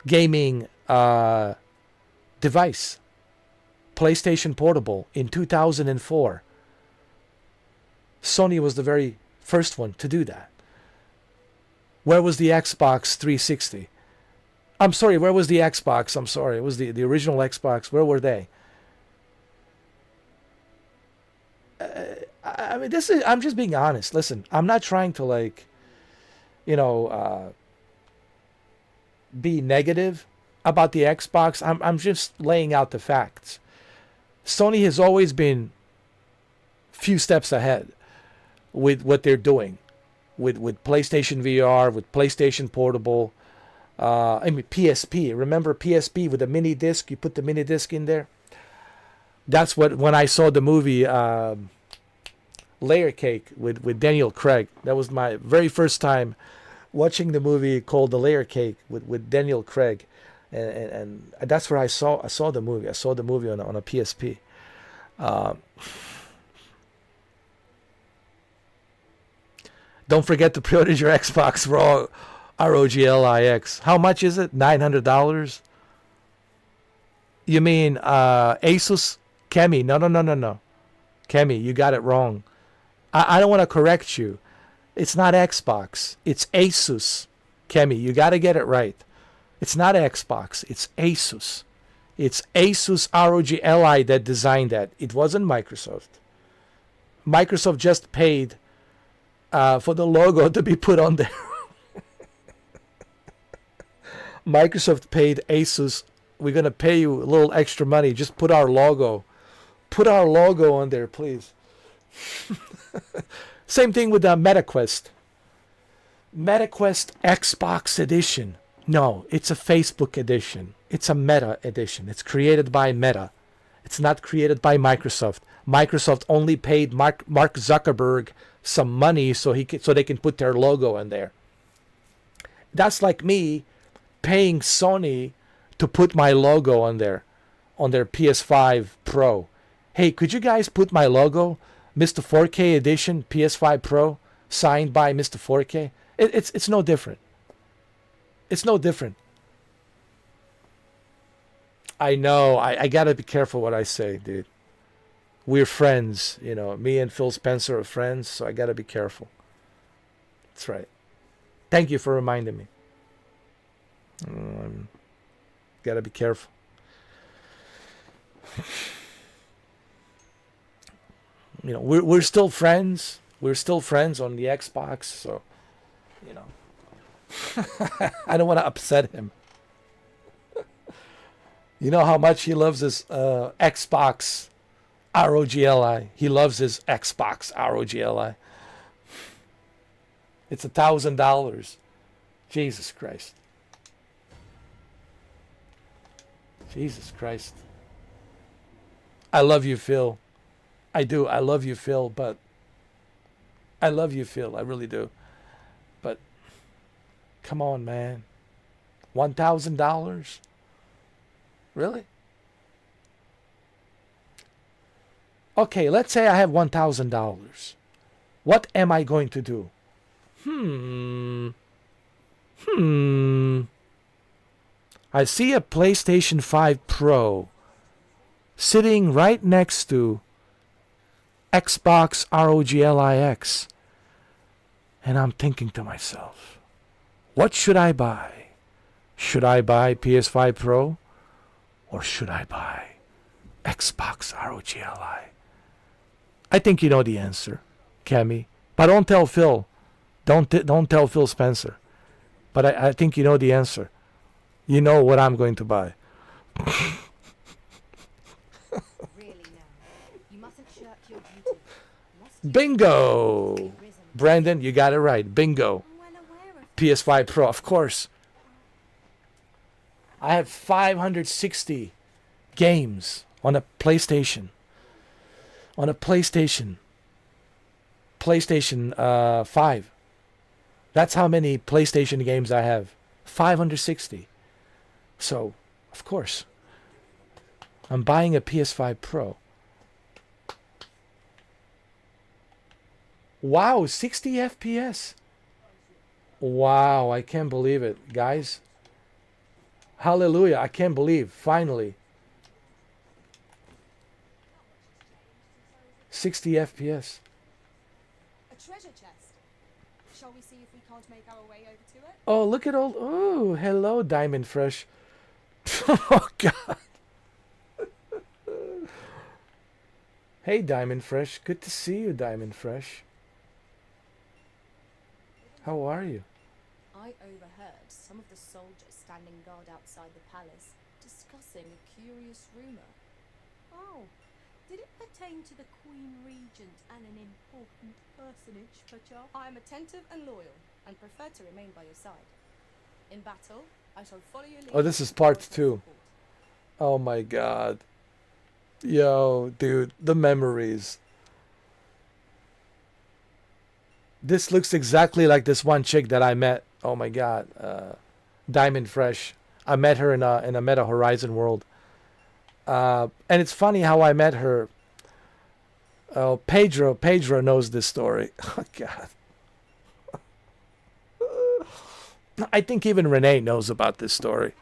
gaming device, PlayStation Portable, in 2004. Sony was the very first one to do that. Where was the Xbox 360? I'm sorry, where was the Xbox? I'm sorry, it was the original Xbox. Where were they? I mean, I'm just being honest. Listen, I'm not trying to like, be negative about the Xbox. I'm just laying out the facts. Sony has always been few steps ahead with what they're doing. With PlayStation VR, with PlayStation Portable, PSP. Remember PSP with a mini disc? You put the mini disc in there. That's when I saw the movie Layer Cake with Daniel Craig. That was my very first time watching the movie called The Layer Cake with Daniel Craig, and that's where I saw the movie. I saw the movie on a PSP. Don't forget to pre-order your Xbox Raw ROGLIX. How much is it? $900? You mean Asus? Kemi, no. Kemi, you got it wrong. I don't want to correct you. It's not Xbox. It's Asus. Kemi, you got to get it right. It's not Xbox. It's Asus. It's Asus ROG Ally that designed that. It wasn't Microsoft. Microsoft just paid for the logo to be put on there. Microsoft paid Asus. We're going to pay you a little extra money. Just put our logo. Put our logo on there, please. Same thing with the MetaQuest. MetaQuest Xbox Edition. No, it's a Facebook edition. It's a Meta edition. It's created by Meta. It's not created by Microsoft. Microsoft only paid Mark Zuckerberg some money so they can put their logo in there. That's like me paying Sony to put my logo on their PS5 Pro. Hey, could you guys put my logo, Mr. 4K edition PS5 Pro, signed by Mr. 4K? It's no different. It's no different. I know. I gotta be careful what I say, dude. We're friends, Me and Phil Spencer are friends, so I gotta be careful. That's right. Thank you for reminding me. Gotta be careful. We're still friends. We're still friends on the Xbox, so I don't want to upset him. You know how much he loves his Xbox ROGLI. He loves his Xbox ROGLI. It's $1,000. Jesus Christ. Jesus Christ. I love you, Phil. I do. I love you, Phil, but I love you, Phil. I really do. But come on, man. $1,000? Really? Okay, let's say I have $1,000. What am I going to do? I see a PlayStation 5 Pro sitting right next to Xbox ROGLIX. And I'm thinking to myself, what should I buy? Should I buy PS5 Pro? Or should I buy Xbox ROGLI? I think you know the answer, Cammy. But don't tell Phil. Don't tell Phil Spencer. But I think you know the answer. You know what I'm going to buy. Really now. You mustn't shirk your duty. Bingo! Brandon, you got it right. Bingo. I'm well aware of PS5 Pro, of course. I have 560 games on a PlayStation. On a PlayStation 5. That's how many PlayStation games I have. 560. So, of course, I'm buying a PS5 Pro. Wow, 60 FPS. Wow, I can't believe it, guys. Hallelujah, I can't believe, finally. 60 FPS. A treasure chest. Shall we see if we can't make our way over to it? Oh, look at all. Oh, hello, Diamond Fresh. Oh, God. Hey, Diamond Fresh. Good to see you, Diamond Fresh. How are you? I overheard some of the soldiers standing guard outside the palace discussing a curious rumor. Oh, did it pertain to the Queen Regent and an important personage, perchance? I am attentive and loyal, and prefer to remain by your side. In battle, I shall follow your lead. Oh, this is part 2. Oh my God. Yo, dude, the memories. This looks exactly like this one chick that I met. Oh my God. Diamond Fresh. I met her in a Meta Horizon world. And it's funny how I met her. Oh, Pedro knows this story. Oh, God. I think even Renee knows about this story.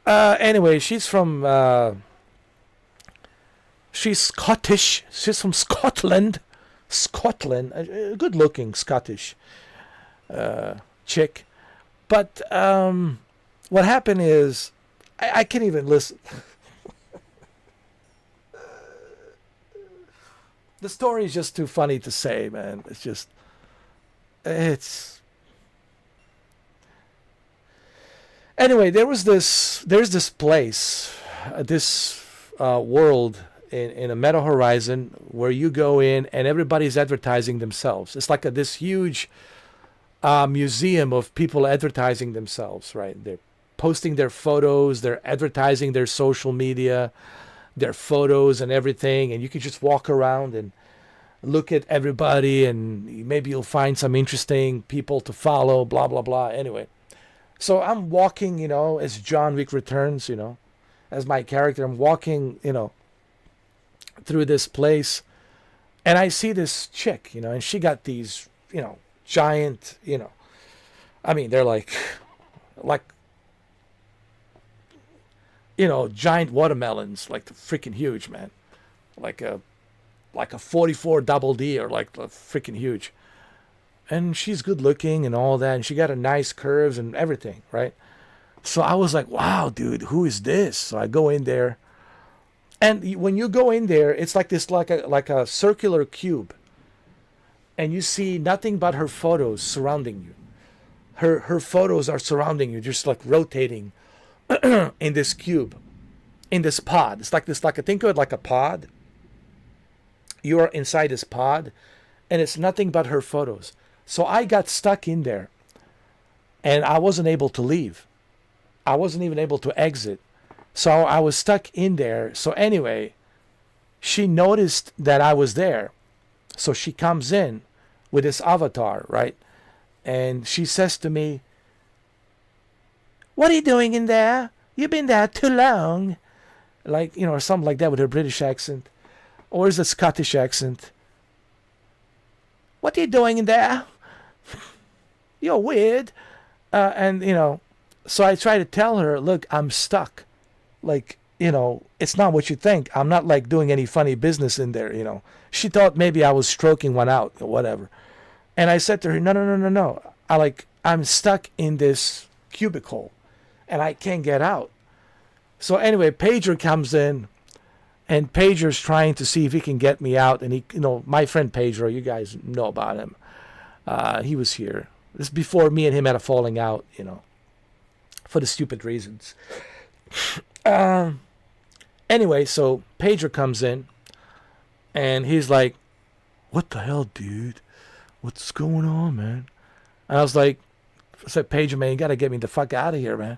Anyway, she's from... she's Scottish. She's from Scotland. Scotland. A good-looking Scottish chick. But what happened is... I can't even listen... The story is just too funny to say, man. It's anyway. There's this place, this world in a Meta Horizon where you go in and everybody's advertising themselves. It's like this huge museum of people advertising themselves, right? They're posting their photos, they're advertising their social media, their photos and everything, and you can just walk around and look at everybody, and maybe you'll find some interesting people to follow, blah blah blah. Anyway, so I'm walking, as John Wick Returns, as my character. I'm walking, through this place, and I see this chick, and she got these, giant, I mean, they're like giant watermelons, like freaking huge, man. Like a 44 double D, or like freaking huge. And she's good looking and all that, and she got a nice curves and everything, right? So I was like, wow, dude, who is this? So I go in there, and when you go in there, it's like this, like a circular cube, and you see nothing but her photos surrounding you. Her photos are surrounding you, just like rotating in this cube, in this pod. It's like this, think of it like a pod. You are inside this pod, and it's nothing but her photos. So I got stuck in there, and I wasn't able to leave. I wasn't even able to exit. So I was stuck in there. So anyway, she noticed that I was there. So she comes in with this avatar, right? And she says to me, "What are you doing in there? You've been there too long." Like, or something like that with her British accent. Or is a Scottish accent. "What are you doing in there? You're weird." And, so I try to tell her, "Look, I'm stuck. Like, it's not what you think. I'm not like doing any funny business in there, She thought maybe I was stroking one out or whatever. And I said to her, no. I'm stuck in this cubicle and I can't get out. So anyway, Pager comes in, and Pager's trying to see if he can get me out. And he, my friend Pedro, you guys know about him. He was here. This is before me and him had a falling out, for the stupid reasons. Anyway, so Pedro comes in, and he's like, "What the hell, dude? What's going on, man?" And I said, "Pedro, man, you gotta get me the fuck out of here, man.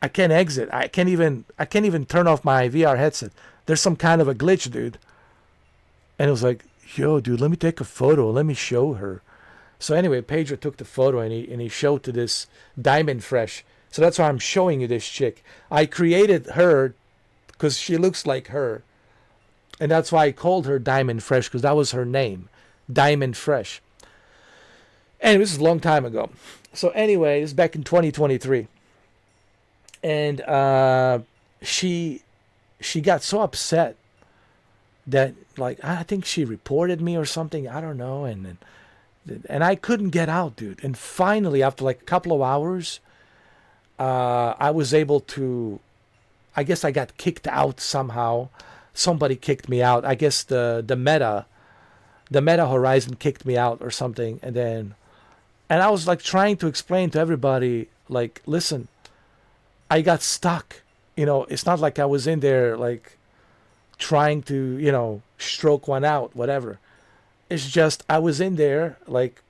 I can't exit. I can't even turn off my VR headset. There's some kind of a glitch, dude." And it was like, "Yo, dude, let me take a photo. Let me show her." So anyway, Pedro took the photo and he showed to this Diamond Fresh. So that's why I'm showing you this chick. I created her because she looks like her. And that's why I called her Diamond Fresh, because that was her name. Diamond Fresh. And this is a long time ago. So anyway, this is back in 2023. And she got so upset that, like, I think she reported me or something. I don't know. And I couldn't get out, dude. And finally, after like a couple of hours, I was able to, I guess I got kicked out somehow. Somebody kicked me out. I guess the Meta Horizon kicked me out or something. And I was like trying to explain to everybody, like, listen, I got stuck. It's not like I was in there like trying to, stroke one out, whatever. It's just I was in there like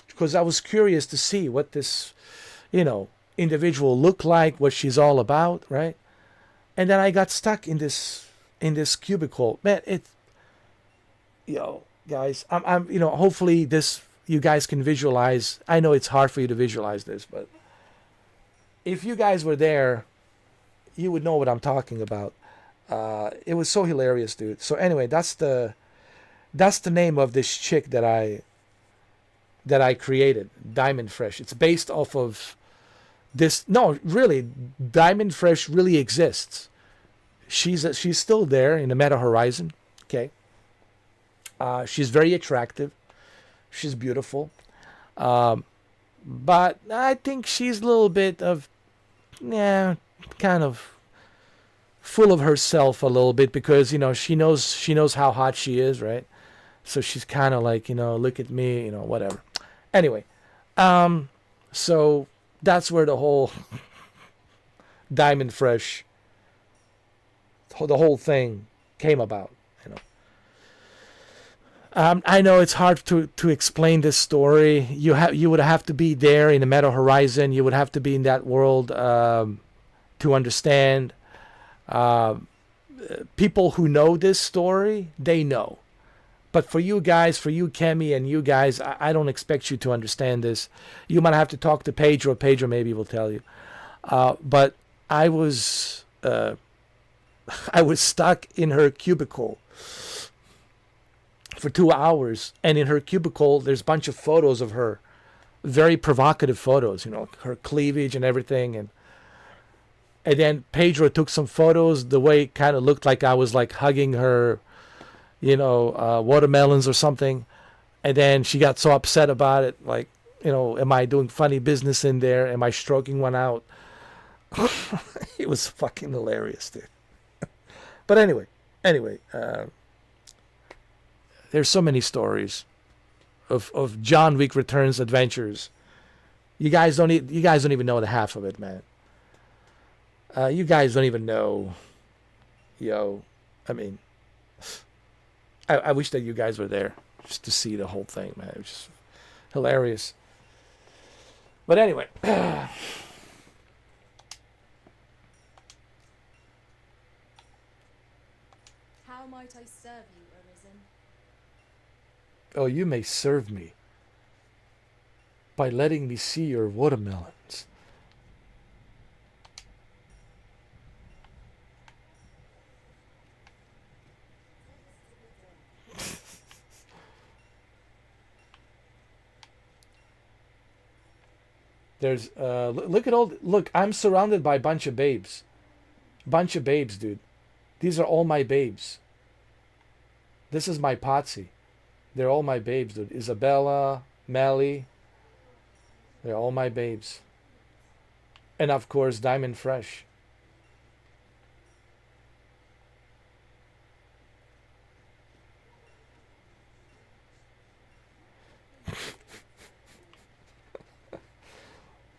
because I was curious to see what this, individual looked like, what she's all about, right? And then I got stuck in this cubicle. Man, guys, I'm hopefully you guys can visualize. I know it's hard for you to visualize this, but if you guys were there, you would know what I'm talking about. It was so hilarious, dude. So anyway, that's the name of this chick that I created, Diamond Fresh. It's based off of this. No, really, Diamond Fresh really exists. She's still there in the Meta Horizon. Okay. She's very attractive. She's beautiful. But I think she's a little bit of, kind of full of herself a little bit, because she knows how hot she is, right? So she's kind of like, look at me, whatever. Anyway, so that's where the whole Diamond Fresh, the whole thing came about. I know it's hard to explain this story. You would have to be there in the Meta Horizon. You would have to be in that world to understand. People who know this story, they know. But for you guys, for you, Kemi, and you guys, I don't expect you to understand this. You might have to talk to Pedro. Pedro maybe will tell you. But I was stuck in her cubicle for 2 hours. And in her cubicle, there's a bunch of photos of her. Very provocative photos, her cleavage and everything. And then Pedro took some photos the way it kind of looked like I was like hugging her, watermelons or something. And then she got so upset about it. Like, am I doing funny business in there? Am I stroking one out? It was fucking hilarious, dude. But anyway, there's so many stories of John Wick Returns adventures. You guys don't even know the half of it, man. You guys don't even know. I wish that you guys were there just to see the whole thing, man. It was just hilarious. But anyway, How might I serve you, Arisen? oh, you may serve me by letting me see your watermelons. There's look at all look, I'm surrounded by a bunch of babes. Bunch of babes, dude. These are all my babes. This is my potsy. They're all my babes, dude. Isabella, Melly. They're all my babes. And of course, Diamond Fresh.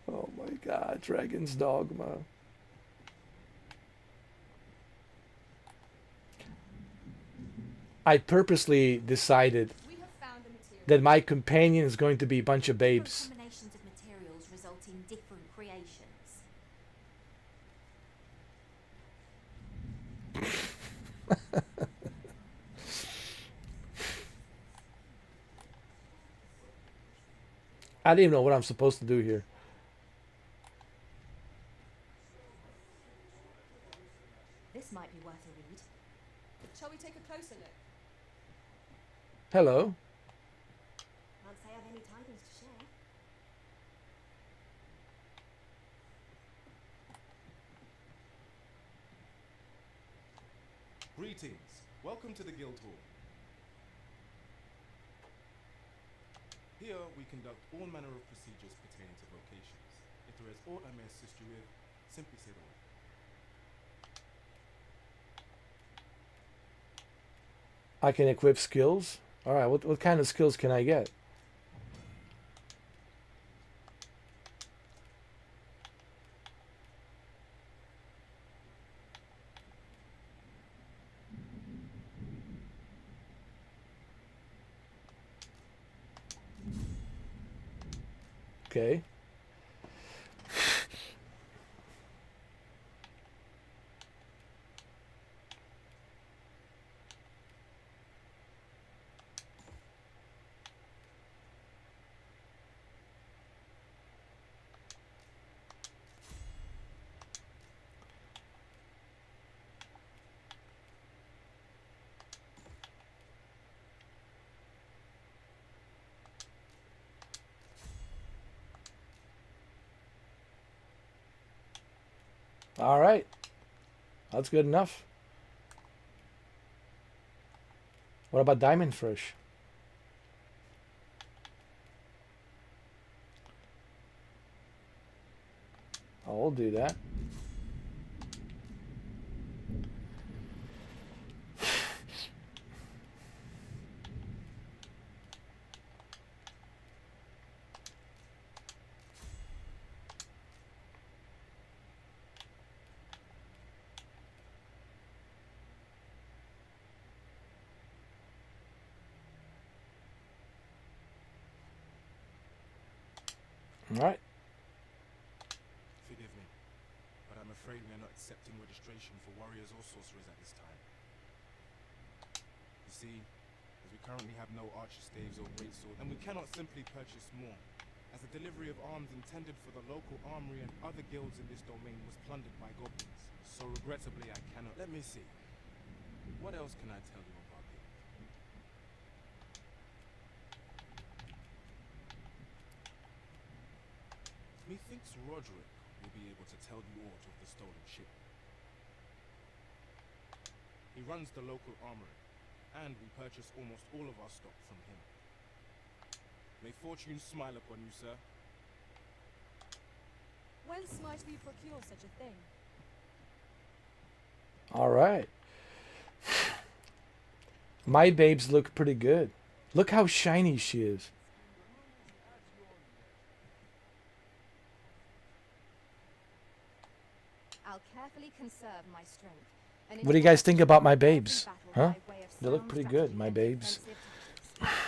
Oh my god, Dragon's Dogma. I purposely decided We have found a material. that my companion is going to be a bunch of babes. Combinations of materials result in different creations. I don't even know what I'm supposed to do here. This might be worth a read. Shall we take a closer look? Hello. Can't say I have any tidings to share. Greetings. Welcome to the Guild Hall. Here we conduct all manner of procedures pertaining to vocations. If there is aught I may assist you with, simply say the word. I can equip skills. All right, what kind of skills can I get? Okay. All right. That's good enough. What about Diamond Fresh? I'll do that. All right. Forgive me, but I'm afraid we are not accepting registration for warriors or sorcerers at this time. You see, as we currently have no archer staves or greatsword, and we cannot simply purchase more, as the delivery of arms intended for the local armory and other guilds in this domain was plundered by goblins. So regrettably I cannot. Let me see. What else can I tell you about it? Methinks Roderick will be able to tell you aught of the stolen ship. He runs the local armory, and we purchase almost all of our stock from him. May fortune smile upon you, sir. Whence might we procure such a thing? All right. My babes look pretty good. Look how shiny she is. I'll carefully conserve my strength. And What do you guys think about my babes? battle Huh? by way of They look sound pretty strategy good, my and babes. defensive tactics.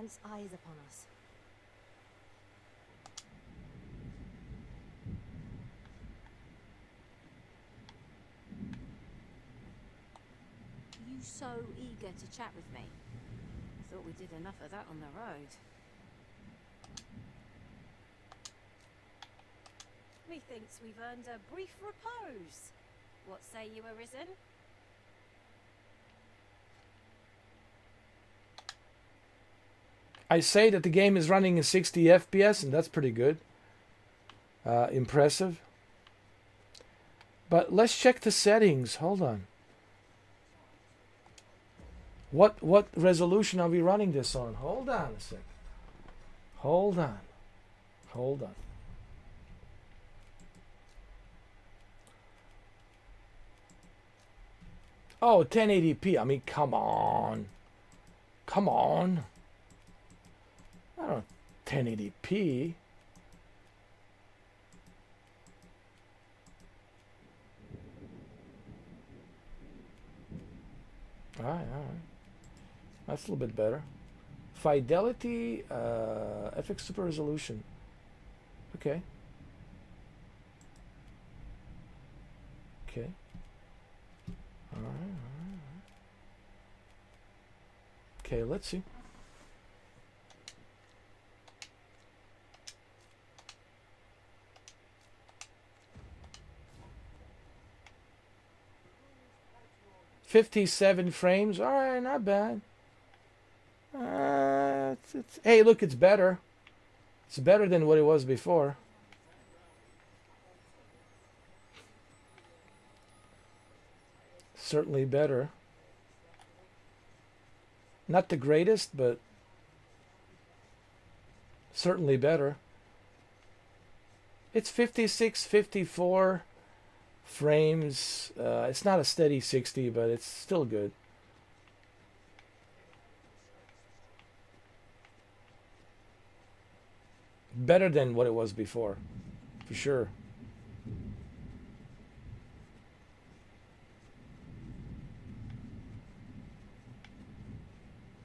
wants eyes upon us. You so eager to chat with me? Thought we did enough of that on the road. Methinks we've earned a brief repose. What say you, Arisen? I say that the game is running in 60 FPS, and that's pretty good. Impressive. But let's check the settings. Hold on. What resolution are we running this on? Hold on a sec. Hold on. Hold on. Oh, 1080p. I mean, come on. Come on. I don't 1080p. All right. That's a little bit better. Fidelity, FX Super Resolution. Okay. Okay. All right. Okay, let's see. $57 frames. All right, not bad. Hey, look, it's better. It's better than what it was before. Certainly better. Not the greatest, but certainly better. It's 56, 54 frames. It's not a steady 60, but it's still good. Better than what it was before, for sure.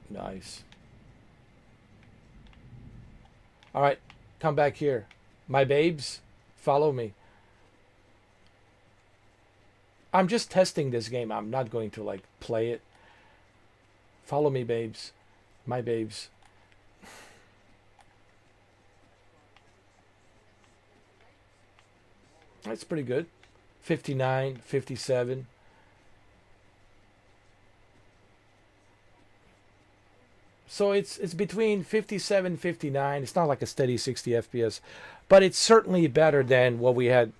Nice. All right, come back here. My babes, follow me. I'm just testing this game. I'm not going to like play it. Follow me, babes. My babes. That's pretty good. 59, 57. So it's between 57, 59. It's not like a steady 60 FPS, but it's certainly better than what we had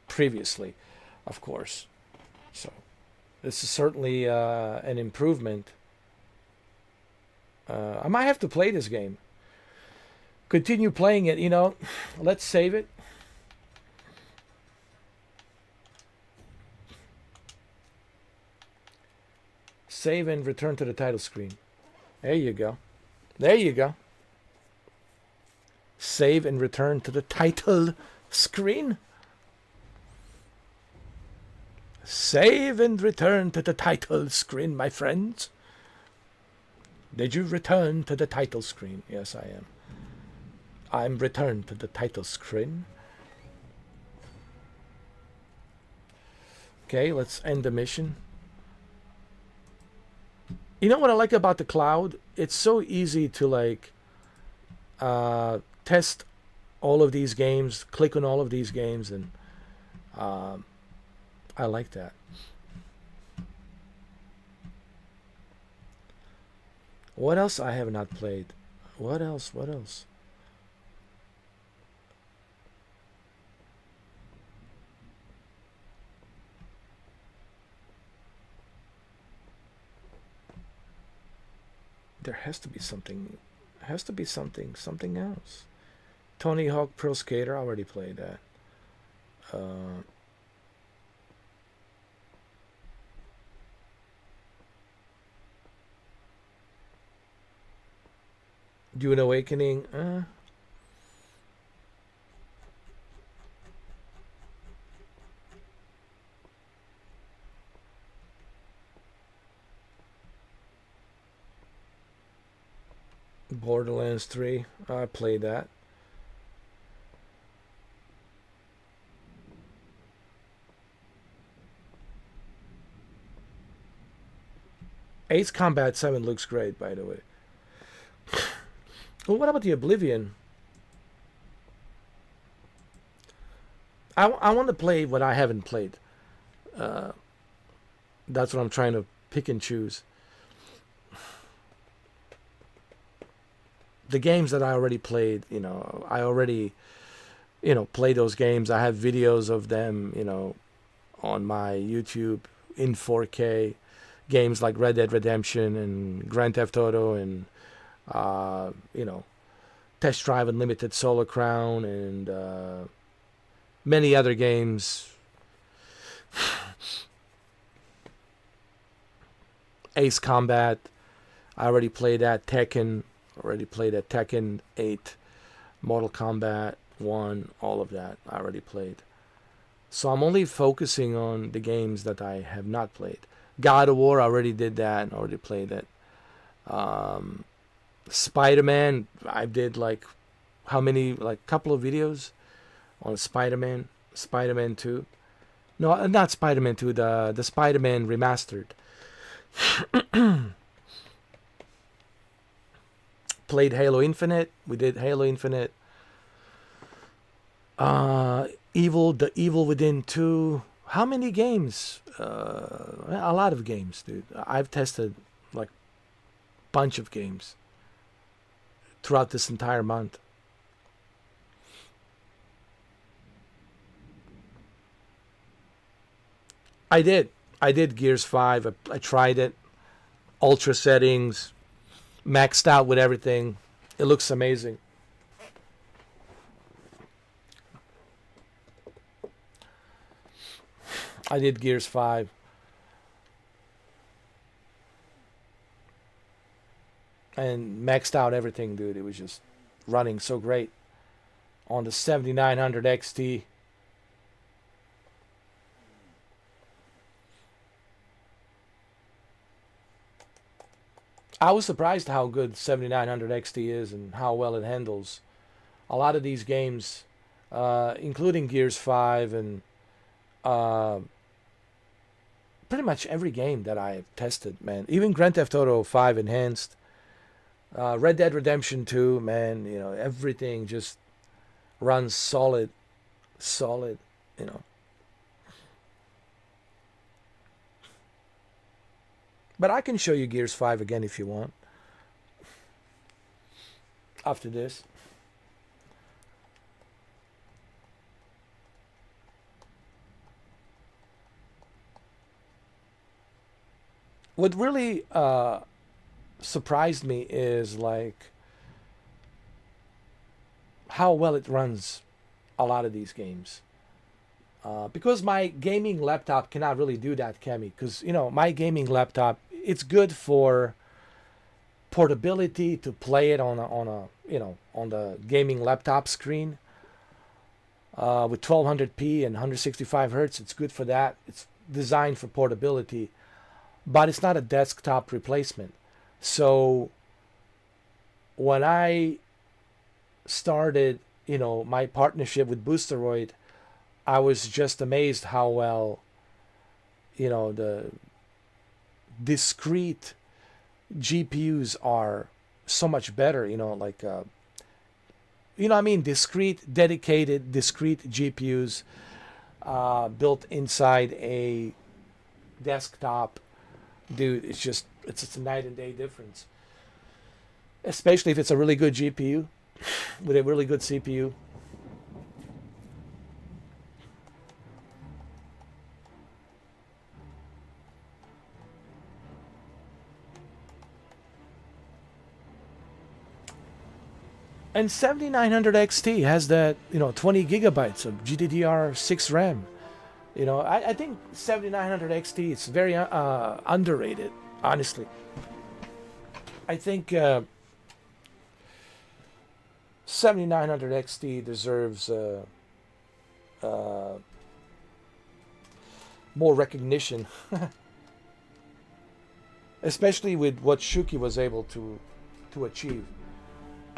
previously, of course. So this is certainly an improvement. I might have to play this game. Continue playing it, you know. Let's save it. Save and return to the title screen. There you go. There you go. Save and return to the title screen. Save and return to the title screen, my friends. Did you return to the title screen? Yes, I am. I'm returned to the title screen. Okay, let's end the mission. You know what I like about the cloud? It's so easy to like test all of these games, click on all of these games, and I like that. What else I have not played? What else? What else? There has to be something. Has to be something else. Tony Hawk Pro Skater. I already played that. Dune Awakening. Borderlands 3. I played that. Ace Combat 7 looks great, by the way. Well, what about the Oblivion? I want to play what I haven't played. That's what I'm trying to pick and choose. The games that I already played, I already, play those games. I have videos of them, on my YouTube in 4K. Games like Red Dead Redemption and Grand Theft Auto and, Test Drive Unlimited Solar Crown and many other games. Ace Combat, I already played that. Tekken, already played that. Tekken 8, Mortal Kombat 1, all of that I already played. So I'm only focusing on the games that I have not played. God of War, I already did that and already played it. Spider-Man, I did couple of videos on Spider-Man 2. No, not Spider-Man 2, the Spider-Man remastered. Played Halo Infinite. We did Halo Infinite. The Evil Within 2. How many games? A lot of games, dude. I've tested like bunch of games throughout this entire month. I did Gears 5. I tried it. Ultra settings. Maxed out with everything. It looks amazing. I did Gears 5. And maxed out everything, dude. It was just running so great. On the 7900 XT. I was surprised how good 7900 XT is and how well it handles a lot of these games, including Gears 5 and pretty much every game that I have tested, man. Even Grand Theft Auto 5 Enhanced, Red Dead Redemption 2, man, everything just runs solid, But I can show you Gears 5 again if you want. After this. What really surprised me is how well it runs a lot of these games. Because my gaming laptop cannot really do that, Kemi. Because, my gaming laptop, it's good for portability to play it on the gaming laptop screen with 1200p and 165 hertz. It's good for that. It's designed for portability, but it's not a desktop replacement. So when I started, my partnership with Boosteroid, I was just amazed how well, the discrete GPUs are so much better, discrete, dedicated, discrete GPUs built inside a desktop. Dude, it's a night and day difference. Especially if it's a really good GPU with a really good CPU. And 7900 XT has that, 20 gigabytes of GDDR6 RAM. I think 7900 XT is very underrated, honestly. I think 7900 XT deserves more recognition, especially with what Shuki was able to achieve.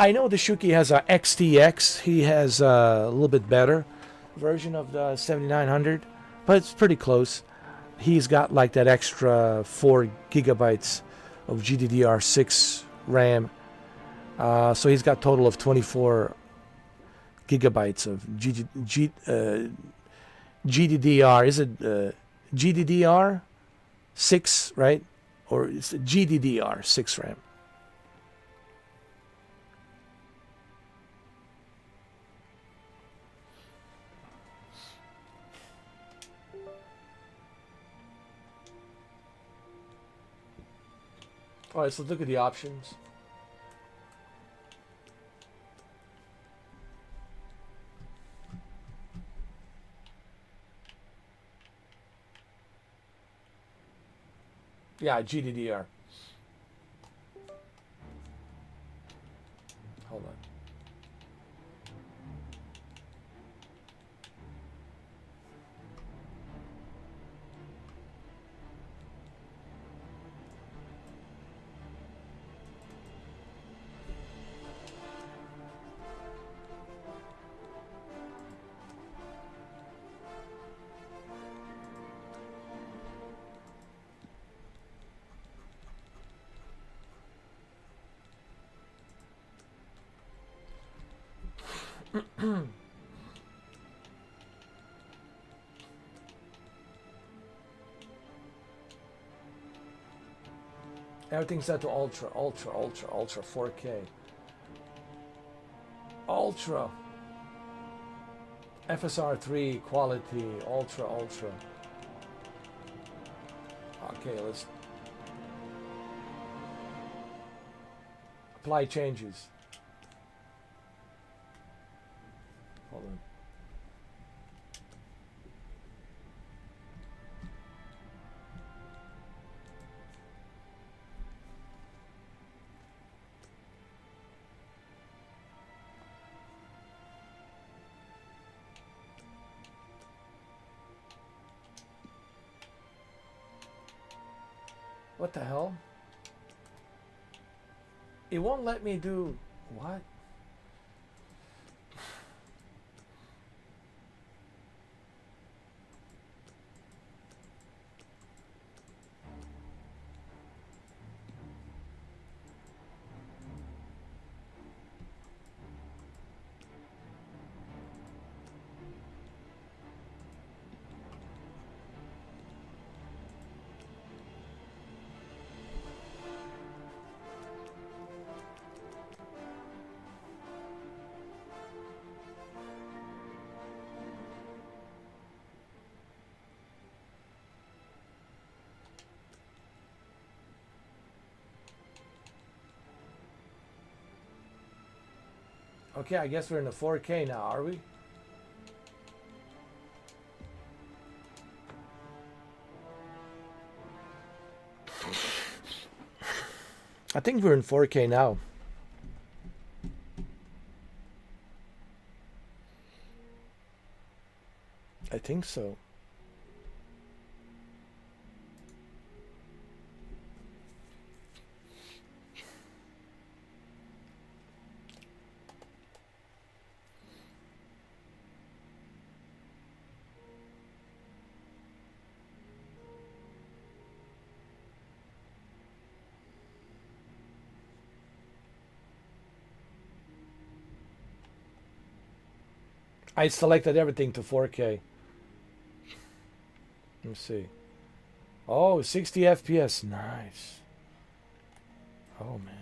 I know the Shuki has a XTX. He has a little bit better version of the 7900, but it's pretty close. He's got like that extra 4 gigabytes of GDDR6 RAM. So he's got total of 24 gigabytes of GDDR. Is it GDDR 6, right? Or it's GDDR 6 RAM. All right, so look at the options. Yeah, GDDR. Hold on. Everything's set to ultra 4K. Ultra. FSR3 quality, ultra. Okay, let's apply changes. Hold on. What the hell? It won't let me do what? Okay, I guess we're in the 4K now, are we? I think we're in 4K now. I think so. I selected everything to 4K. Let me see. Oh, 60 FPS. Nice. Oh, man.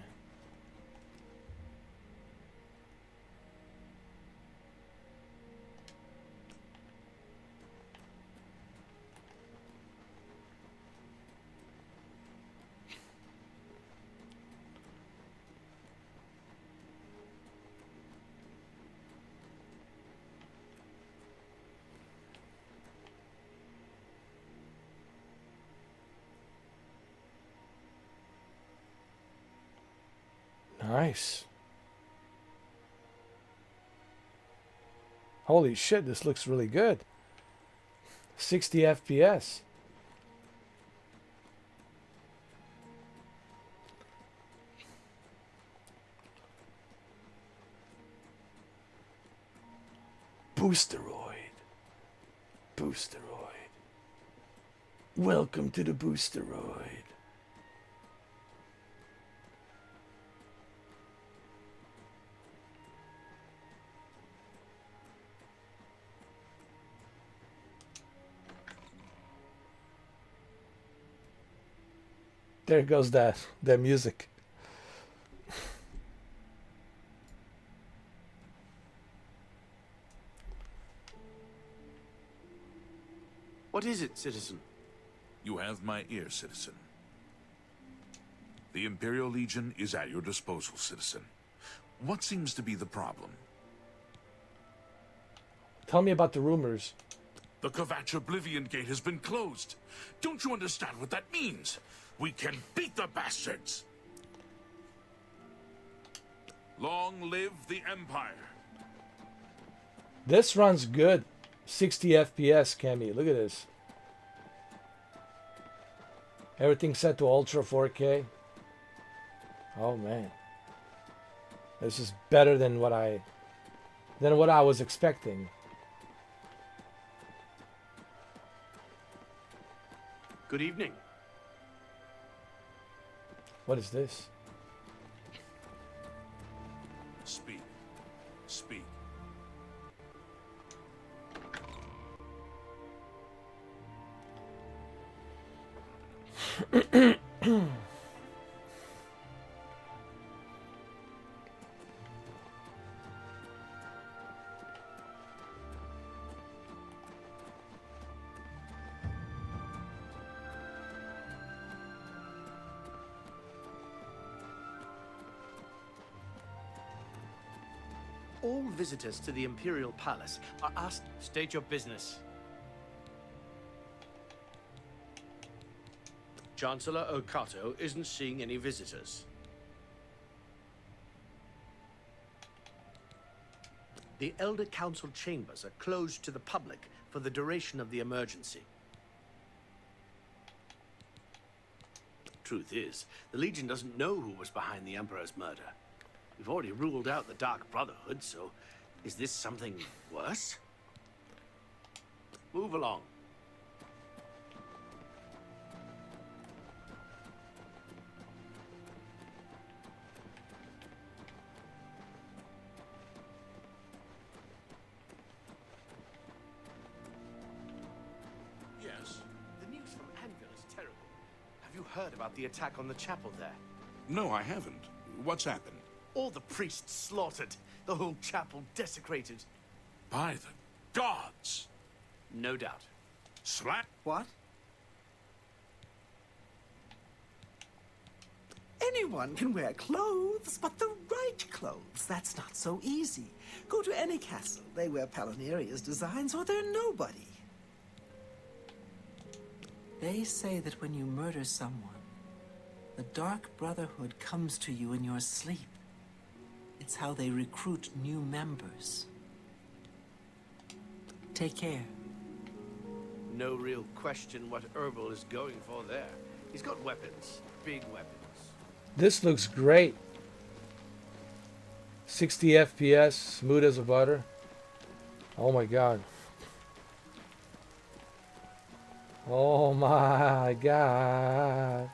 Nice. Holy shit, this looks really good. 60 FPS. Boosteroid. Boosteroid. Welcome to the Boosteroid. There goes that music. What is it, citizen? You have my ear, citizen. The Imperial Legion is at your disposal, citizen. What seems to be the problem? Tell me about the rumors. The Kvatch Oblivion Gate has been closed. Don't you understand what that means? We can beat the bastards! Long live the Empire! This runs good. 60 FPS, Cammy. Look at this. Everything set to Ultra 4K. Oh man. This is better than what I was expecting. Good evening. What is this? Speak. Speak. All visitors to the Imperial Palace are asked to state your business. Chancellor Okato isn't seeing any visitors. The Elder Council chambers are closed to the public for the duration of the emergency. Truth is, the Legion doesn't know who was behind the Emperor's murder. We've already ruled out the Dark Brotherhood, so is this something worse? Move along. Yes? The news from Anvil is terrible. Have you heard about the attack on the chapel there? No, I haven't. What's happened? All the priests slaughtered. The whole chapel desecrated. By the gods! No doubt. Slap? What? Anyone can wear clothes, but the right clothes, that's not so easy. Go to any castle, they wear Palinuria's designs or they're nobody. They say that when you murder someone, the Dark Brotherhood comes to you in your sleep. It's how they recruit new members. Take care. No real question what Herbal is going for there. He's got weapons. Big weapons. This looks great. 60 FPS, smooth as a butter. Oh my god. Oh my god.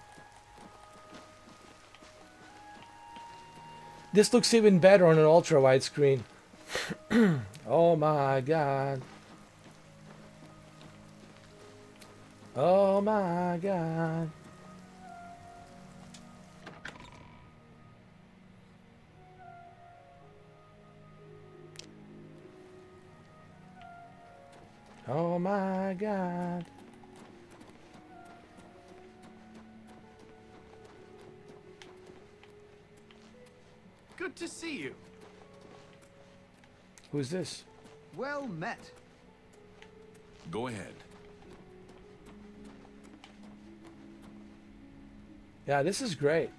This looks even better on an ultra wide screen. Oh my god. Oh my god. Oh my god. Good to see you. Who's this? Well met. Go ahead. Yeah, this is great.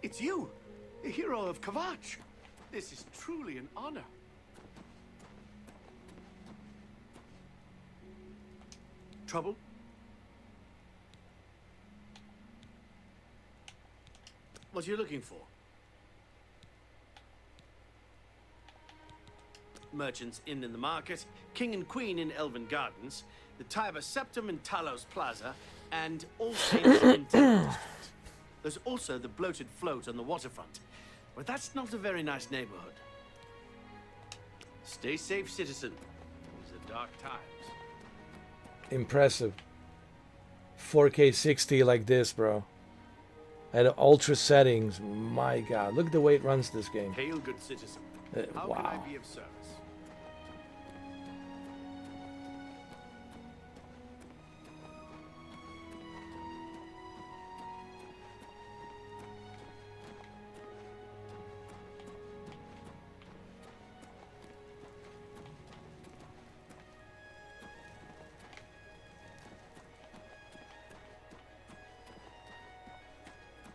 It's you, the hero of Kvatch. This is truly an honor. Trouble? What are you looking for? Merchants Inn in the market, King and Queen in Elven Gardens, the Tiber Septum in Talos Plaza, and All Saints in Temple District. There's also the bloated float on the waterfront, but that's not a very nice neighborhood. Stay safe, citizen. These are dark times. Impressive. 4K 60 like this, bro. At ultra settings. My God. Look at the way it runs this game. Hail, good citizen. How can I be of service?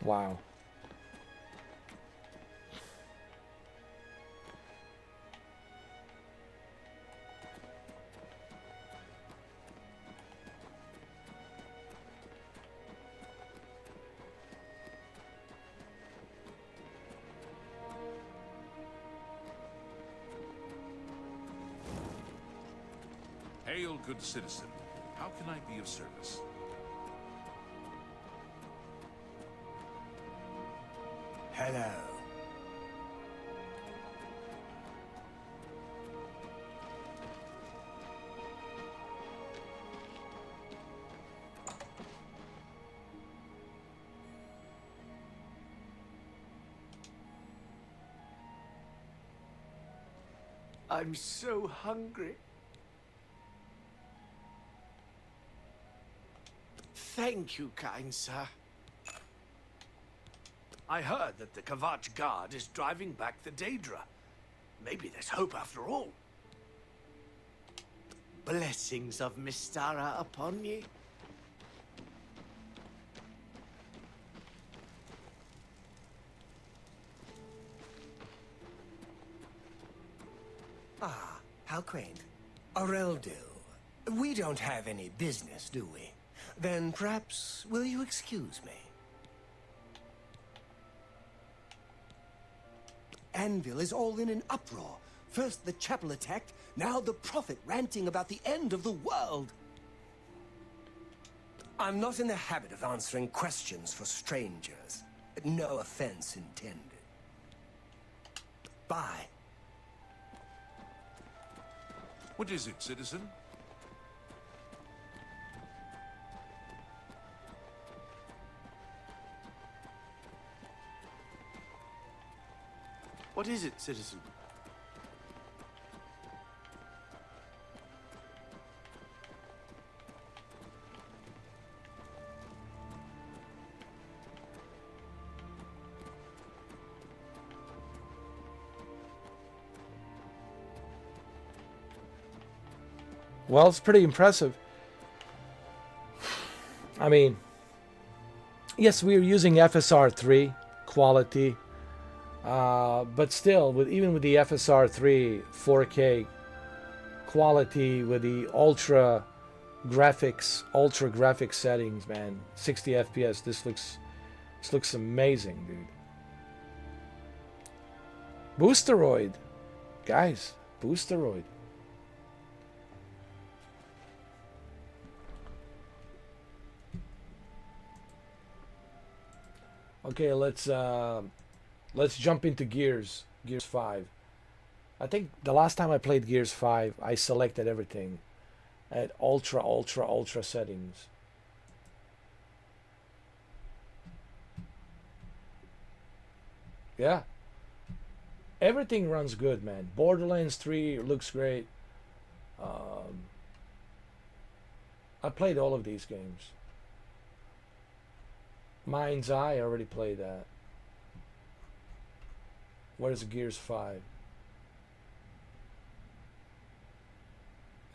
Wow. Hail, good citizen. How can I be of service? Hello. I'm so hungry. Thank you, kind sir. I heard that the Kvatch Guard is driving back the Daedra. Maybe there's hope after all. Blessings of Mystara upon ye. Ah, how quaint. Aureldo, we don't have any business, do we? Then perhaps, will you excuse me? Anvil is all in an uproar. First the chapel attacked, now the prophet ranting about the end of the world. I'm not in the habit of answering questions for strangers. No offense intended. Bye. What is it, citizen? What is it, citizen? Well, it's pretty impressive. I mean, yes, we are using FSR 3 quality, but still, even with the FSR 3 4K quality with the ultra graphics settings, man, 60 FPS, this looks amazing, dude. Boosteroid, guys, Boosteroid. Okay, let's jump into Gears 5. I think the last time I played Gears 5, I selected everything at ultra settings. Yeah. Everything runs good, man. Borderlands 3 looks great. I played all of these games. Mind's Eye, I already played that. Where's Gears 5?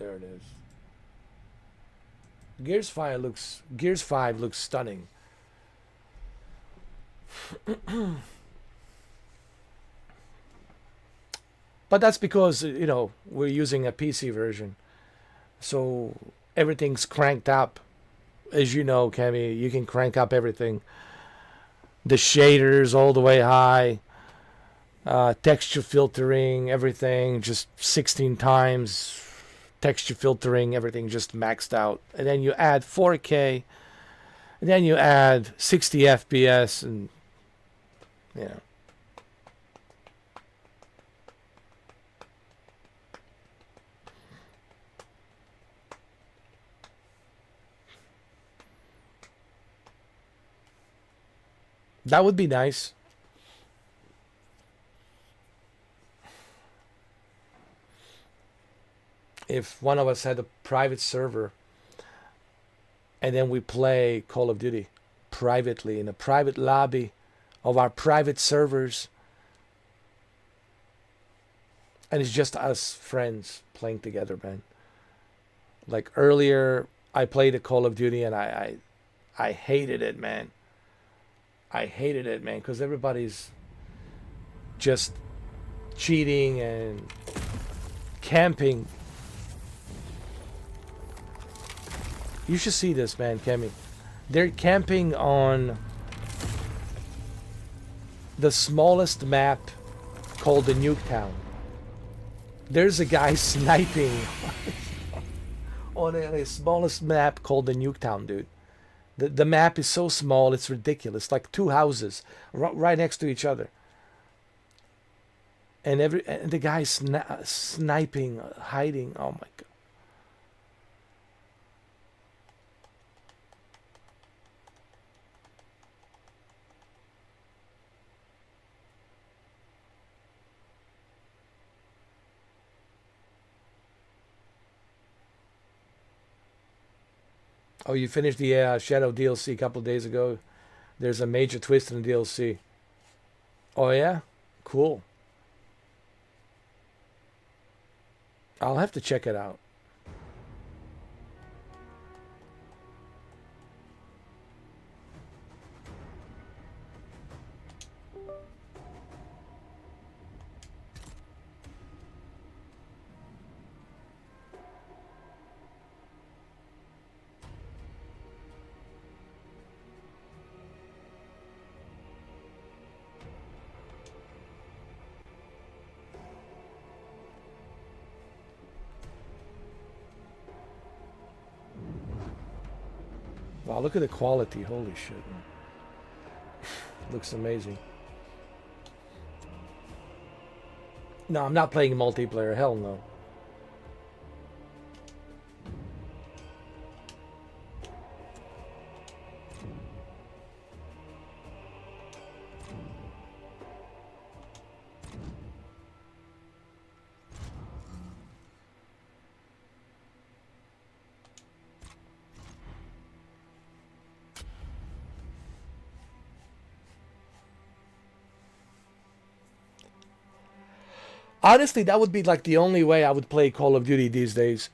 There it is. Gears 5 looks stunning. But that's because, you know, we're using a PC version. So everything's cranked up. As you know, Kemi, you can crank up everything. The shaders all the way high. Texture filtering, everything just 16 times. Texture filtering, everything just maxed out. And then you add 4K. And then you add 60 FPS. And, you know. That would be nice. If one of us had a private server and then we play Call of Duty privately in a private lobby of our private servers, and it's just us friends playing together, man. Like earlier, I played a Call of Duty and I hated it, man. I hated it, man, because everybody's just cheating and camping. You should see this, man, Kemi. They're camping on the smallest map called the Nuketown. There's a guy sniping on the smallest map called the Nuketown, dude. The map is so small, it's ridiculous. Like 2 houses right next to each other. And the guy's sniping, hiding. Oh my God. Oh, you finished the Shadow DLC a couple of days ago. There's a major twist in the DLC. Oh, yeah? Cool. I'll have to check it out. Wow, look at the quality. Holy shit. Looks amazing. No, I'm not playing multiplayer. Hell no. Honestly, that would be like the only way I would play Call of Duty these days.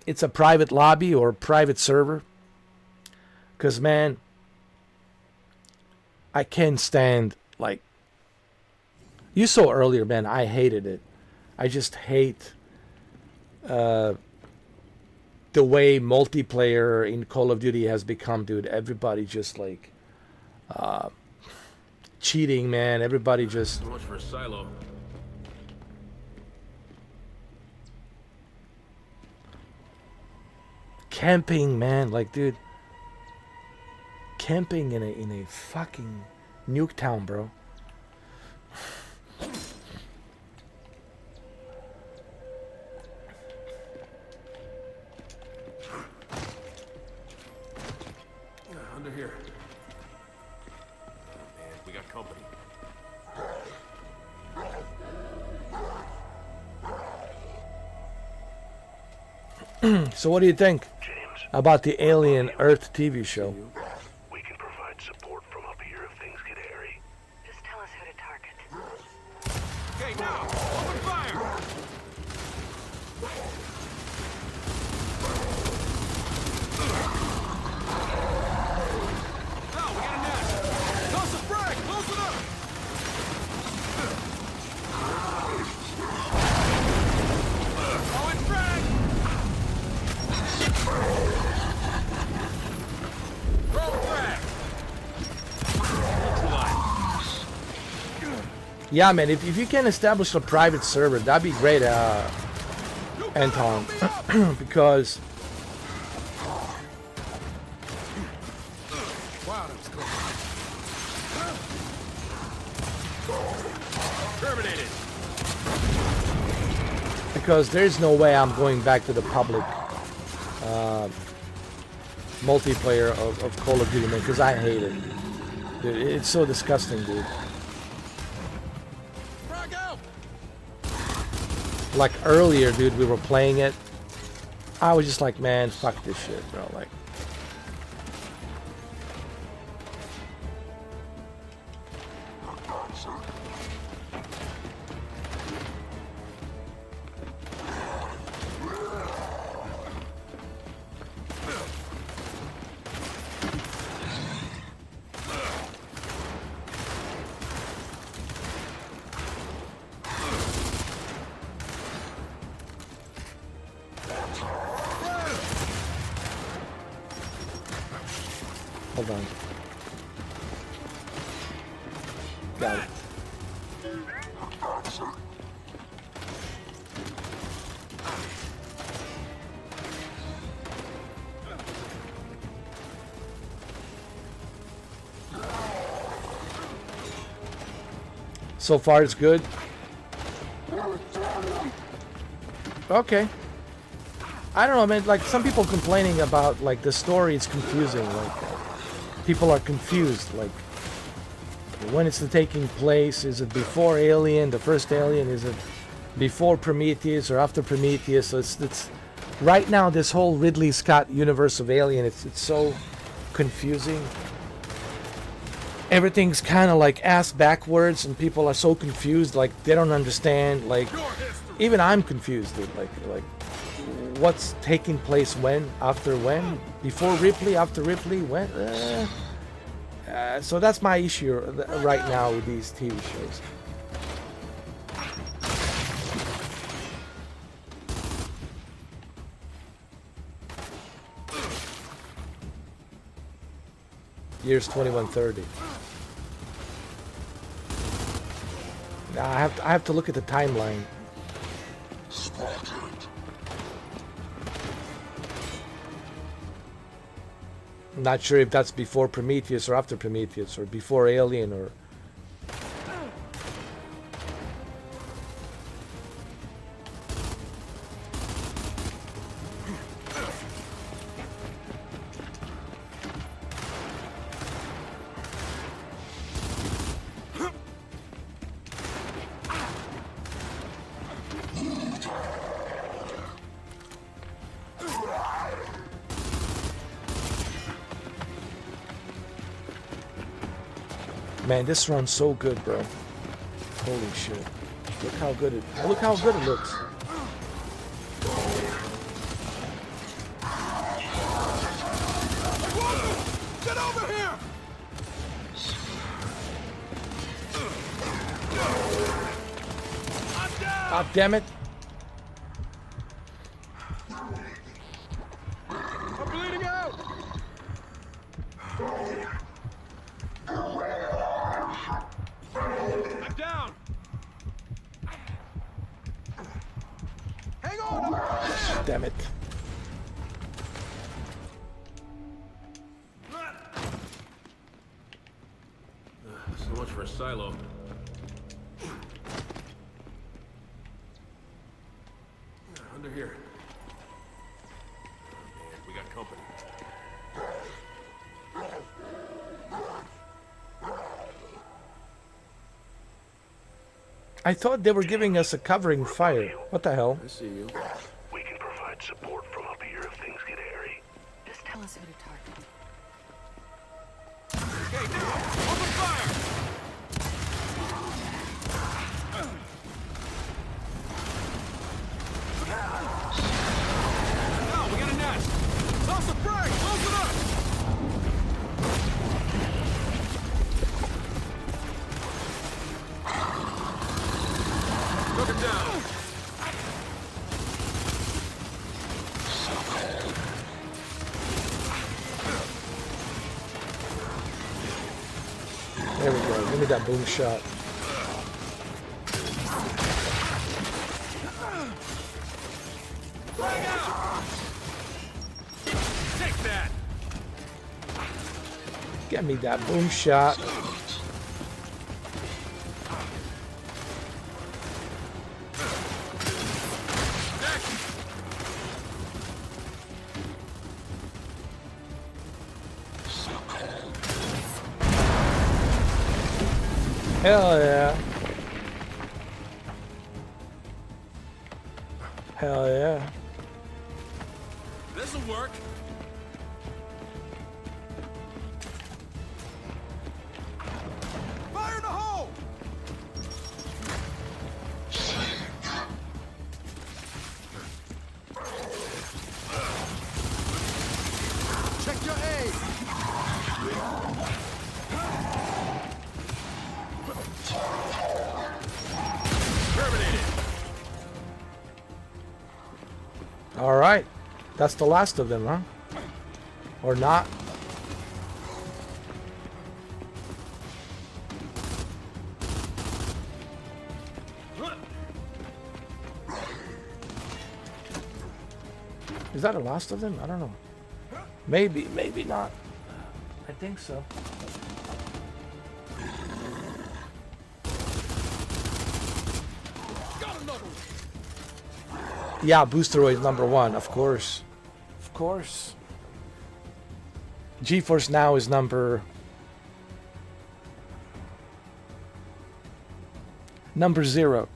It's a private lobby or a private server. Because, man, I can't stand, like... You saw earlier, man, I hated it. I just hate the way multiplayer in Call of Duty has become, dude. Everybody just, like... cheating, man. Everybody just... So much for a silo. Camping, man, like, dude, camping in a fucking Nuketown, bro. Under here. Oh, man, we got company. So what do you think about the Alien Earth TV show? We can provide support from up here if things get hairy. Just tell us who to target. Okay, now, open fire! Now, we got a nest! Toss a frag! Yeah, man, if you can establish a private server, that'd be great, Anton. Because... Wow, that was close. Terminated. Because there's no way I'm going back to the public multiplayer of Call of Duty, man, because I hate it. Dude, it's so disgusting, dude. Like earlier, dude, we were playing it. I was just like, man, fuck this shit, bro. Like, hold on. Got it. So far, it's good. Okay. I don't know, man. Like, some people complaining about, like, the story is confusing. Like, people are confused. Like, when it's taking place, is it before Alien, the first Alien? Is it before Prometheus or after Prometheus? So it's right now, this whole Ridley Scott universe of Alien, it's so confusing. Everything's kind of like ass backwards, and people are so confused. Like, they don't understand. Like, even I'm confused, dude. Like what's taking place when, after when, before Ripley, after Ripley, when? So that's my issue right now with these TV shows. Years 2130. Now I have to look at the timeline. I'm not sure if that's before Prometheus or after Prometheus, or before Alien, or... Man, this runs so good, bro. Holy shit. Look how good it looks. Get over here! God damn it. I'm bleeding out! I'm down! Hang on! Damn it. So much for a silo. Under here. Oh, man, we got company. I thought they were giving us a covering fire. What the hell? I see you. We can provide support from up here if things get hairy. Just tell us who to target. Okay, now! Open fire! Now, we got a nest! Toss a frag! Close it up! Took him down! There we go. Give me that boom shot. Take that! Get me that boom shot. Hell yeah. Hell yeah. This'll work. Fire in the hole! Check your aim! All right. That's the last of them, huh? Or not? Is that the last of them? I don't know. Maybe, maybe not. I think so. Yeah, Boosteroid #1, of course. Of course. GeForce Now is number 0.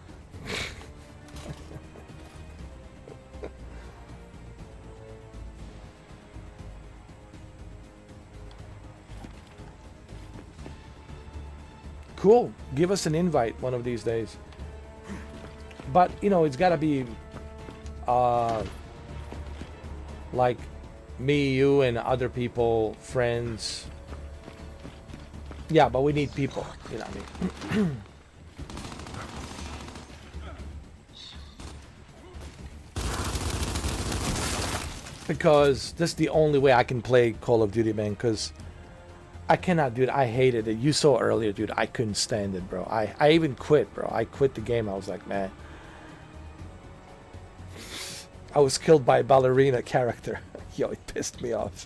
Cool. Give us an invite one of these days. But, you know, it's got to be like me, you, and other people, friends. Yeah, but we need people, you know what I mean? Because this is the only way I can play Call of Duty, man, because I cannot, dude. I hated it. You saw earlier, dude. I couldn't stand it, bro. I even quit, bro. I quit the game. I was like, man. I was killed by a ballerina character. Yo, it pissed me off.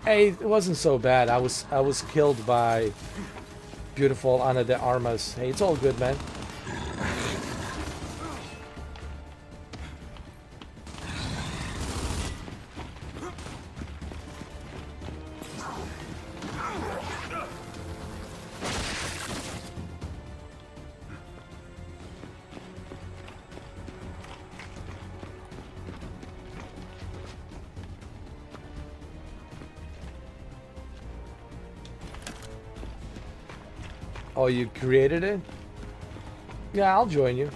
Hey, it wasn't so bad. I was killed by beautiful Ana de Armas. Hey, it's all good, man. Oh, you created it? Yeah, I'll join you.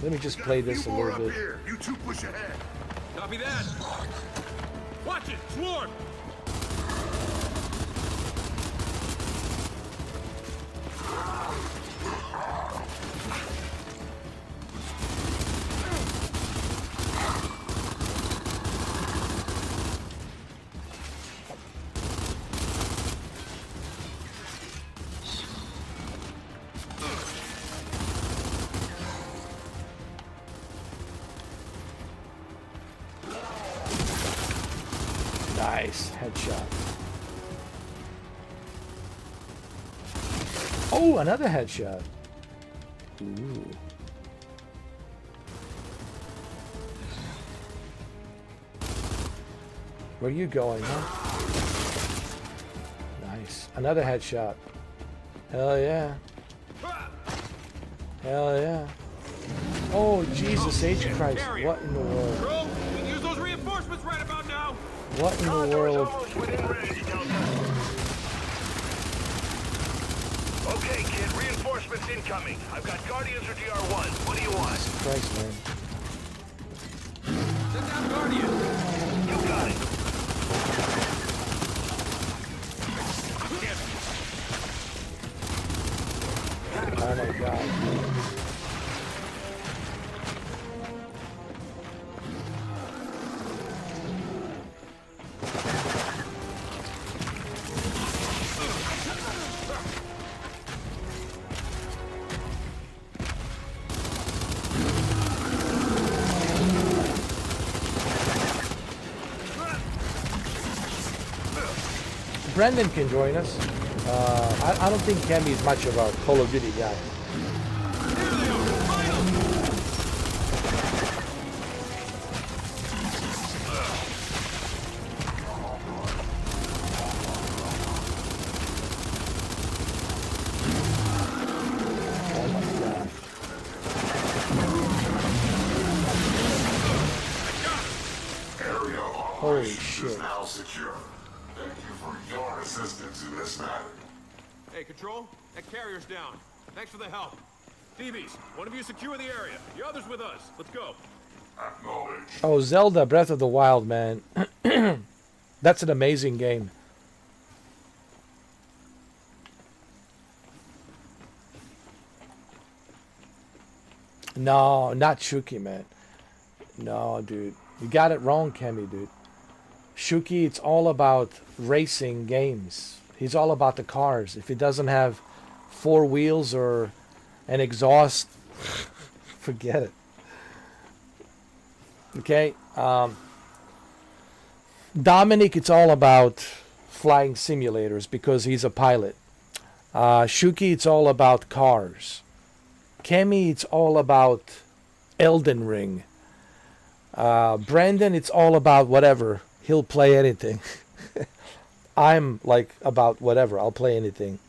Let me just play this a little bit. Here. You two push ahead. Copy that. Watch it, swarm. Nice headshot. Oh, another headshot. Ooh. Where are you going, huh? Nice. Another headshot. Hell yeah. Hell yeah. Oh, Jesus H. Christ. What in the world? Bro, we can use those reinforcements right about now. What in the world? Okay, kid, reinforcements incoming. I've got Guardians or DR1. What do you want? Jesus Christ, man. Send down Guardians. You got it. Oh my God. Brendan can join us. I don't think Kemi is much of a Call of Duty guy. Holy shit. Now secure. Thank you for your assistance in this matter. Hey, Control, that carrier's down. Thanks for the help. DBs, one of you secure the area. The other's with us. Let's go. Acknowledge. Oh, Zelda Breath of the Wild, man. That's an amazing game. No, not Shuki, man. No, dude. You got it wrong, Kemi, dude. Shuki, it's all about racing games. He's all about the cars. If it doesn't have 4 wheels or an exhaust, forget it. Okay? Dominic, it's all about flying simulators because he's a pilot. Shuki, it's all about cars. Kemi, it's all about Elden Ring. Brandon, it's all about whatever. He'll play anything. I'm like about whatever. I'll play anything.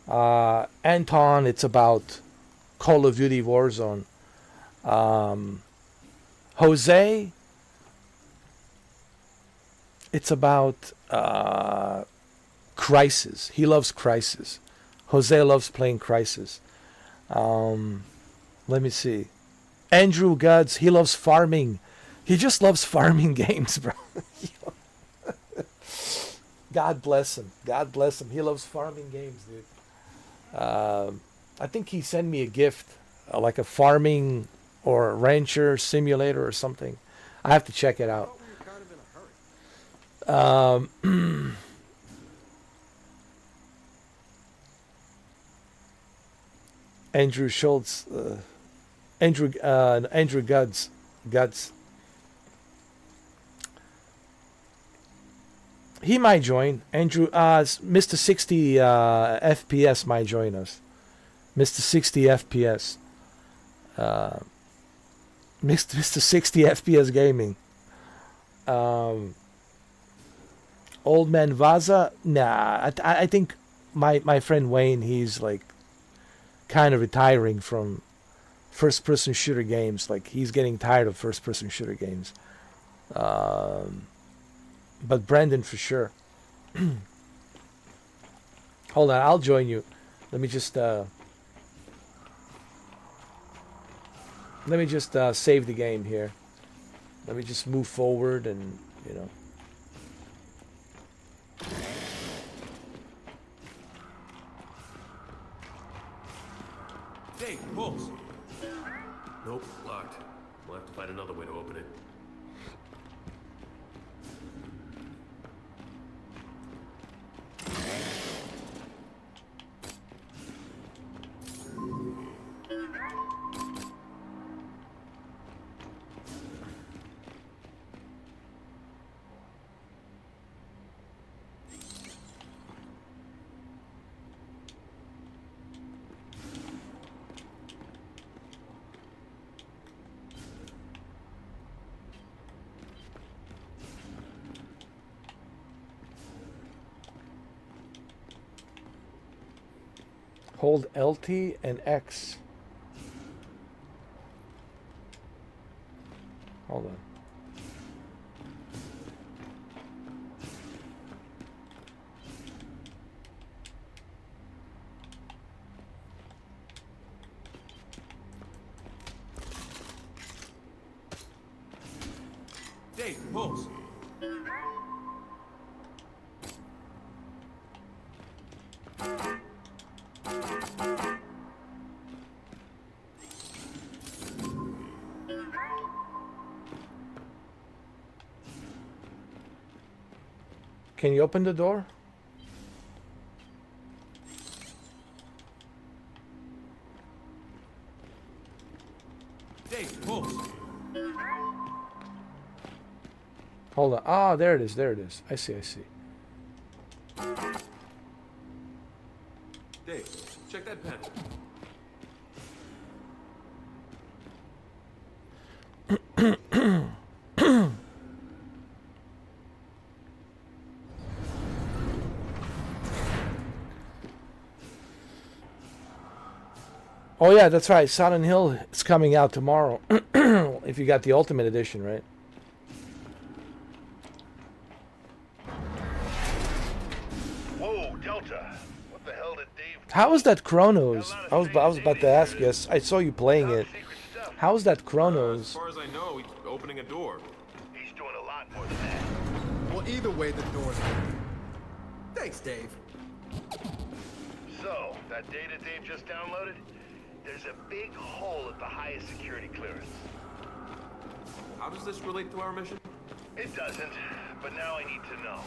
Anton, it's about Call of Duty Warzone. Jose, it's about Crisis. He loves Crisis. Jose loves playing Crisis. Let me see. Andrew Guds, he loves farming. He just loves farming games, bro. God bless him. God bless him. He loves farming games, dude. I think he sent me a gift, like a farming or rancher simulator or something. I have to check it out. Andrew Schultz, Andrew Guds. He might join. Andrew, Mr. 60 FPS might join us. Mr. 60 FPS. Mr. 60 FPS Gaming. Old Man Vaza? Nah, I think my friend Wayne, he's like kind of retiring from first-person shooter games. Like, he's getting tired of first-person shooter games. But Brandon for sure. Hold on, I'll join you. Let me just save the game here. Let me just move forward and, you know. Hey, pulse. Nope, locked. We'll have to find another way to open it. Hold LT and X. Hold on. Dave, pulse. Can you open the door? Dave, pulse. Hold on. Ah, there it is. There it is. I see. Dave, check that panel. Oh yeah, that's right. Silent Hill is coming out tomorrow. If you got the Ultimate Edition, right? Whoa, Delta. What the hell did Dave... How is that Chronos? I was about to ask you. I saw you playing it. How is that Chronos? As far as I know, he's opening a door. He's doing a lot more than that. Well, either way, the door's open. Thanks, Dave. So, that data Dave just downloaded? There's a big hole at the highest security clearance. How does this relate to our mission? It doesn't, but now I need to know.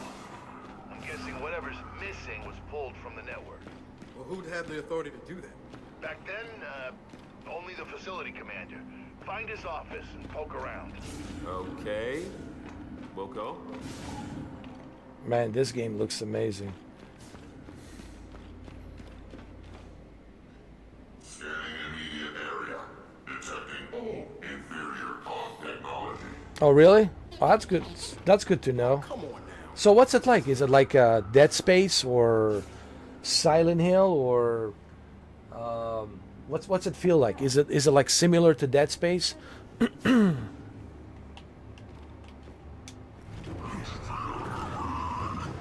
I'm guessing whatever's missing was pulled from the network. Well, who'd have the authority to do that? Back then, only the facility commander. Find his office and poke around. Okay. We'll go. Man, this game looks amazing. Scanning immediate area. Detecting all inferior comm technology. Oh really? Oh, that's good. That's good to know. Come on now. So what's it like? Is it like Dead Space or Silent Hill or what's it feel like? Is it like similar to Dead Space?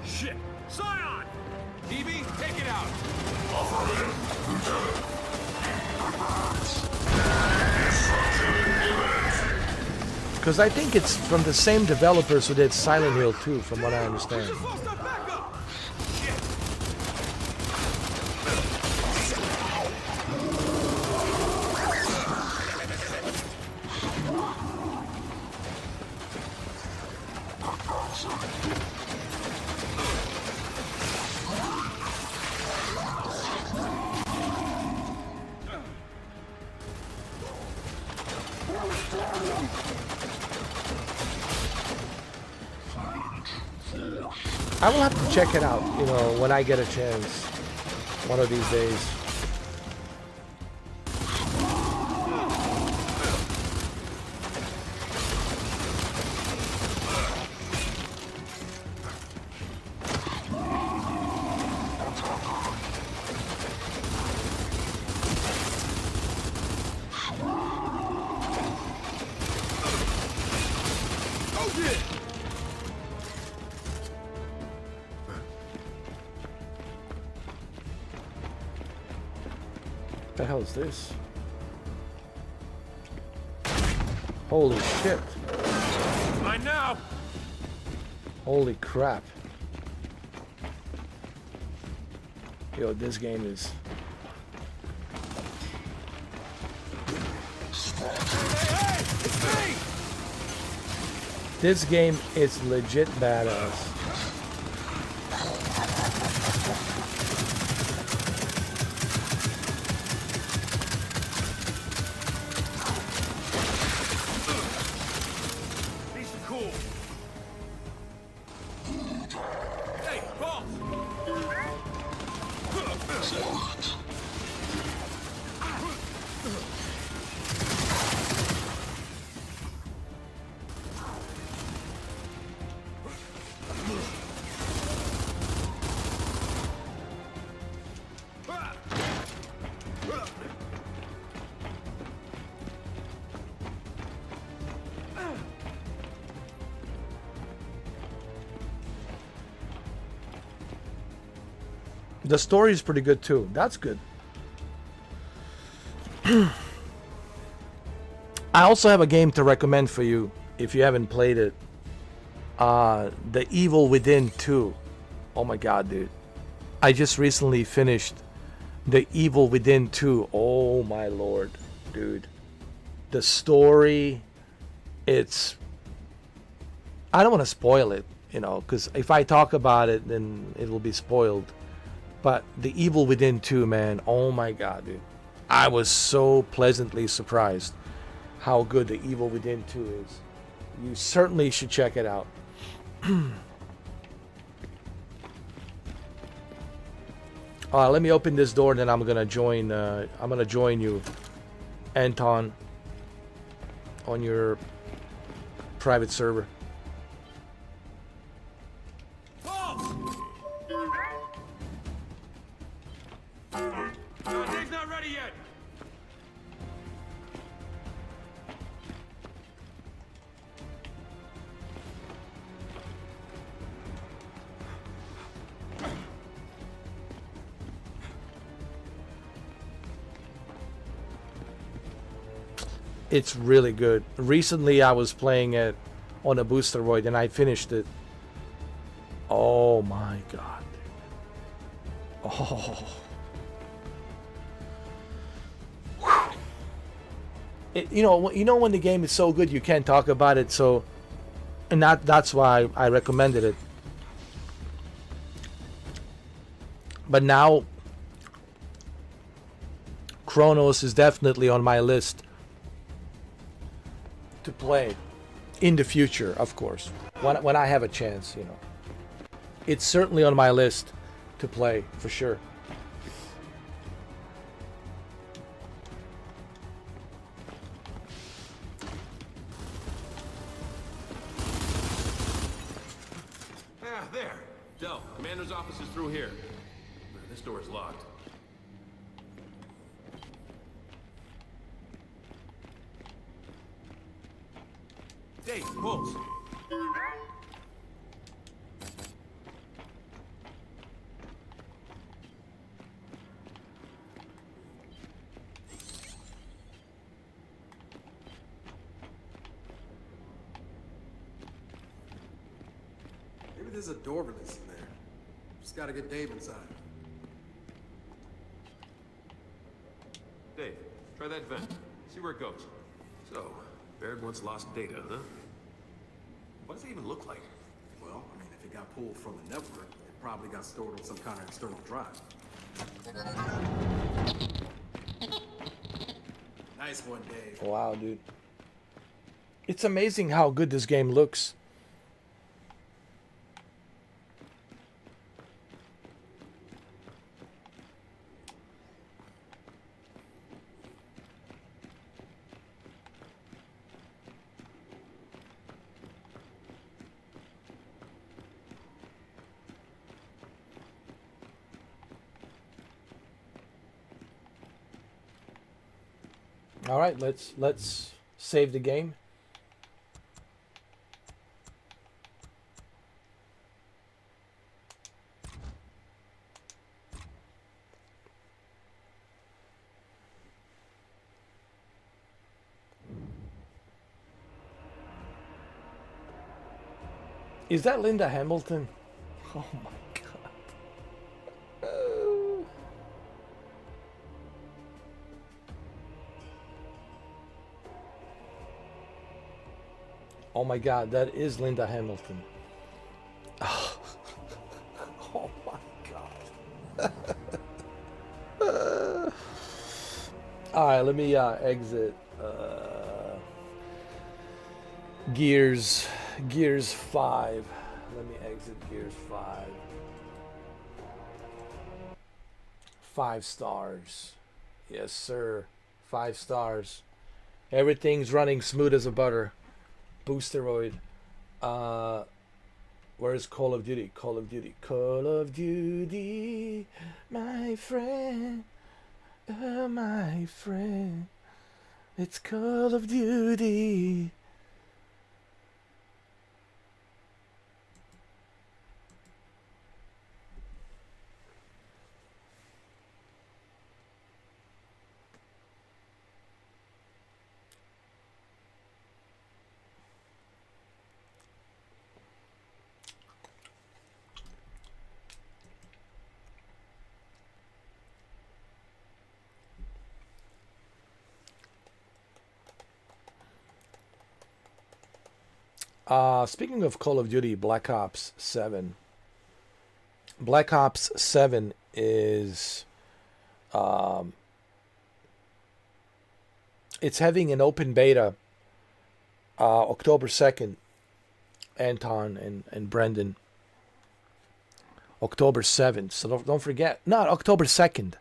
Shit! Scion! DB, take it out! Because I think it's from the same developers who did Silent Hill 2, from what I understand. I will have to check it out, you know, when I get a chance, one of these days. What the hell is this? Holy shit. Mine now! Holy crap. Yo, this game is... This game is legit badass. The story is pretty good too. That's good. I also have a game to recommend for you if you haven't played it. The Evil Within 2. Oh my god, dude. I just recently finished The Evil Within 2. Oh my lord, dude. The story, it's... I don't want to spoil it, you know, because if I talk about it, then it will be spoiled. But The Evil Within 2, man, oh my god, dude. I was so pleasantly surprised how good The Evil Within 2 is. You certainly should check it out. Let me open this door, and then I'm gonna join. I'm gonna join you, Anton, on your private server. Dave's not ready yet. It's really good. Recently, I was playing it on a Boosteroid, and I finished it. Oh my god. Oh. You know when the game is so good you can't talk about it. So, and that's why I recommended it. But now, Chronos is definitely on my list to play in the future, of course, when I have a chance. You know, it's certainly on my list to play for sure. Ah, there. Del, Commander's office is through here. This door is locked. Dave, pulse. Maybe there's a door release in there. Just gotta get Dave inside. Dave, try that vent. See where it goes. So, Baird once lost data, huh? What does it even look like? Well, I mean, if it got pulled from the network, it probably got stored on some kind of external drive. Nice one, Dave. Wow, dude. It's amazing how good this game looks. All right, let's save the game. Is that Linda Hamilton? Oh my god. Oh my god, that is Linda Hamilton. Oh, oh my god. Alright, let me exit Gears 5. Let me exit Gears 5. 5 stars. Yes, sir. 5 stars. Everything's running smooth as a butter. Boosteroid. Where's Call of Duty? Call of Duty. Call of Duty, my friend. My friend. It's Call of Duty. Speaking of Call of Duty, Black Ops 7. Black Ops 7 is it's having an open beta October 2nd, Anton and Brendan. October 7th. So don't forget. Not October 2nd.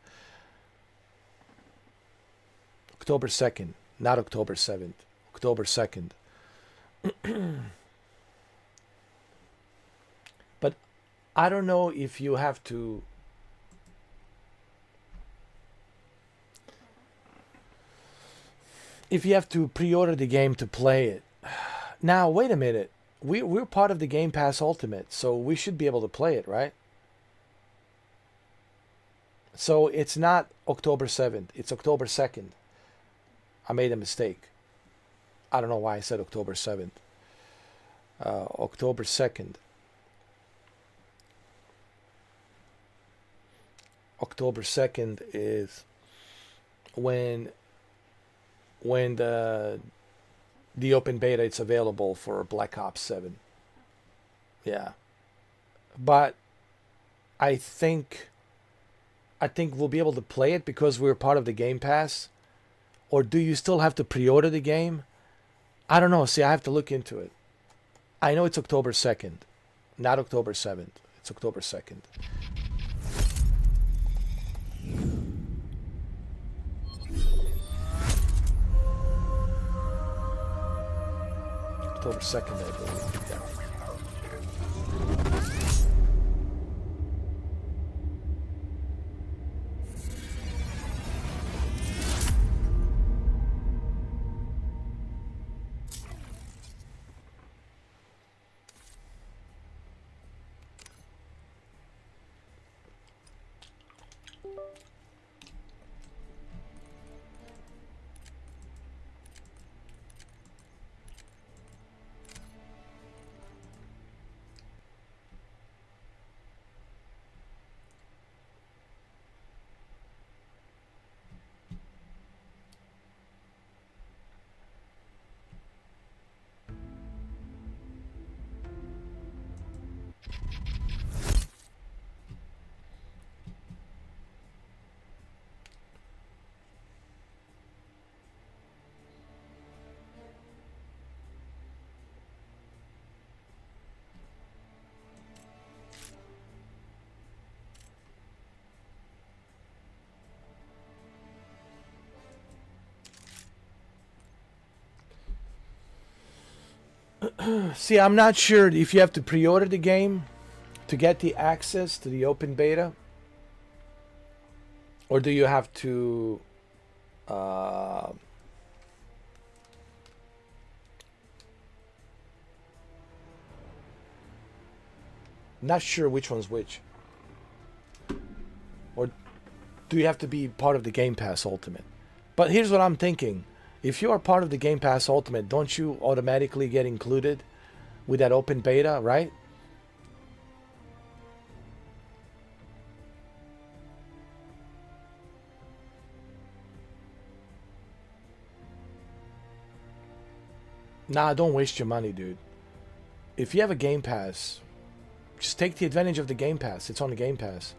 October 2nd. Not October 7th. October 2nd. But I don't know if you have to... If you have to pre-order the game to play it. Now, wait a minute. We're part of the Game Pass Ultimate, so we should be able to play it, right? So it's not October 7th. It's October 2nd. I made a mistake. I don't know why I said October 7th. October 2nd. October 2nd is when the open beta it's available for Black Ops 7. Yeah. But I think we'll be able to play it because we're part of the Game Pass. Or do you still have to pre-order the game? I don't know. See, I have to look into it. I know it's October 2nd, not October 7th. It's October 2nd. October 2nd, I believe. Yeah. See, I'm not sure if you have to pre-order the game to get the access to the open beta, or do you have to not sure which one's which. Or do you have to be part of the Game Pass Ultimate? But here's what I'm thinking. If you are part of the Game Pass Ultimate, don't you automatically get included with that open beta, right? Nah, don't waste your money, dude. If you have a Game Pass, just take the advantage of the Game Pass. It's on the Game Pass.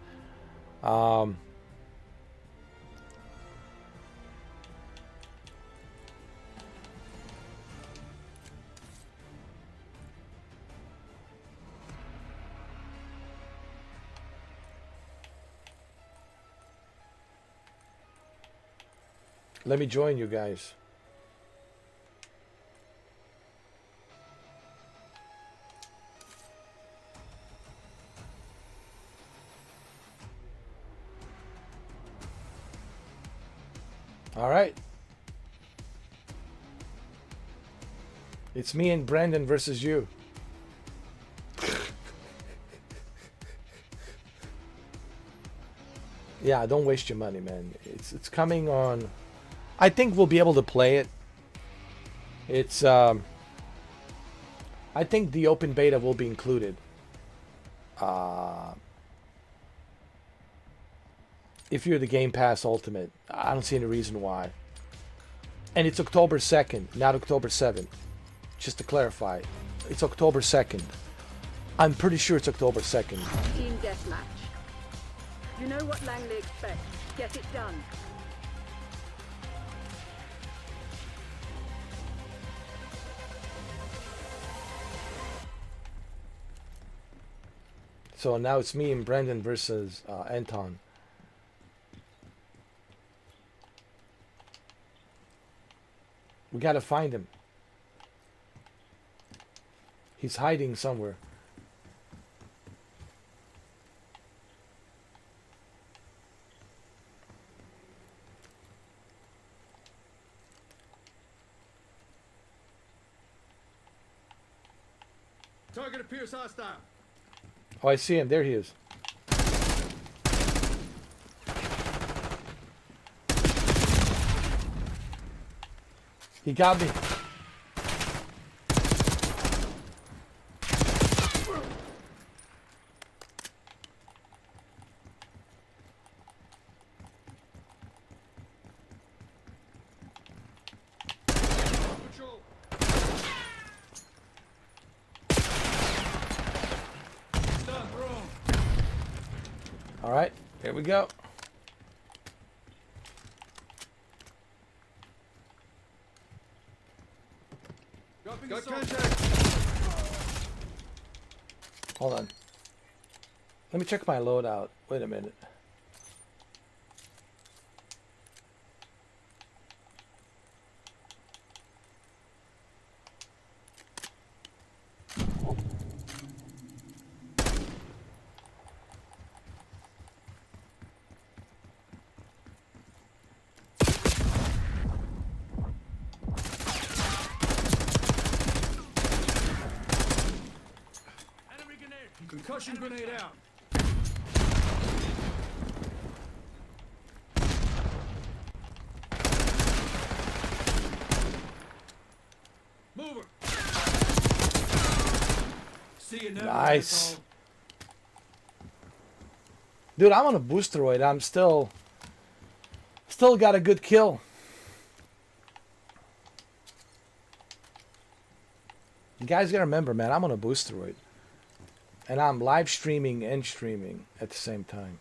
Let me join you guys. All right. It's me and Brandon versus you. Yeah, don't waste your money, man. It's coming on. I think we'll be able to play it. It's I think the open beta will be included. If you're the Game Pass Ultimate, I don't see any reason why. And it's October 2nd, not October 7th. Just to clarify, it's October 2nd. I'm pretty sure it's October 2nd. Team deathmatch. You know what Langley expects. Get it done. So now it's me and Brandon versus Anton. We gotta find him. He's hiding somewhere. Target appears hostile. Oh, I see him. There he is. He got me. All right, here we go. Got contact. Hold on. Let me check my loadout. Wait a minute. Concussion grenade out. Mover. See you never. Nice. Dude, I'm on a Boosteroid. I'm still got a good kill. You guys gotta remember, man, I'm on a Boosteroid. And I'm live streaming and streaming at the same time.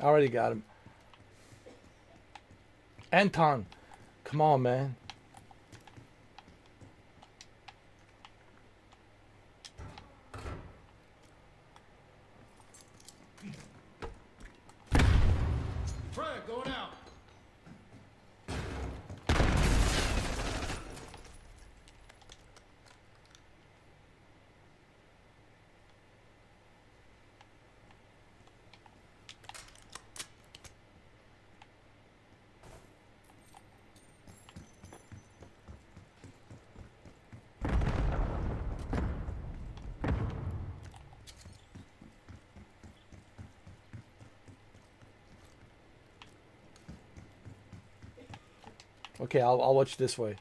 I already got him. Anton, come on, man. Frag going out. Okay, I'll watch this way.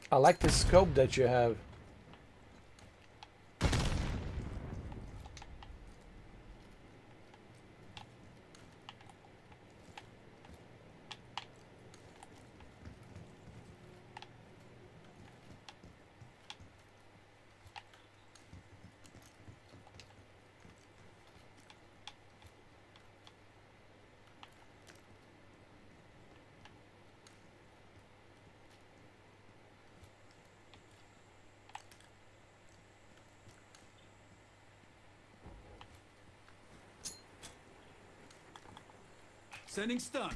I like the scope that you have. Sending stun.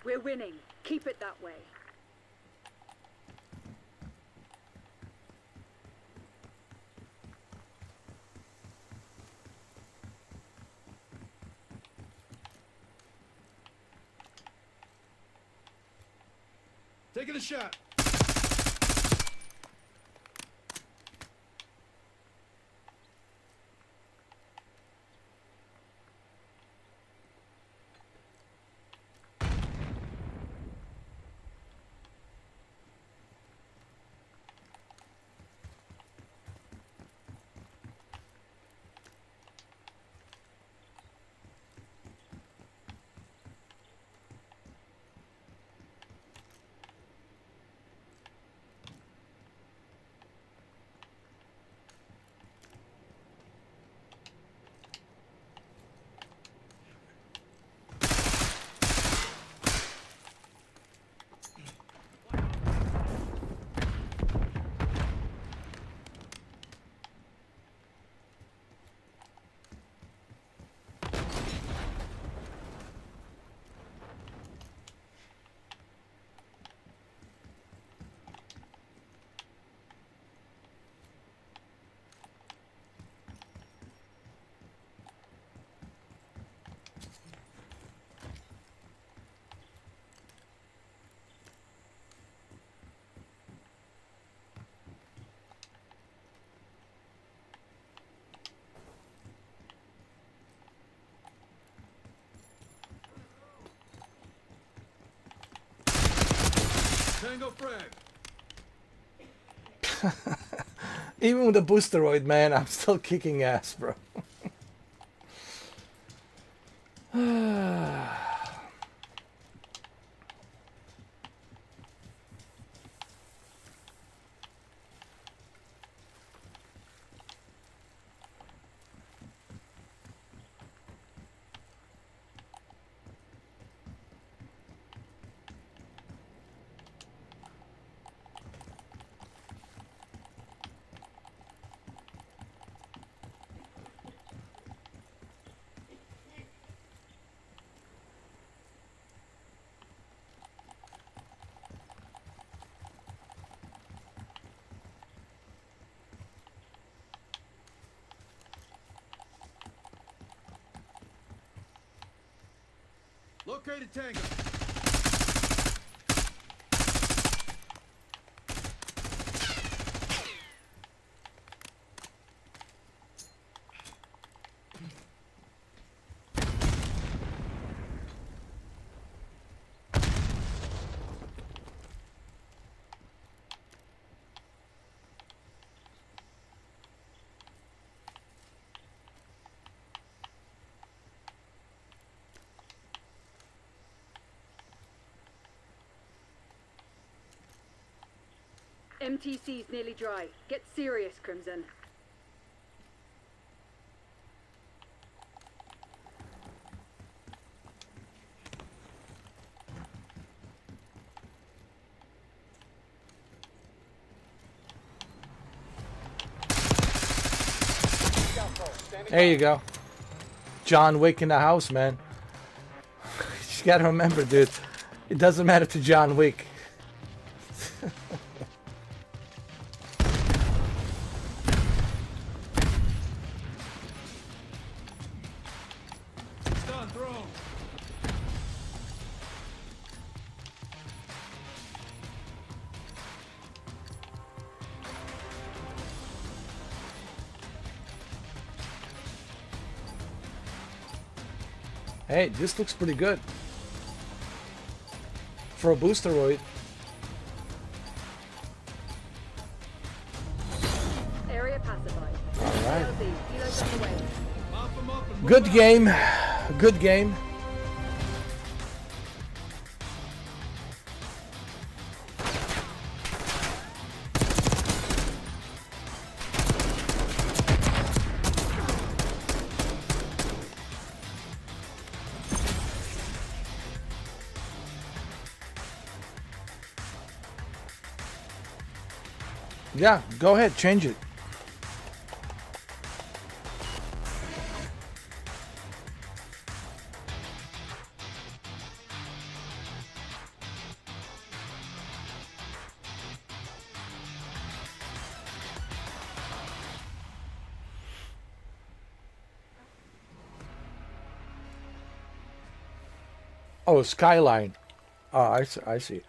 We're winning. Keep it that way. Taking a shot. Tango frag. Even with the Boosteroid, man, I'm still kicking ass, bro. Located Tango. MTC's nearly dry. Get serious, Crimson. There you go. John Wick in the house, man. You gotta remember, dude. It doesn't matter to John Wick. Stun thrown. Hey, this looks pretty good. For a Boosteroid. Area pacified. Alright. Helo's on the way. Good game. Good game. Yeah, go ahead, change it. Oh, Skyline. Oh, I see. I see.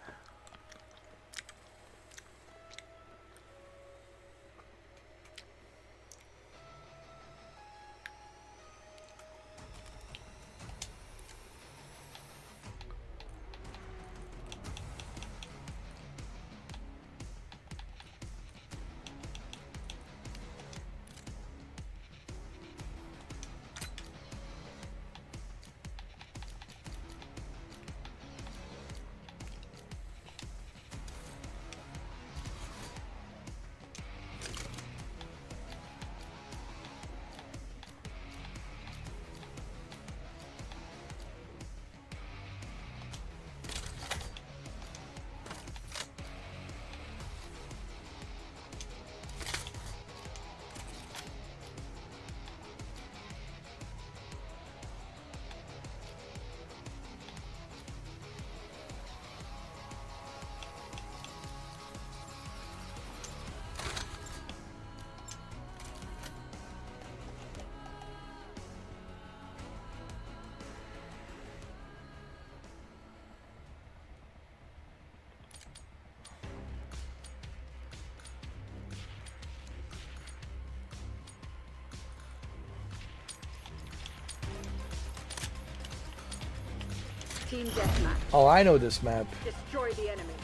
Team deathmatch. Oh, I know this map. Destroy the enemy.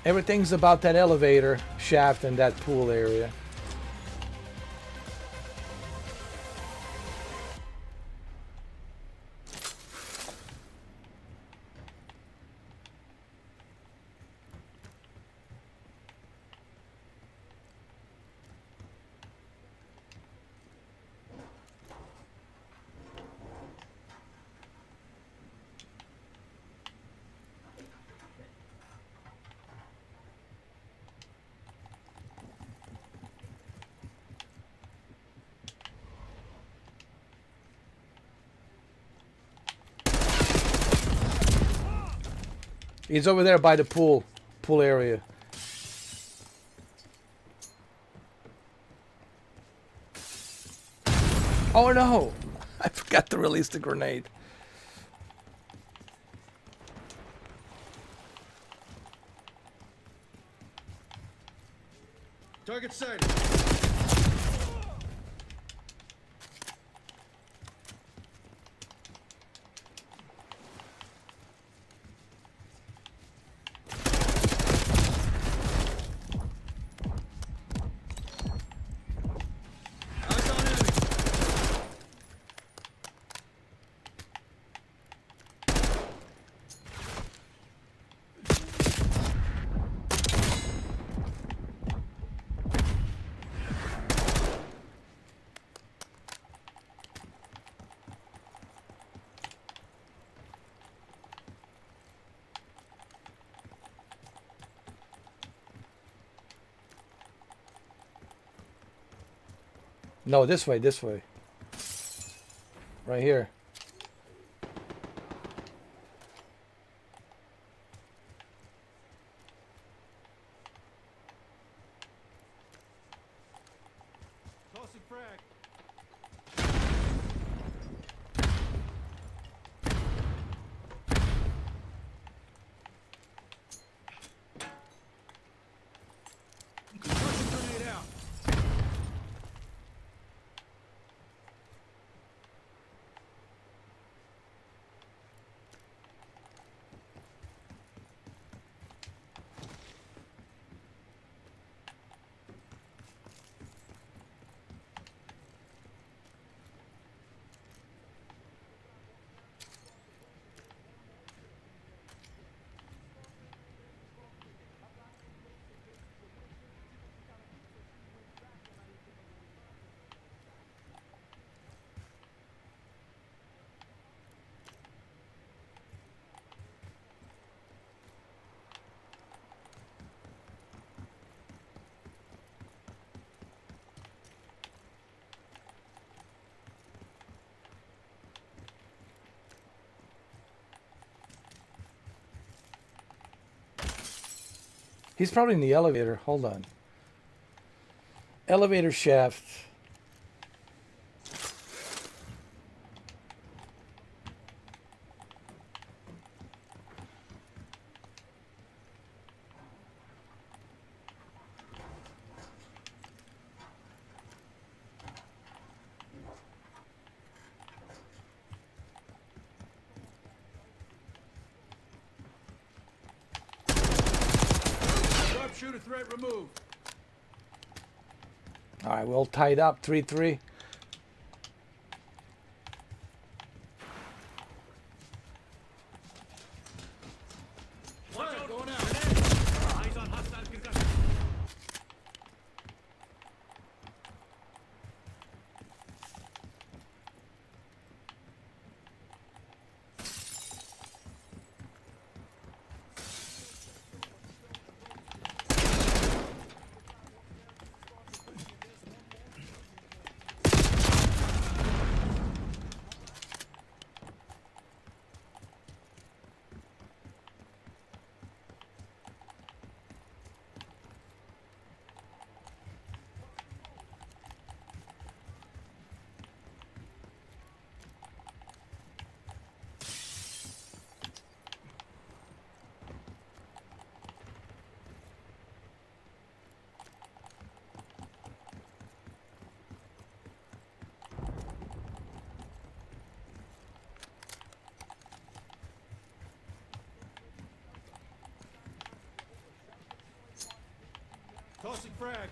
Everything's about that elevator shaft and that pool area. He's over there by the pool area. Oh no! I forgot to release the grenade. Target sighted. No, this way, this way. Right here. Tossing frag. Tossing grenade out. He's probably in the elevator. Hold on. Elevator shaft. Sharpshooter threat removed. All right, we're all tied up. 3-3. Going out. Eyes on hostile concussion. Tossing frag.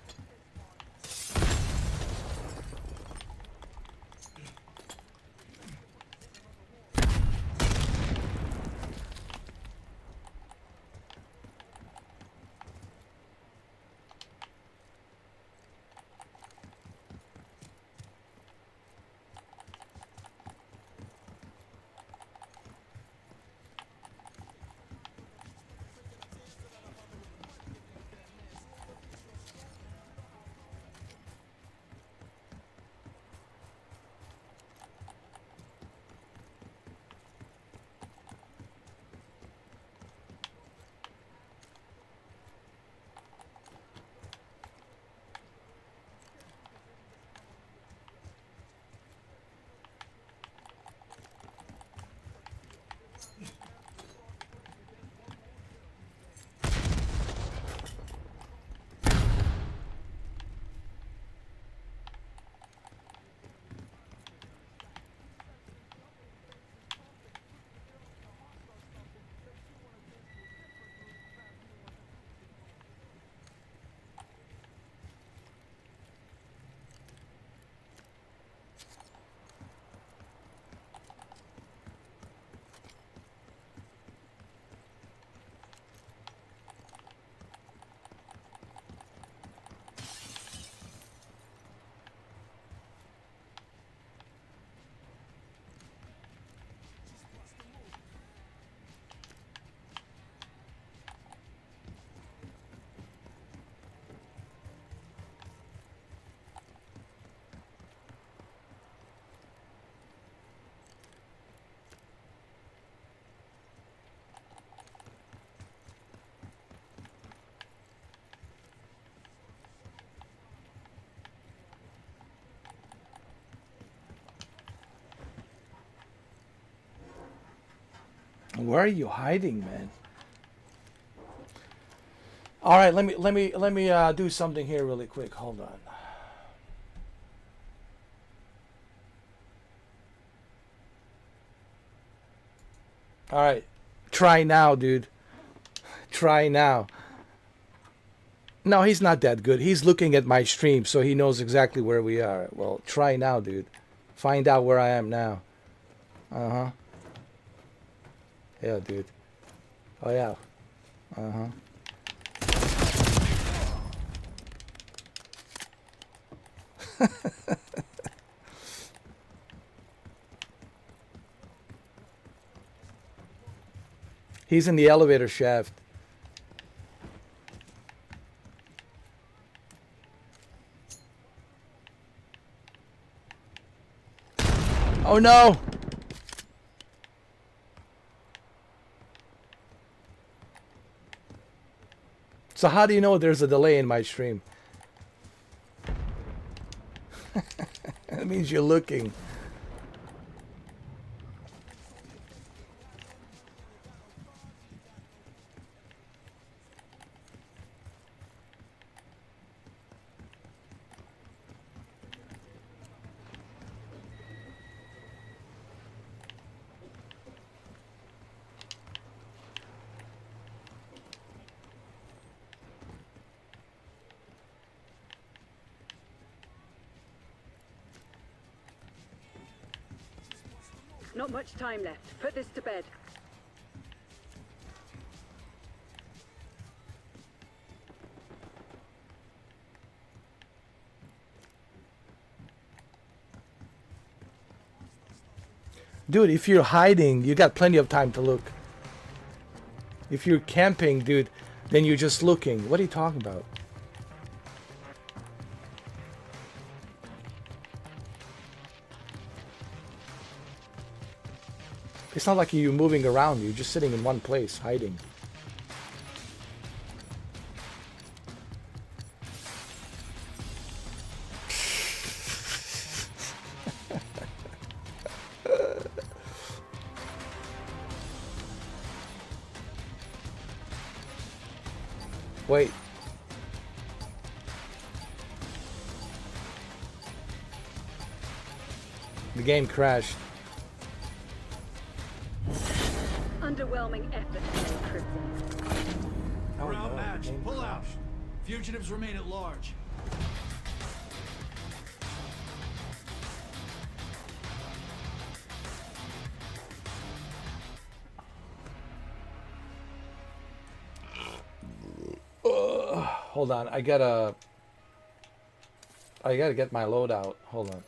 Where are you hiding, man? All right, let me do something here really quick. Hold on. All right, try now, dude. Try now. No, he's not that good. He's looking at my stream, so he knows exactly where we are. Well, try now, dude. Find out where I am now. Uh-huh. Yeah, dude. Oh, yeah. Uh-huh. He's in the elevator shaft. Oh no! So how do you know there's a delay in my stream? That means you're looking. Not much time left. Put this to bed. Dude, if you're hiding, you got plenty of time to look. If you're camping, dude, then you're just looking. What are you talking about? It's not like you're moving around. You're just sitting in one place, hiding. Wait. The game crashed. Underwhelming effort, Crimson. We're outmatched. Pull out. Fugitives remain at large. Hold on, I gotta get my load out. Hold on.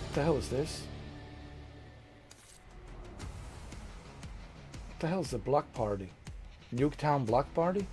What the hell is this? What the hell is the block party? Nuketown block party?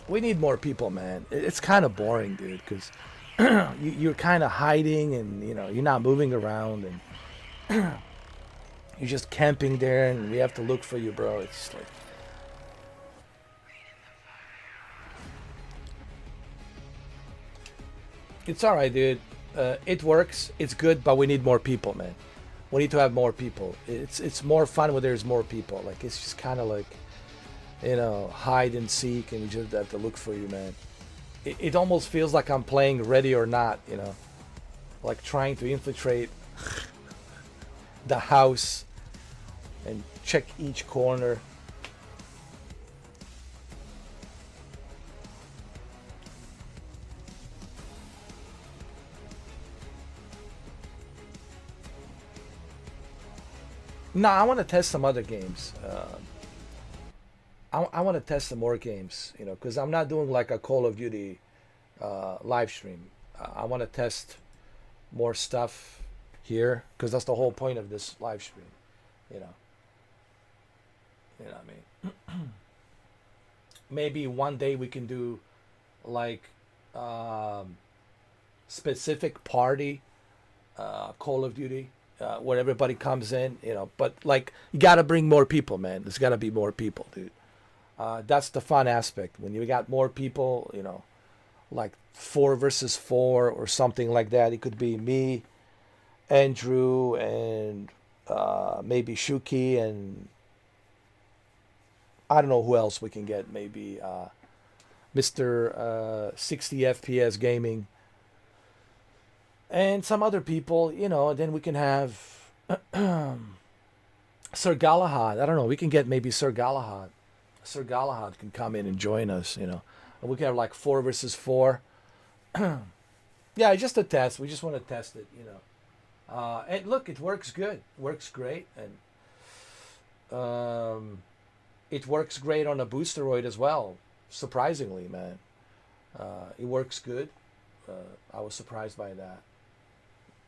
We need more people, man. It's kind of boring, dude, because you're kind of hiding and, you know, you're not moving around and you're just camping there and we have to look for you, bro. It's like... It's alright, dude. It works. It's good, but we need more people, man. We need to have more people. It's more fun when there's more people. Like, it's just kind of like... you know, hide and seek, and we just have to look for you, man. It almost feels like I'm playing Ready or Not, you know, like trying to infiltrate the house and check each corner. No, I want to test some other games. I want to test some more games, you know, because I'm not doing like a Call of Duty live stream. I want to test more stuff here because that's the whole point of this live stream, you know. You know what I mean? Maybe one day we can do like specific party Call of Duty where everybody comes in, you know. But like, you got to bring more people, man. There's got to be more people, dude. That's the fun aspect. When you got more people, you know, like 4 versus 4 or something like that. It could be me, Andrew, and maybe Shuki, and I don't know who else we can get. Maybe Mr. 60 FPS Gaming and some other people, you know. Then we can have Sir Galahad. I don't know. We can get maybe Sir Galahad. Sir Galahad can come in and join us, you know. And we can have like 4 versus 4. Yeah, just a test. We just want to test it, you know. And look, it works good. It works great. And it works great on a Boosteroid as well, surprisingly, man. It works good. I was surprised by that,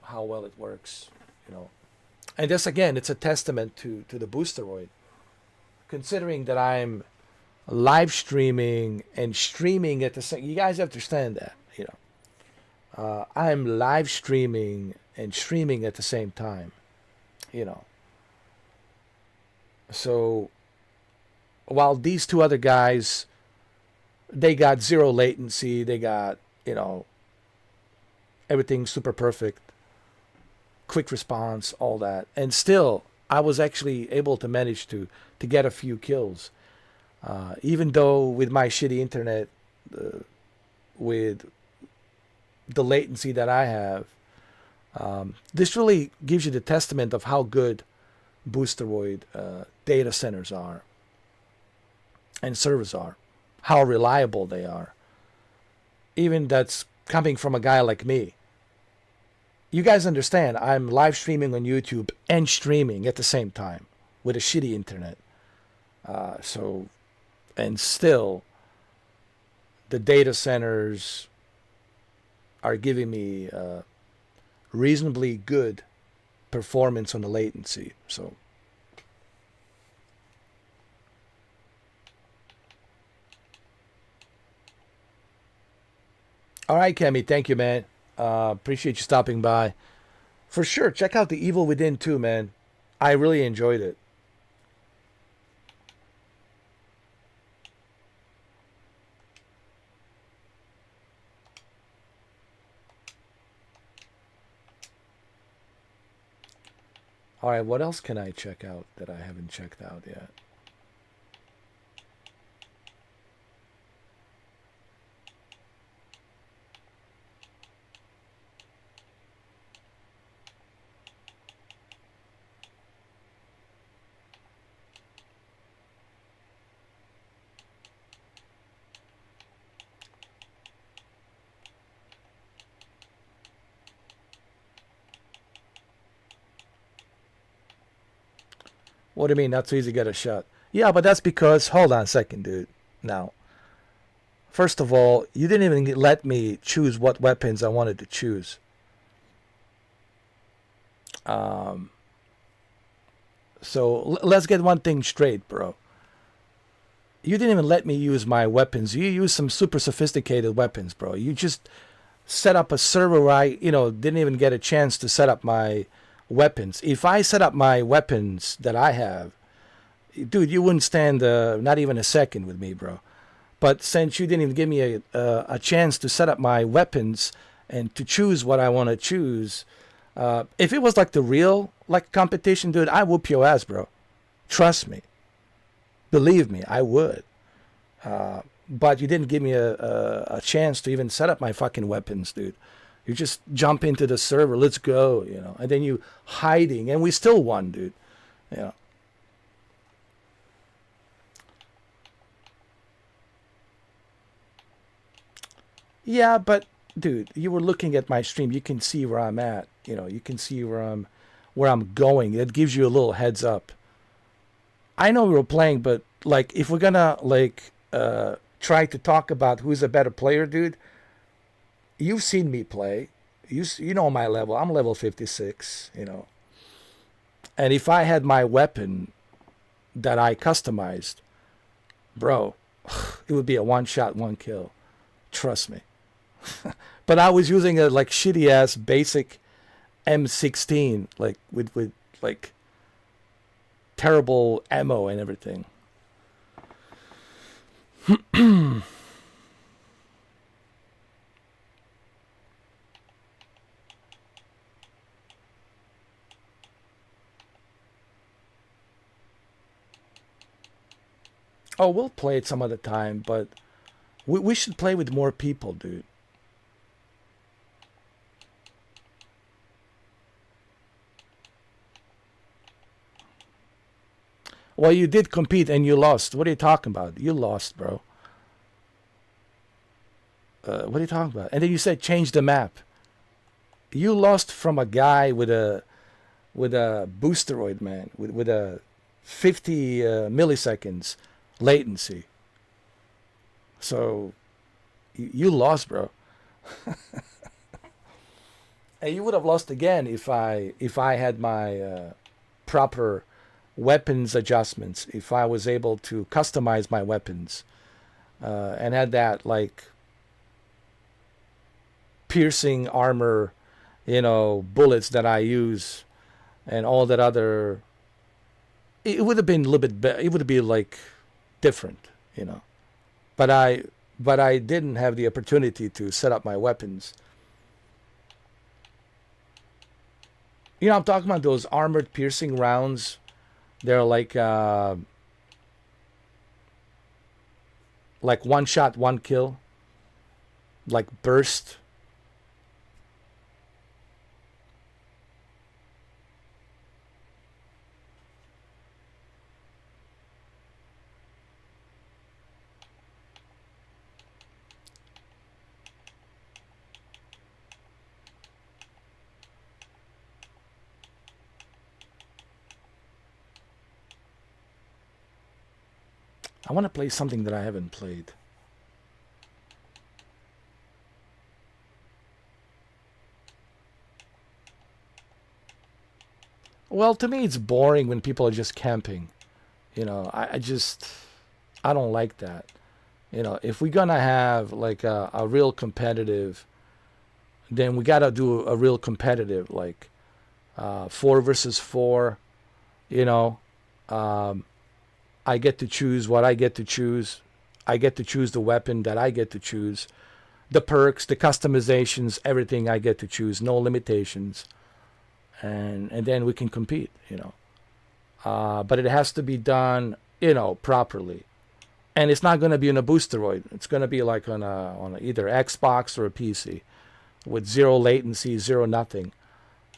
how well it works, you know. And this again, it's a testament to the Boosteroid, considering that I'm live streaming and streaming at the same. You guys understand that, you know. I'm live streaming and streaming at the same time, you know. So while these two other guys, they got zero latency, they got, you know, everything super perfect, quick response, all that. And still, I was actually able to manage to get a few kills. Even though with my shitty internet, with the latency that I have, this really gives you the testament of how good Boosteroid data centers are and servers are, how reliable they are. Even that's coming from a guy like me. You guys understand, I'm live streaming on YouTube and streaming at the same time with a shitty internet. And still, the data centers are giving me reasonably good performance on the latency. So, all right, Kemi, thank you, man. Appreciate you stopping by. For sure, check out The Evil Within too, man. I really enjoyed it. All right, what else can I check out that I haven't checked out yet? What do you mean, not so easy to get a shot? Yeah, but that's because, hold on a second, dude. Now, first of all, you didn't even let me choose what weapons I wanted to choose. So let's get one thing straight, bro. You didn't even let me use my weapons. You used some super sophisticated weapons, bro. You just set up a server where I, didn't even get a chance to set up my weapons. If I set up my weapons that I have, dude, you wouldn't stand not even a second with me, bro. But since you didn't even give me a chance to set up my weapons and to choose what I want to choose, if it was like the real competition, dude, I whoop your ass, bro. Trust me. Believe me, I would. But you didn't give me a chance to even set up my fucking weapons, dude. You just jump into the server, let's go, and then you hiding, and we still won, dude. Yeah, but dude, you were looking at my stream. You can see where I'm at. You can see where I'm going. It gives you a little heads up. I know we were playing, but if we're gonna try to talk about who's a better player, dude, you've seen me play. You know my level. I'm level 56, And if I had my weapon that I customized, bro, it would be a one shot, one kill. Trust me. But I was using a shitty ass basic M16, with terrible ammo and everything. Oh, we'll play it some other time, but we should play with more people, dude. Well, you did compete and you lost. What are you talking about? You lost, bro. What are you talking about? And then you said change the map. You lost from a guy with a Boosteroid, man, with a 50 milliseconds latency. So You lost, bro. And you would have lost again if I had my proper weapons adjustments. If I was able to customize my weapons and had that like piercing armor, bullets that I use, and all that other. It would have been a little bit better. It would be like different, But I didn't have the opportunity to set up my weapons. I'm talking about those armored piercing rounds. They're like one shot, one kill, like burst. I want to play something that I haven't played. Well, to me, it's boring when people are just camping. I don't like that. If we're gonna have like a real competitive, then we gotta do a real competitive, like 4 versus 4. I get to choose what I get to choose. I get to choose the weapon that I get to choose. The perks, the customizations, everything I get to choose. No limitations. And then we can compete, But it has to be done, properly. And it's not going to be on a Boosteroid. It's going to be like on either Xbox or a PC with zero latency, zero nothing.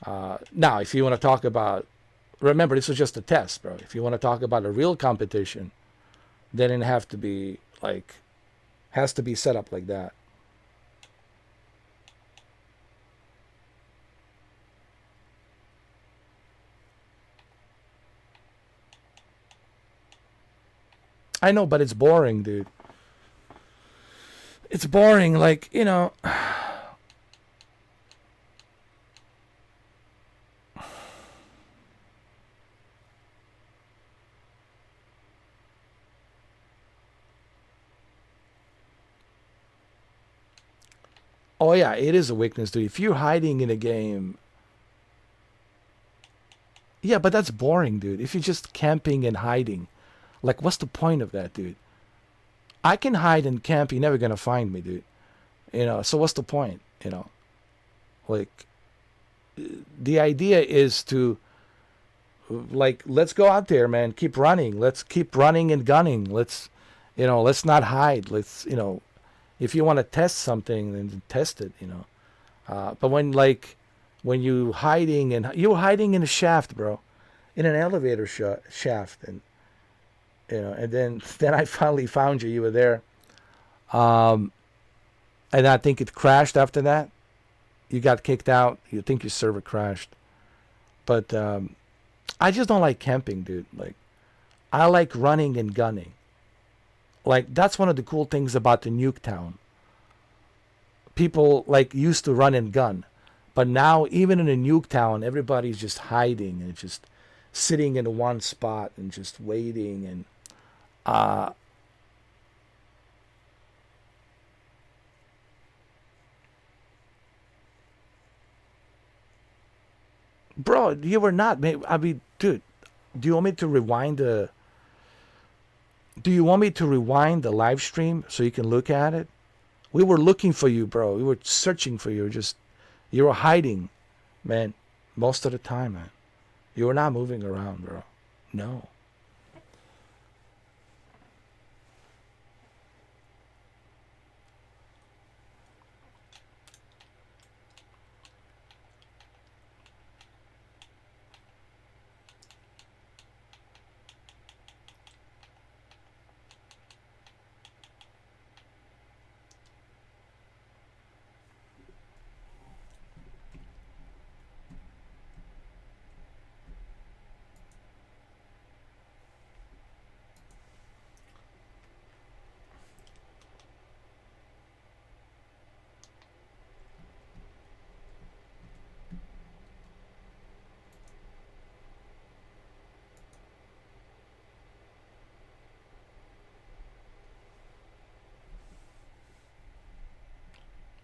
Now, if you want to talk about, remember, this was just a test, bro. If you want to talk about a real competition, then it has to be set up like that. I know, but it's boring, dude. It's boring, like, Oh yeah, it is a weakness, dude. If you're hiding in a game, yeah, but that's boring, dude. If you're just camping and hiding, like, what's the point of that, dude? I can hide and camp. You're never gonna find me, dude. So what's the point? Like, the idea is to, like, let's go out there, man. Keep running. Let's keep running and gunning. Let's not hide. Let's, if you want to test something, then test it, But when you're hiding in a shaft, bro, in an elevator shaft, and and then I finally found you. You were there, and I think it crashed after that. You got kicked out. You think your server crashed, but I just don't like camping, dude. Like, I like running and gunning. Like, that's one of the cool things about the Nuketown. People used to run and gun, but now even in a Nuketown, everybody's just hiding and just sitting in one spot and just waiting and bro, you were not. I mean, dude, do you want me to rewind the? Do you want me to rewind the live stream so you can look at it? We were looking for you, bro. We were searching for you. You were hiding, man, most of the time, man. You were not moving around, bro. No.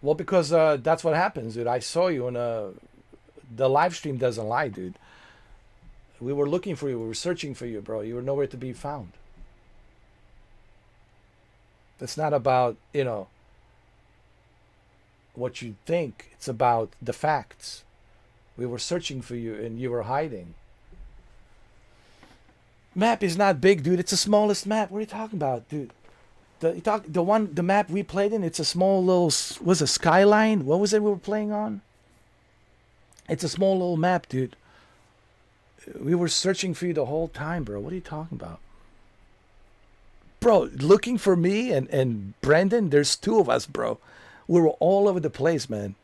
Well, because that's what happens, dude. I saw you, and the live stream doesn't lie, dude. We were looking for you. We were searching for you, bro. You were nowhere to be found. It's not about, what you think. It's about the facts. We were searching for you, and you were hiding. Map is not big, dude. It's the smallest map. What are you talking about, dude? The map we played in, it's a small little, was a skyline? What was it we were playing on? It's a small little map, dude. We were searching for you the whole time, bro. What are you talking about? Bro, looking for me and Brendan, there's two of us, bro. We were all over the place, man.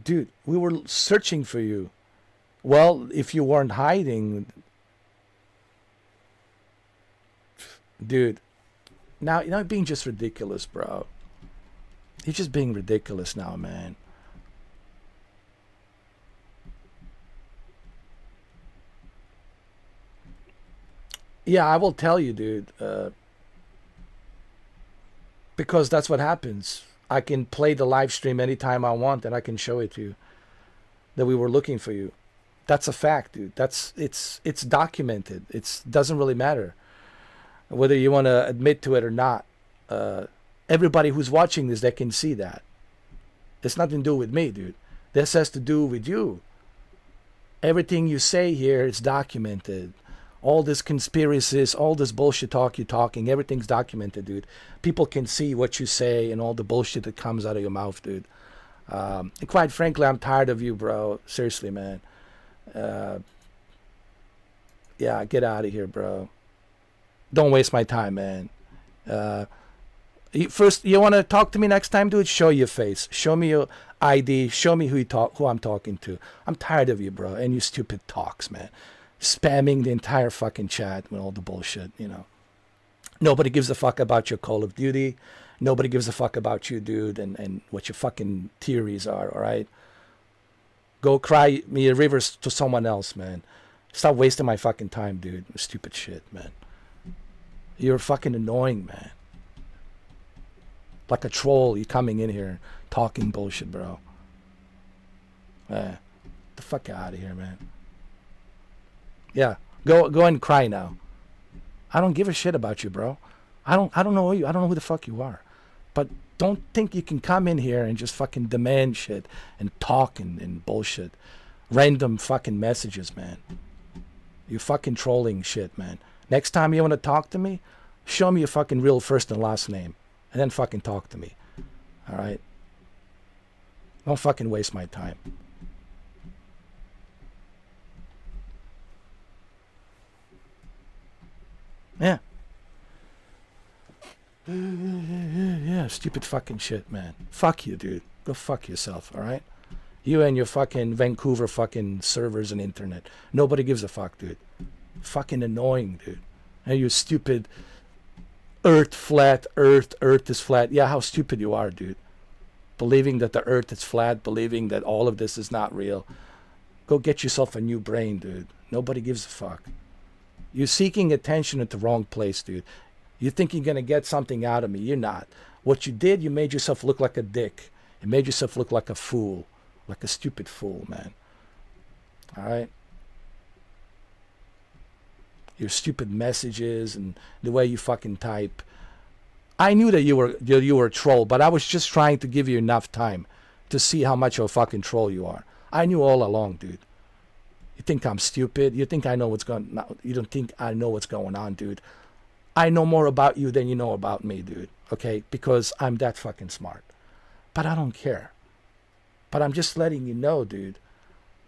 Dude, we were searching for you. Well, if you weren't hiding... Dude, now you're being just ridiculous, bro. You're just being ridiculous now, man. Yeah, I will tell you, dude. Because that's what happens. I can play the live stream anytime I want, and I can show it to you. That we were looking for you. That's a fact, dude. It's documented. It doesn't really matter whether you want to admit to it or not. Everybody who's watching this, they can see that. It's nothing to do with me, dude. This has to do with you. Everything you say here is documented. All this conspiracies, all this bullshit talk you're talking, everything's documented, dude. People can see what you say and all the bullshit that comes out of your mouth, dude. And quite frankly, I'm tired of you, bro. Seriously, man. Yeah, get out of here, bro. Don't waste my time, man. First, you want to talk to me next time, dude? Show your face. Show me your ID. Show me who I'm talking to. I'm tired of you, bro, and your stupid talks, man. Spamming the entire fucking chat with all the bullshit, Nobody gives a fuck about your Call of Duty. Nobody gives a fuck about you, dude, and what your fucking theories are, all right? Go cry me a river to someone else, man. Stop wasting my fucking time, dude. Stupid shit, man. You're fucking annoying, man. Like a troll, you coming in here talking bullshit, bro. The fuck out of here, man. Yeah, go and cry now. I don't give a shit about you, bro. I don't know you. I don't know who the fuck you are. But don't think you can come in here and just fucking demand shit and talk and bullshit. Random fucking messages, man. You're fucking trolling shit, man. Next time you want to talk to me, show me your fucking real first and last name. And then fucking talk to me. All right? Don't fucking waste my time. Yeah. Yeah, stupid fucking shit, man. Fuck you, dude. Go fuck yourself, all right? You and your fucking Vancouver fucking servers and internet. Nobody gives a fuck, dude. Fucking annoying, dude. And you stupid Earth flat, Earth is flat. Yeah, how stupid you are, dude. Believing that the Earth is flat, believing that all of this is not real. Go get yourself a new brain, dude. Nobody gives a fuck. You're seeking attention at the wrong place, dude. You think you're going to get something out of me. You're not. What you did, you made yourself look like a dick. You made yourself look like a fool. Like a stupid fool, man. All right? Your stupid messages and the way you fucking type. I knew that you were a troll, but I was just trying to give you enough time to see how much of a fucking troll you are. I knew all along, dude. You think I'm stupid? You think I know what's going on? You don't think I know what's going on, dude. I know more about you than you know about me, dude. Okay? Because I'm that fucking smart. But I don't care. But I'm just letting you know, dude.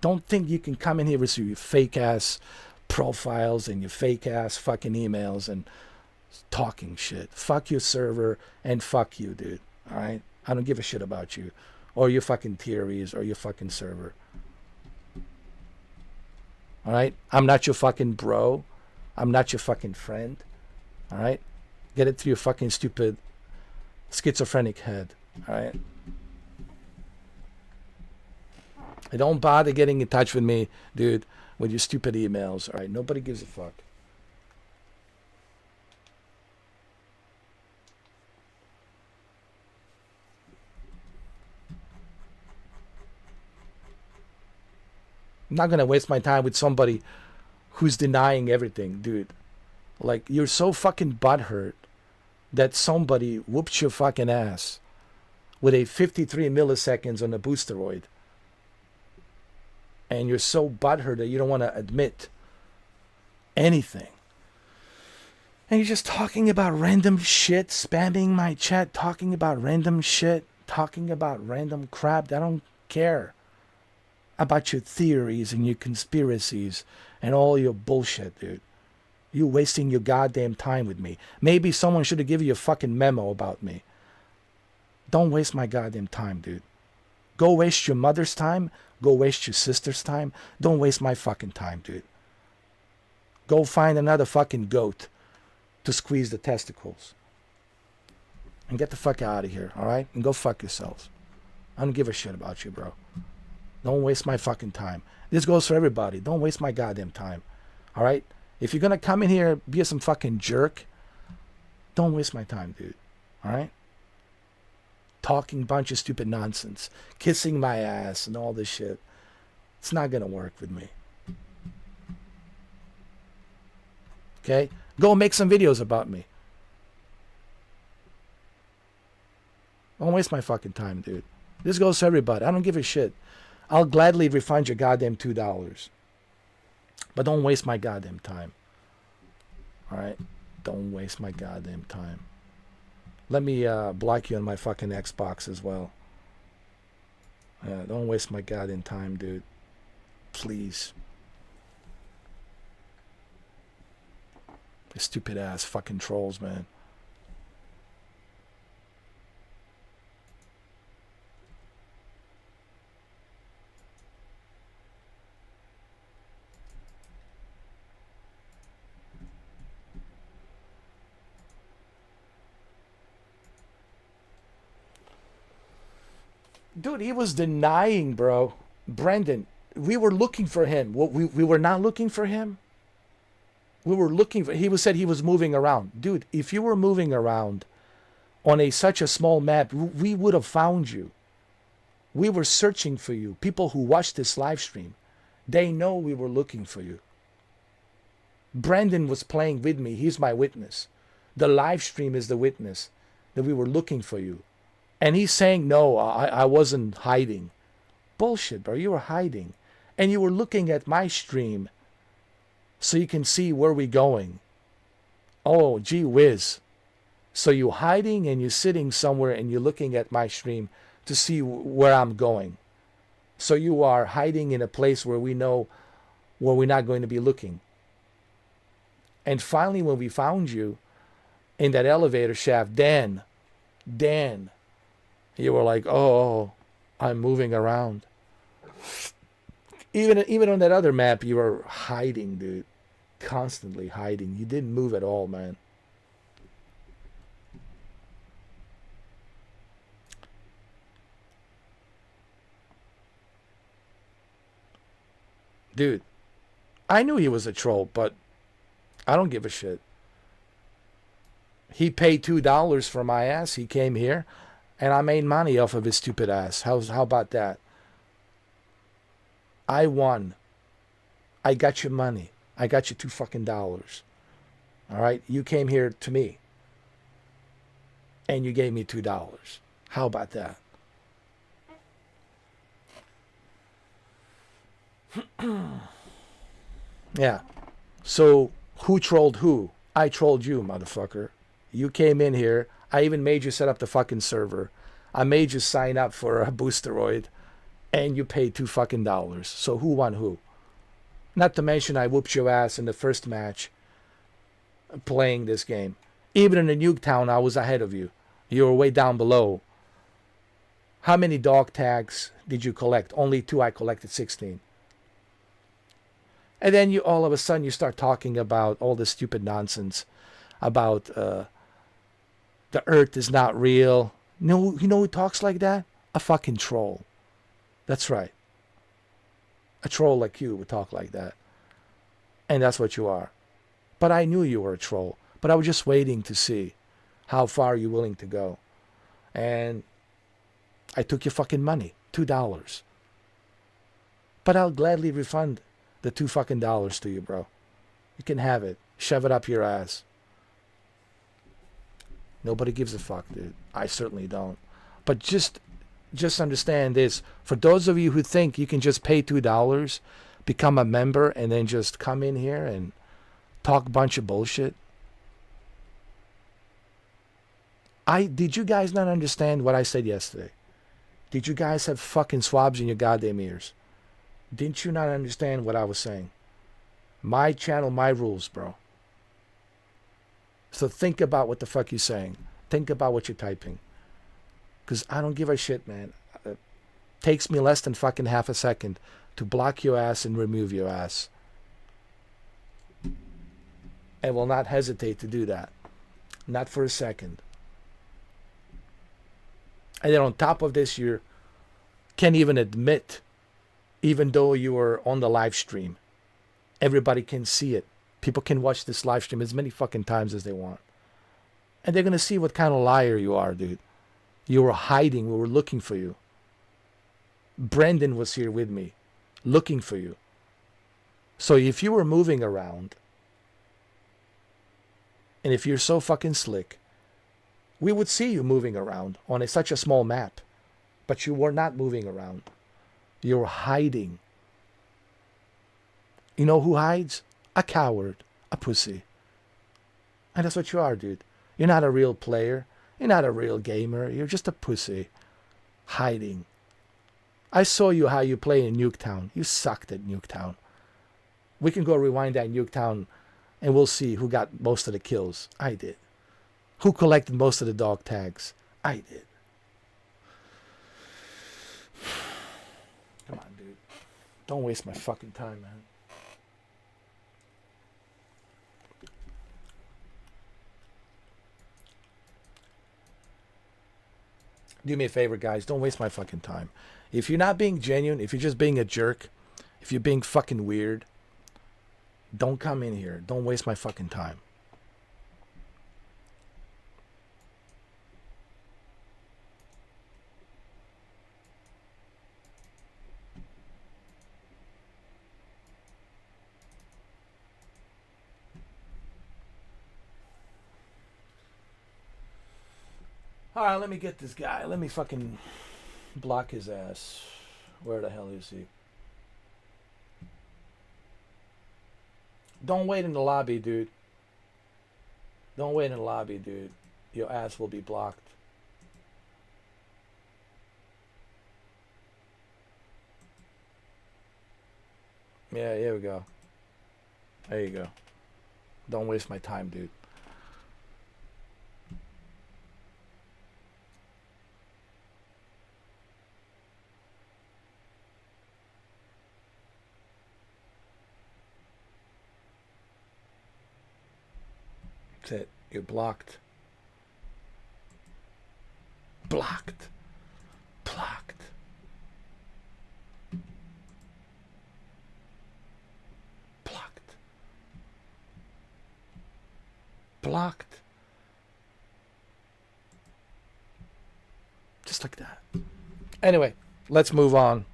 Don't think you can come in here with your fake-ass profiles and your fake-ass fucking emails and talking shit. Fuck your server and fuck you, dude. All right? I don't give a shit about you or your fucking theories or your fucking server. All right? I'm not your fucking bro. I'm not your fucking friend. All right? Get it through your fucking stupid schizophrenic head. All right? And don't bother getting in touch with me, dude, with your stupid emails. All right? Nobody gives a fuck. I'm not gonna waste my time with somebody who's denying everything, dude. Like, you're so fucking butthurt that somebody whoops your fucking ass with a 53 milliseconds on a Boosteroid. And you're so butthurt that you don't want to admit anything. And you're just talking about random shit, spamming my chat, talking about random shit, talking about random crap. I don't care about your theories and your conspiracies and all your bullshit, dude. You wasting your goddamn time with me. Maybe someone should have given you a fucking memo about me. Don't waste my goddamn time, dude. Go waste your mother's time. Go waste your sister's time. Don't waste my fucking time, dude. Go find another fucking goat to squeeze the testicles. And get the fuck out of here, alright? And go fuck yourselves. I don't give a shit about you, bro. Don't waste my fucking time. This goes for everybody. Don't waste my goddamn time. Alright? If you're gonna come in here, be some fucking jerk, don't waste my time, dude. Alright? Talking bunch of stupid nonsense. Kissing my ass and all this shit. It's not gonna work with me. Okay? Go make some videos about me. Don't waste my fucking time, dude. This goes for everybody. I don't give a shit. I'll gladly refund your goddamn $2. But don't waste my goddamn time. Alright? Don't waste my goddamn time. Let me block you on my fucking Xbox as well. Yeah, don't waste my goddamn time, dude. Please. The stupid ass fucking trolls, man. Dude, he was denying, bro. Brendan, we were looking for him. We were not looking for him. We were looking for... He said he was moving around. Dude, if you were moving around on such a small map, we would have found you. We were searching for you. People who watched this live stream, they know we were looking for you. Brendan was playing with me. He's my witness. The live stream is the witness that we were looking for you. And he's saying, no, I wasn't hiding. Bullshit, bro. You were hiding. And you were looking at my stream so you can see where we're going. Oh, gee whiz. So you're hiding and you're sitting somewhere and you're looking at my stream to see where I'm going. So you are hiding in a place where we know where we're not going to be looking. And finally, when we found you in that elevator shaft, Dan, you were like, oh, I'm moving around. Even on that other map, you were hiding, dude. Constantly hiding. You didn't move at all, man. Dude, I knew he was a troll, but I don't give a shit. He paid $2 for my ass. He came here. And I made money off of his stupid ass. How about that? I won. I got your money. I got you $2 All right? You came here to me. And you gave me $2. How about that? Yeah. So, who trolled who? I trolled you, motherfucker. You came in here. I even made you set up the fucking server. I made you sign up for a Boosteroid. And you paid $2 So who won who? Not to mention I whooped your ass in the first match playing this game. Even in the Nuketown, I was ahead of you. You were way down below. How many dog tags did you collect? Only 2. I collected 16. And then you all of a sudden you start talking about all this stupid nonsense about the earth is not real. You know who talks like that? A fucking troll. That's right. A troll like you would talk like that. And that's what you are. But I knew you were a troll. But I was just waiting to see how far you're willing to go. And I took your fucking money. $2. But I'll gladly refund the $2 fucking to you, bro. You can have it. Shove it up your ass. Nobody gives a fuck, dude. I certainly don't. But just understand this. For those of you who think you can just pay $2, become a member, and then just come in here and talk a bunch of bullshit. Did you guys not understand what I said yesterday? Did you guys have fucking swabs in your goddamn ears? Didn't you not understand what I was saying? My channel, my rules, bro. So think about what the fuck you're saying. Think about what you're typing. Because I don't give a shit, man. It takes me less than fucking half a second to block your ass and remove your ass. And will not hesitate to do that. Not for a second. And then on top of this, you can't even admit, even though you are on the live stream, everybody can see it. People can watch this live stream as many fucking times as they want. And they're going to see what kind of liar you are, dude. You were hiding. We were looking for you. Brendan was here with me, looking for you. So if you were moving around, and if you're so fucking slick, we would see you moving around on such a small map. But you were not moving around. You were hiding. You know who hides? A coward. A pussy. And that's what you are, dude. You're not a real player. You're not a real gamer. You're just a pussy. Hiding. I saw you how you play in Nuketown. You sucked at Nuketown. We can go rewind that Nuketown and we'll see who got most of the kills. I did. Who collected most of the dog tags? I did. Come on, dude. Don't waste my fucking time, man. Do me a favor, guys. Don't waste my fucking time. If you're not being genuine, if you're just being a jerk, if you're being fucking weird, don't come in here. Don't waste my fucking time. Alright, let me get this guy. Let me fucking block his ass. Where the hell is he? Don't wait in the lobby, dude. Don't wait in the lobby, dude. Your ass will be blocked. Yeah, here we go. There you go. Don't waste my time, dude. That's it. You're blocked. Blocked. Blocked. Blocked. Blocked. Just like that. Anyway, let's move on.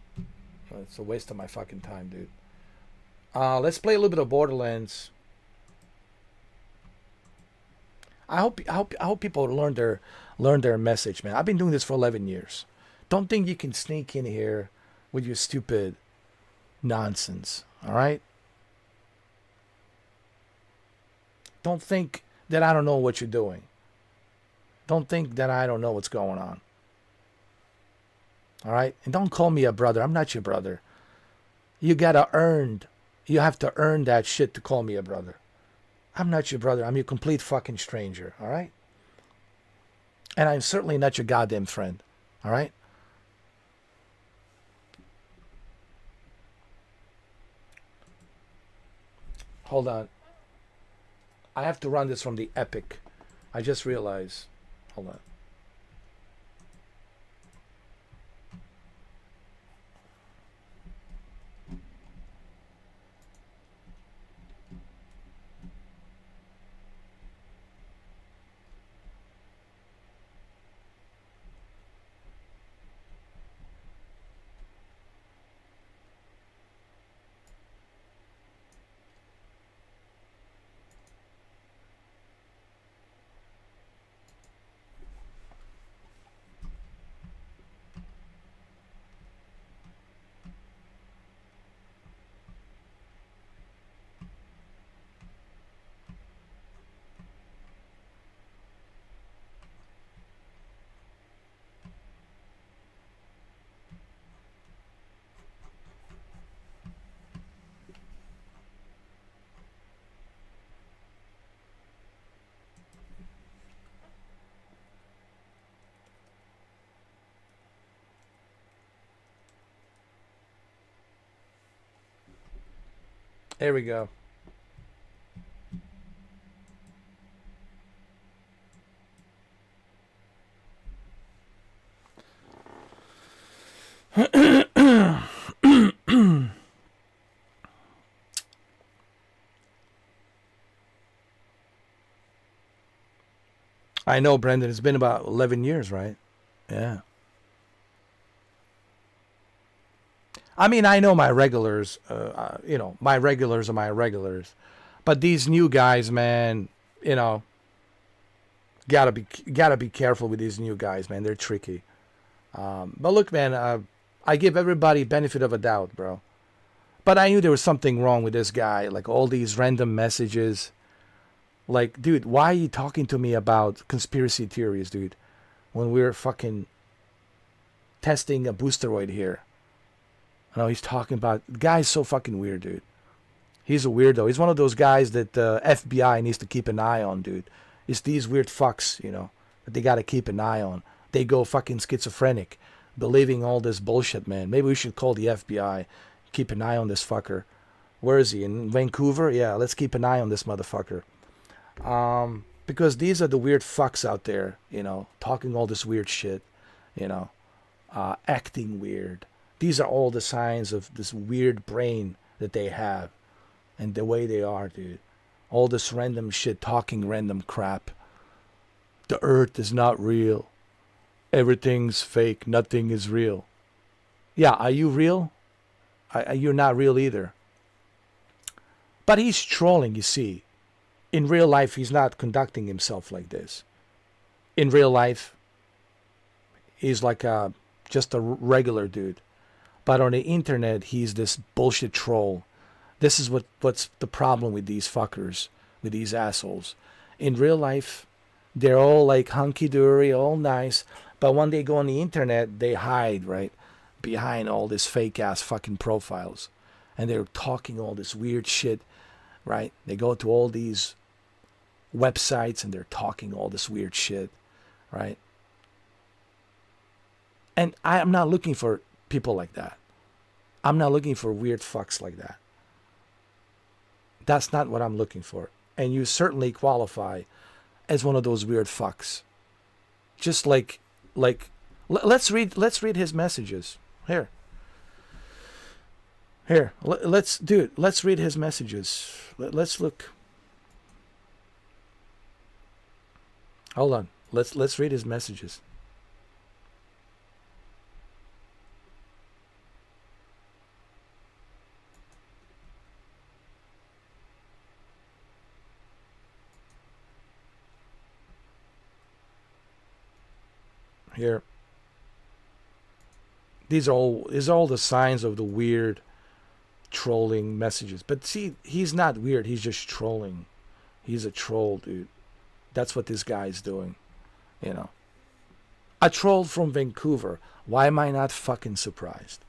It's a waste of my fucking time, dude. Let's play a little bit of Borderlands. I hope people learn their message, man. I've been doing this for 11 years. Don't think you can sneak in here with your stupid nonsense, all right? Don't think that I don't know what you're doing. Don't think that I don't know what's going on. All right? And don't call me a brother. I'm not your brother. You have to earn that shit to call me a brother. I'm not your brother. I'm your complete fucking stranger, all right? And I'm certainly not your goddamn friend, all right? Hold on. I have to run this from the Epic. I just realized. Hold on. There we go. I know, Brendan. It's been about 11 years, right? Yeah. I mean, I know my regulars. My regulars are my regulars, but these new guys, man, gotta be careful with these new guys, man. They're tricky. But look, man, I give everybody benefit of a doubt, bro. But I knew there was something wrong with this guy. Like all these random messages. Like, dude, why are you talking to me about conspiracy theories, dude? When we're fucking testing a boosteroid here. He's talking about... The guy's so fucking weird, dude. He's a weirdo. He's one of those guys that the FBI needs to keep an eye on, dude. It's these weird fucks, that they gotta keep an eye on. They go fucking schizophrenic, believing all this bullshit, man. Maybe we should call the FBI, keep an eye on this fucker. Where is he? In Vancouver? Yeah, let's keep an eye on this motherfucker. Because these are the weird fucks out there, talking all this weird shit, acting weird. These are all the signs of this weird brain that they have and the way they are, dude. All this random shit, talking random crap. The earth is not real. Everything's fake. Nothing is real. Yeah, are you real? You're not real either. But he's trolling, you see. In real life, he's not conducting himself like this. In real life, he's like just a regular dude. But on the internet, he's this bullshit troll. This is what's the problem with these fuckers, with these assholes. In real life, they're all like hunky-dory, all nice. But when they go on the internet, they hide, right? Behind all this fake-ass fucking profiles. And they're talking all this weird shit, right? They go to all these websites and they're talking all this weird shit, right? And I'm not looking for people like that. I'm not looking for weird fucks like that. That's not what I'm looking for. And you certainly qualify as one of those weird fucks. Just like let's read his messages. Here. Let's read his messages. Let's look. Hold on. Let's read his messages. Here. These are all the signs of the weird trolling messages. But see, he's not weird. He's just trolling. He's a troll, dude. That's what this guy's doing. A troll from Vancouver. Why am I not fucking surprised?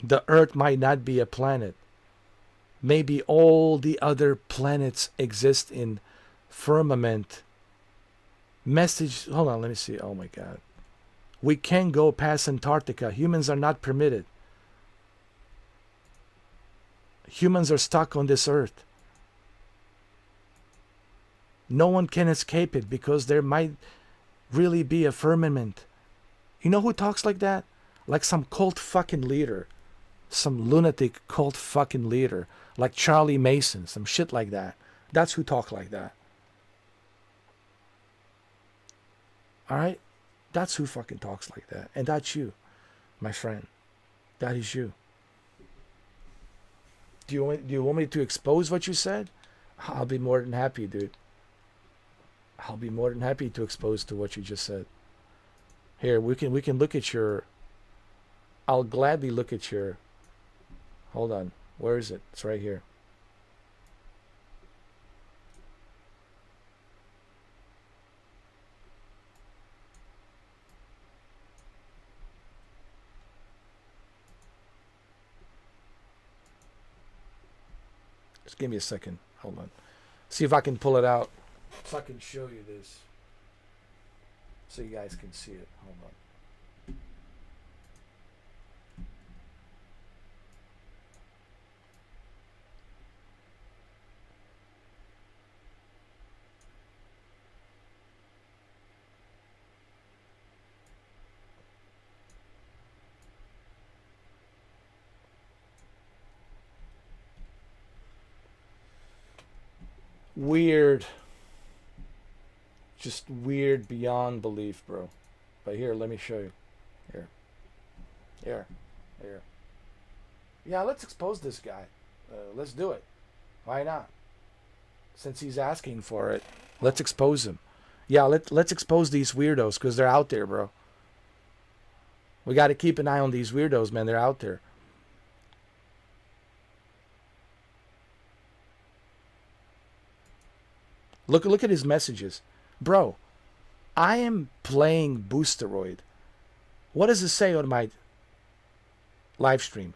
The Earth might not be a planet. Maybe all the other planets exist in firmament. Message, hold on, let me see. Oh my God. We can't go past Antarctica. Humans are not permitted. Humans are stuck on this Earth. No one can escape it because there might really be a firmament. You know who talks like that? Like some cult fucking leader. Some lunatic cult fucking leader. Like Charlie Mason. Some shit like that. That's who talk like that. Alright? That's who fucking talks like that. And that's you, my friend. That is you. Do you want me to expose what you said? I'll be more than happy, dude. I'll be more than happy to expose to what you just said. Here, we can look at your... I'll gladly look at your... Hold on. Where is it? It's right here. Just give me a second. Hold on. See if I can pull it out. So I can show you this. So you guys can see it. Hold on. Weird. Just weird beyond belief, bro. But here, let me show you. Here. Here. Yeah, let's expose this guy. Let's do it. Why not? Since he's asking for it, let's expose him. Yeah, let's expose these weirdos because they're out there, bro. We got to keep an eye on these weirdos, man. They're out there. Look at his messages. Bro, I am playing Boosteroid. What does it say on my live stream?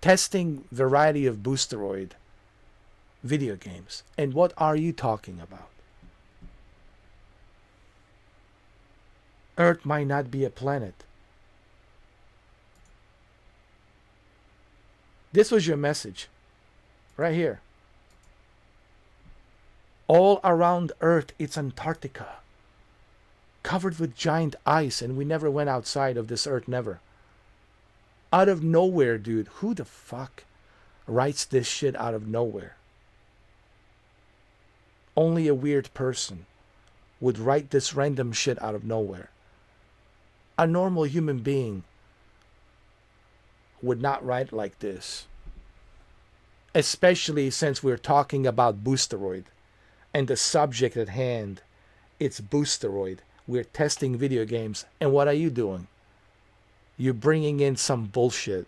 Testing variety of Boosteroid video games. And what are you talking about? Earth might not be a planet. This was your message. Right here. All around Earth, it's Antarctica. Covered with giant ice, and we never went outside of this Earth, never. Out of nowhere, dude. Who the fuck writes this shit out of nowhere? Only a weird person would write this random shit out of nowhere. A normal human being would not write like this. Especially since we're talking about Boosteroid. And the subject at hand, it's Boosteroid. We're testing video games. And what are you doing? You're bringing in some bullshit.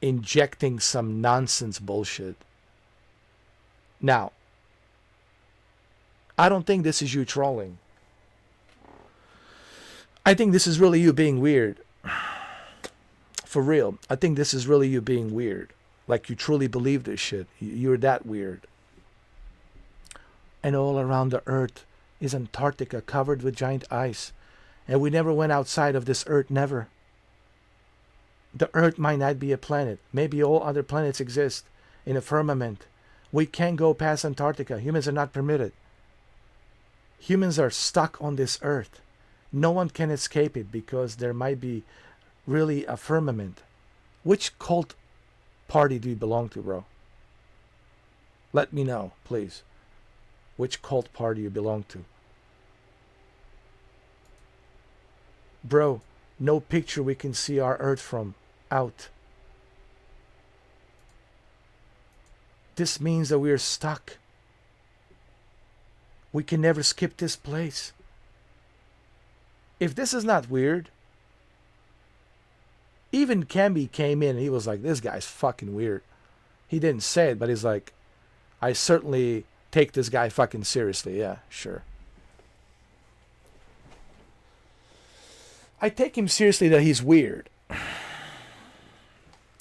Injecting some nonsense bullshit. Now, I don't think this is you trolling. I think this is really you being weird. For real. I think this is really you being weird. Like you truly believe this shit. You're that weird. And all around the Earth is Antarctica covered with giant ice. And we never went outside of this Earth, never. The Earth might not be a planet. Maybe all other planets exist in a firmament. We can't go past Antarctica. Humans are not permitted. Humans are stuck on this Earth. No one can escape it because there might be really a firmament. Which cult party do you belong to, bro? Let me know, please. Which cult party you belong to. Bro, no picture we can see our Earth from. Out. This means that we are stuck. We can never skip this place. If this is not weird, even Camby came in and he was like, this guy's fucking weird. He didn't say it, but he's like, I certainly take this guy fucking seriously. Yeah, sure. I take him seriously that he's weird.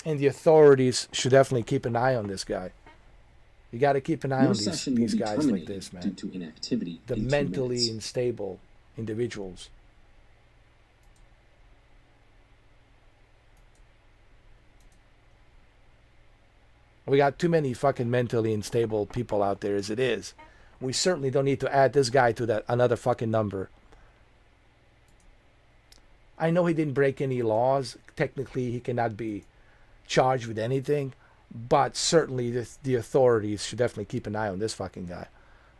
And the authorities should definitely keep an eye on this guy. You got to keep an eye on these guys like this, man. Due to inactivity The mentally unstable individuals. We got too many fucking mentally unstable people out there as it is. We certainly don't need to add this guy to that another fucking number. I know he didn't break any laws. Technically, he cannot be charged with anything. But certainly the authorities should definitely keep an eye on this fucking guy.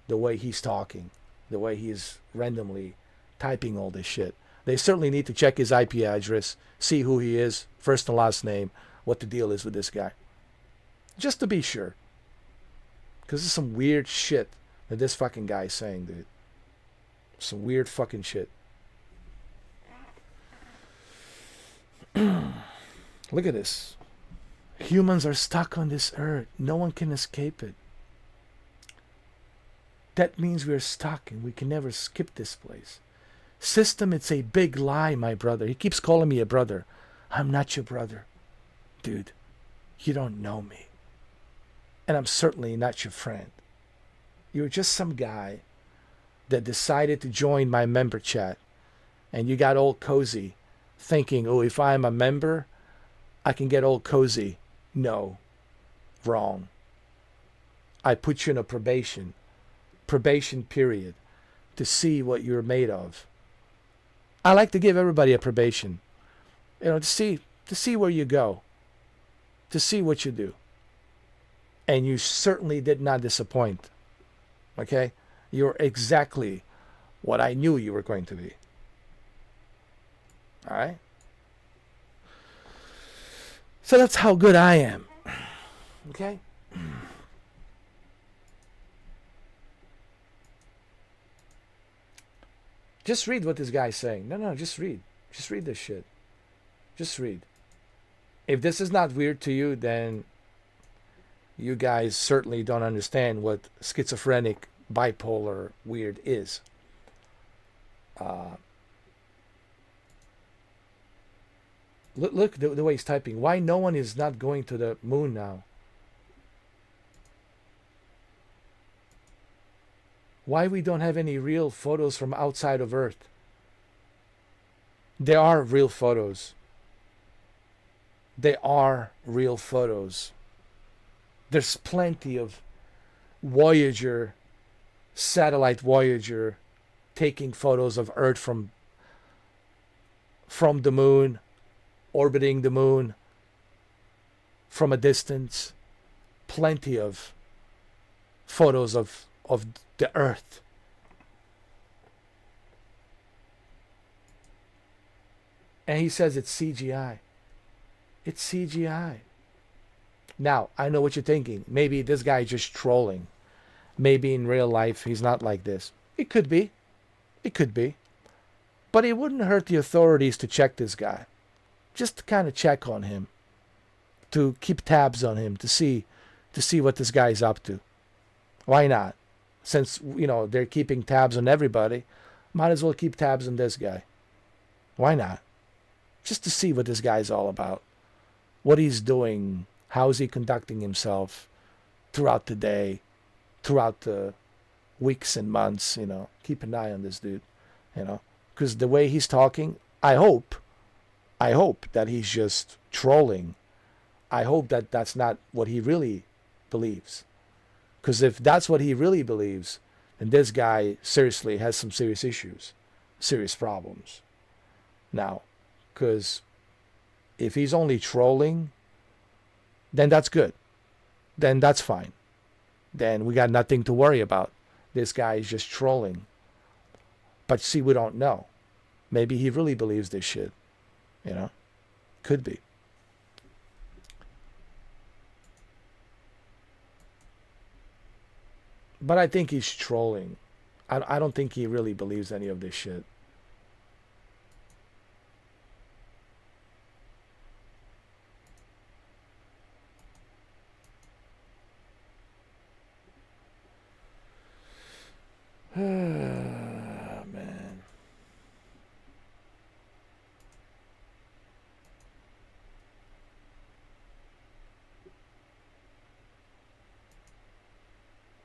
The way he's talking. The way he's randomly typing all this shit. They certainly need to check his IP address. See who he is. First and last name. What the deal is with this guy. Just to be sure. Because there's some weird shit that this fucking guy is saying, dude. Some weird fucking shit. Look at this. Humans are stuck on this Earth. No one can escape it. That means we're stuck and we can never skip this place. System, it's a big lie, my brother. He keeps calling me a brother. I'm not your brother. Dude, you don't know me. And I'm certainly not your friend. You're just some guy that decided to join my member chat, and you got all cozy thinking, oh, if I'm a member, I can get all cozy. No, wrong. I put you in a probation period to see what you're made of. I like to give everybody a probation, to see where you go, to see what you do. And you certainly did not disappoint. Okay? You're exactly what I knew you were going to be. All right? So that's how good I am. Okay? Just read what this guy's saying. No, just read. Just read this shit. Just read. If this is not weird to you, then you guys certainly don't understand what schizophrenic, bipolar, weird is. Look the way he's typing. Why no one is not going to the moon now? Why we don't have any real photos from outside of Earth? There are real photos. There are real photos. There's plenty of Voyager, satellite Voyager, taking photos of Earth from the moon, orbiting the moon from a distance. Plenty of photos of the Earth. And he says it's CGI. It's CGI. Now, I know what you're thinking. Maybe this guy is just trolling. Maybe in real life he's not like this. It could be. It could be. But it wouldn't hurt the authorities to check this guy. Just to kind of check on him. To keep tabs on him. To see what this guy's up to. Why not? Since, they're keeping tabs on everybody, might as well keep tabs on this guy. Why not? Just to see what this guy's all about. What he's doing. How is he conducting himself throughout the day, throughout the weeks and months, Keep an eye on this dude, Because the way he's talking, I hope that he's just trolling. I hope that that's not what he really believes. Because if that's what he really believes, then this guy seriously has some serious issues, serious problems. Now, because if he's only trolling, then that's good. Then that's fine. Then we got nothing to worry about. This guy is just trolling. But see, we don't know. Maybe he really believes this shit. Could be. But I think he's trolling. I don't think he really believes any of this shit. Man.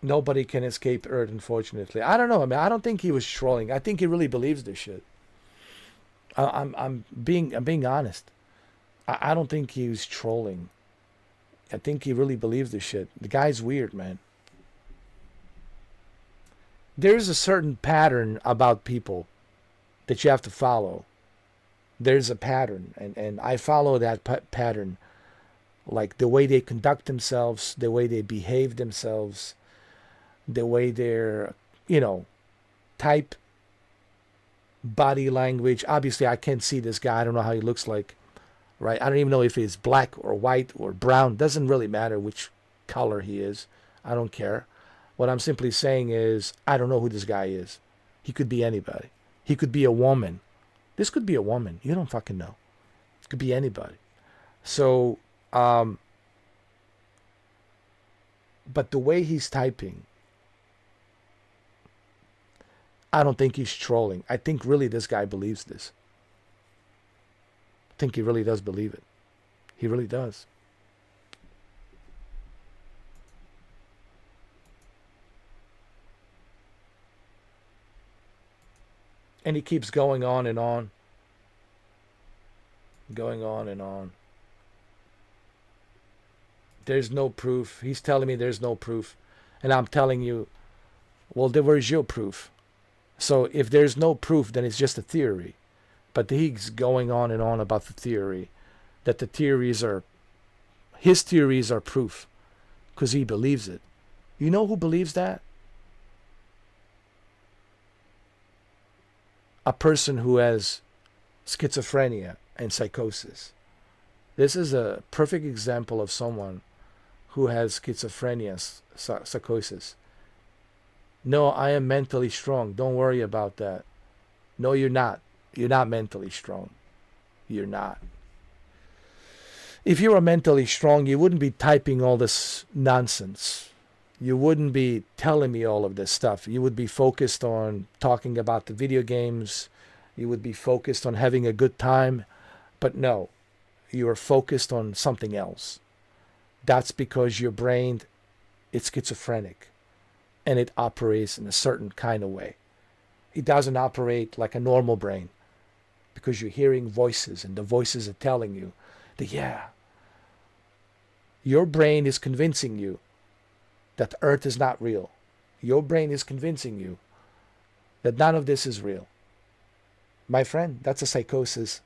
Nobody can escape Earth, unfortunately. I don't know. I don't think he was trolling. I think he really believes this shit. I'm being honest. I don't think he was trolling. I think he really believes this shit. The guy's weird, man. There's a certain pattern about people that you have to follow. There's a pattern, and I follow that pattern. Like the way they conduct themselves, the way they behave themselves, the way they're, type, body language. Obviously, I can't see this guy. I don't know how he looks like, right? I don't even know if he's black or white or brown. Doesn't really matter which color he is. I don't care. What I'm simply saying is, I don't know who this guy is. He could be anybody. He could be a woman. This could be a woman. You don't fucking know. It could be anybody. So, but the way he's typing, I don't think he's trolling. I think really this guy believes this. I think he really does believe it. He really does. And he keeps going on and on. Going on and on. There's no proof. He's telling me there's no proof. And I'm telling you, well, where's your proof? So if there's no proof, then it's just a theory. But he's going on and on about the theory. That the theories are, his theories are proof. Because he believes it. You know who believes that? A person who has schizophrenia and psychosis. This is a perfect example of someone who has schizophrenia, psychosis. No, I am mentally strong. Don't worry about that. No, you're not. You're not mentally strong. You're not. If you were mentally strong, you wouldn't be typing all this nonsense. You wouldn't be telling me all of this stuff. You would be focused on talking about the video games. You would be focused on having a good time. But no, you are focused on something else. That's because your brain, it's schizophrenic. And it operates in a certain kind of way. It doesn't operate like a normal brain. Because you're hearing voices, and the voices are telling you that, yeah, your brain is convincing you that the earth is not real. Your brain is convincing you that none of this is real. My friend, that's a psychosis,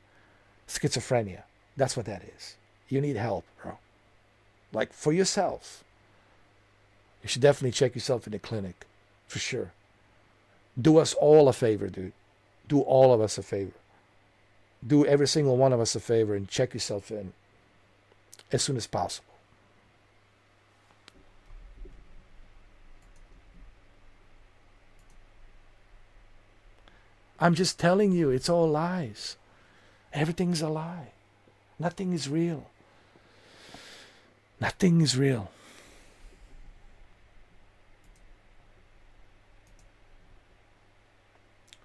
schizophrenia. That's what that is. You need help, bro. Like, for yourself. You should definitely check yourself in the clinic. For sure. Do us all a favor, dude. Do all of us a favor. Do every single one of us a favor and check yourself in as soon as possible. I'm just telling you, it's all lies. Everything's a lie. Nothing is real. Nothing is real.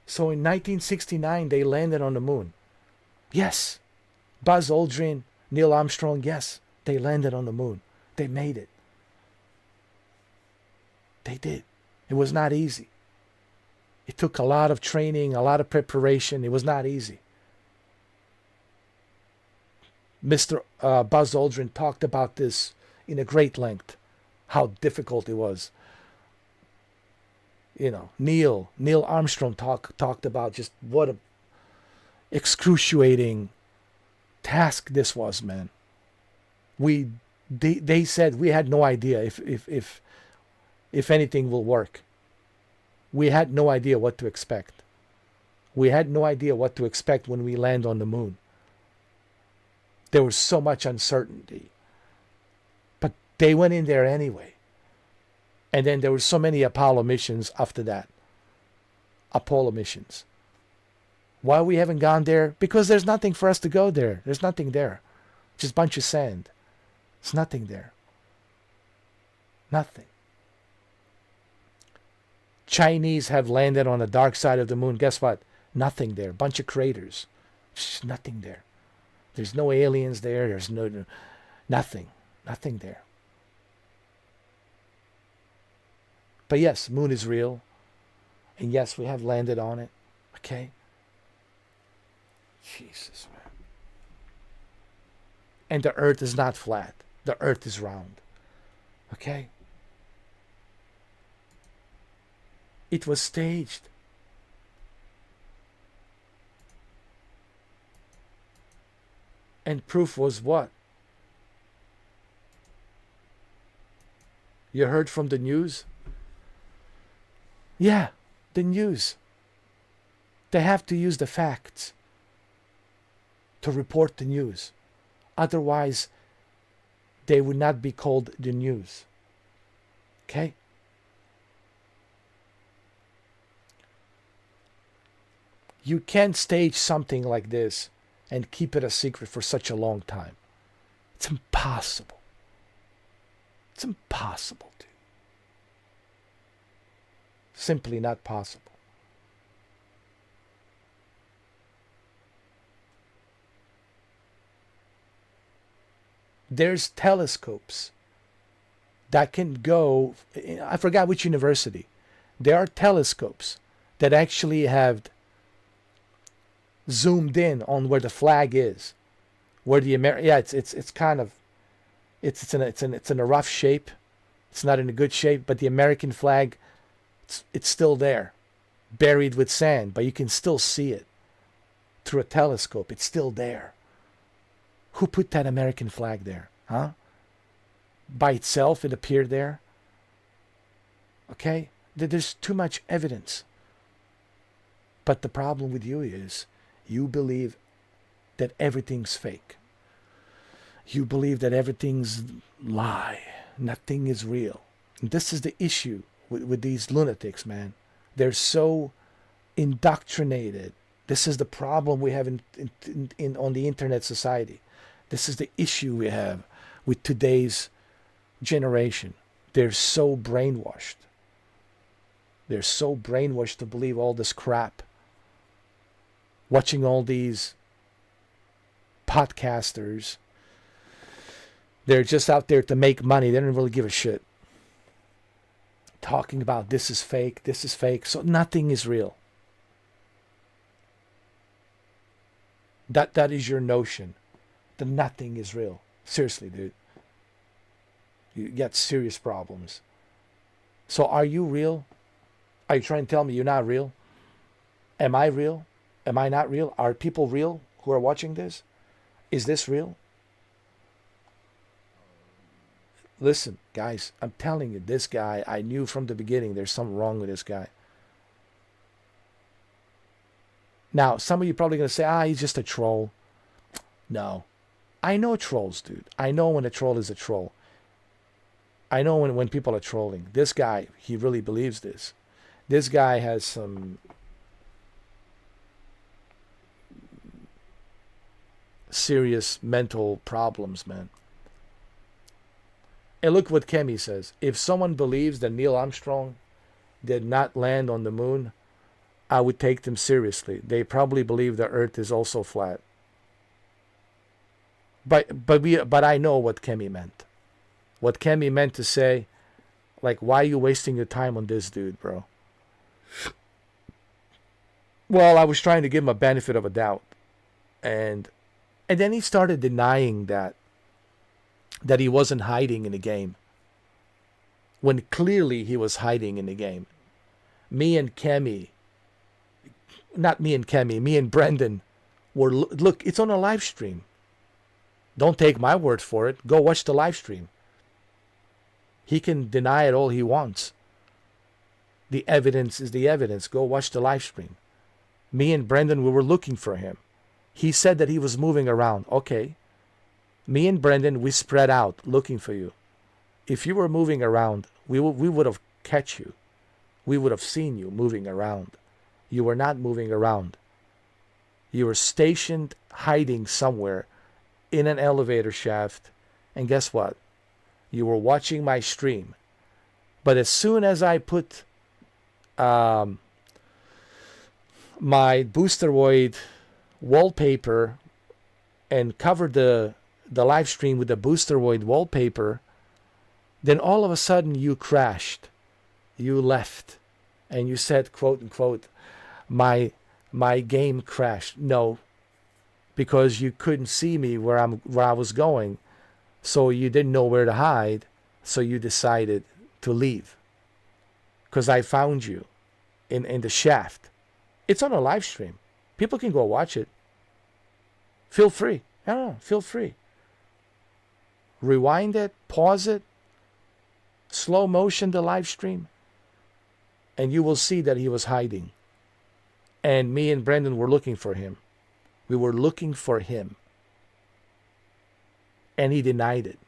So in 1969, they landed on the moon. Yes. Buzz Aldrin, Neil Armstrong, yes. They landed on the moon. They made it. They did. It was not easy. It took a lot of training, a lot of preparation. It was not easy. Mr. Buzz Aldrin talked about this in a great length, how difficult it was. You know, Neil Armstrong talked about just what a excruciating task this was, man. They said we had no idea if anything will work. We had no idea what to expect. We had no idea what to expect when we land on the moon. There was so much uncertainty. But they went in there anyway. And then there were so many Apollo missions after that. Apollo missions. Why we haven't gone there? Because there's nothing for us to go there. There's nothing there. Just a bunch of sand. There's nothing there. Nothing. Chinese have landed on the dark side of the moon. Guess what? Nothing there. Bunch of craters. Just nothing there. There's no aliens there. There's nothing. Nothing there. But yes, moon is real. And yes, we have landed on it. Okay? Jesus, man. And the earth is not flat. The earth is round. Okay? It was staged. And proof was what? You heard from the news? Yeah, the news. They have to use the facts to report the news. Otherwise, they would not be called the news. Okay? You can't stage something like this and keep it a secret for such a long time. It's impossible. It's impossible, dude. Simply not possible. There's telescopes that can go, I forgot which university. There are telescopes that actually have zoomed in on where the flag is, where the yeah, it's kind of it's in a rough shape. It's not in a good shape, but the American flag, it's still there, buried with sand, but you can still see it through a telescope. It's still there. Who put that American flag there? Huh? By itself, it appeared there. Okay? There's too much evidence. But the problem with you is you believe that everything's fake. You believe that everything's lie. Nothing is real. And this is the issue with these lunatics, man. They're so indoctrinated. This is the problem we have in on the internet society. This is the issue we have with today's generation. They're so brainwashed. They're so brainwashed to believe all this crap. Watching all these podcasters. They're just out there to make money. They don't really give a shit. Talking about this is fake, this is fake. So nothing is real. That is your notion. That nothing is real. Seriously, dude. You got serious problems. So are you real? Are you trying to tell me you're not real? Am I real? Am I not real? Are people real who are watching this? Is this real? Listen, guys, I'm telling you, this guy, I knew from the beginning there's something wrong with this guy. Now, some of you probably going to say, he's just a troll. No. I know trolls, dude. I know when a troll is a troll. I know when people are trolling. This guy, he really believes this. This guy has some serious mental problems, man. And look what Kemi says. If someone believes that Neil Armstrong did not land on the moon, I would take them seriously. They probably believe the Earth is also flat. But I know what Kemi meant. What Kemi meant to say, like, why are you wasting your time on this dude, bro? Well, I was trying to give him a benefit of a doubt. And then he started denying that he wasn't hiding in the game, when clearly he was hiding in the game. Me and Brendan were, look, it's on a live stream. Don't take my word for it. Go watch the live stream. He can deny it all he wants. The evidence is the evidence. Go watch the live stream. Me and Brendan, we were looking for him. He said that he was moving around. Okay. Me and Brendan, we spread out looking for you. If you were moving around, we would have catch you. We would have seen you moving around. You were not moving around. You were stationed, hiding somewhere in an elevator shaft. And guess what? You were watching my stream. But as soon as I put my Boosteroid wallpaper and covered the live stream with the Boosteroid wallpaper, then all of a sudden you crashed. You left. And you said, quote unquote, my game crashed. No, because you couldn't see me where I was going. So you didn't know where to hide. So you decided to leave. Because I found you in the shaft. It's on a live stream. People can go watch it. Feel free. Feel free. Rewind it, pause it, slow motion the live stream, and you will see that he was hiding. And me and Brendan were looking for him. We were looking for him. And he denied it.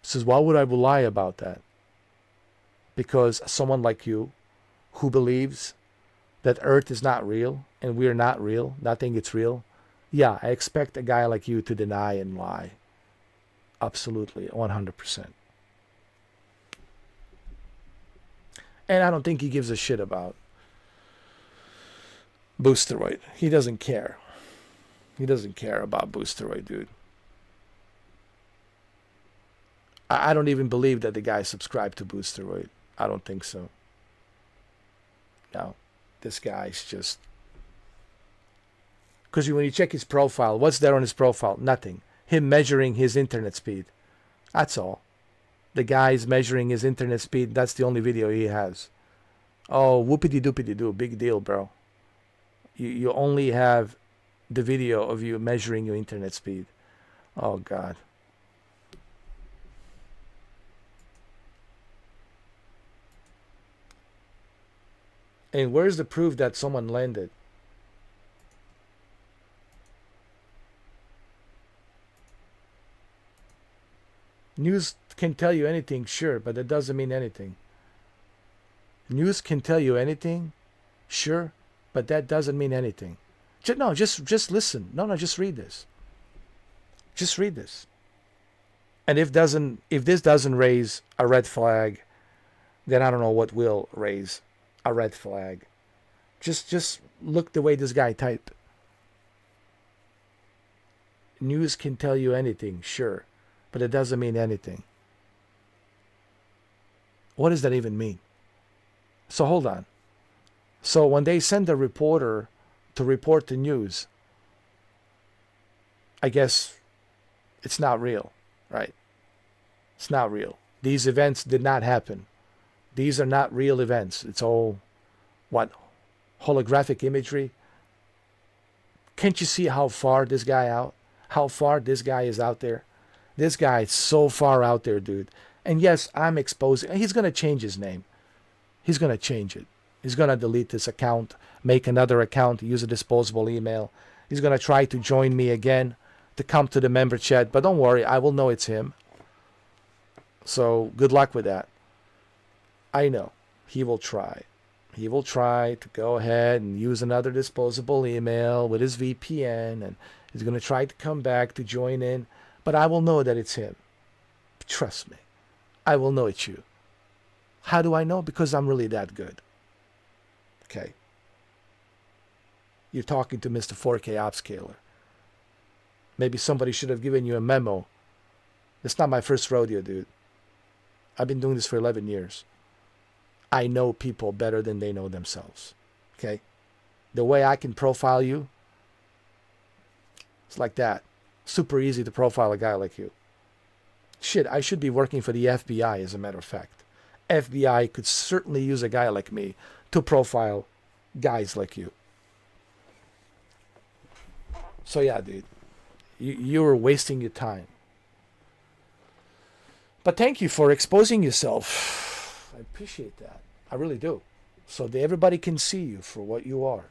Says, why would I lie about that? Because someone like you, who believes that Earth is not real, and we're not real, nothing is real, yeah, I expect a guy like you to deny and lie. Absolutely, 100%. And I don't think he gives a shit about Boosteroid. He doesn't care. He doesn't care about Boosteroid, dude. I don't even believe that the guy subscribed to Boosteroid. I don't think so. No. This guy's just Because when you check his profile, what's there on his profile? Nothing. Him measuring his internet speed. That's all. The guy's measuring his internet speed. That's the only video he has. Oh, whoopity doopity doo. Big deal, bro. You only have the video of you measuring your internet speed. Oh, God. And where's the proof that someone landed? News can tell you anything, sure, but that doesn't mean anything. News can tell you anything, sure, but that doesn't mean anything. Just listen. No, just read this. Just read this. And if this doesn't raise a red flag, then I don't know what will raise a red flag. Just look the way this guy typed. News can tell you anything, sure, but it doesn't mean anything. What does that even mean? So hold on. So when they send a reporter to report the news, I guess it's not real, right? It's not real. These events did not happen. These are not real events. It's all, what, holographic imagery? Can't you see how far this guy out? How far this guy is out there? This guy is so far out there, dude. And yes, I'm exposing. He's going to change his name. He's going to change it. He's going to delete this account, make another account, use a disposable email. He's going to try to join me again to come to the member chat. But don't worry, I will know it's him. So good luck with that. I know. He will try. He will try to go ahead and use another disposable email with his VPN. And he's going to try to come back to join in. But I will know that it's him. Trust me. I will know it's you. How do I know? Because I'm really that good. Okay. You're talking to Mr. 4K Upscaler. Maybe somebody should have given you a memo. It's not my first rodeo, dude. I've been doing this for 11 years. I know people better than they know themselves. Okay? The way I can profile you, it's like that. Super easy to profile a guy like you. Shit, I should be working for the FBI, as a matter of fact. FBI could certainly use a guy like me to profile guys like you. So yeah, dude. You were wasting your time. But thank you for exposing yourself. I appreciate that. I really do. So that everybody can see you for what you are.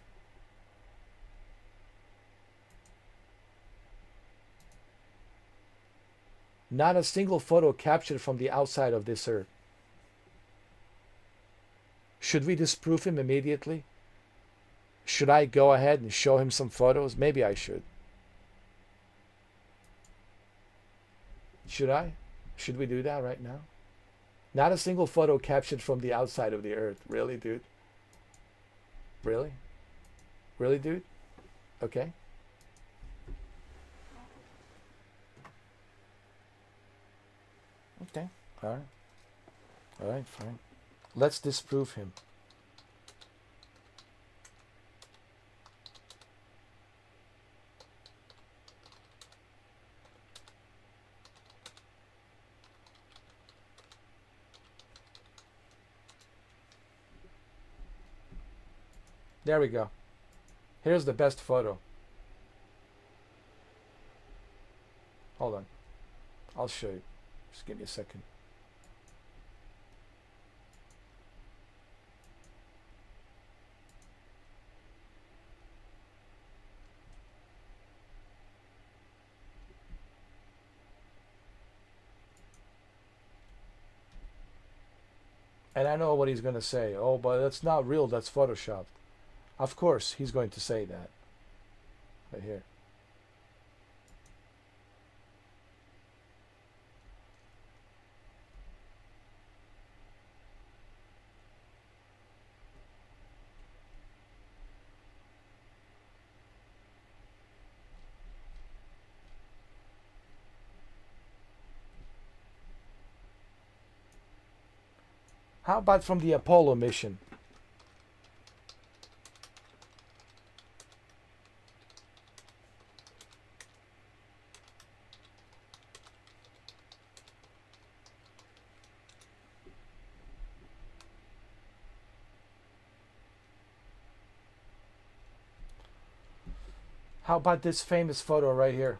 Not a single photo captured from the outside of this earth. Should we disprove him immediately? Should I go ahead and show him some photos? Maybe I should. Should I? Should we do that right now? Not a single photo captured from the outside of the earth. Really, dude? Really? Really, dude? Okay. Okay. All right. All right, fine. Let's disprove him. There we go. Here's the best photo. Hold on. I'll show you. Just give me a second. And I know what he's going to say. Oh, but that's not real. That's photoshopped. Of course, he's going to say that. Right here. How about from the Apollo mission? How about this famous photo right here?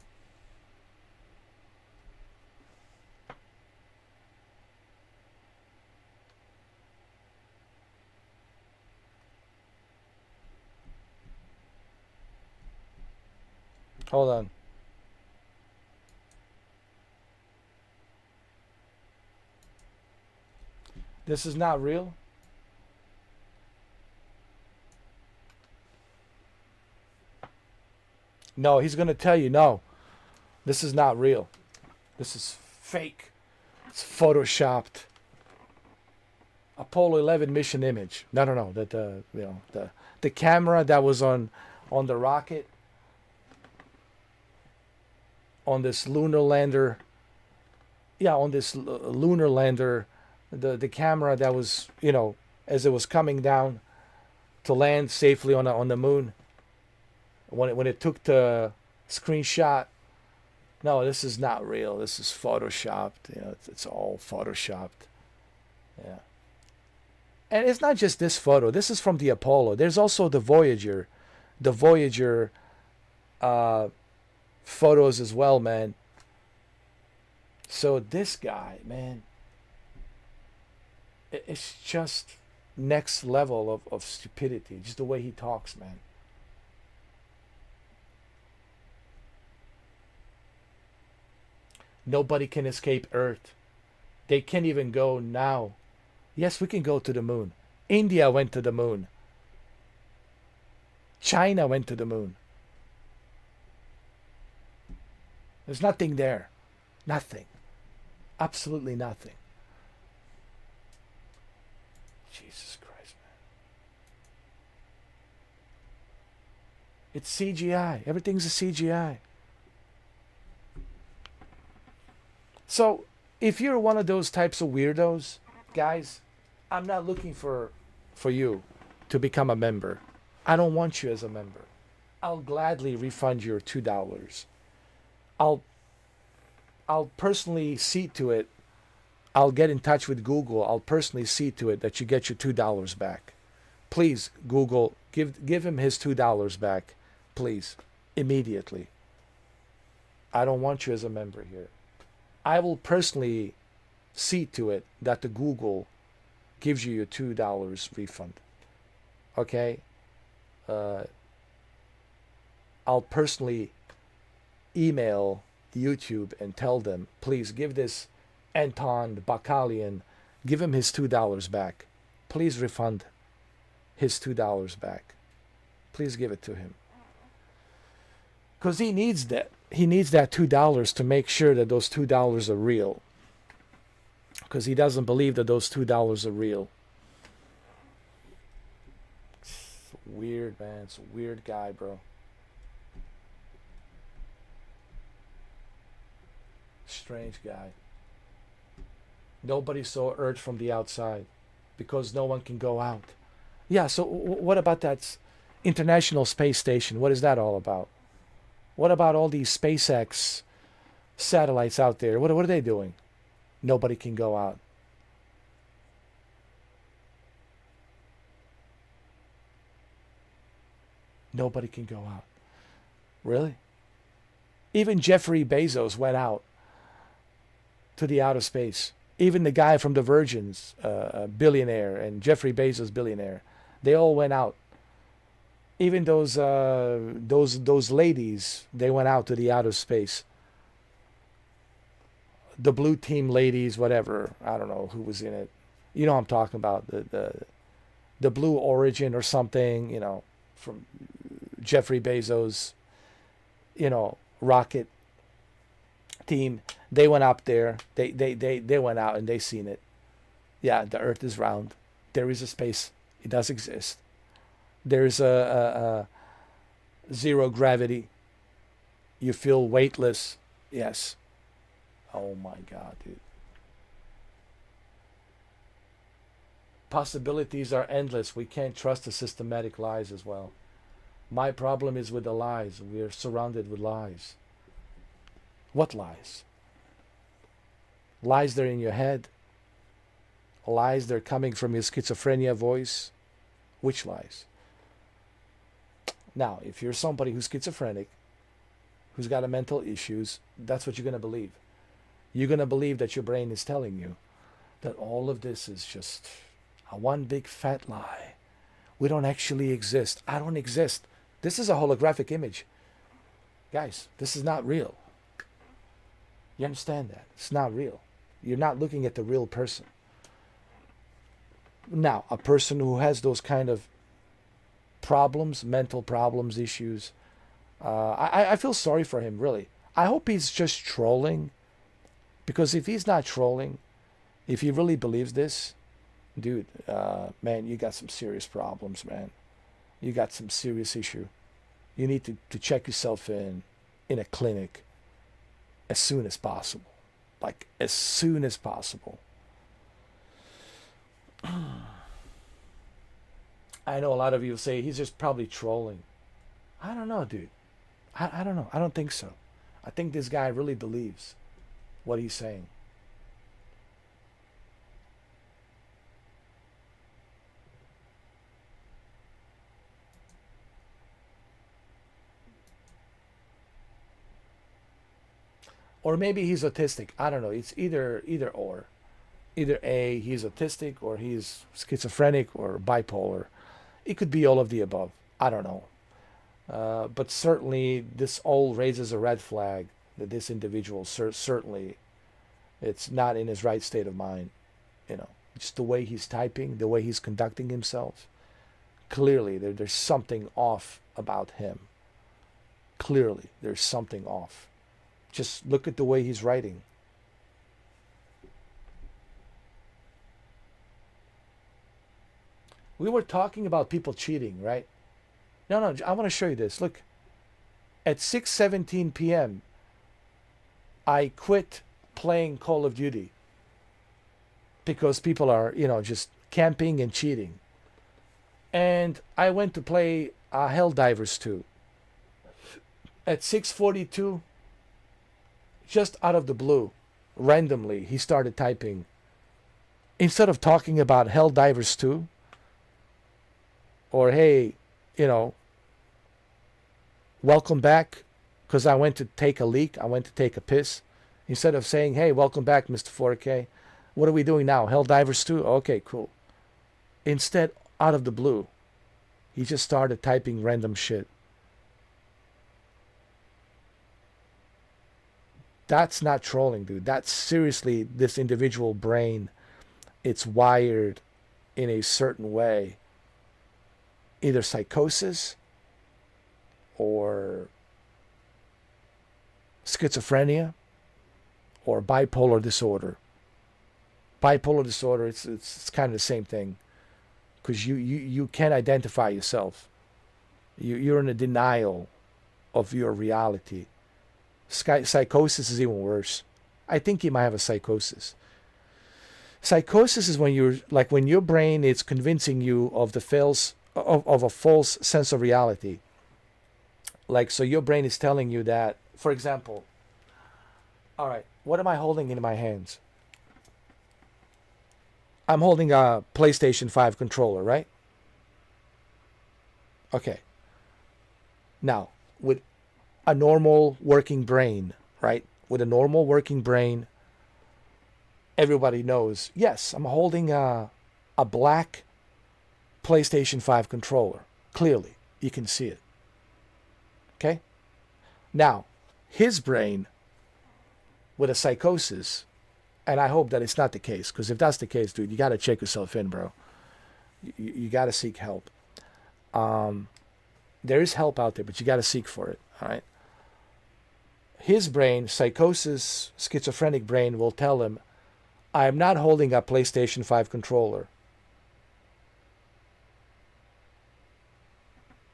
Hold on. This is not real? No, he's going to tell you, no, this is not real. This is fake. It's photoshopped. Apollo 11 mission image. No. That the camera that was on the rocket, on this lunar lander. Yeah, on this lunar lander, the camera that was, as it was coming down to land safely on the moon. When it took the screenshot, no, this is not real. This is photoshopped. It's all photoshopped. Yeah. And it's not just this photo. This is from the Apollo. There's also the Voyager photos as well, man. So this guy, man, it's just next level of stupidity. Just the way he talks, man. Nobody can escape Earth. They can't even go now. Yes, we can go to the moon. India went to the moon. China went to the moon. There's nothing there. Nothing. Absolutely nothing. Jesus Christ, man. It's CGI. Everything's a CGI. So, if you're one of those types of weirdos, guys, I'm not looking for you to become a member. I don't want you as a member. I'll gladly refund your $2. I'll personally see to it. I'll get in touch with Google. I'll personally see to it that you get your $2 back. Please, Google, give him his $2 back. Please, immediately. I don't want you as a member here. I will personally see to it that the Google gives you your $2 refund. Okay? I'll personally email YouTube and tell them, please give this Anton Bakalian, give him his $2 back. Please refund his $2 back. Please give it to him. Because he needs that. He needs that $2 to make sure that those $2 are real. Because he doesn't believe that those $2 are real. It's weird, man. It's a weird guy, bro. Strange guy. Nobody saw Earth from the outside because no one can go out. Yeah, so what about that International Space Station? What is that all about? What about all these SpaceX satellites out there? What are they doing? Nobody can go out. Nobody can go out. Really? Even Jeffrey Bezos went out to the outer space. Even the guy from the Virgins, billionaire, and Jeffrey Bezos, billionaire, they all went out. Even those ladies, they went out to the outer space. The Blue Team ladies, whatever, I don't know who was in it. You know what I'm talking about, the Blue Origin or something, from Jeffrey Bezos, rocket team. They went up there. They went out and they seen it. Yeah, the Earth is round. There is a space. It does exist. There's a zero gravity. You feel weightless. Yes. Oh my God, dude. Possibilities are endless. We can't trust the systematic lies as well. My problem is with the lies. We're surrounded with lies. What lies? Lies that are in your head. Lies that are coming from your schizophrenia voice. Which lies? Now, if you're somebody who's schizophrenic who's got a mental issues, that's what you're going to believe. You're going to believe that your brain is telling you that all of this is just a one big fat lie. We don't actually exist. I don't exist. This is a holographic image. Guys, this is not real. You understand that? It's not real. You're not looking at the real person. Now, a person who has those kind of problems, mental problems, issues, I feel sorry for him, really. I hope he's just trolling. Because if he's not trolling, if he really believes this, dude, man, you got some serious problems, man. You got some serious issue. You need to check yourself in a clinic as soon as possible. Like, as soon as possible. I know a lot of you say he's just probably trolling. I don't know, dude. I don't know. I don't think so. I think this guy really believes what he's saying. Or maybe he's autistic. I don't know. It's either or. Either A, he's autistic, or he's schizophrenic or bipolar. It could be all of the above. I don't know. But certainly this all raises a red flag that this individual certainly it's not in his right state of mind. You know, just the way he's typing, the way he's conducting himself. Clearly, there's something off about him. Clearly, there's something off. Just look at the way he's writing. We were talking about people cheating, right? No, I want to show you this. Look, at 6:17 p.m., I quit playing Call of Duty because people are, just camping and cheating. And I went to play Helldivers 2. At 6:42, just out of the blue, randomly, he started typing. Instead of talking about Helldivers 2, or hey, welcome back, because I went to take a leak, I went to take a piss. Instead of saying, hey, welcome back, Mr. 4K, what are we doing now? Helldivers 2? Okay, cool. Instead, out of the blue, he just started typing random shit. That's not trolling, dude. That's seriously this individual brain. It's wired in a certain way. Either psychosis or schizophrenia or bipolar disorder. Bipolar disorder, it's kind of the same thing, because you can't identify yourself. You're in a denial of your reality. Psychosis is even worse. I think you might have a psychosis. Psychosis is when when your brain is convincing you of a false sense of reality. So your brain is telling you that, for example, all right, what am I holding in my hands? I'm holding a PlayStation 5 controller, right? Okay. Now, with a normal working brain, right? With a normal working brain, everybody knows, yes, I'm holding a black PlayStation 5 controller. Clearly, you can see it. Okay? Now, his brain, with a psychosis, and I hope that it's not the case, because if that's the case, dude, you got to check yourself in, bro. You got to seek help. There is help out there, but you got to seek for it, all right? His brain, psychosis, schizophrenic brain, will tell him, I am not holding a PlayStation 5 controller.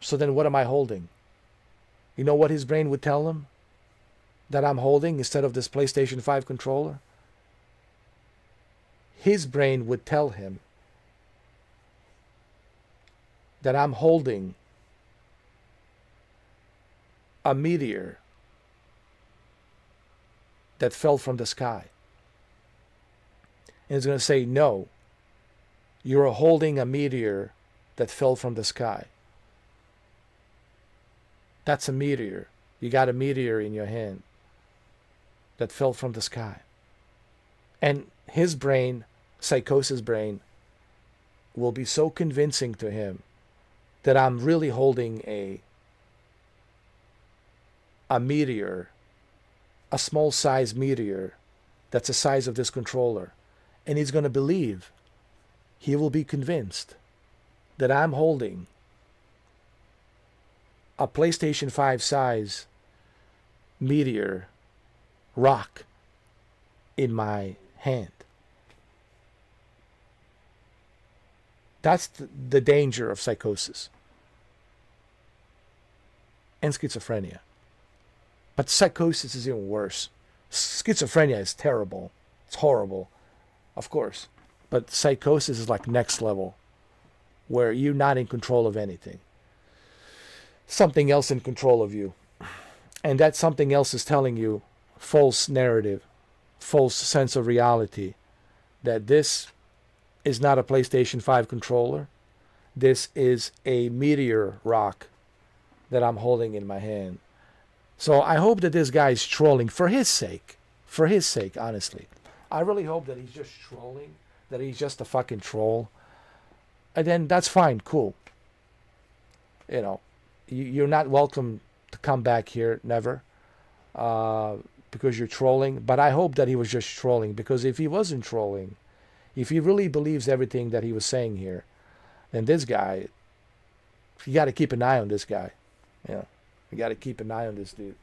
So then what am I holding? You know what his brain would tell him that I'm holding instead of this PlayStation 5 controller? His brain would tell him that I'm holding a meteor that fell from the sky. And it's going to say, no, you're holding a meteor that fell from the sky. That's a meteor. You got a meteor in your hand that fell from the sky. And his brain, Psychosis' brain, will be so convincing to him that I'm really holding a meteor, a small size meteor that's the size of this controller. And he's going to believe, he will be convinced that I'm holding a PlayStation 5 size meteor rock in my hand. That's the danger of psychosis and schizophrenia. But psychosis is even worse. Schizophrenia is terrible. It's horrible, of course. But psychosis is like next level, where you're not in control of anything. Something else in control of you. And that something else is telling you false narrative, false sense of reality, that this is not a PlayStation 5 controller. This is a meteor rock that I'm holding in my hand. So I hope that this guy is trolling for his sake. For his sake, honestly. I really hope that he's just trolling, that he's just a fucking troll. And then that's fine, cool. You know, you're not welcome to come back here, never. Because you're trolling. But I hope that he was just trolling, because if he wasn't trolling, if he really believes everything that he was saying here, then this guy, you got to keep an eye on this guy. You know, you got to keep an eye on this dude.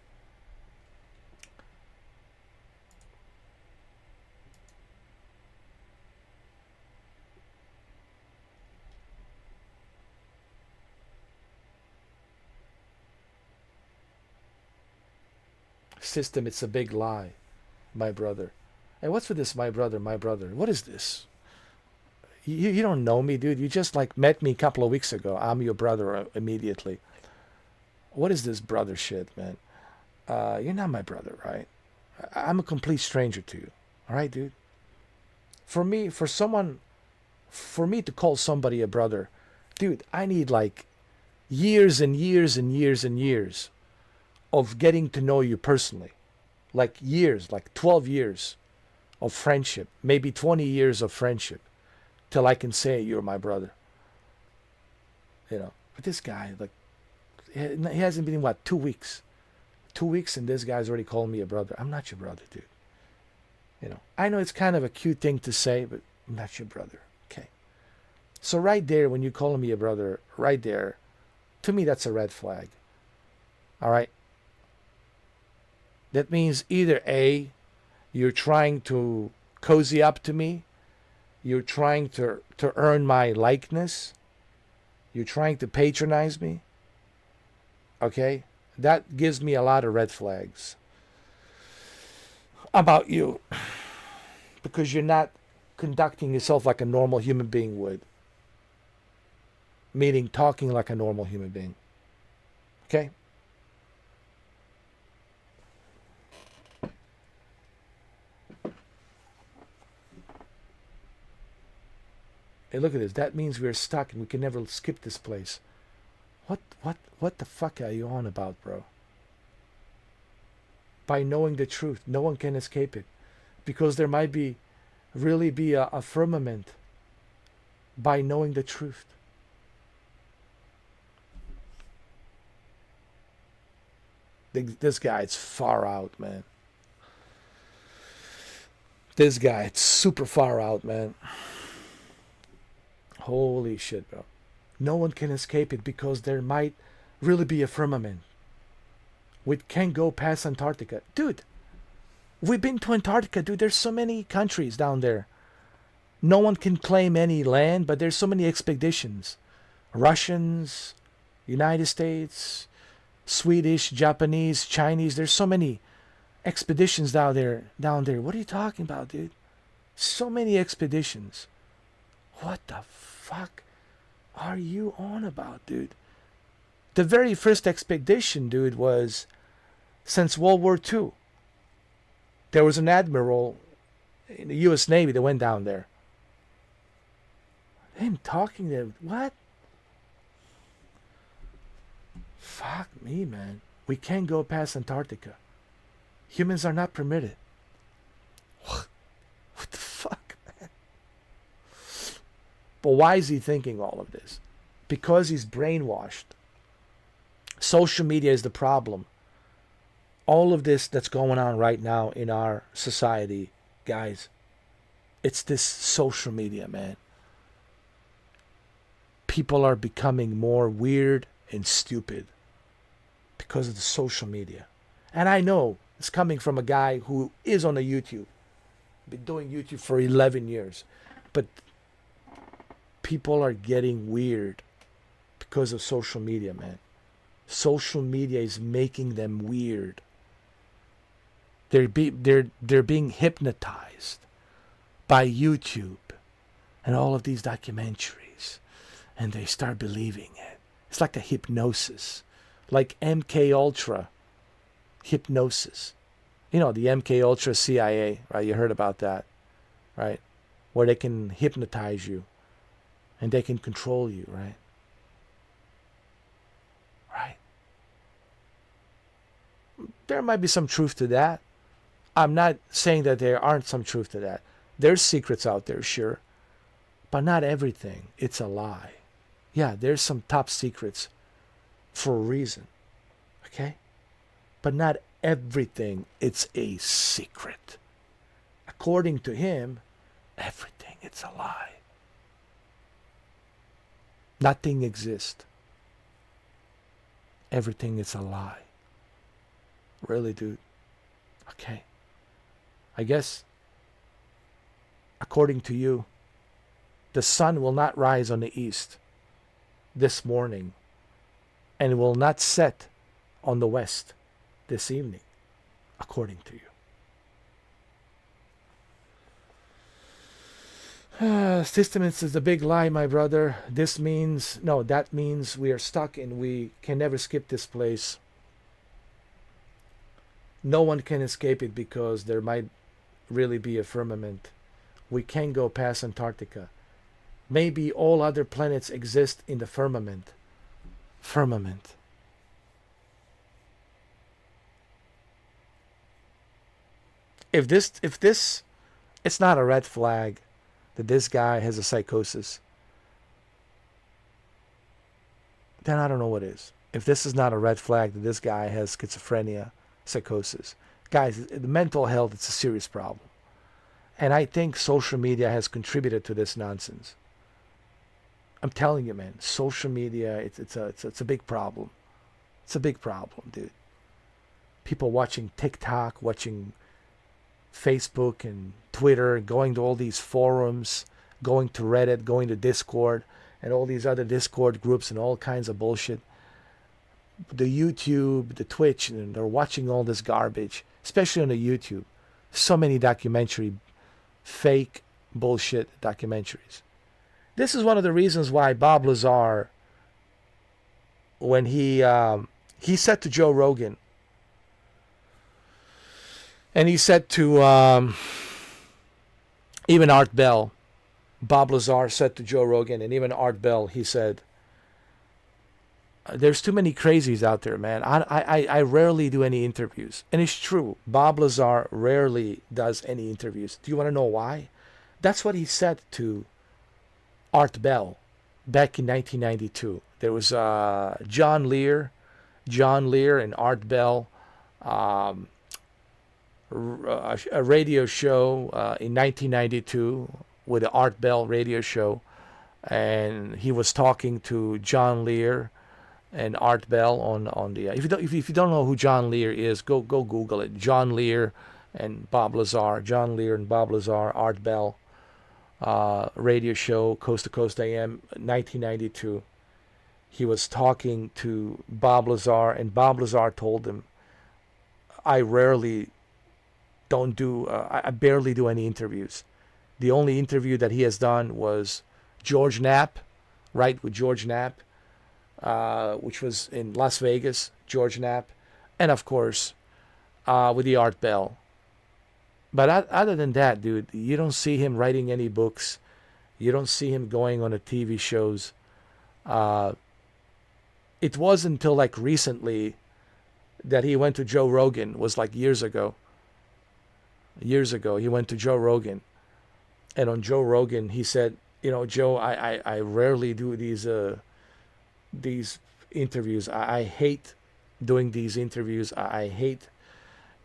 System, it's a big lie, my brother. And what's with this, my brother, my brother? What is this? You don't know me, dude. You just like met me a couple of weeks ago. I'm your brother immediately. What is this brother shit, man? You're not my brother, right? I'm a complete stranger to you. All right, dude? For me to call somebody a brother, dude, I need like years and years and years and years of getting to know you personally. Like years, like 12 years of friendship, maybe 20 years of friendship, till I can say you're my brother. You know, but this guy, like, he hasn't been in, what, 2 weeks? 2 weeks and this guy's already called me a brother. I'm not your brother, dude. You know, I know it's kind of a cute thing to say, but I'm not your brother, okay? So right there, when you call me a brother, right there, to me, that's a red flag. All right? That means either A, you're trying to cozy up to me, you're trying to earn my likeness, you're trying to patronize me, okay? That gives me a lot of red flags about you, because you're not conducting yourself like a normal human being would, meaning talking like a normal human being, okay? Hey, look at this. That means we're stuck and we can never skip this place. What the fuck are you on about, bro? By knowing the truth, no one can escape it. Because there might really be a firmament by knowing the truth. This guy, it's far out, man. This guy, it's super far out, man. Holy shit, bro. No one can escape it, because there might really be a firmament. We can't go past Antarctica. Dude, we've been to Antarctica, dude. There's so many countries down there. No one can claim any land, but there's so many expeditions. Russians, United States, Swedish, Japanese, Chinese. There's so many expeditions down there. What are you talking about, dude? So many expeditions. What the fuck are you on about, dude? The very first expedition, dude, was since World War II. There was an admiral in the U.S. Navy that went down there. Him talking to what? Fuck me, man. We can't go past Antarctica. Humans are not permitted. What the fuck, man? But why is he thinking all of this? Because he's brainwashed. Social media is the problem. All of this that's going on right now in our society, guys, it's this social media, man. People are becoming more weird and stupid because of the social media. And I know it's coming from a guy who is on a YouTube. Been doing YouTube for 11 years. But people are getting weird because of social media, man. Social media is making them weird. They're being hypnotized by YouTube and all of these documentaries, and they start believing it. It's like a hypnosis, like MK Ultra hypnosis. You know, the MK Ultra CIA, right? You heard about that, right? Where they can hypnotize you and they can control you, right? Right. There might be some truth to that. I'm not saying that there aren't some truth to that. There's secrets out there, sure. But not everything. It's a lie. Yeah, there's some top secrets for a reason. Okay? But not everything. It's a secret. According to him, everything, it's a lie. Nothing exists. Everything is a lie. Really, dude? Okay. I guess, according to you, the sun will not rise on the east this morning and will not set on the west this evening, according to you. Systems is a big lie, my brother. That means we are stuck and we can never skip this place. No one can escape it because there might really be a firmament. We can't go past Antarctica. Maybe all other planets exist in the firmament. Firmament. If this, it's not a red flag that this guy has a psychosis, then I don't know what is. If this is not a red flag that this guy has schizophrenia, psychosis. Guys, the mental health, it's a serious problem. And I think social media has contributed to this nonsense. I'm telling you, man, social media, it's a big problem. It's a big problem, dude. People watching TikTok, watching Facebook and Twitter, going to all these forums, going to Reddit, going to Discord, and all these other Discord groups and all kinds of bullshit. The YouTube, the Twitch, and they're watching all this garbage, especially on the YouTube. So many documentary, fake bullshit documentaries. This is one of the reasons why Bob Lazar, when he said to Joe Rogan, and he said to even Art Bell, Bob Lazar said to Joe Rogan, and even Art Bell, he said, there's too many crazies out there, man. I rarely do any interviews. And it's true. Bob Lazar rarely does any interviews. Do you want to know why? That's what he said to Art Bell back in 1992. There was John Lear and Art Bell, a radio show in 1992 with the Art Bell radio show. And he was talking to John Lear and Art Bell on the if you don't know who John Lear is, go Google it. John Lear and Bob Lazar, Art Bell, radio show, Coast to Coast AM, 1992. He was talking to Bob Lazar, and Bob Lazar told him, I barely do any interviews. The only interview that he has done was George Knapp, right, with George Knapp, which was in Las Vegas, George Knapp, and of course, with the Art Bell. But other than that, dude, you don't see him writing any books. You don't see him going on the TV shows. It wasn't until like recently that he went to Joe Rogan was like years ago. Years ago, he went to Joe Rogan. And on Joe Rogan, he said, you know, Joe, I rarely do these interviews. I hate doing these interviews. I hate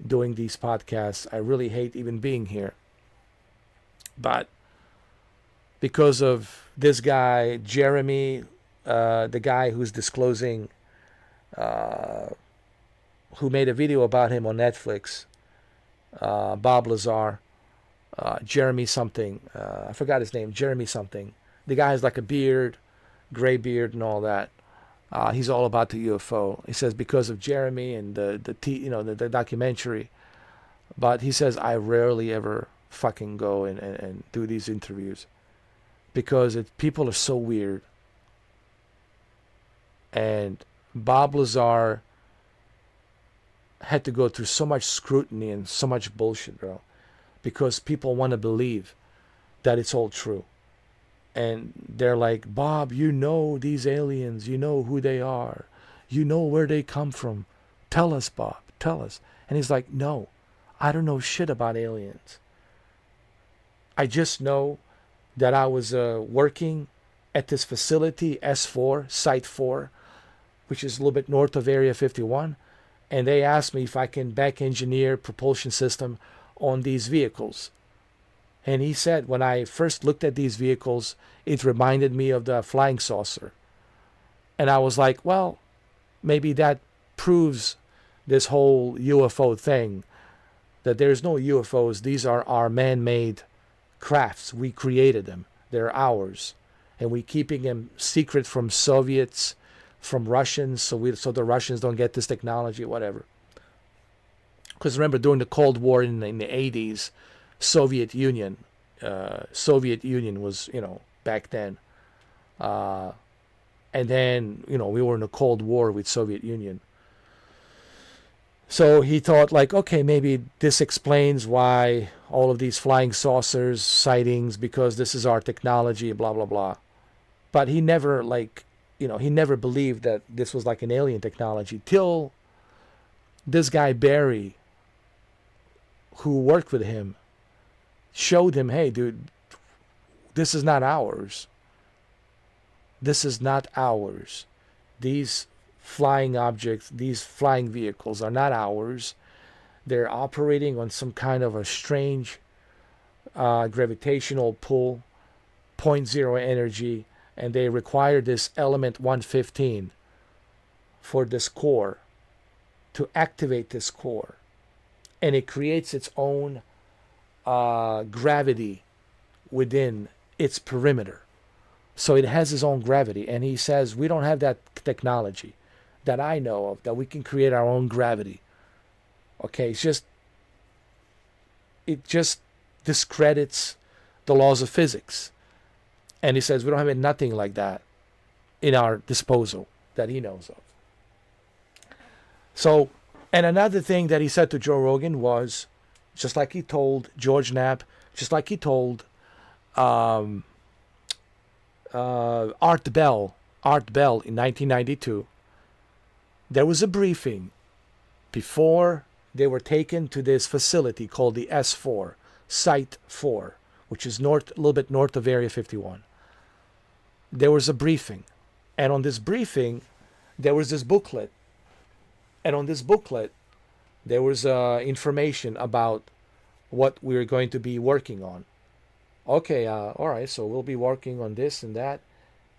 doing these podcasts. I really hate even being here. But because of this guy, Jeremy, the guy who's disclosing, who made a video about him on Netflix, Bob Lazar, Jeremy something, I forgot his name, Jeremy something. The guy has like a beard, gray beard and all that. He's all about the UFO. He says because of Jeremy and the documentary. But he says I rarely ever fucking go and do these interviews because people are so weird. And Bob Lazar had to go through so much scrutiny and so much bullshit, bro, because people want to believe that it's all true. And they're like, Bob, you know these aliens, you know who they are, you know where they come from. Tell us, Bob, tell us. And he's like, no, I don't know shit about aliens. I just know that I was working at this facility, S4, Site 4, which is a little bit north of Area 51. And they asked me if I can back engineer propulsion system on these vehicles. And he said, when I first looked at these vehicles, it reminded me of the flying saucer. And I was like, well, maybe that proves this whole UFO thing, that there's no UFOs. These are our man-made crafts. We created them. They're ours. And we're keeping them secret from Soviets, from Russians, so the Russians don't get this technology, whatever. Because remember, during the Cold War in the 80s, Soviet Union was, back then. And then, we were in a Cold War with Soviet Union. So he thought, like, okay, maybe this explains why all of these flying saucers sightings, because this is our technology, blah, blah, blah. But he never, he never believed that this was like an alien technology till this guy Barry, who worked with him, showed him, hey, dude, this is not ours. This is not ours. These flying objects, these flying vehicles are not ours. They're operating on some kind of a strange gravitational pull, 0.0 energy, and they require this element 115 for this core, to activate this core. And it creates its own gravity within its perimeter. So it has its own gravity. And he says, we don't have that technology that I know of, that we can create our own gravity. Okay, it just discredits the laws of physics. And he says, we don't have nothing like that in our disposal that he knows of. So, and another thing that he said to Joe Rogan was, just like he told George Knapp, just like he told Art Bell in 1992, there was a briefing before they were taken to this facility called the S4, Site 4, which is a little bit north of Area 51. There was a briefing. And on this briefing, there was this booklet. And on this booklet, there was information about what we were going to be working on. Okay, all right, so we'll be working on this and that.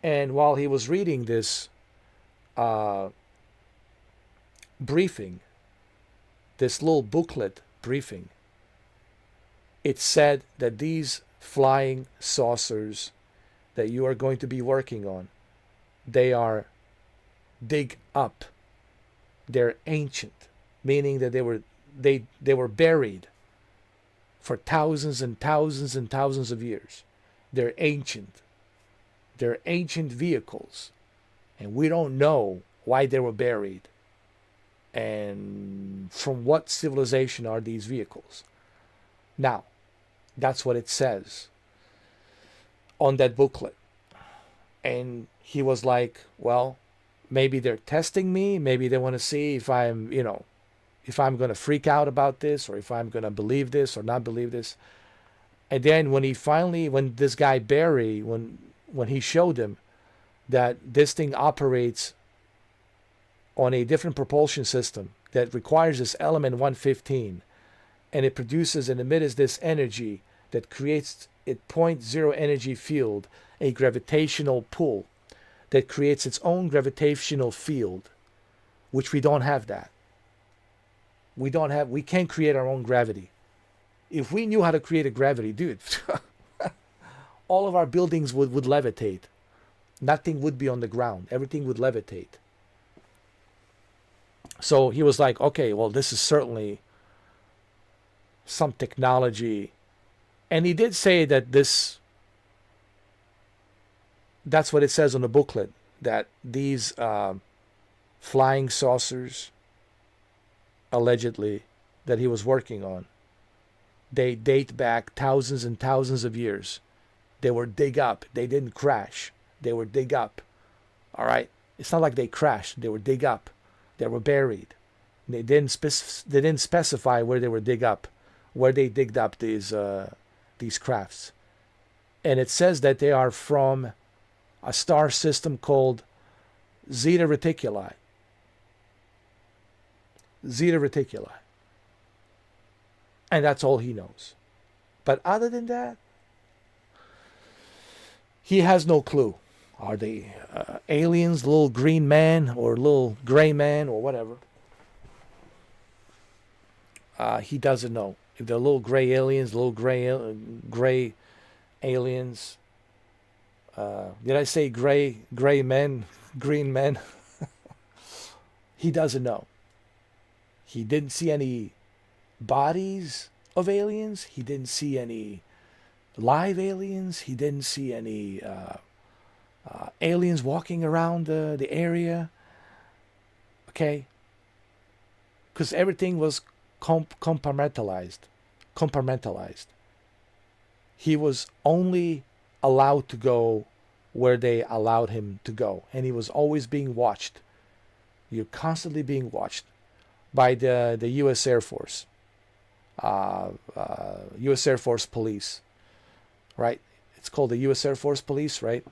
And while he was reading this briefing, this little booklet briefing, it said that these flying saucers that you are going to be working on, they are dig up. They're ancient, meaning that they were buried for thousands and thousands and thousands of years. They're ancient. They're ancient vehicles, and we don't know why they were buried and from what civilization are these vehicles. Now, that's what it says on that booklet. And he was like, well, maybe they're testing me. Maybe they want to see if I'm, if I'm going to freak out about this, or if I'm going to believe this or not believe this. And then when this guy Barry, when he showed him that this thing operates on a different propulsion system that requires this element 115, and it produces and emits this energy that creates a point zero energy field, a gravitational pull that creates its own gravitational field, which we don't have that. We can't create our own gravity. If we knew how to create a gravity, dude, all of our buildings would levitate. Nothing would be on the ground. Everything would levitate. So he was like, okay, well, this is certainly some technology. And he did say that that's what it says on the booklet, that these flying saucers, allegedly, that he was working on, they date back thousands and thousands of years. They were dig up. They didn't crash. They were dig up. All right? It's not like they crashed. They were dig up. They were buried. They didn't specify where they were dig up, where they digged up these crafts. And it says that they are from a star system called Zeta Reticuli. Zeta Reticuli. And that's all he knows. But other than that, he has no clue. Are they aliens, little green man or little gray man or whatever? He doesn't know. If they're little gray aliens, little gray aliens. Did I say gray men, green men? He doesn't know. He didn't see any bodies of aliens. He didn't see any live aliens. He didn't see any aliens walking around the area. Okay? Because everything was compartmentalized. He was only allowed to go where they allowed him to go. And he was always being watched. You're constantly being watched by the U.S. Air Force. U.S. Air Force Police. Right? It's called the U.S. Air Force Police, right?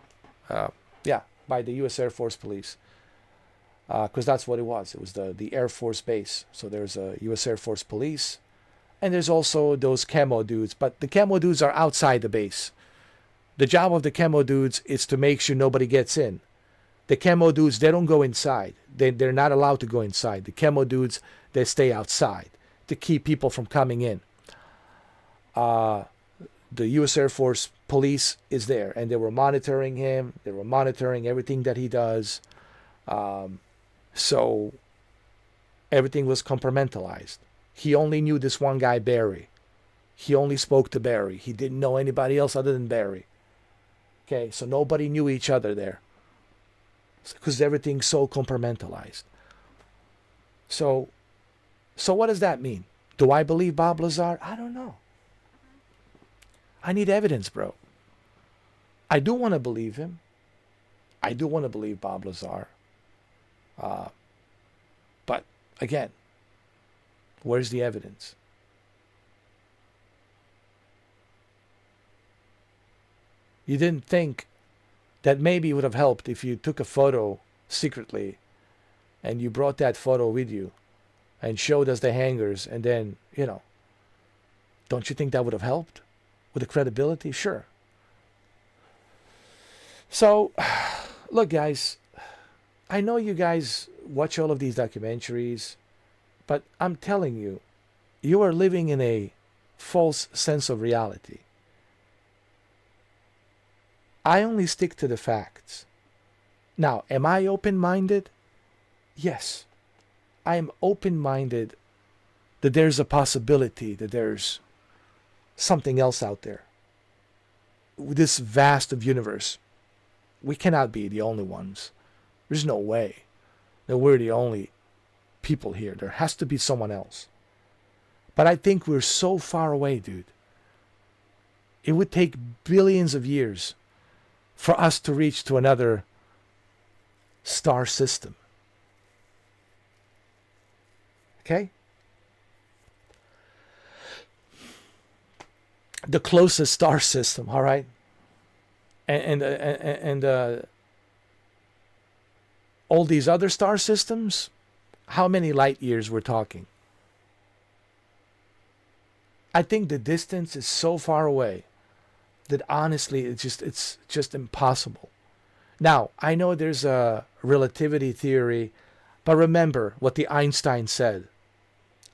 Yeah, by the U.S. Air Force Police. Because that's what it was. It was the Air Force base. So there's a U.S. Air Force Police. And there's also those camo dudes. But the camo dudes are outside the base. The job of the camo dudes is to make sure nobody gets in. The camo dudes, they don't go inside. They're not allowed to go inside. The camo dudes, they stay outside to keep people from coming in. The U.S. Air Force Police is there. And they were monitoring him. They were monitoring everything that he does. So everything was compartmentalized. He only knew this one guy, Barry. He only spoke to Barry. He didn't know anybody else other than Barry. Okay, so nobody knew each other there. Because everything's so compartmentalized. So what does that mean? Do I believe Bob Lazar? I don't know. I need evidence, bro. I do want to believe him. I do want to believe Bob Lazar. But again, where's the evidence? You didn't think that maybe it would have helped if you took a photo secretly and you brought that photo with you and showed us the hangars, and then, don't you think that would have helped with the credibility? Sure. So, look, guys, I know you guys watch all of these documentaries, but I'm telling you, you are living in a false sense of reality. I only stick to the facts. Now, am I open-minded? Yes. I am open-minded that there's a possibility that there's something else out there. This vast of universe. We cannot be the only ones. There's no way that we're the only people here. There has to be someone else. But I think we're so far away, dude. It would take billions of years for us to reach to another star system. Okay? The closest star system, all right? And all these other star systems, how many light years we're talking? I think the distance is so far away that honestly it's just impossible. Now, I know there's a relativity theory, but remember what the Einstein said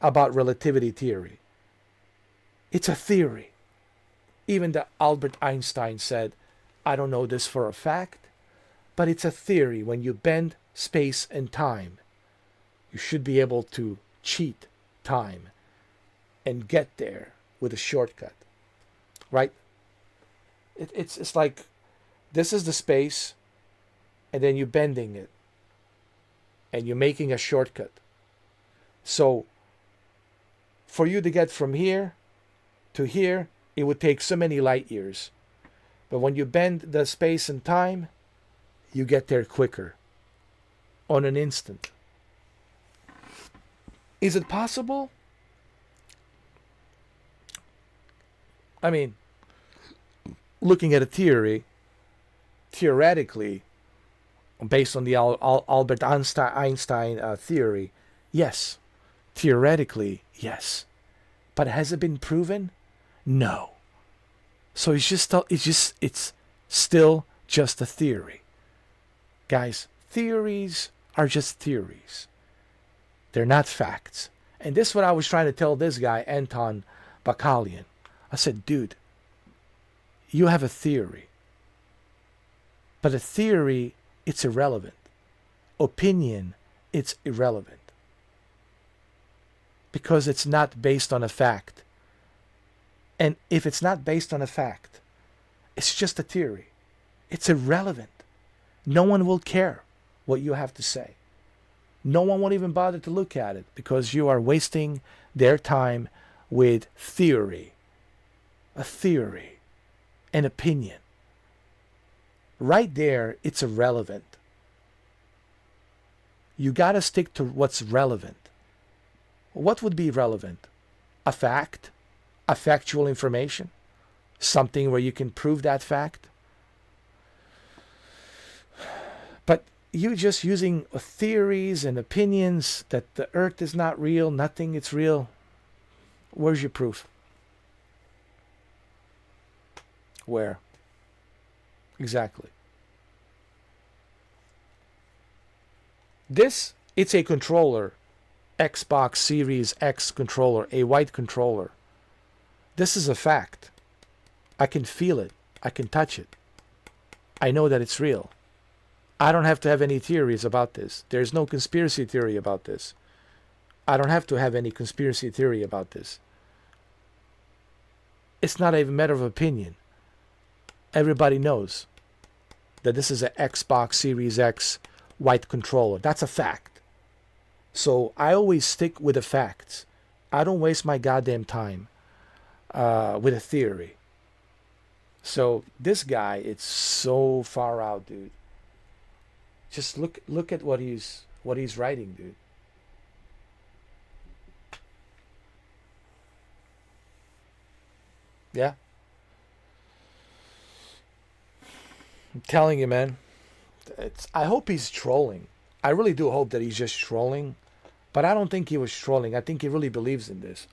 about relativity theory. It's a theory. Even the Albert Einstein said, I don't know this for a fact, but it's a theory. When you bend space and time, you should be able to cheat time and get there with a shortcut, right? It's like this is the space, and then you're bending it, and you're making a shortcut. So for you to get from here to here, it would take so many light years. But when you bend the space and time, you get there quicker, on an instant. Is it possible? I mean, looking at a theory, theoretically, based on the Albert Einstein theory, yes. Theoretically, yes. But has it been proven? No. So it's still just a theory. Guys, theories are just theories. They're not facts. And this is what I was trying to tell this guy, Anton Bakalian. I said, dude, you have a theory. But a theory, it's irrelevant. Opinion, it's irrelevant. Because it's not based on a fact. And if it's not based on a fact, it's just a theory. It's irrelevant. No one will care what you have to say. No one won't even bother to look at it because you are wasting their time with theory. A theory. An opinion. Right there, it's irrelevant. You got to stick to what's relevant. What would be relevant? A fact? A factual information? Something where you can prove that fact? But you just using theories and opinions that the earth is not real, nothing is real. Where's your proof? Where? Exactly. This, it's a controller. Xbox Series X controller, a white controller. This is a fact. I can feel it. I can touch it. I know that it's real. I don't have to have any theories about this. There's no conspiracy theory about this. I don't have to have any conspiracy theory about this. It's not even a matter of opinion. Everybody knows that this is an Xbox Series X white controller. That's a fact. So I always stick with the facts. I don't waste my goddamn time with a theory. So this guy, it's so far out, dude. Just look at what he's writing, dude. Yeah. I'm telling you, man. I hope he's trolling. I really do hope that he's just trolling. But I don't think he was trolling. I think he really believes in this.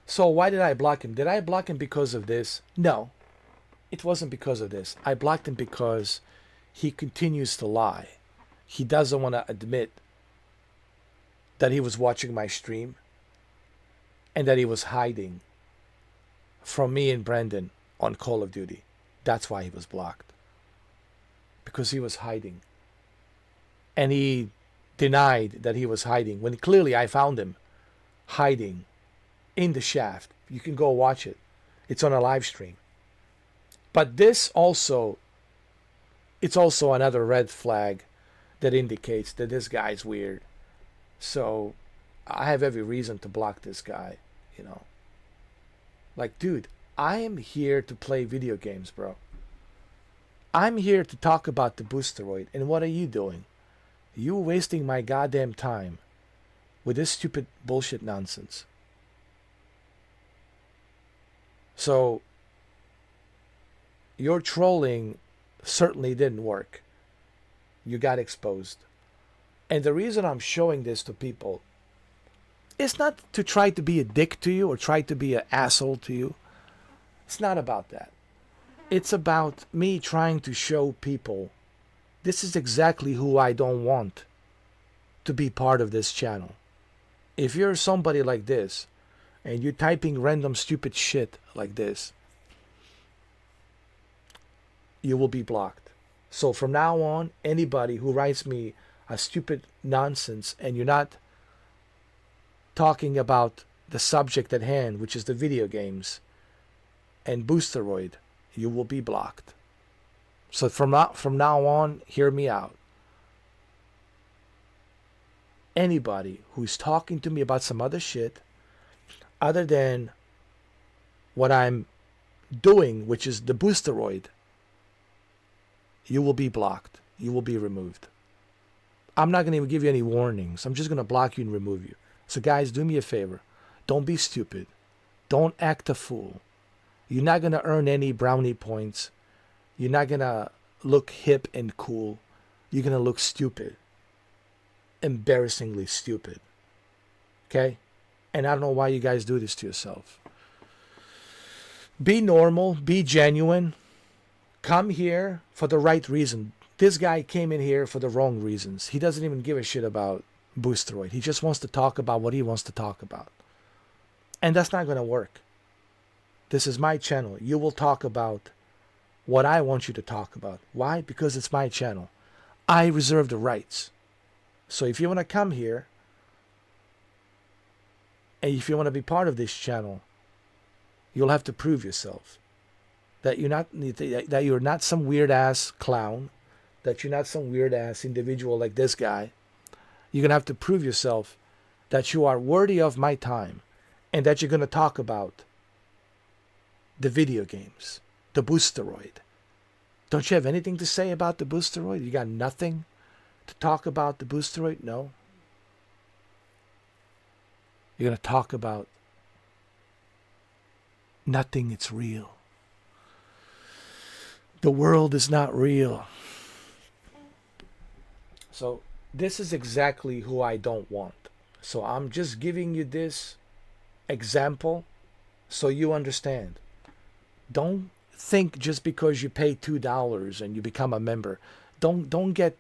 So why did I block him? Did I block him because of this? No. It wasn't because of this. I blocked him because he continues to lie. He doesn't want to admit that he was watching my stream and that he was hiding from me and Brendan on Call of Duty. That's why he was blocked. Because he was hiding. And he denied that he was hiding when clearly I found him hiding in the shaft. You can go watch it. It's on a live stream. But this also, it's also another red flag that indicates that this guy's weird. So I have every reason to block this guy, you know. Like, dude, I am here to play video games, bro. I'm here to talk about the Boosteroid, and what are you doing? You wasting my goddamn time with this stupid bullshit nonsense. So, your trolling certainly didn't work. You got exposed. And the reason I'm showing this to people is not to try to be a dick to you or try to be an asshole to you. It's not about that. It's about me trying to show people this is exactly who I don't want to be part of this channel. If you're somebody like this and you're typing random stupid shit like this, you will be blocked. So from now on, anybody who writes me a stupid nonsense and you're not talking about the subject at hand, which is the video games and Boosteroid, you will be blocked. So from now on, hear me out. Anybody who's talking to me about some other shit other than what I'm doing, which is the Boosteroid, you will be blocked. You will be removed. I'm not going to even give you any warnings. I'm just going to block you and remove you. So guys, do me a favor. Don't be stupid. Don't act a fool. You're not going to earn any brownie points. You're not going to look hip and cool. You're going to look stupid. Embarrassingly stupid. Okay? And I don't know why you guys do this to yourself. Be normal. Be genuine. Come here for the right reason. This guy came in here for the wrong reasons. He doesn't even give a shit about Boosteroid. He just wants to talk about what he wants to talk about. And that's not going to work. This is my channel. You will talk about what I want you to talk about. Why? Because it's my channel. I reserve the rights. So if you want to come here, and if you want to be part of this channel, you'll have to prove yourself. That you're not some weird ass clown, that you're not some weird ass individual like this guy. You're gonna have to prove yourself that you are worthy of my time, and that you're gonna talk about the video games, the Boosteroid. Don't you have anything to say about the Boosteroid? You got nothing to talk about the Boosteroid? No. You're gonna talk about nothing. It's real. The world is not real. So this is exactly who I don't want. So I'm just giving you this example so you understand. Don't think just because you pay $2 and you become a member. Don't get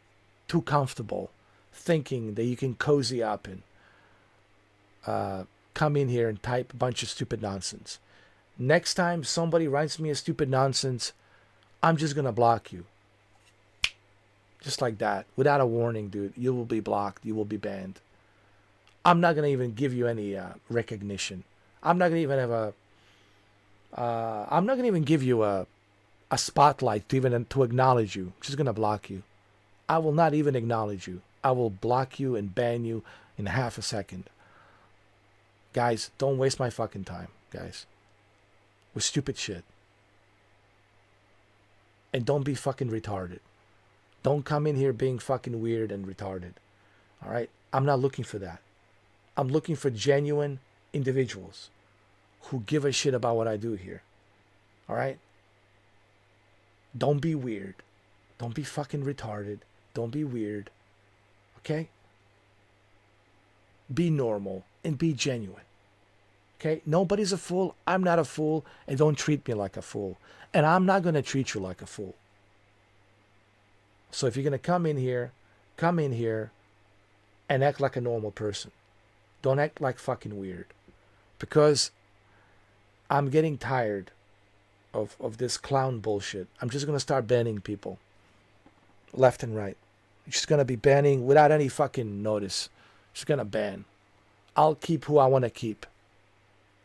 too comfortable thinking that you can cozy up and come in here and type a bunch of stupid nonsense. Next time somebody writes me a stupid nonsense, I'm just going to block you. Just like that. Without a warning, dude. You will be blocked. You will be banned. I'm not going to even give you any recognition. I'm not going to even have a... I'm not going to even give you a spotlight to acknowledge you. I'm just going to block you. I will not even acknowledge you. I will block you and ban you in half a second. Guys, don't waste my fucking time, guys. With stupid shit. And don't be fucking retarded. Don't come in here being fucking weird and retarded. Alright? I'm not looking for that. I'm looking for genuine individuals who give a shit about what I do here. Alright? Don't be weird. Don't be fucking retarded. Don't be weird. Okay? Be normal and be genuine. Okay? Nobody's a fool. I'm not a fool. And don't treat me like a fool. And I'm not going to treat you like a fool. So if you're going to come in here and act like a normal person. Don't act like fucking weird. Because I'm getting tired of this clown bullshit. I'm just going to start banning people. Left and right. I'm just going to be banning without any fucking notice. Just going to ban. I'll keep who I want to keep.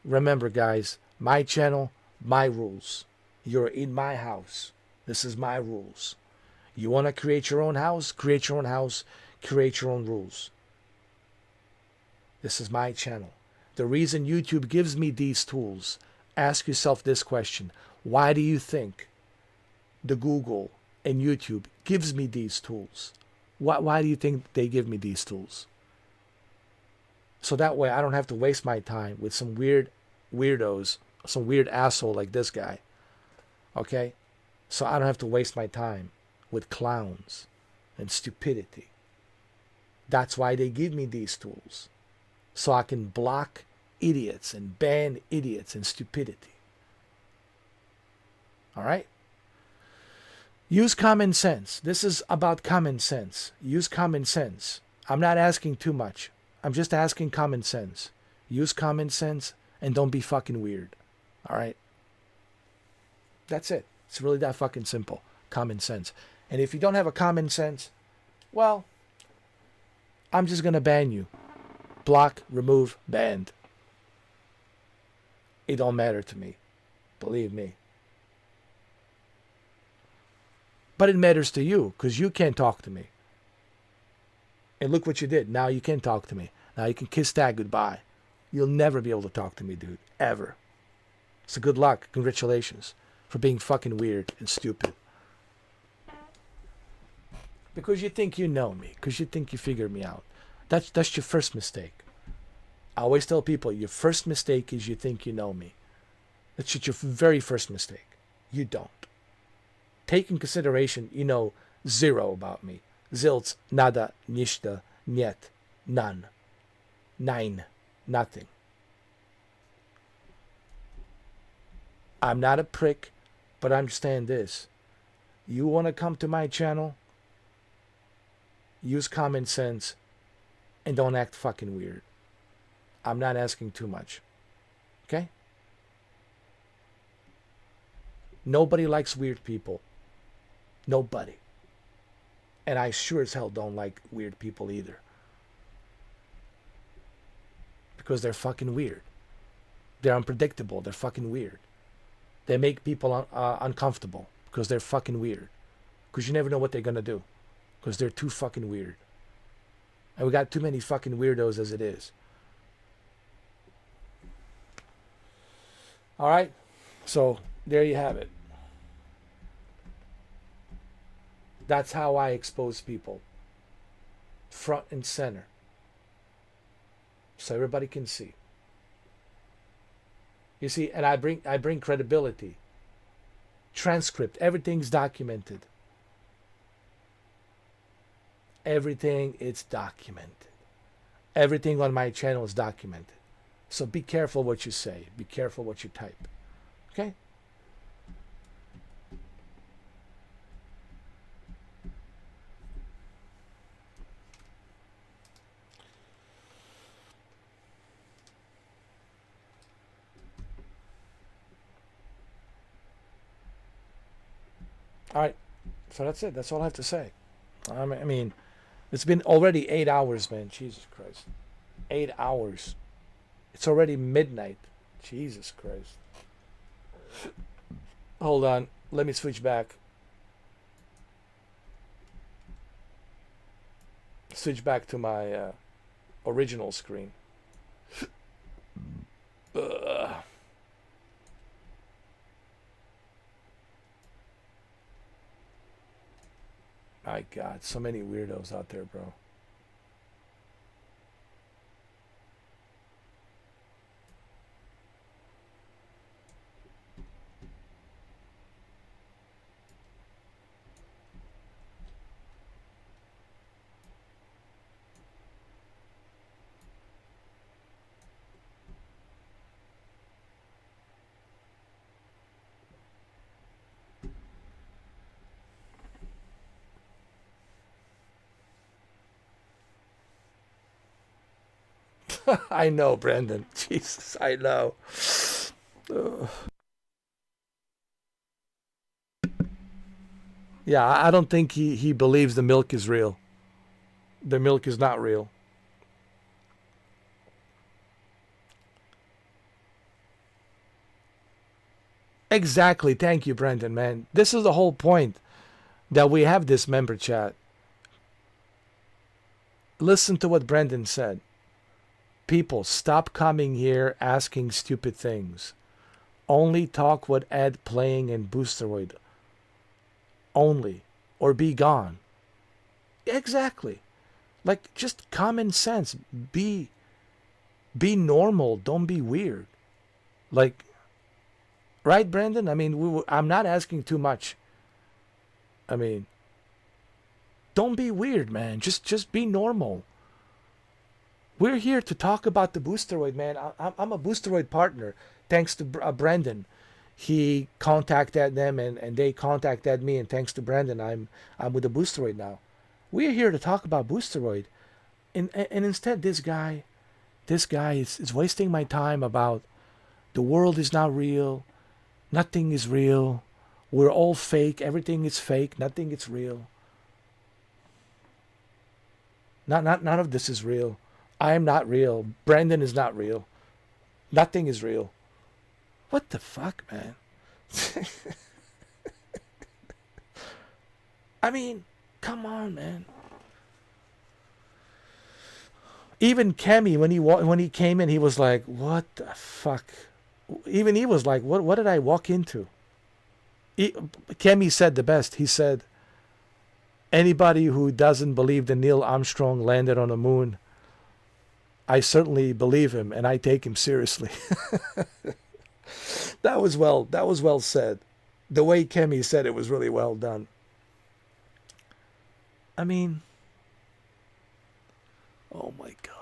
Remember, guys, my channel, my rules. You're in my house. This is my rules. You want to create your own house? Create your own house. Create your own rules. This is my channel. The reason YouTube gives me these tools, ask yourself this question. Why do you think the Google and YouTube gives me these tools? Why do you think they give me these tools? So that way I don't have to waste my time with some weirdos, some weird asshole like this guy. Okay? So I don't have to waste my time with clowns and stupidity. That's why they give me these tools. So I can block idiots and ban idiots and stupidity. All right? Use common sense. This is about common sense. Use common sense. I'm not asking too much. I'm just asking common sense. Use common sense and don't be fucking weird. All right? That's it. It's really that fucking simple. Common sense. And if you don't have a common sense, well, I'm just going to ban you. Block, remove, banned. It don't matter to me. Believe me. But it matters to you because you can't talk to me. And look what you did. Now you can talk to me. Now you can kiss that goodbye. You'll never be able to talk to me, dude. Ever. So good luck. Congratulations for being fucking weird and stupid. Because you think you know me. Because you think you figured me out. That's your first mistake. I always tell people, your first mistake is you think you know me. That's just your very first mistake. You don't. Take in consideration, you know zero about me. Zilts, nada, nishta, niet, none. Nine, nothing. I'm not a prick, but understand this. You want to come to my channel? Use common sense and don't act fucking weird. I'm not asking too much. Okay? Nobody likes weird people. Nobody. And I sure as hell don't like weird people either. Because they're fucking weird. They're unpredictable. They're fucking weird. They make people uncomfortable because they're fucking weird. Because you never know what they're going to do. Because they're too fucking weird. And we got too many fucking weirdos as it is. All right? So, there you have it. That's how I expose people. Front and center. So everybody can see. You see, and I bring credibility. Transcript. Everything's documented. Everything is documented. Everything on my channel is documented. So be careful what you say. Be careful what you type. Okay? All right. So that's it. That's all I have to say. I mean, it's been already 8 hours, man. Jesus Christ. 8 hours. It's already midnight. Jesus Christ. Hold on. Let me switch back. Switch back to my original screen. My God, so many weirdos out there, bro. I know, Brandon. Jesus, I know. Ugh. Yeah, I don't think he believes the milk is real. The milk is not real. Exactly. Thank you, Brendan, man. This is the whole point that we have this member chat. Listen to what Brendan said. People, stop coming here asking stupid things. Only talk with Ed playing in Boosteroid. Only. Or be gone. Exactly. Like, just common sense. Be normal. Don't be weird. Like, right, Brendan? I mean, I'm not asking too much. I mean, don't be weird, man. Just be normal. We're here to talk about the Boosteroid, man. I'm a Boosteroid partner, thanks to Brendan. He contacted them, and they contacted me, and thanks to Brendan, I'm with the Boosteroid now. We're here to talk about Boosteroid, and instead this guy is wasting my time about the world is not real, nothing is real, we're all fake, everything is fake, nothing is real. None of this is real. I am not real. Brendan is not real. Nothing is real. What the fuck, man? I mean, come on, man. Even Kemi, when he came in, he was like, "What the fuck?" Even he was like, "What did I walk into?" Kemi said the best. He said, "Anybody who doesn't believe that Neil Armstrong landed on the moon, I certainly believe him, and I take him seriously." That was well said. The way Kemi said it was really well done. I mean, oh my God.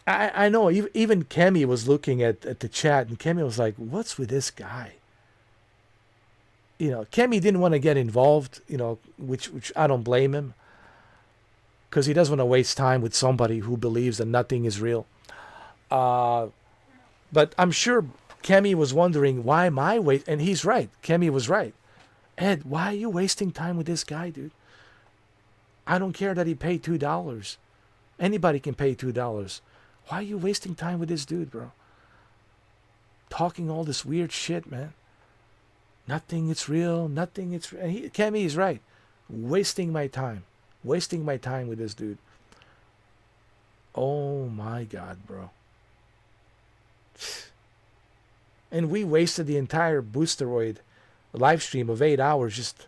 I know, even Kemi was looking at the chat, and Kemi was like, "What's with this guy?" You know, Kemi didn't want to get involved, you know, which I don't blame him, because he doesn't want to waste time with somebody who believes that nothing is real. But I'm sure Kemi was wondering, why am I wasting? And he's right. Kemi was right. Ed, why are you wasting time with this guy, dude? I don't care that he paid $2. Anybody can pay $2. Why are you wasting time with this dude, bro? Talking all this weird shit, man. Nothing is real. Nothing is real. Kemi is right. Wasting my time. Wasting my time with this dude. Oh my God, bro. And we wasted the entire Boosteroid live stream of 8 hours just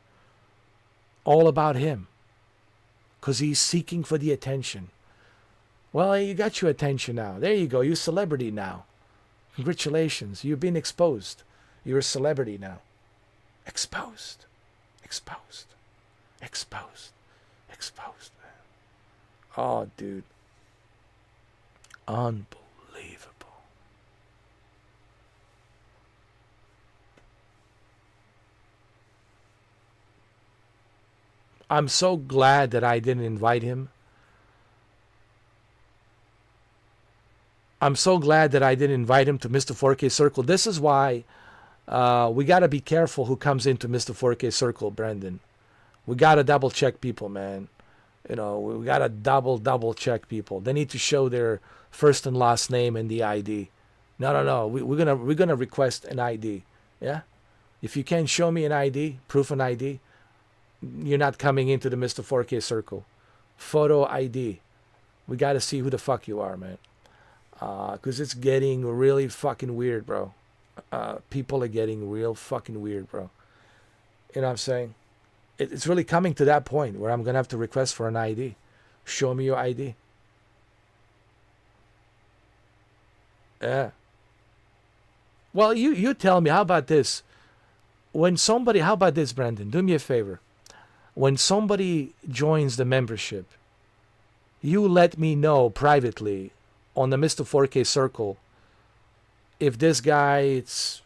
all about him. Because he's seeking for the attention. Well, you got your attention now. There you go. You're a celebrity now. Congratulations. You've been exposed. You're a celebrity now. Exposed. Exposed. Exposed. Exposed, man. Oh, dude. Unbelievable. I'm so glad that I didn't invite him. I'm so glad that I didn't invite him to Mr. 4K Circle. This is why we got to be careful who comes into Mr. 4K Circle, Brendan. We got to double check people, man. You know, we got to double check people. They need to show their first and last name and the ID. No. We're gonna request an ID. Yeah? If you can't show me an ID, proof of ID, you're not coming into the Mr. 4K Circle. Photo ID. We got to see who the fuck you are, man. Because it's getting really fucking weird, bro. People are getting real fucking weird, bro. You know what I'm saying? It's really coming to that point where I'm going to have to request for an ID. Show me your ID. Yeah. Well, you tell me, how about this? How about this, Brandon? Do me a favor. When somebody joins the membership, you let me know privately on the Mr. 4K Circle if this guy, it's,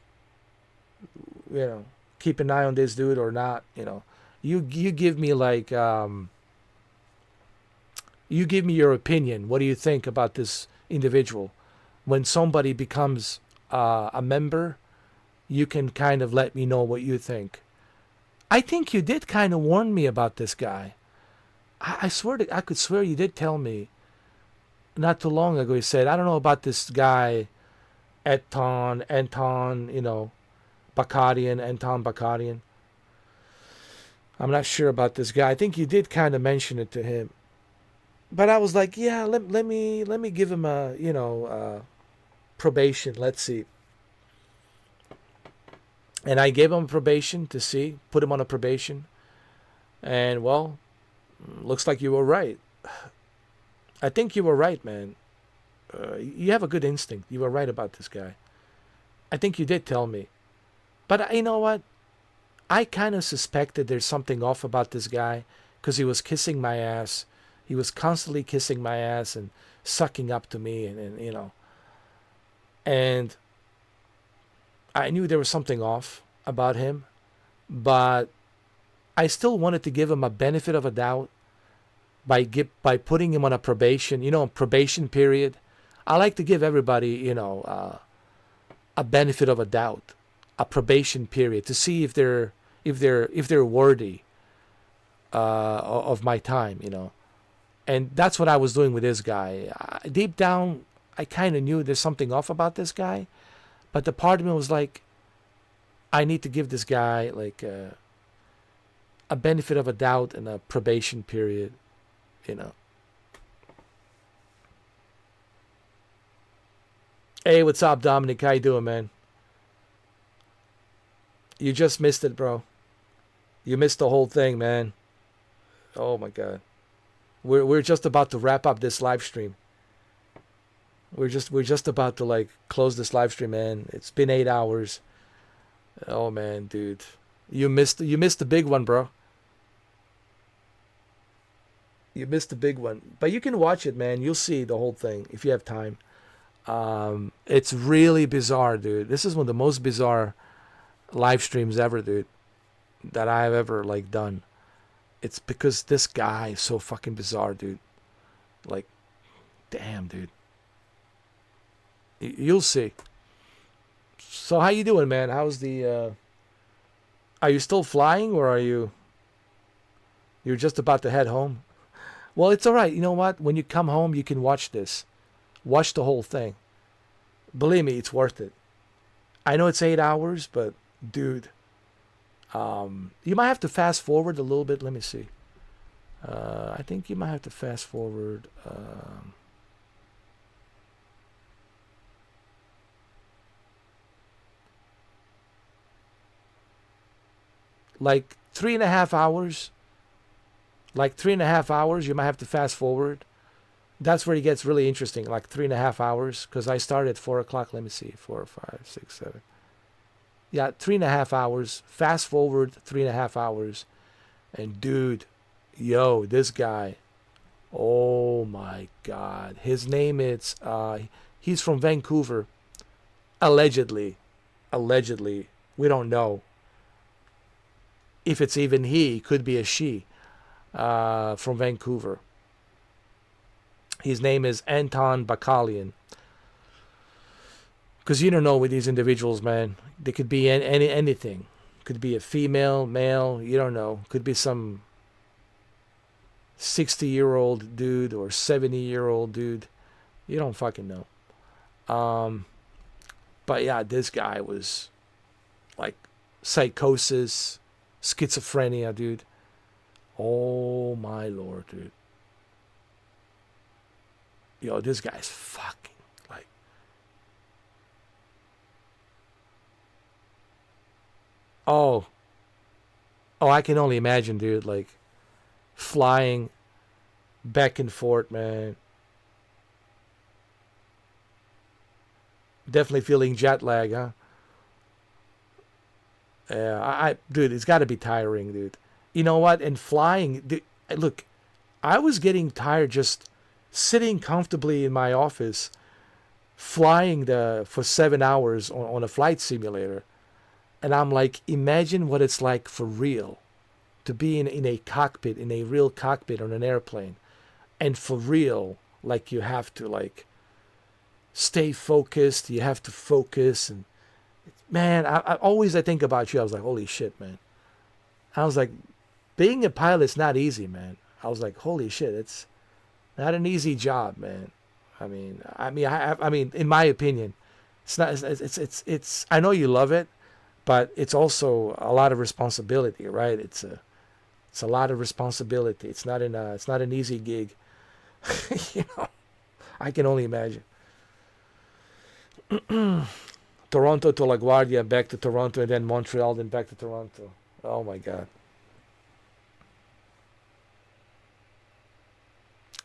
you know, keep an eye on this dude or not, you know. You give me like, you give me your opinion. What do you think about this individual? When somebody becomes a member, you can kind of let me know what you think. I think you did kind of warn me about this guy. I could swear you did tell me not too long ago. You said, I don't know about this guy. Anton, you know, Anton Bakarian. I'm not sure about this guy. I think you did kind of mention it to him, but I was like, yeah, let me give him a, you know, probation. Let's see. And I gave him probation to see, put him on a probation, and well, looks like you were right. I think you were right, man. You have a good instinct. You were right about this guy. I think you did tell me. But you know what? I kind of suspected there's something off about this guy because he was kissing my ass. He was constantly kissing my ass and sucking up to me and you know. And I knew there was something off about him, but I still wanted to give him a benefit of a doubt by putting him on a probation, you know, probation period. I like to give everybody, you know, a benefit of a doubt, a probation period to see if they're worthy of my time, you know. And that's what I was doing with this guy. Deep down, I kind of knew there's something off about this guy, but the part of me was like, I need to give this guy like a benefit of a doubt and a probation period, you know. Hey, what's up, Dominic? How you doing, man? You just missed it, bro. You missed the whole thing, man. Oh my God. We're just about to wrap up this live stream. We're just about to like close this live stream, man. It's been 8 hours. Oh man, dude. You missed the big one, bro. You missed the big one. But you can watch it, man. You'll see the whole thing if you have time. It's really bizarre, dude. This is one of the most bizarre live streams ever, dude, that I've ever like done. It's because this guy is so fucking bizarre, dude. Like, damn, dude. You'll see. So how you doing, man? How's the are you still flying or are you're just about to head home? Well, it's all right. You know what? When you come home, you can watch this. Watch the whole thing. Believe me, it's worth it. I know it's 8 hours, but dude, you might have to fast forward a little bit. Let me see. I think you might have to fast forward. Like 3.5 hours. Like 3.5 hours, you might have to fast forward. That's where it gets really interesting, like 3.5 hours, because I started at 4 o'clock. Let me see, 4, 5, 6, 7. Yeah, 3.5 hours. Fast forward 3.5 hours. And dude, yo, this guy, oh my God. His name is, he's from Vancouver. Allegedly. We don't know. If it's even he, could be a she, from Vancouver. His name is Anton Bakalian. Because you don't know with these individuals, man. They could be anything. Could be a female, male, you don't know. Could be some 60-year-old dude or 70-year-old dude. You don't fucking know. But yeah, this guy was like psychosis, schizophrenia, dude. Oh my Lord, dude. Yo, this guy's fucking like. Oh, I can only imagine, dude. Like flying back and forth, man. Definitely feeling jet lag, huh? Yeah, dude, it's got to be tiring, dude. You know what? And flying, dude, look, I was getting tired just sitting comfortably in my office, flying for 7 hours on a flight simulator. And I'm like, imagine what it's like for real to be in a cockpit, in a real cockpit on an airplane. And for real, like you have to like stay focused. You have to focus. And man, I think about you. I was like, holy shit, man. I was like, being a pilot's not easy, man. I was like, holy shit, it's not an easy job, man. I mean, in my opinion, It's not. It's. I know you love it, but it's also a lot of responsibility, right? It's a lot of responsibility. It's not an easy gig. You know, I can only imagine. Toronto to LaGuardia, back to Toronto, and then Montreal, then back to Toronto. Oh my God.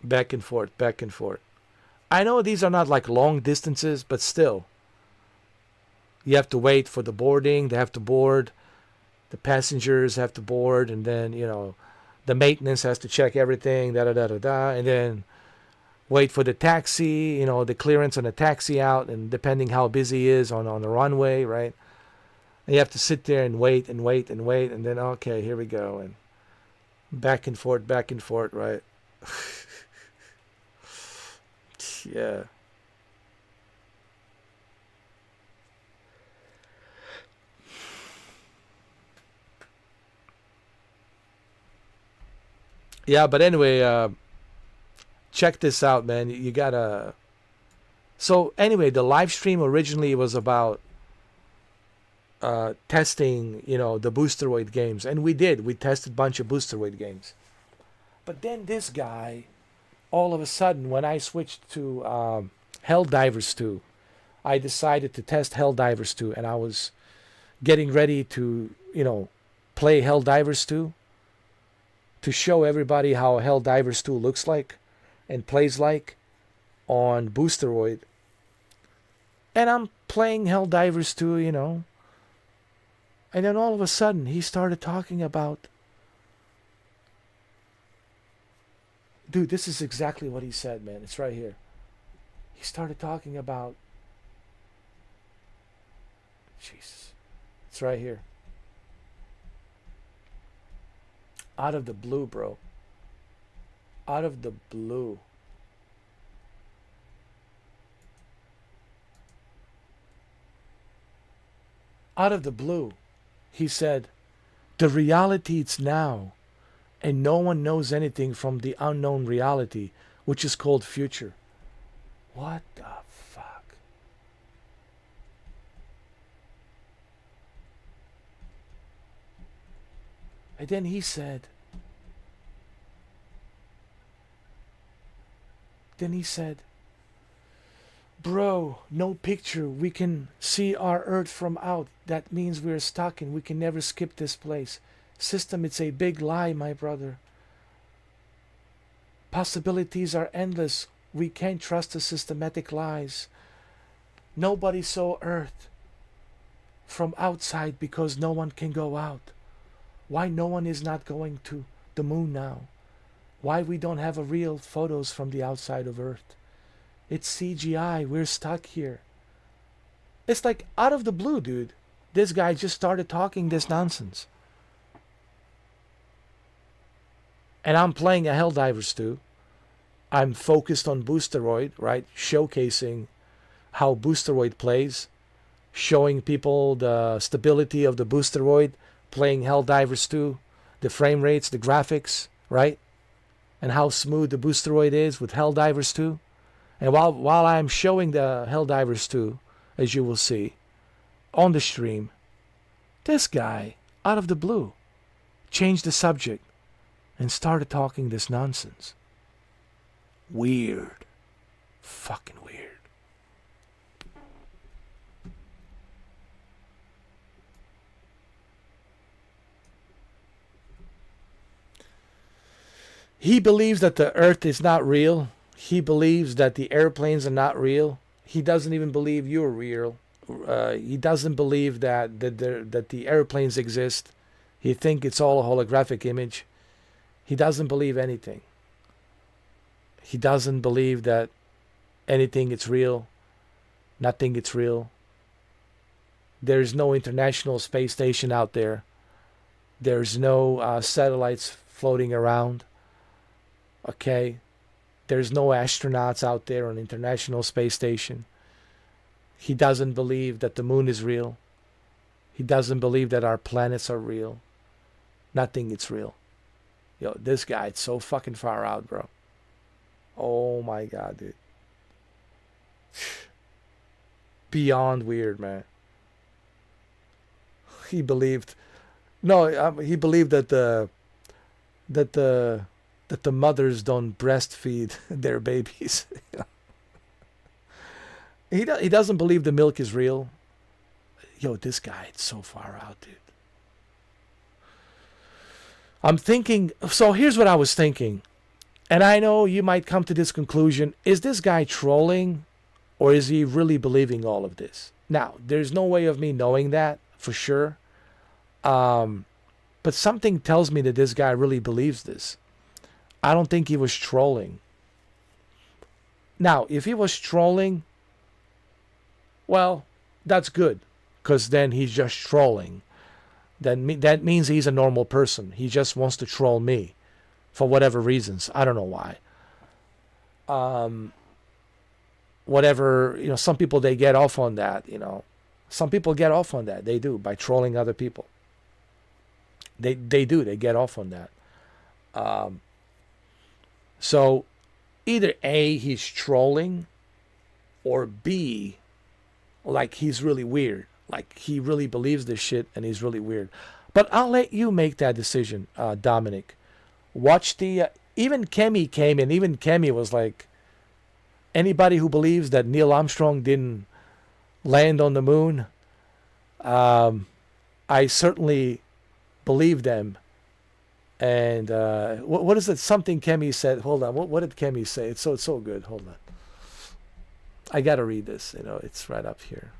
Back and forth, back and forth. I know these are not like long distances, but still. You have to wait for the boarding. They have to board. The passengers have to board, and then, you know, the maintenance has to check everything, da da da da da, and then wait for the taxi, you know, the clearance on the taxi out, and depending how busy it is on the runway, right? And you have to sit there and wait and wait and wait, and then, okay, here we go, and back and forth, right? Yeah. Yeah, but anyway, check this out, man. You gotta. So anyway, the live stream originally was about testing, you know, the Boosteroid games, and we did. We tested a bunch of Boosteroid games. But then this guy, all of a sudden, when I switched to Helldivers 2, I decided to test Helldivers 2, and I was getting ready to, you know, play Helldivers 2 to show everybody how Helldivers 2 looks like and plays like on Boosteroid. And I'm playing Helldivers 2, you know. And then all of a sudden, he started talking about... Dude, this is exactly what he said, man. It's right here. He started talking about... Jesus. It's right here. Out of the blue, bro. Out of the blue. Out of the blue, he said, the reality it's now, and no one knows anything from the unknown reality, which is called future. What the fuck? And then he said, bro, no picture. We can see our Earth from out. That means we're stuck and we can never skip this place. System, it's a big lie, my brother. Possibilities are endless. We can't trust the systematic lies. Nobody saw Earth from outside because no one can go out. Why no one is not going to the moon now? Why we don't have a real photos from the outside of Earth? It's CGI. We're stuck here. It's like out of the blue, dude. This guy just started talking this nonsense. And I'm playing a Helldivers 2. I'm focused on Boosteroid, right? Showcasing how Boosteroid plays. Showing people the stability of the Boosteroid. Playing Helldivers 2. The frame rates, the graphics, right? And how smooth the Boosteroid is with Helldivers 2. And while I'm showing the Helldivers 2, as you will see, on the stream, this guy, out of the blue, changed the subject and started talking this nonsense. Weird. Fucking weird. He believes that the Earth is not real. He believes that the airplanes are not real. He doesn't even believe you're real. He doesn't believe that the airplanes exist. He thinks it's all a holographic image. He doesn't believe anything. He doesn't believe that anything is real. Nothing is real. There's no international space station out there. There's no satellites floating around. Okay? There's no astronauts out there on International Space Station. He doesn't believe that the moon is real. He doesn't believe that our planets are real. Nothing is real. Yo, this guy, it's so fucking far out, bro. Oh my God, dude. beyond weird, man. He believed, no, he believed that the mothers don't breastfeed their babies. He doesn't believe the milk is real. Yo, this guy, it's so far out, dude. I'm thinking, so here's what I was thinking. And I know you might come to this conclusion. Is this guy trolling, or is he really believing all of this? Now, there's no way of me knowing that for sure. But something tells me that this guy really believes this. I don't think he was trolling. Now, if he was trolling, well, that's good, because then he's just trolling. That means he's a normal person. He just wants to troll me for whatever reasons. I don't know why. Whatever, you know, some people, they get off on that, you know. Some people get off on that. They do, by trolling other people. They do. They get off on that. So either A, he's trolling, or B, like he's really weird. Like he really believes this shit and he's really weird. But I'll let you make that decision, Dominic. Watch the... even Kemi came in. Even Kemi was like, anybody who believes that Neil Armstrong didn't land on the moon, I certainly believe them. And what is it? Something Kemi said. Hold on. What did Kemi say? It's so good. Hold on. I got to read this. You know, it's right up here.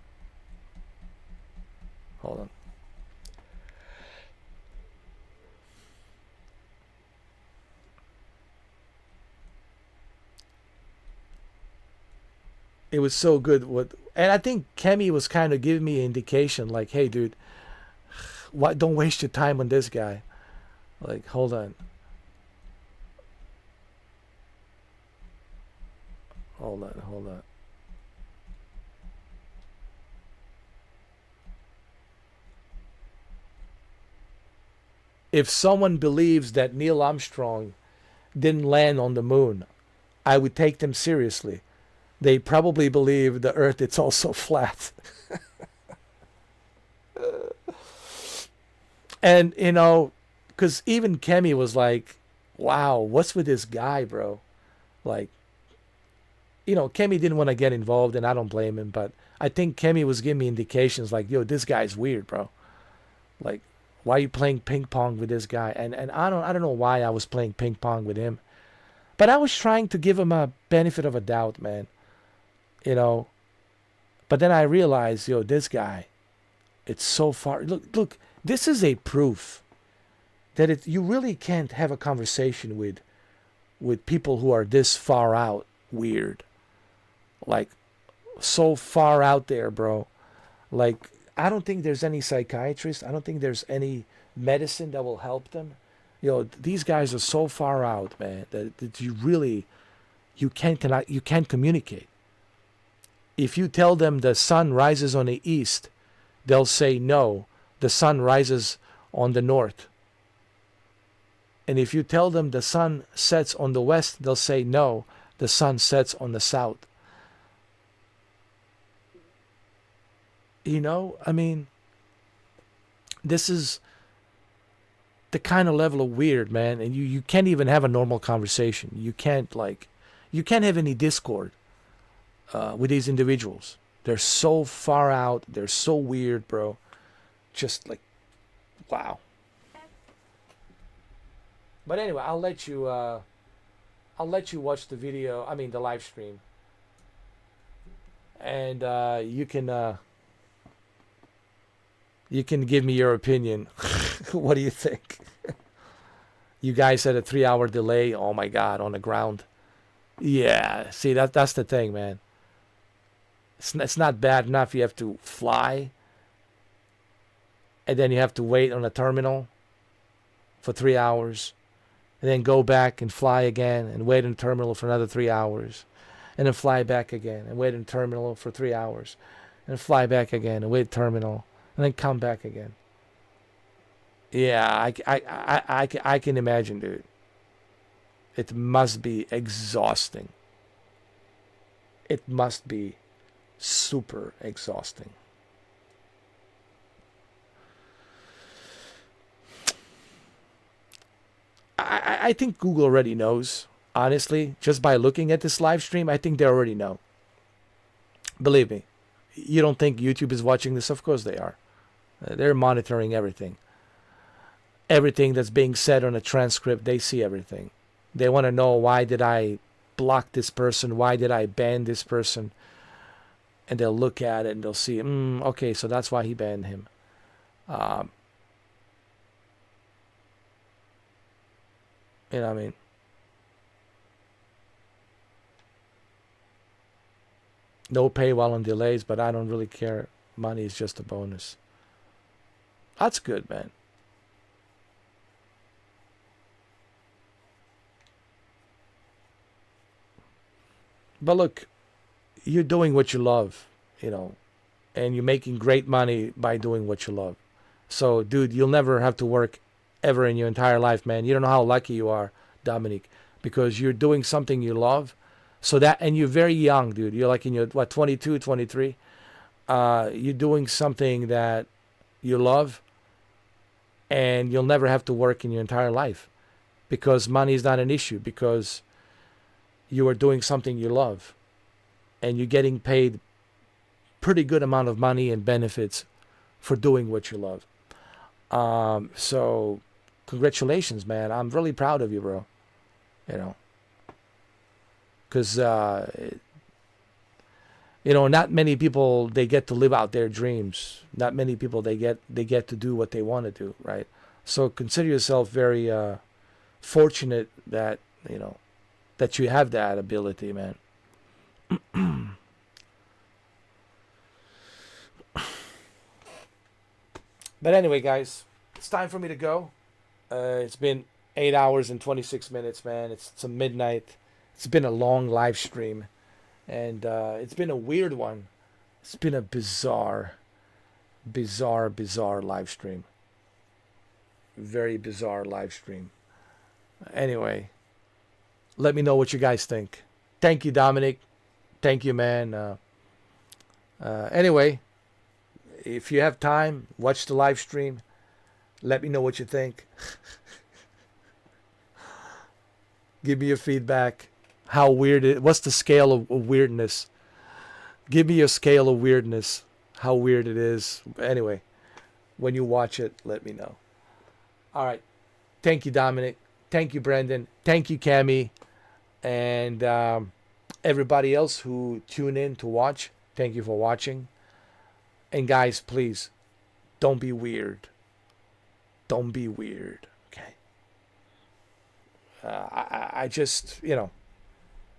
Hold on. It was so good. And I think Kemi was kind of giving me an indication, like, hey, dude, don't waste your time on this guy. Like, hold on. Hold on. If someone believes that Neil Armstrong didn't land on the moon, I would take them seriously. They probably believe the Earth is also flat. And, you know, because even Kemi was like, wow, what's with this guy, bro? Like, you know, Kemi didn't want to get involved, and I don't blame him, but I think Kemi was giving me indications like, yo, this guy's weird, bro. Like, why are you playing ping pong with this guy? And I don't know why I was playing ping pong with him. But I was trying to give him a benefit of a doubt, man. You know. But then I realized, yo, this guy, it's so far. Look, this is a proof that you really can't have a conversation with people who are this far out weird. Like, so far out there, bro. Like, I don't think there's any psychiatrist. I don't think there's any medicine that will help them. You know, these guys are so far out, man, that you can't communicate. If you tell them the sun rises on the east, they'll say no, the sun rises on the north. And if you tell them the sun sets on the west, they'll say no, the sun sets on the south. You know, I mean, this is the kind of level of weird, man. And you can't even have a normal conversation. You can't have any discord with these individuals. They're so far out. They're so weird, bro. Just like, wow. But anyway, I'll let you watch the video. I mean, the live stream, and you can give me your opinion. What do you think? You guys had a 3-hour delay. Oh my God, on the ground. Yeah, see, that's the thing, man. It's not bad enough you have to fly, and then you have to wait on a terminal for 3 hours, and then go back and fly again, and wait in the terminal for another 3 hours, and then fly back again, and wait in the terminal for 3 hours, and fly back again, and wait in the terminal, and then come back again. Yeah, I can imagine, dude. It must be exhausting. It must be super exhausting. I think Google already knows, honestly, just by looking at this live stream. I think they already know. Believe me. You don't think YouTube is watching this? Of course they are. They're monitoring everything. Everything that's being said on a transcript, they see everything. They want to know, why did I block this person? Why did I ban this person? And they'll look at it and they'll see, okay, so that's why he banned him. You know what I mean? No paywall and delays, but I don't really care. Money is just a bonus. That's good, man. But look, you're doing what you love, you know, and you're making great money by doing what you love. So, dude, you'll never have to work ever in your entire life, man. You don't know how lucky you are, Dominic, because you're doing something you love. So that, and you're very young, dude. You're like in your, 22, 23. You're doing something that you love, and you'll never have to work in your entire life because money is not an issue, because you are doing something you love and you're getting paid pretty good amount of money and benefits for doing what you love. So congratulations, man. I'm really proud of you, bro. You know, because, you know, not many people, they get to live out their dreams. Not many people, they get to do what they want to do, right? So consider yourself very fortunate that, you know, that you have that ability, man. But anyway, guys, it's time for me to go. It's been 8 hours and 26 minutes, man. It's a midnight. It's been a long live stream. And it's been a weird one. It's been a bizarre live stream. Very bizarre live stream. Anyway, let me know what you guys think. Thank you, Dominic. Thank you, man. Anyway, if you have time, watch the live stream. Let me know what you think. Give me your feedback. How weird it? What's the scale of weirdness? Give me your scale of weirdness. How weird it is. Anyway, when you watch it, let me know. All right. Thank you, Dominic. Thank you, Brendan. Thank you, Cami. And everybody else who tune in to watch, thank you for watching. And guys, please, don't be weird. Don't be weird, okay? I just, you know,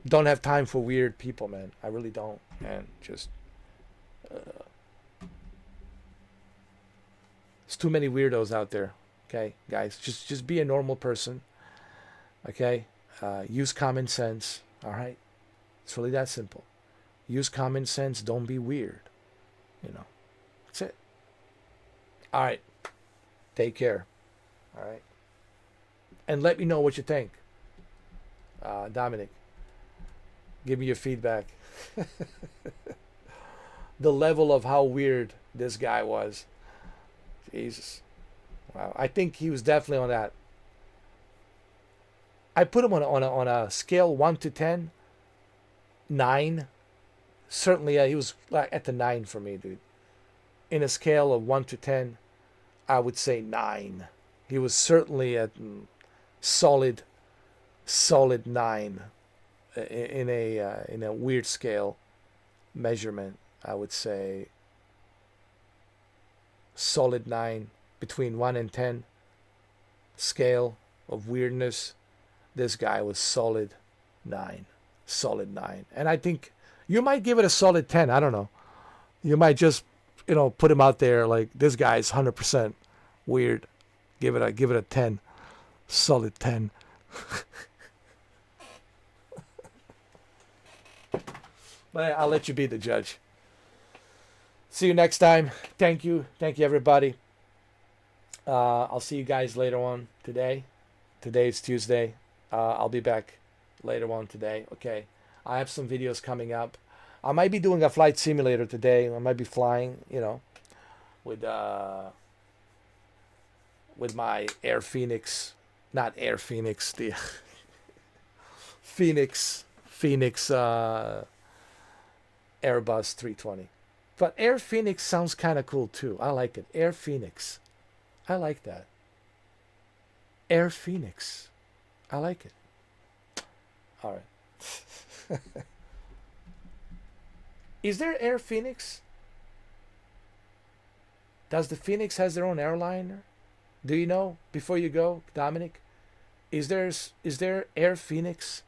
don't have time for weird people, man. I really don't, man. Just, there's too many weirdos out there, okay, guys? Just be a normal person, okay? Use common sense, all right? It's really that simple. Use common sense. Don't be weird. You know, that's it. All right. Take care. All right. And let me know what you think. Dominic, give me your feedback. The level of how weird this guy was. Jesus. Wow. I think he was definitely on that. I put him on a scale 1 to 10. 9. Certainly, he was at the 9 for me, dude. In a scale of 1 to 10, I would say 9. He was certainly a solid 9 in a weird scale measurement. I would say solid 9 between 1 and 10 scale of weirdness. This guy was solid 9. Solid 9. And I think you might give it a solid 10. I don't know. You might just, you know, put him out there like this guy's 100% weird. Give it a 10. Solid 10. But I'll let you be the judge. See you next time. Thank you. Thank you, everybody. I'll see you guys later on today. Today's Tuesday. I'll be back later on today. Okay. I have some videos coming up. I might be doing a flight simulator today. I might be flying, with my Air Phoenix, not Air Phoenix, the Phoenix Airbus 320. But Air Phoenix sounds kind of cool too. I like it. Air Phoenix. I like that. Air Phoenix. I like it. All right. Is there Air Phoenix? Does the Phoenix has their own airliner? Do you know, before you go, Dominic? Is there Air Phoenix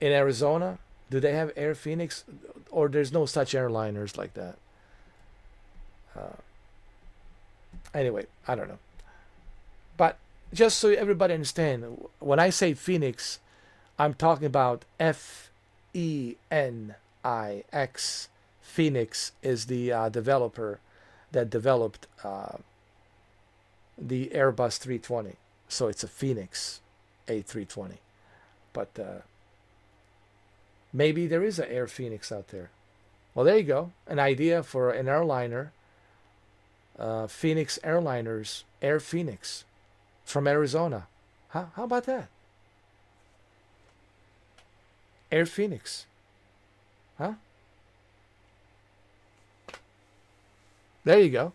in Arizona? Do they have Air Phoenix? Or there's no such airliners like that? Anyway, I don't know. But just so everybody understand, when I say Phoenix, I'm talking about F-E-N-I-X. Phoenix is the developer that developed the Airbus 320. So it's a Phoenix A320. But maybe there is an Air Phoenix out there. Well, there you go. An idea for an airliner. Phoenix Airliners, Air Phoenix from Arizona. How about that? Air Phoenix. Huh? There you go.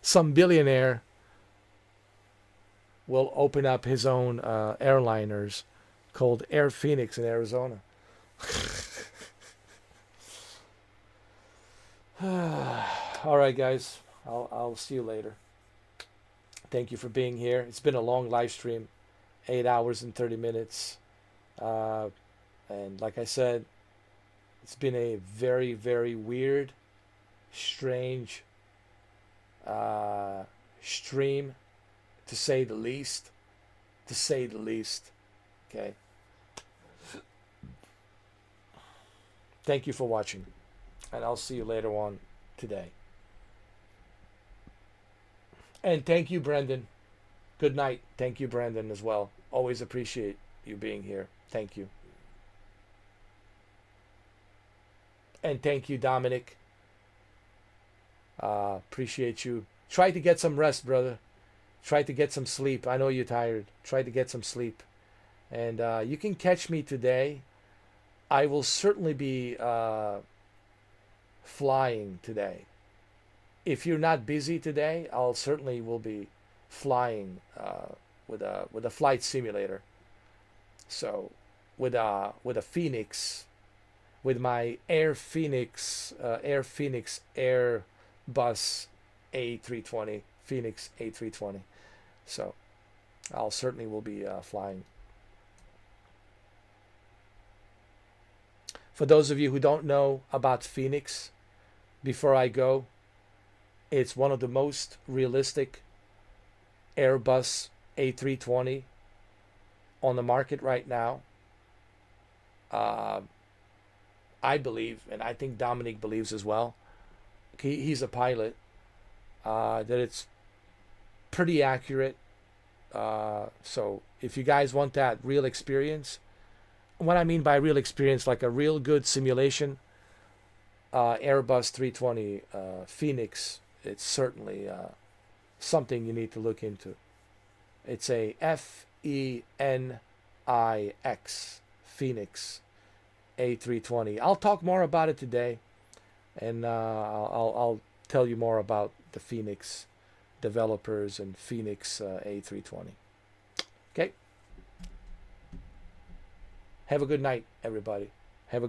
Some billionaire will open up his own airliners called Air Phoenix in Arizona. All right, guys. I'll see you later. Thank you for being here. It's been a long live stream, 8 hours and 30 minutes. And like I said, it's been a very, very weird, strange stream, to say the least. To say the least. Okay. Thank you for watching. And I'll see you later on today. And thank you, Brendan. Good night. Thank you, Brendan, as well. Always appreciate you being here. Thank you. And thank you, Dominic. Appreciate you. Try to get some rest, brother. Try to get some sleep. I know you're tired. Try to get some sleep. And you can catch me today. I will certainly be flying today. If you're not busy today, I'll certainly will be flying with a flight simulator. So with a Phoenix, with my Air Phoenix Airbus A320, Phoenix A320. So I'll certainly will be flying. For those of you who don't know about Phoenix, before I go, it's one of the most realistic Airbus A320 on the market right now. I believe, and I think Dominic believes as well, he's a pilot, that it's pretty accurate. So if you guys want that real experience, what I mean by real experience, like a real good simulation, Airbus 320 Phoenix, it's certainly something you need to look into. It's a F-E-N-I-X, Phoenix A320. I'll talk more about it today, and I'll tell you more about the Phoenix developers and Phoenix A320. Okay. Have a good night, everybody.